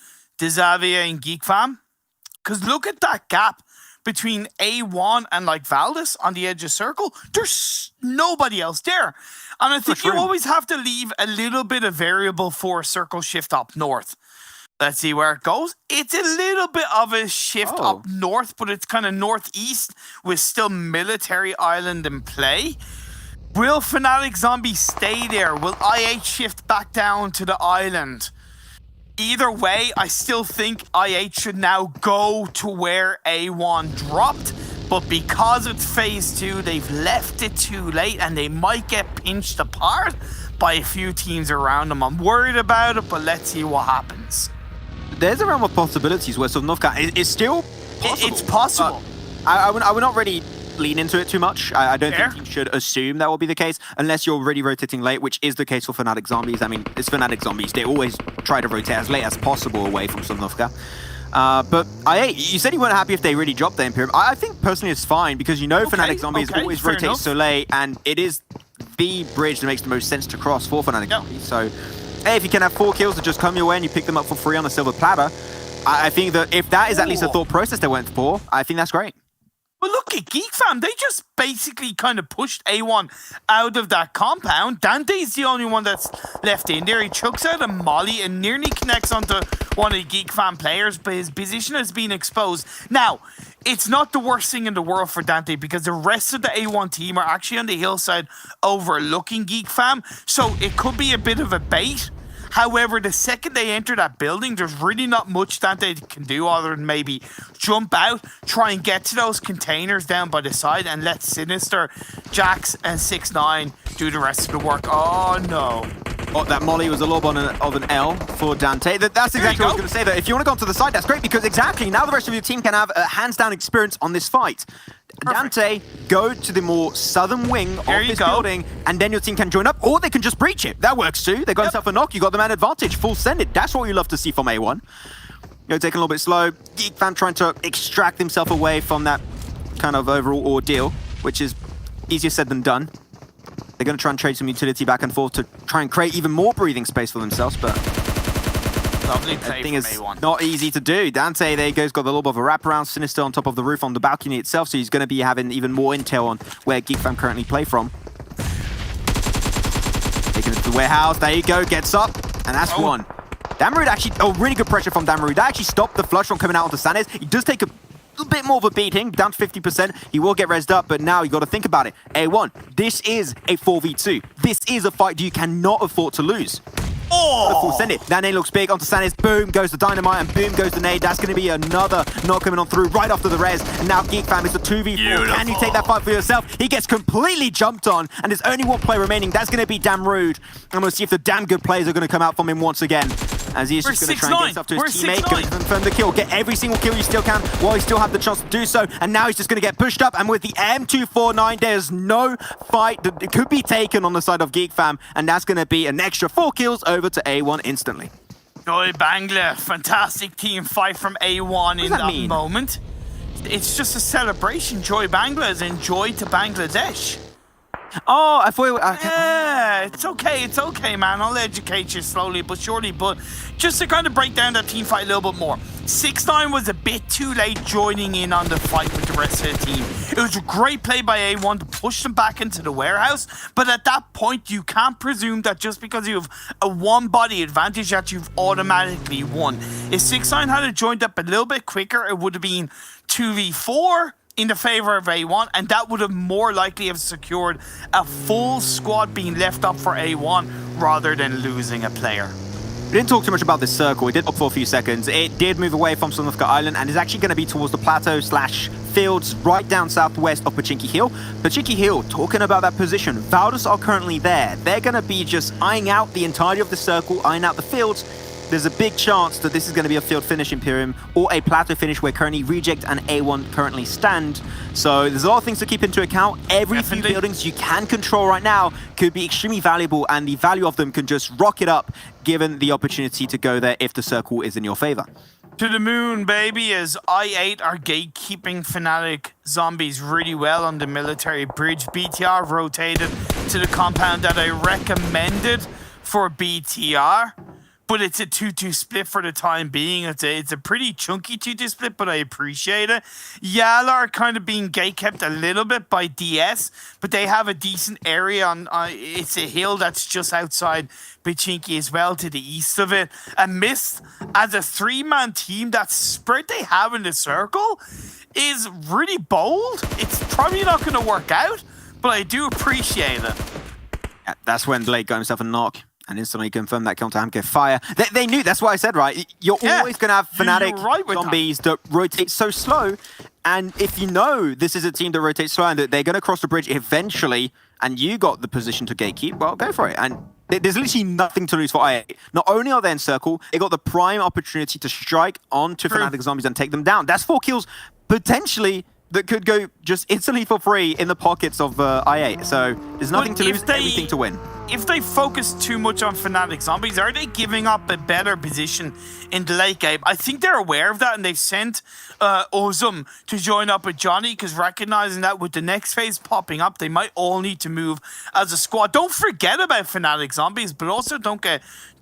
Xavier and Geek Fam. Because look at that gap between A1 and like Valdez on the edge of circle. There's nobody else there. And I think you always have to leave a little bit of variable for a circle shift up north. Let's see where it goes. It's a little bit of a shift up north, but it's kind of northeast with still Military Island in play. Will Fnatic Zombie stay there? Will IH shift back down to the island? Either way, I still think IH should now go to where A1 dropped, but because it's phase 2, they've left it too late and they might get pinched apart by a few teams around them. I'm worried about it, but let's see what happens. There's a realm of possibilities where Sovnovka is still possible. It's possible. I would not really lean into it too much. I don't think you should assume that will be the case unless you're already rotating late, which is the case for Fnatic Zombies. I mean, it's Fnatic Zombies. They always try to rotate as late as possible away from Sovnovka. But you said you weren't happy if they really dropped the Imperium. I think personally it's fine because Fnatic Zombies always rotate so late, and it is the bridge that makes the most sense to cross for Fnatic Zombies. So, hey, if you can have 4 kills that just come your way and you pick them up for free on a silver platter, I think that if that is at least a thought process they went for, I think that's great. But look at Geek Fam. They just basically kind of pushed A1 out of that compound. Dante's the only one that's left in there. He chucks out a molly and nearly connects onto one of the Geek Fam players, but his position has been exposed. Now, it's not the worst thing in the world for Dante because the rest of the A1 team are actually on the hillside overlooking Geek Fam, so it could be a bit of a bait. However, the second they enter that building, there's really not much Dante can do other than maybe jump out, try and get to those containers down by the side, and let Sinister, Jax, and 6ix9ine do the rest of the work. Oh, no. Oh, that molly was a lob of an L for Dante. That's exactly what I was going to say. That if you want to go onto the side, that's great because exactly now the rest of your team can have a hands-down experience on this fight. Perfect. Dante, go to the more southern wing of this building, and then your team can join up, or they can just breach it. That works too. They got themselves a knock. You got the man advantage. Full send it. That's what you love to see from A1. Taking a little bit slow. Geek Fam trying to extract himself away from that kind of overall ordeal, which is easier said than done. They're going to try and trade some utility back and forth to try and create even more breathing space for themselves, but lovely play I think it's A1. not easy to do. Dante, there he goes, got a little bit of a wraparound. Sinister on top of the roof on the balcony itself, so he's going to be having even more intel on where Geek Fam currently play from. Taking it to the warehouse. There you go, gets up, and that's one. Damarud actually, really good pressure from Damarud. That actually stopped the flush from coming out onto Sanes. He does take a little bit more of a beating, down to 50%. He will get rezzed up, but now you got to think about it. A1, this is a 4v2. This is a fight you cannot afford to lose. The full send it. That nade looks big onto Sanis. Boom goes the dynamite and boom goes the nade. That's going to be another knock coming on through right after the res. And now Geek Fam is a 2v4. Beautiful. Can you take that fight for yourself? He gets completely jumped on, and there's only one player remaining. That's going to be Damarud. And we'll see if the damn good players are going to come out from him once again. As he's just going to try and get himself to his teammate, going to confirm the kill, get every single kill you still can while you still have the chance to do so. And now he's just going to get pushed up, and with the M249, there's no fight that could be taken on the side of Geek Fam, and that's going to be an extra 4 kills over to A1 instantly. Joy Bangla, fantastic team fight from A1 in that moment. It's just a celebration. Joy Bangla is enjoy to Bangladesh. Oh, I thought yeah, it's okay, man. I'll educate you slowly but surely. But just to kind of break down that team fight a little bit more, 6ix9ine was a bit too late joining in on the fight with the rest of the team. It was a great play by A1 to push them back into the warehouse, but at that point, you can't presume that just because you have a one-body advantage that you've automatically won. If 6ix9ine had joined up a little bit quicker, it would have been 2v4 in the favor of A1, and that would have more likely have secured a full squad being left up for A1 rather than losing a player. We didn't talk too much about this circle. It did up for a few seconds. It did move away from Sunlufka Island and is actually going to be towards the plateau/fields right down southwest of Pachinki Hill. Pachinki Hill, talking about that position, Valdus are currently there. They're going to be just eyeing out the entirety of the circle, eyeing out the fields. There's a big chance that this is going to be a field finish Imperium or a plateau finish where currently Reject and A1 currently stand. So there's a lot of things to keep into account. Every few buildings you can control right now could be extremely valuable, and the value of them can just rocket up given the opportunity to go there if the circle is in your favor. To the moon, baby, as I8 are gatekeeping Fnatic zombies really well on the military bridge. BTR rotated to the compound that I recommended for BTR. But it's a 2-2 split for the time being. It's a pretty chunky 2-2 split, but I appreciate it. Yala are kind of being gate-kept a little bit by DS, but they have a decent area on... it's a hill that's just outside Pachinki as well, to the east of it. And Mist, as a 3-man team, that spread they have in the circle is really bold. It's probably not going to work out, but I do appreciate it. Yeah, that's when Blake got himself a knock. And instantly confirmed that counter Hamke fire. They knew, that's what I said, right? You're always going to have Fnatic zombies that rotate so slow. And if you know this is a team that rotates slow and that they're going to cross the bridge eventually, and you got the position to gatekeep, well, go for it. And there's literally nothing to lose for I8. Not only are they in circle, they got the prime opportunity to strike onto Fnatic zombies and take them down. That's 4 kills potentially that could go just instantly for free in the pockets of I8. So there's nothing to lose, everything to win. If they focus too much on Fnatic zombies, are they giving up a better position in the late game? I think they're aware of that, and they've sent Ozum to join up with Johnny, because recognizing that with the next phase popping up, they might all need to move as a squad. Don't forget about Fnatic zombies, but also don't get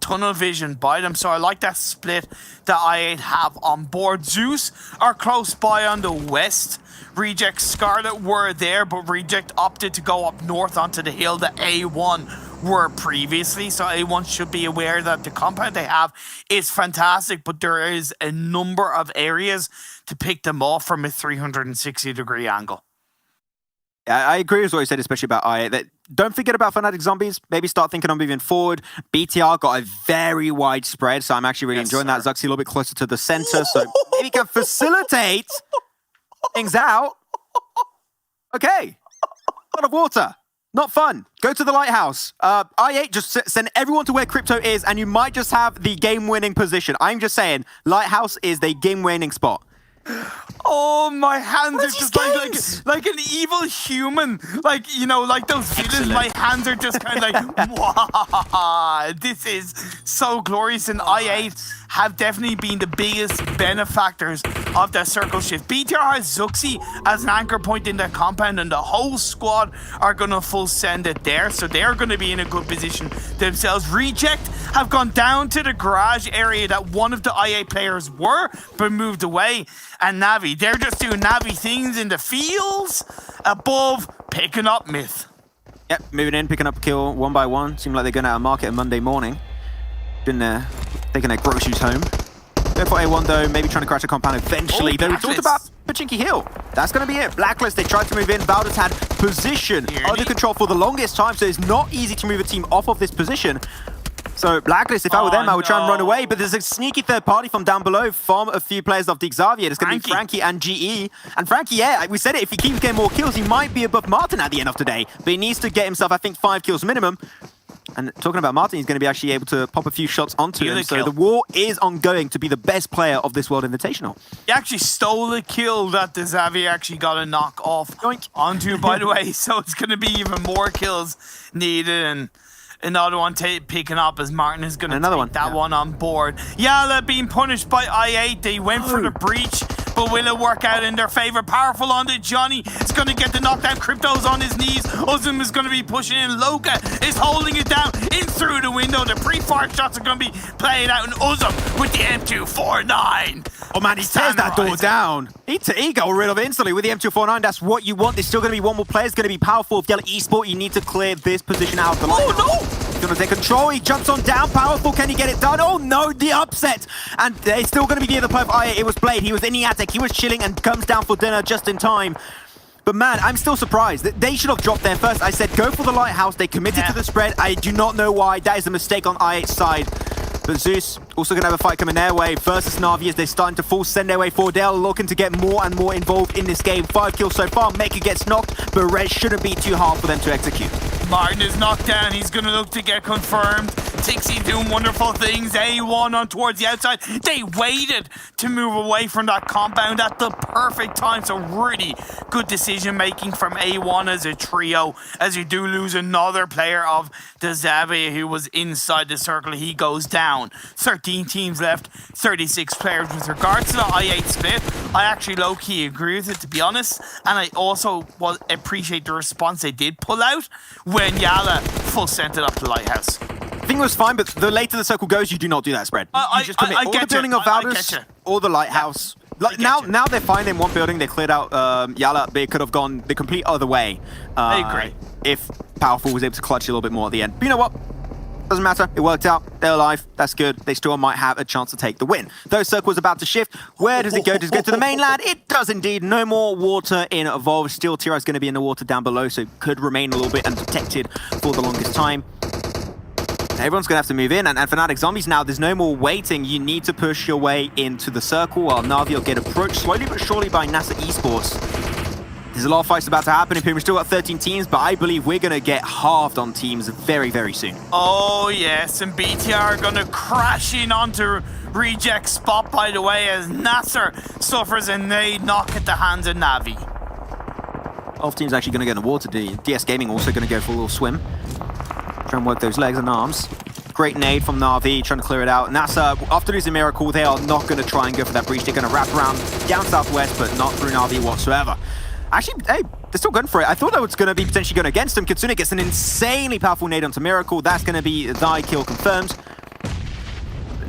tunnel vision by them. So I like that split that I8 have on board. Zeus are close by on the west. Reject Scarlet were there, but Reject opted to go up north onto the hill that A1 were previously. So A1 should be aware that the compound they have is fantastic, but there is a number of areas to pick them off from a 360-degree angle. I agree with what you said, especially about IA. That don't forget about Fnatic Zombies. Maybe start thinking on moving forward. BTR got a very wide spread, so I'm actually really enjoying that. Zuxi a little bit closer to the center, so maybe can facilitate things out. Okay. A lot of water. Not fun. Go to the lighthouse. I8, just send everyone to where Crypto is, and you might just have the game-winning position. I'm just saying, lighthouse is the game-winning spot. Oh, my hands are just like an evil human. Like, you know, like those villains. My hands are just kind of like, wow, this is so glorious. And I8 have definitely been the biggest benefactors of that circle shift. BTR has Zuxi as an anchor point in that compound, and the whole squad are going to full send it there. So they're going to be in a good position themselves. Reject have gone down to the garage area that one of the IA players were, but moved away. And Navi, they're just doing Navi things in the fields above, picking up Myth. Yep, moving in, picking up a kill one by one. Seemed like they're going out of market on Monday morning. Been taking their groceries home. Go for A1 though, maybe trying to crash a compound eventually. Though we talked about Pachinki Hill. That's going to be it. Blacklist, they tried to move in. Valdez had position under control for the longest time, so it's not easy to move a team off of this position. So Blacklist, if I were them, I would try and run away. But there's a sneaky third party from down below from a few players of the Xavier. It's going to be Frankie and GE. And Frankie, yeah, we said it, if he keeps getting more kills, he might be above Martin at the end of today. But he needs to get himself, I think, 5 kills minimum. And talking about Martin, he's going to be actually able to pop a few shots onto him. So the war is ongoing to be the best player of this World Invitational. He actually stole a kill that the Xavier actually got a knock off onto, by the way. So it's going to be even more kills needed. And another one picking up as Martin is going to take that one on board. Yala being punished by I8. They went for the breach, but will it work out in their favor? Powerful on the Johnny. It's going to get the knockdown. Crypto's on his knees. Uzum is going to be pushing in. Loka is holding it down in through the window. The pre-fire shots are going to be played out, and Uzum with the M249. Oh man, he tears that door down. He got rid of it instantly with the M249. That's what you want. There's still going to be one more player. It's going to be powerful. If Yellow Esport, you need to clear this position out of the line. Oh no! He's going to take control. He jumps on down. Powerful. Can he get it done? Oh no, the upset. And it's still going to be near the play of Aya. It was Blade. He was in the attic. He was chilling and comes down for dinner just in time. But man, I'm still surprised. They should have dropped there first. I said go for the lighthouse. They committed to the spread. I do not know why. That is a mistake on I8's side. But Zeus also going to have a fight coming their way versus Na'Vi as they're starting to full send their way forward. They're looking to get more and more involved in this game. 5 kills so far. Maker gets knocked, but Red shouldn't be too hard for them to execute. Martin is knocked down. He's going to look to get confirmed. Tixie doing wonderful things. A1 on towards the outside. They waited to move away from that compound at the perfect time. So really good decision making from A1 as a trio. As you do lose another player of the Xavier who was inside the circle. He goes down. 13 teams left. 36 players. With regards to the I8 split, I actually low-key agree with it, to be honest. And I also appreciate the response they did pull out when Yala full sent it up the lighthouse. I think it was fine, but the later the circle goes, you do not do that spread. You just commit all the building of Valdez or the lighthouse. Like now they're fine in one building. They cleared out Yala. They could have gone the complete other way. I agree. If Powerful was able to clutch a little bit more at the end. But you know what? Doesn't matter. It worked out. They're alive. That's good. They still might have a chance to take the win. Those circles about to shift. Where does it go? Does it go to the mainland? It does indeed. No more water involved. Still, Tira is going to be in the water down below, so could remain a little bit undetected for the longest time. Everyone's going to have to move in, and Fnatic Zombies now, there's no more waiting. You need to push your way into the circle while Na'Vi will get approached slowly but surely by NASA Esports. There's a lot of fights about to happen. We've still got 13 teams, but I believe we're going to get halved on teams very, very soon. Oh, yes, and BTR are going to crash in onto Reject spot, by the way, as Nasser suffers a nade knock at the hands of Navi. Off team's actually going to get in the water. DS Gaming also going to go for a little swim. Try and work those legs and arms. Great nade from Na'Vi, trying to clear it out. NASA, after losing Miracle, they are not going to try and go for that breach. They're going to wrap around down southwest, but not through Na'Vi whatsoever. Actually, hey, they're still going for it. I thought that was going to be potentially going against him. Kitsune gets an insanely powerful nade onto Miracle. That's going to be thy kill confirmed.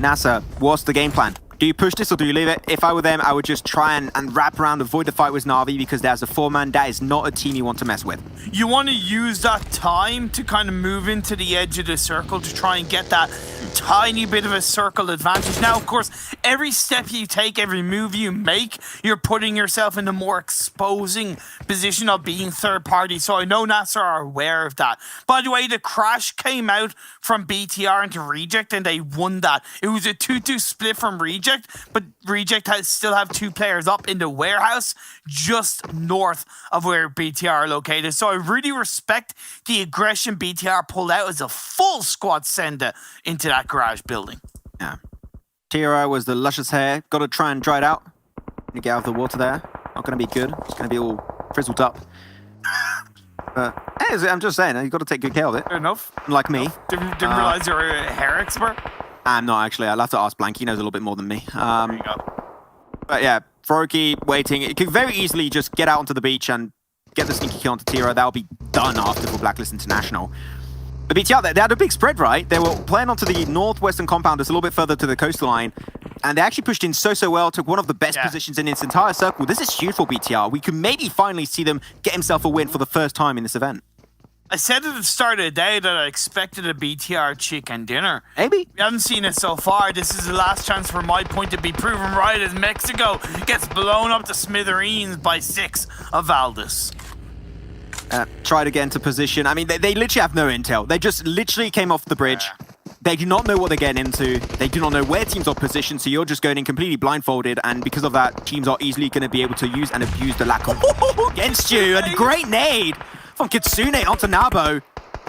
NASA, what's the game plan? Do you push this or do you leave it? If I were them, I would just try and wrap around, avoid the fight with Na'Vi because there's a 4-man. That is not a team you want to mess with. You want to use that time to kind of move into the edge of the circle to try and get that tiny bit of a circle advantage. Now, of course, every step you take, every move you make, you're putting yourself in a more exposing position of being third party. So I know NASA are aware of that. By the way, the crash came out from BTR into Reject and they won that. It was a 2-2 split from Reject, but Reject still have 2 players up in the warehouse just north of where BTR are located. So I really respect the aggression BTR pulled out as a full squad sender into that garage building. Yeah. Tira was the luscious hair. Got to try and dry it out. You get out of the water there. Not going to be good. It's going to be all frizzled up. But hey, I'm just saying, you've got to take good care of it. Fair enough. Like me. Didn't realize you're a hair expert. I'm not actually. I'll have to ask Blank. He knows a little bit more than me. There you go. But yeah, Froki waiting. It could very easily just get out onto the beach and get the sneaky kill onto Tira. That'll be done after for Blacklist International. The BTR, they had a big spread, right? They were playing onto the northwestern compound, just a little bit further to the coastline. And they actually pushed in so well, took one of the best positions in its entire circle. This is huge for BTR. We could maybe finally see them get himself a win for the first time in this event. I said at the start of the day that I expected a BTR chicken dinner. Maybe. We haven't seen it so far. This is the last chance for my point to be proven right as Mexico gets blown up to smithereens by 6 of Valdez. Try to get into position. I mean, they literally have no intel. They just literally came off the bridge. They do not know what they're getting into. They do not know where teams are positioned, so you're just going in completely blindfolded, and because of that, teams are easily going to be able to use and abuse the lack of against you. A great nade from Kitsune onto Nabo.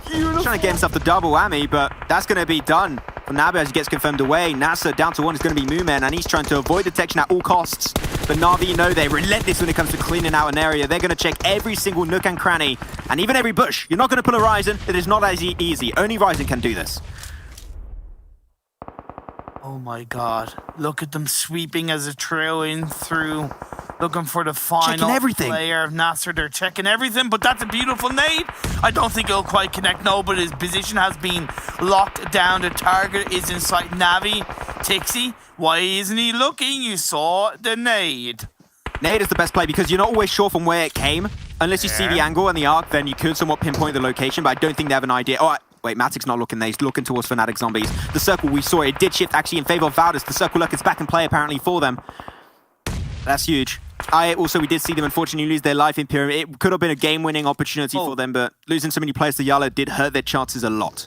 Beautiful. Trying to get himself the double whammy, but that's going to be done for Nabo as he gets confirmed away. NASA down to 1 is going to be Moomen, and he's trying to avoid detection at all costs. But Na'Vi know they're relentless when it comes to cleaning out an area. They're going to check every single nook and cranny, and even every bush. You're not going to pull a Ryzen. It is not as easy. Only Ryzen can do this. Oh my god. Look at them sweeping as a trail in through, looking for the final player of Nasser. They're checking everything, but that's a beautiful nade. I don't think it'll quite connect, no, but his position has been locked down. The target is in sight. Navi, Tixie, why isn't he looking? You saw the nade. Nade is the best play because you're not always sure from where it came. Unless you see the angle and the arc, then you could somewhat pinpoint the location, but I don't think they have an idea. Oh, wait, Matic's not looking there. He's looking towards Fnatic Zombies. The circle, we saw it did shift actually in favor of Valdez. The circle luck is back in play apparently for them. That's huge. We did see them unfortunately lose their life in Pyramid. It could have been a game-winning opportunity for them, but losing so many players to Yala did hurt their chances a lot.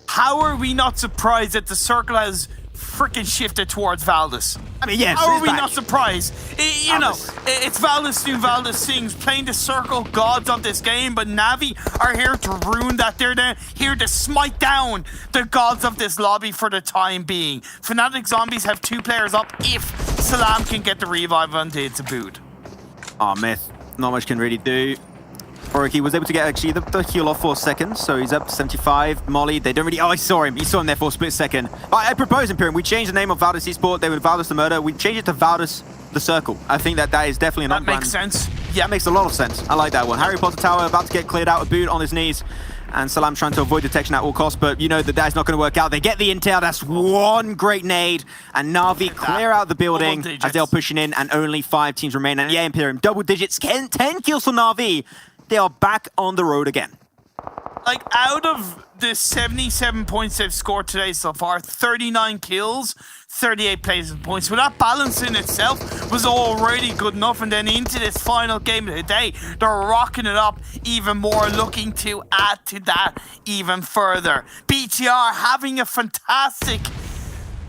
How are we not surprised that the circle has freaking shifted towards Valdez? I mean, yes. How are we not surprised? You know, it's Valdez doing Valdez things, playing the circle gods of this game, but Navi are here to ruin that. They're here to smite down the gods of this lobby for the time being. Fnatic Zombies have 2 players up if Salam can get the revive onto its boot. Oh, Myth. Not much can really do. Oroki was able to get actually the heal off for a second, so he's up to 75. Molly, they don't really... Oh, I saw him. He saw him there for a split second. I propose, Imperium, we changed the name of Valdez Esport. They were Valdez the Murder. We changed it to Valdez the Circle. I think that is definitely an That makes sense. Yeah, it makes a lot of sense. I like that one. Harry Potter Tower about to get cleared out, a boot on his knees. And Salam trying to avoid detection at all costs, but you know that is not going to work out. They get the intel. That's one great nade. And Na'Vi clear out the building as they're pushing in, and only 5 teams remain. And yeah, Imperium, double digits, 10 kills for Na'Vi. They are back on the road again. Like, out of the 77 points they've scored today so far, 39 kills, 38 plays points. So that balance in itself was already good enough. And then into this final game of the day, they're rocking it up even more, looking to add to that even further. BTR having a fantastic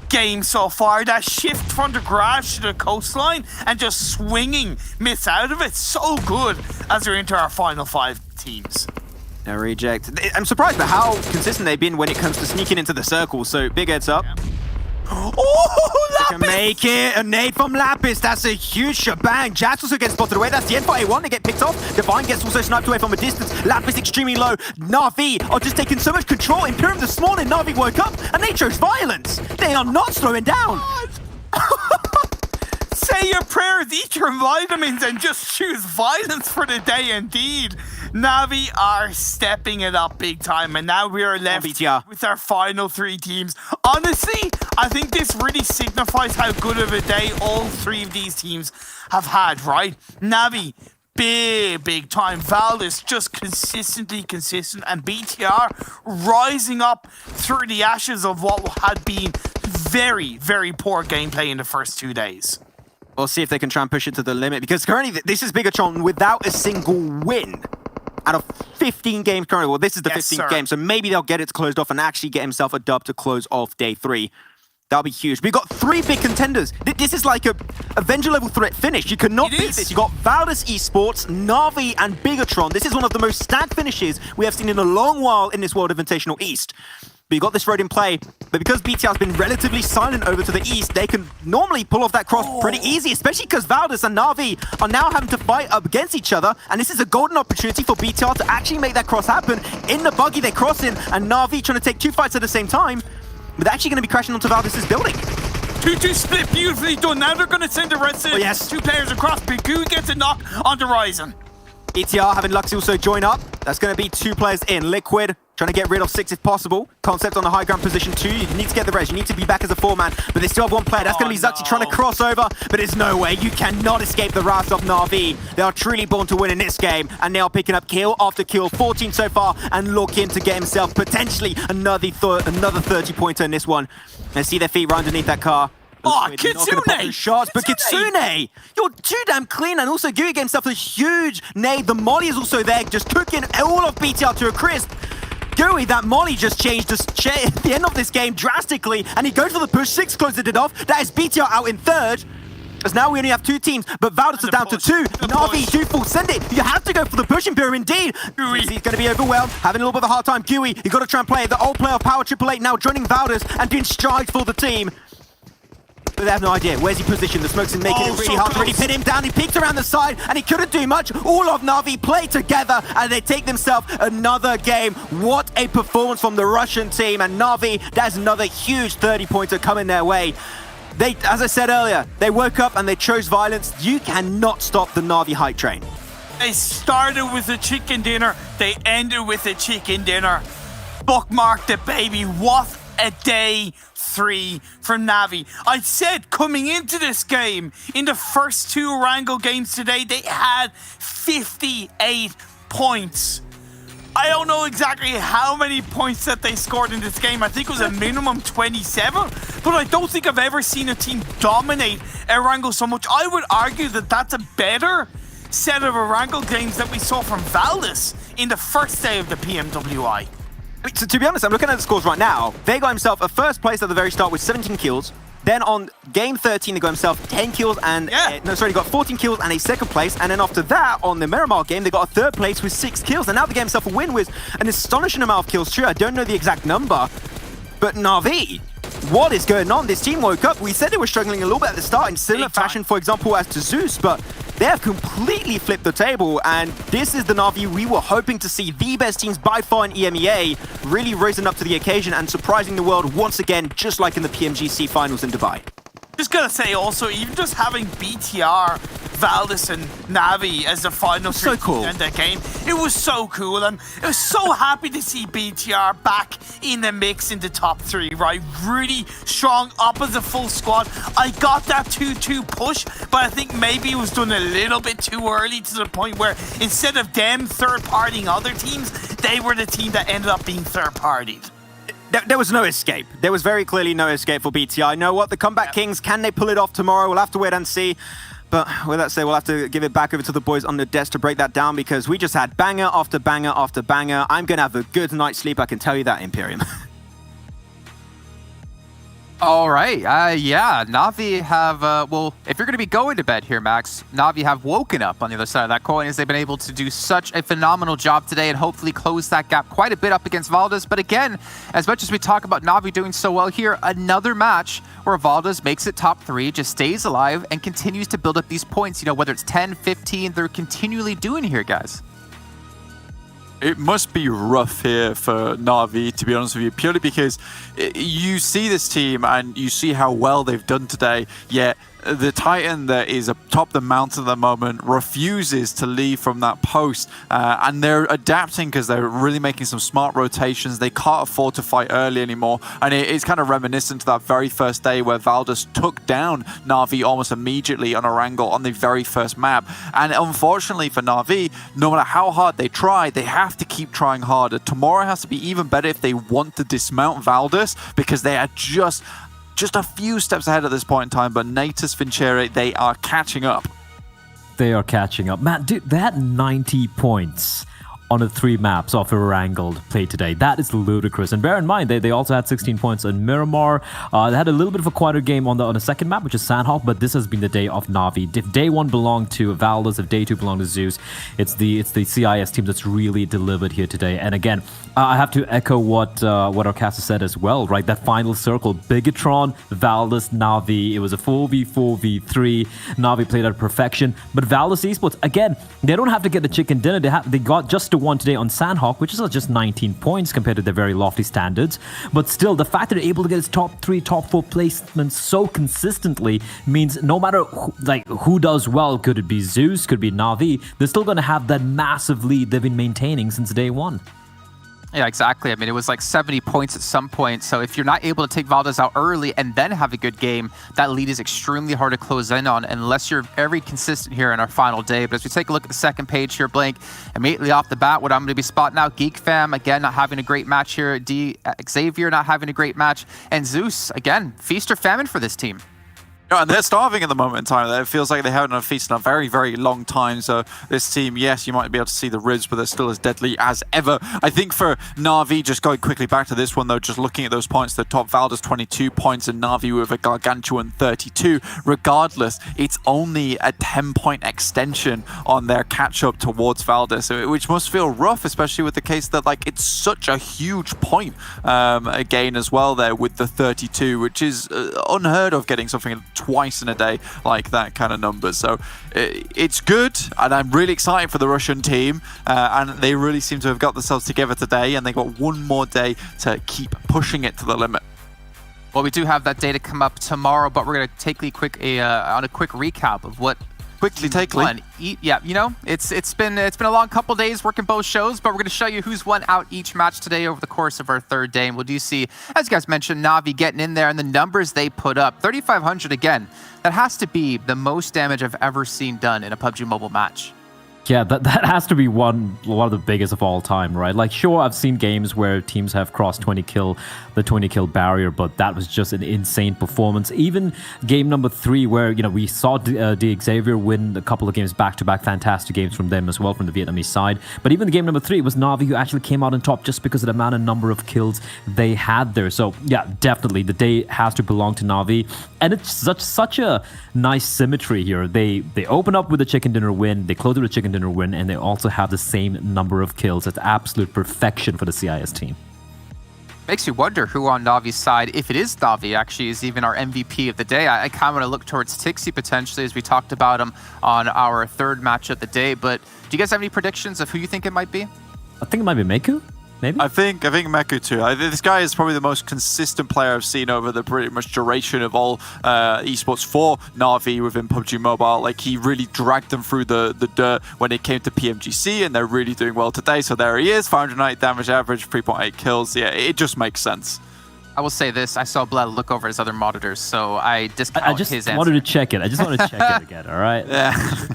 game so far. That shift from the garage to the coastline and just swinging myths out of it, so good as we're into our final 5 teams. No reject. I'm surprised by how consistent they've been when it comes to sneaking into the circle, so big heads up. Oh, Lapis! They can make it. A nade from Lapis. That's a huge shebang. Jazz also gets spotted away. That's the end for A1. They get picked off. Divine gets also sniped away from a distance. Lapis extremely low. Na'Vi are just taking so much control. Imperium this morning, Na'Vi woke up and they chose violence. They are not slowing down. Say your prayers, eat your vitamins, and just choose violence for the day indeed. Navi are stepping it up big time, and now we are left with our final 3 teams. Honestly, I think this really signifies how good of a day all 3 of these teams have had, right? Navi, big time. Valdez just consistently consistent, and BTR rising up through the ashes of what had been very poor gameplay in the first 2 days. We'll see if they can try and push it to the limit, because currently this is Bigatron without a single win out of 15 games currently. Well, this is the 15th game, so maybe they'll get it closed off and actually get himself a dub to close off day 3. That'll be huge. We've got 3 big contenders. This is like a Avenger level threat finish. You cannot beat this. You got Valdez Esports, Na'Vi, and Bigatron. This is one of the most stacked finishes we have seen in a long while in this World Invitational East. But you got this road in play, but because BTR has been relatively silent over to the east, they can normally pull off that cross pretty easy, especially because Valdez and Na'Vi are now having to fight up against each other, and this is a golden opportunity for BTR to actually make that cross happen. In the buggy they cross in, and Na'Vi trying to take 2 fights at the same time, but they're actually going to be crashing onto Valdez's building. 2-2 split, beautifully done. Now they're going to send the red set. 2 players across. Bigu gets a knock on the Ryzen. BTR having Luxy also join up. That's going to be 2 players in. Liquid trying to get rid of 6 if possible. Concept on the high ground position 2. You need to get the res. You need to be back as a 4-man. But they still have 1 player. That's going to be Zuxi trying to cross over. But there's no way. You cannot escape the wrath of Na'Vi. They are truly born to win in this game. And they are picking up kill after kill. 14 so far. And looking to get himself potentially another 30-pointer in this one. And see their feet right underneath that car. Oh, Kitsune! Shots, but Kitsune, you're too damn clean, and also Gui gave himself a huge nade. The molly is also there, just cooking all of BTR to a crisp. Gui, that molly just changed the end of this game drastically, and he goes for the push. 6 closes it off. That is BTR out in 3rd. As now we only have 2 teams, but Valdez is down to 2. Na'Vi, do full send it. You have to go for the push Imperial indeed. He's going to be overwhelmed, having a little bit of a hard time. Gui, you got to try and play it. The old player of Power 888 now joining Valdez and doing strides for the team. But they have no idea. Where's he positioned? The smoke's making it really hard to really pin him down. He peeked around the side and he couldn't do much. All of Na'Vi play together and they take themselves another game. What a performance from the Russian team. And Na'Vi, that's another huge 30-pointer coming their way. They, as I said earlier, they woke up and they chose violence. You cannot stop the Na'Vi hype train. They started with a chicken dinner. They ended with a chicken dinner. Bookmark the baby. What a day 3 from Na'Vi. I said coming into this game, in the first 2 Wrangle games today, they had 58 points. I don't know exactly how many points that they scored in this game. I think it was a minimum 27, but I don't think I've ever seen a team dominate a Wrangle so much. I would argue that that's a better set of Wrangle games that we saw from Valdez in the first day of the PMWI. So to be honest, I'm looking at the scores right now. They got himself a 1st place at the very start with 17 kills. Then on game 13, they got himself 10 kills and... they got 14 kills and a 2nd place. And then after that, on the Miramar game, they got a 3rd place with 6 kills. And now they get himself a win with an astonishing amount of kills too. I don't know the exact number. But Na'Vi, what is going on? This team woke up. We said they were struggling a little bit at the start in similar fashion, for example, as to Zeus. But they have completely flipped the table, and this is the Na'Vi we were hoping to see. The best teams by far in EMEA, really rising up to the occasion and surprising the world once again, just like in the PMGC finals in Dubai. Just gotta say also, even just having BTR, Valdez and Na'Vi as the final so cool in that game, it was so cool, and I was so happy to see BTR back in the mix in the top 3, right? Really strong up as a full squad. I got that 2-2 push, but I think maybe it was done a little bit too early to the point where instead of them third-partying other teams, they were the team that ended up being third-partied. There was no escape. There was very clearly no escape for BTR. You know what? The Comeback Kings, can they pull it off tomorrow? We'll have to wait and see. But with that said, we'll have to give it back over to the boys on the desk to break that down, because we just had banger after banger after banger. I'm going to have a good night's sleep, I can tell you that, Imperium. All right. Yeah, Na'Vi have, well, if you're going to be going to bed here, Max, Na'Vi have woken up on the other side of that coin, as they've been able to do such a phenomenal job today and hopefully close that gap quite a bit up against Valdez. But again, as much as we talk about Na'Vi doing so well here, another match where Valdez makes it top 3, just stays alive and continues to build up these points. You know, whether it's 10, 15, they're continually doing here, guys. It must be rough here for Na'Vi, to be honest with you, purely because you see this team and you see how well they've done today, yet the Titan that is atop the mountain at the moment refuses to leave from that post, and they're adapting because they're really making some smart rotations. They can't afford to fight early anymore, and it's kind of reminiscent to that very first day where Valdez took down Na'Vi almost immediately on Erangel on the very first map. And unfortunately for Na'Vi, no matter how hard they try, they have to keep trying harder. Tomorrow has to be even better if they want to dismount Valdez, because they are just a few steps ahead at this point in time, but Natus, Vincere, they are catching up. They are catching up. Man, dude, they had 90 points on the 3 maps off Erangel play today. That is ludicrous. And bear in mind, they also had 16 points on Miramar. They had a little bit of a quieter game on the second map, which is Sandhawk, but this has been the day of Na'Vi. If day 1 belonged to Valdez, if day 2 belonged to Zeus, it's the CIS team that's really delivered here today. And again, I have to echo what Orcasa said as well, right? That final circle, Bigatron, Valdez, Na'Vi. It was a 4v4v3. Na'Vi played at perfection. But Valdez Esports, again, they don't have to get the chicken dinner. They got just to 1 today on Sandhawk, which is just 19 points compared to their very lofty standards. But still, the fact that they're able to get its top 3, top 4 placements so consistently means no matter who does well, could it be Zeus, could it be Na'Vi, they're still going to have that massive lead they've been maintaining since day 1. Yeah, exactly. I mean, it was like 70 points at some point. So if you're not able to take Valdez out early and then have a good game, that lead is extremely hard to close in on unless you're very consistent here in our final day. But as we take a look at the second page here, Blake, immediately off the bat, what I'm going to be spotting out, Geek Fam, again, not having a great match here. Xavier not having a great match. And Zeus, again, feast or famine for this team. No, and they're starving at the moment in time. It feels like they haven't had a feast in a very, very long time. So this team, yes, you might be able to see the ribs, but they're still as deadly as ever. I think for Na'Vi, just going quickly back to this one, though, just looking at those points, the top Valdez 22 points and Na'Vi with a gargantuan 32. Regardless, it's only a 10-point extension on their catch-up towards Valdez, which must feel rough, especially with the case that it's such a huge point again as well there with the 32, which is unheard of, getting something twice in a day like that kind of numbers. So it's good, and I'm really excited for the Russian team, and they really seem to have got themselves together today, and they got one more day to keep pushing it to the limit. Well, we do have that day to come up tomorrow, but we're going to take a quick recap of what won. Yeah, you know, it's been a long couple days working both shows, but we're going to show you who's won out each match today over the course of our third day. And we do see, as you guys mentioned, Na'Vi getting in there, and the numbers they put up, 3,500 again. That has to be the most damage I've ever seen done in a PUBG Mobile match. Yeah, that has to be one of the biggest of all time, right? Like, sure, I've seen games where teams have crossed the 20 kill barrier, but that was just an insane performance. Even game number 3, where we saw the Xavier win a couple of games back-to-back, fantastic games from them as well, from the Vietnamese side. But even the game number 3, it was Na'Vi who actually came out on top just because of the amount and number of kills they had there. So yeah, definitely the day has to belong to Na'Vi, and it's such a nice symmetry here. They open up with a chicken dinner win, they close with a chicken dinner win, and they also have the same number of kills. It's absolute perfection for the CIS team. Makes you wonder who on Na'Vi's side, if it is Na'Vi, actually is even our MVP of the day. I kind of want to look towards Tixi potentially, as we talked about him on our third match of the day. But do you guys have any predictions of who you think it might be? I think it might be Meku. Maybe? I think Meku too. This guy is probably the most consistent player I've seen over the pretty much duration of all esports for Na'Vi within PUBG Mobile. Like, he really dragged them through the dirt when it came to PMGC, and they're really doing well today. So there he is, 590 damage average, 3.8 kills. Yeah, it just makes sense. I will say this, I saw Bled look over his other monitors, so I discount his answer. I wanted to check it. I just wanted to check it again, all right? Yeah.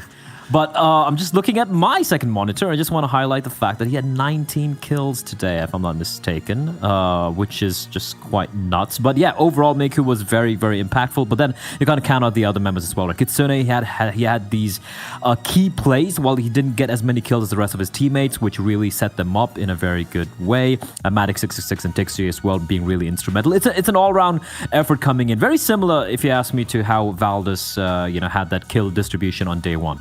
But I'm just looking at my second monitor. I just want to highlight the fact that he had 19 kills today, if I'm not mistaken, which is just quite nuts. But yeah, overall, Meku was very, very impactful. But then you got to count out the other members as well. Like Kitsune, he had these key plays while he didn't get as many kills as the rest of his teammates, which really set them up in a very good way. Matic 666 and Tixi as well being really instrumental. It's an all-round effort coming in. Very similar, if you ask me, to how Valdez had that kill distribution on day 1.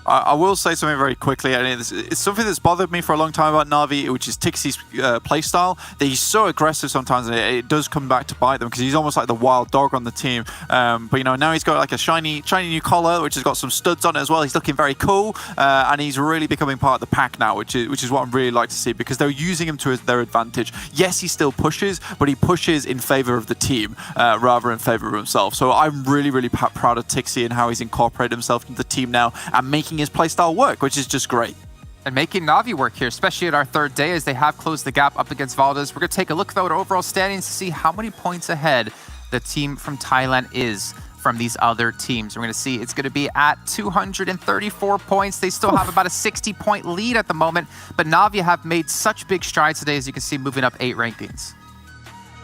I will say something very quickly, and it's something that's bothered me for a long time about Na'Vi, which is Tixie's playstyle. That he's so aggressive sometimes, and it does come back to bite them because he's almost like the wild dog on the team. But you know, now he's got like a shiny new collar, which has got some studs on it as well. He's looking very cool, and he's really becoming part of the pack now, which is what I really like to see because they're using him to their advantage. Yes, he still pushes, but he pushes in favor of the team rather in favor of himself. So I'm really proud of Tixie and how he's incorporated himself into the team now and making his playstyle work, which is just great. And making Na'Vi work here, especially at our third day, as they have closed the gap up against Valdes. We're going to take a look, though, at overall standings to see how many points ahead the team from Thailand is from these other teams. We're going to see it's going to be at 234 points. They still have about a 60-point lead at the moment, but Na'Vi have made such big strides today, as you can see, moving up 8 rankings.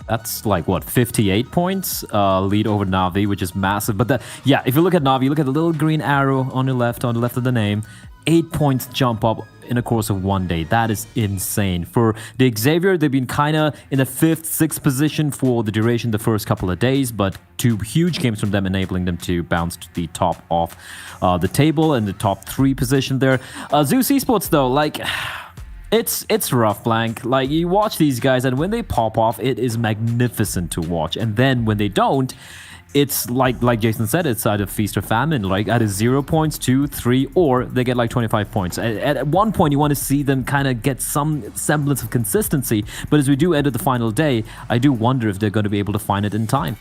That's like, what, 58 points lead over Na'Vi, which is massive. But yeah, if you look at Na'Vi, look at the little green arrow on the left of the name. 8 points jump up in the course of one day. That is insane. For the Xavier, they've been kind of in the 5th, 6th position for the duration the first couple of days, but 2 huge games from them enabling them to bounce to the top of the table and the top 3 position there. Zeus Esports, though, like... It's rough, Blank. Like, you watch these guys, and when they pop off, it is magnificent to watch. And then when they don't, it's like Jason said, it's either feast or famine. Like, either 0 points, 2, 3, or they get like 25 points. At one point, you want to see them kind of get some semblance of consistency. But as we do enter the final day, I do wonder if they're going to be able to find it in time.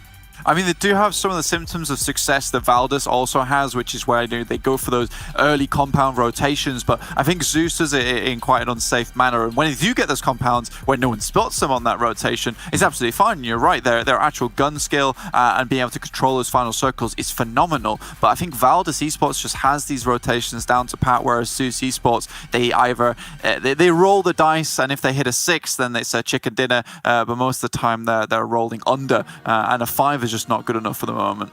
I mean, they do have some of the symptoms of success that Valdes also has, which is where they go for those early compound rotations. But I think Zeus does it in quite an unsafe manner. And when you do get those compounds, when no one spots them on that rotation, it's absolutely fine. You're right, their actual gun skill and being able to control those final circles is phenomenal. But I think Valdes Esports just has these rotations down to pat, whereas Zeus Esports, they either they roll the dice, and if they hit a 6, then it's a chicken dinner. But most of the time, they're rolling under, and a 5 is just not good enough for the moment.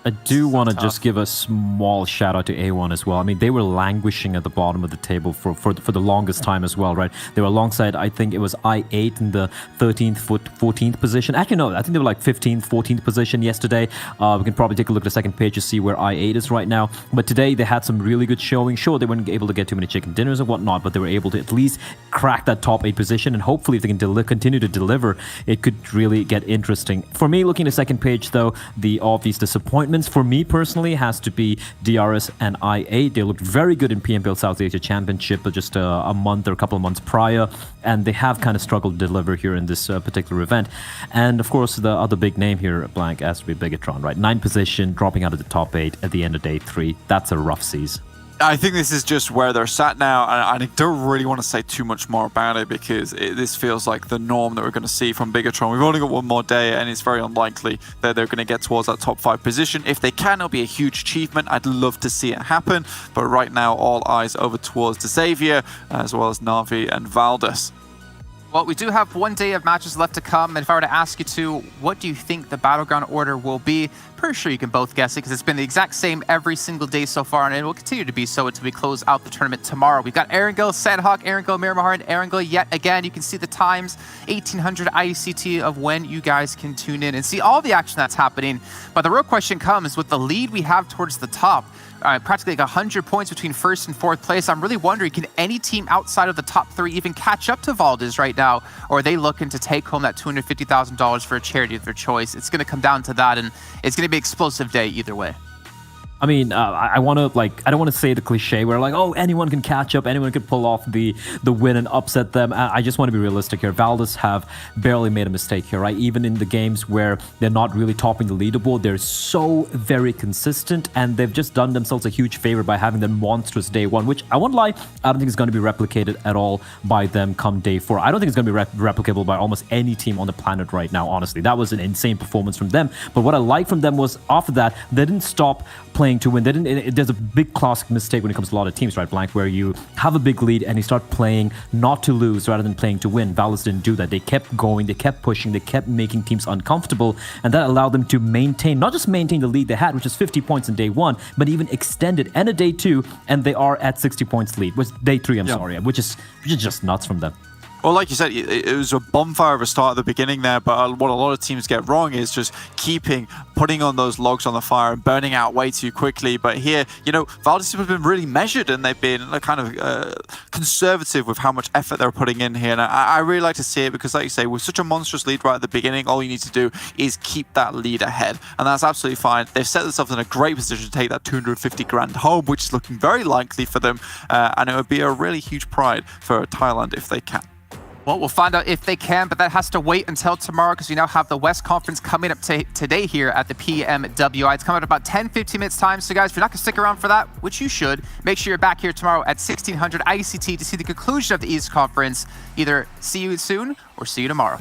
I do want to just give a small shout out to A1 as well. I mean, they were languishing at the bottom of the table for the longest time as well, right? They were alongside, I think it was I8 in the 13th, 14th position. Actually, no, I think they were like 15th, 14th position yesterday. We can probably take a look at the second page to see where I8 is right now. But today, they had some really good showing. Sure, they weren't able to get too many chicken dinners and whatnot, but they were able to at least crack that top 8 position. And hopefully, if they can continue to deliver, it could really get interesting. For me, looking at the second page, though, the obvious disappointment for me personally has to be DRS and I8. They looked very good in PMWI South Asia Championship just a month or a couple of months prior, and they have kind of struggled to deliver here in this particular event. And of course, the other big name here, Blank, has to be Bigatron, right? 9th position, dropping out of the top 8 at the end of day 3. That's a rough season. I think this is just where they're sat now, and I don't really want to say too much more about it because this feels like the norm that we're going to see from Bigatron. We've only got one more day, and it's very unlikely that they're going to get towards that top 5 position. If they can, it'll be a huge achievement. I'd love to see it happen, but right now, all eyes over towards the Xavier, as well as Na'Vi and Valdes. Well, we do have one day of matches left to come, and if I were to ask you two, what do you think the Battleground order will be? Pretty sure you can both guess it, because it's been the exact same every single day so far, and it will continue to be so until we close out the tournament tomorrow. We've got Erangel, Sandhawk, Erangel, Miramar, and Erangel yet again. You can see the times, 1800 ICT, of when you guys can tune in and see all the action that's happening. But the real question comes with the lead we have towards the top. Practically like 100 points between 1st and 4th place. I'm really wondering, can any team outside of the top 3 even catch up to Valdes right now? Or are they looking to take home that $250,000 for a charity of their choice? It's going to come down to that, and it's going to be an explosive day either way. I mean, I want to I don't want to say the cliche where like, oh, anyone can catch up, anyone can pull off the win and upset them. I just want to be realistic here. Valdes have barely made a mistake here, right? Even in the games where they're not really topping the leaderboard, they're so very consistent, and they've just done themselves a huge favor by having that monstrous day 1, which I won't lie, I don't think it's going to be replicated at all by them come day 4. I don't think it's going to be replicable by almost any team on the planet right now, honestly. That was an insane performance from them. But what I like from them was, after that, they didn't stop playing to win. There's a big classic mistake when it comes to a lot of teams, right, Blank, where you have a big lead and you start playing not to lose rather than playing to win. Valdes didn't do that. They kept going, they kept pushing, they kept making teams uncomfortable, and that allowed them to maintain, not just maintain the lead they had, which is 50 points in day 1, but even extend it and a day 2, and they are at 60 points lead, which day 3, I'm sorry, which is just nuts from them. Well, like you said, it was a bonfire of a start at the beginning there, but what a lot of teams get wrong is just putting on those logs on the fire and burning out way too quickly. But here, Valdes have been really measured, and they've been kind of conservative with how much effort they're putting in here. And I really like to see it because, like you say, with such a monstrous lead right at the beginning, all you need to do is keep that lead ahead. And that's absolutely fine. They've set themselves in a great position to take that 250 grand home, which is looking very likely for them. And it would be a really huge pride for Thailand if they can. Well, we'll find out if they can, but that has to wait until tomorrow because we now have the West Conference coming up today here at the PMWI. It's coming up about 10-15 minutes time. So guys, if you're not going to stick around for that, which you should, make sure you're back here tomorrow at 1600 ICT to see the conclusion of the East Conference. Either see you soon or see you tomorrow.